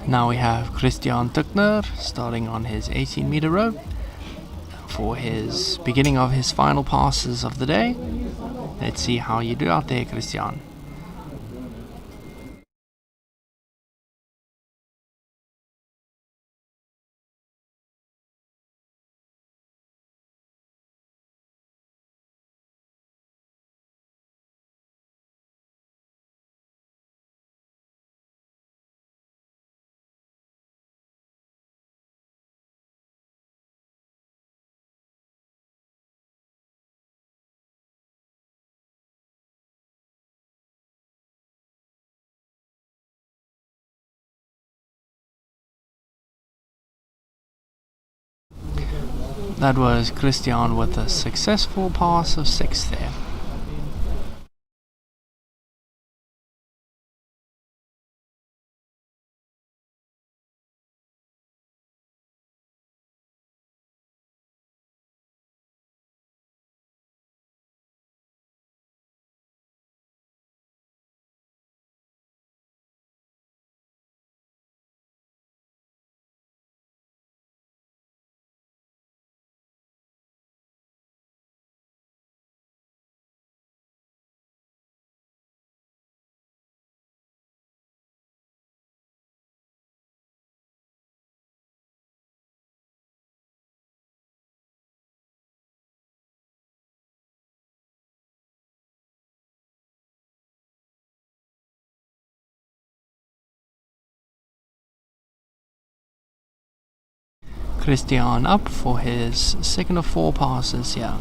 Now we have Christian Tuckner starting on his 18-meter rope for his beginning of his final passes of the day. Let's see how you do out there, Christian. That was Christian with a successful pass of 6 there. Christian up for his second of 4 passes here.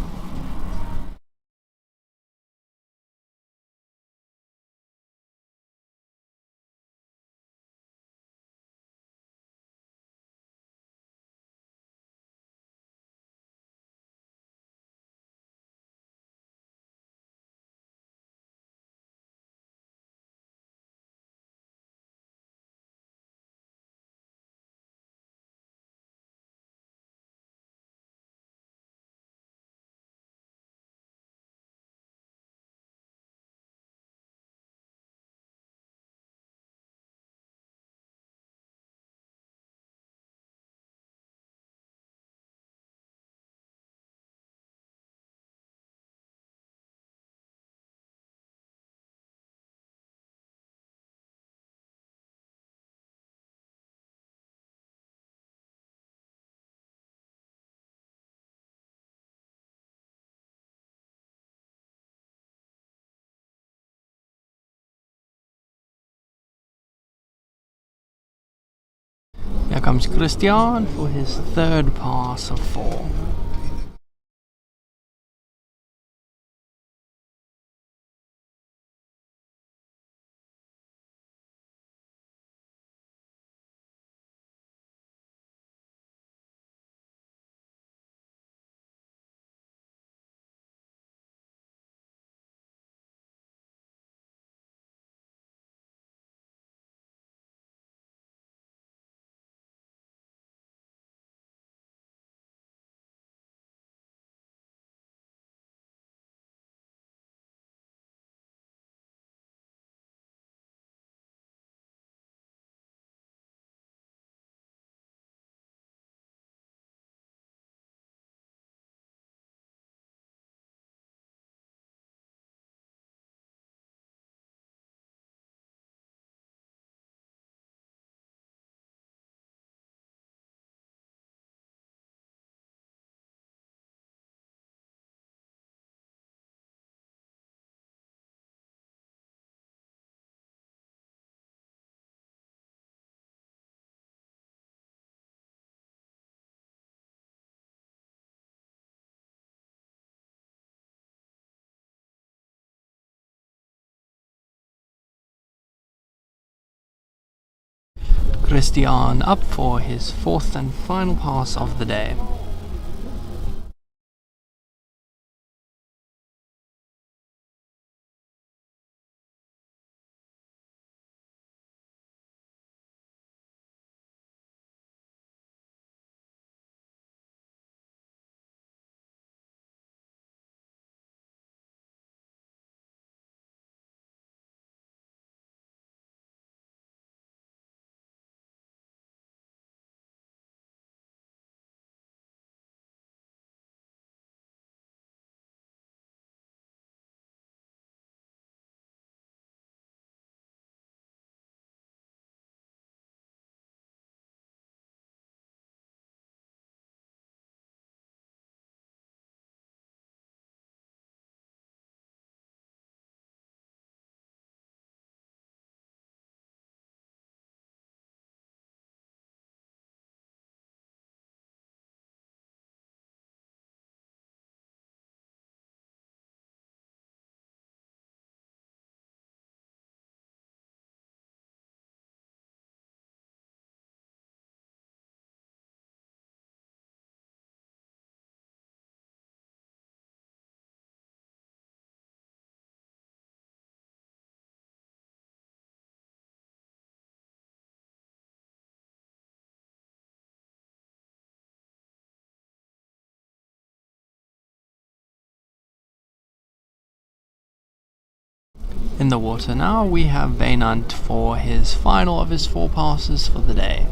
Here comes Christian for his third pass of 4. Christian up for his fourth and final pass of the day. In the water now we have Vineyard for his final of his 4 passes for the day.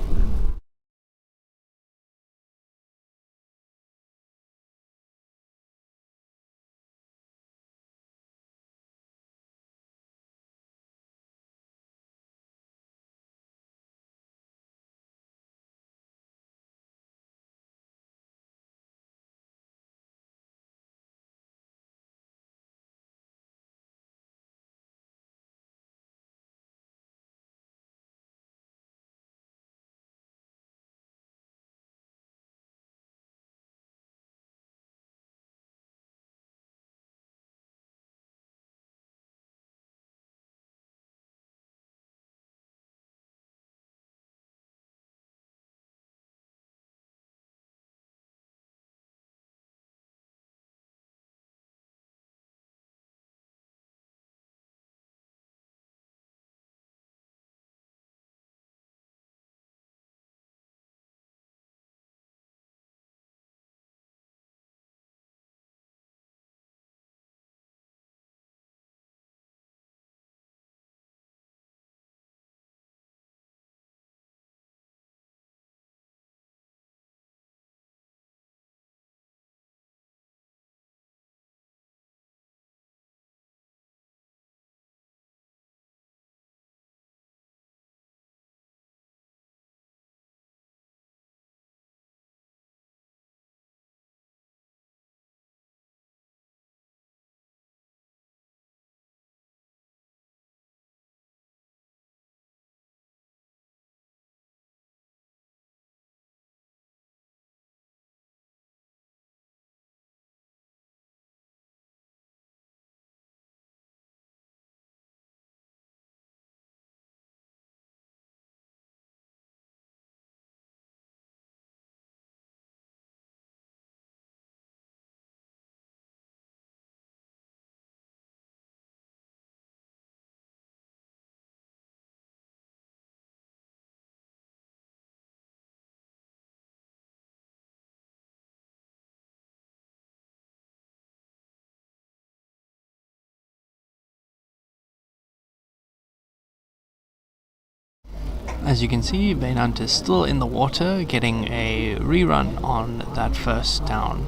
As you can see, Vineyard is still in the water, getting a rerun on that first down.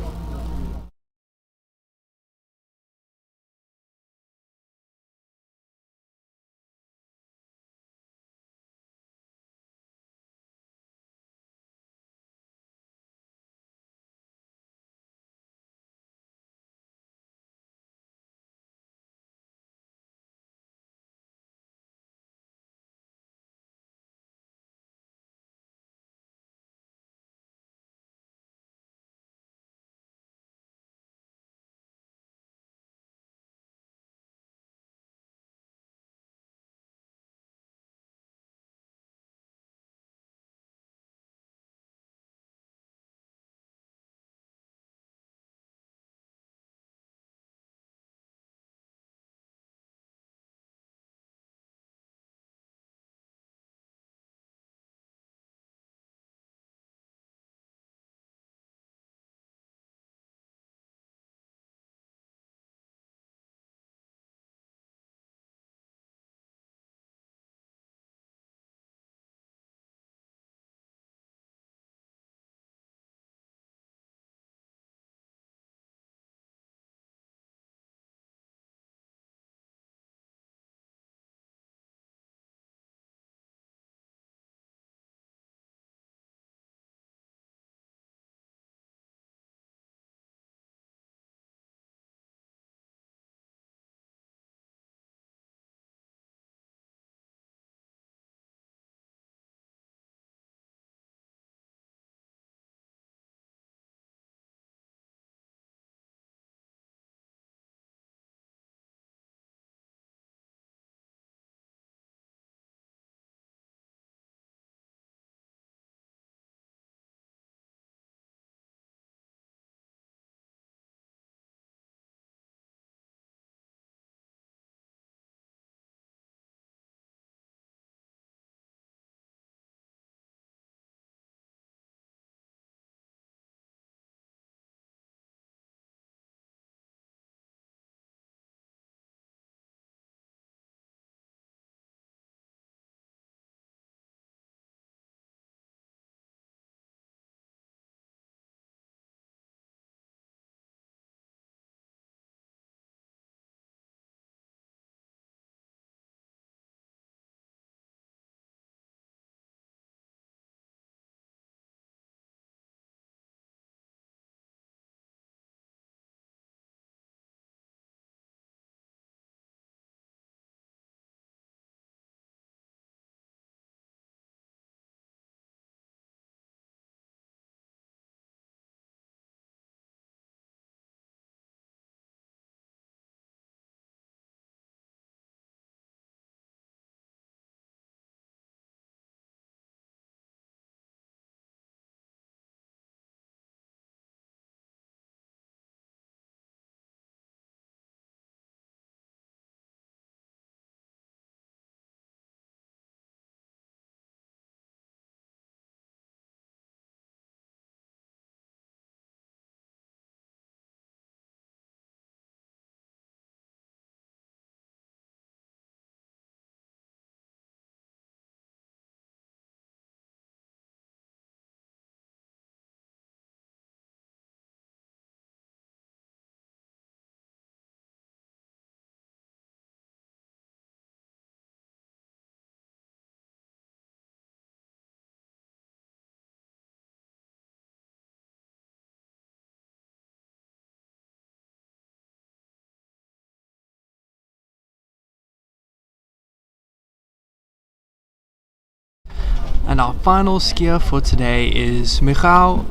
And our final skier for today is Michał.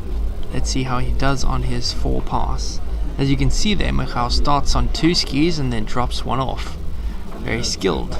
Let's see how he does on his 4 pass. As you can see there, Michał starts on 2 skis and then drops one off. Very skilled.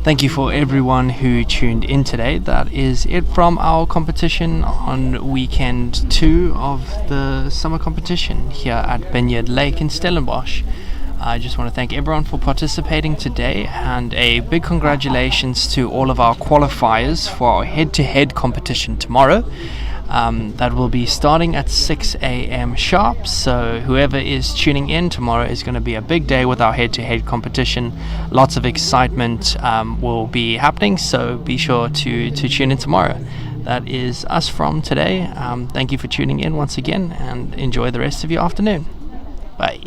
Thank you for everyone who tuned in today. That is it from our competition on weekend 2 of the summer competition here at Vineyard Lake in Stellenbosch. I just want to thank everyone for participating today, and a big congratulations to all of our qualifiers for our head-to-head competition tomorrow. That will be starting at 6 a.m. sharp, so whoever is tuning in, tomorrow is going to be a big day with our head-to-head competition. Lots of excitement will be happening, so be sure to tune in tomorrow. That is us from today. Thank you for tuning in once again, and enjoy the rest of your afternoon. Bye.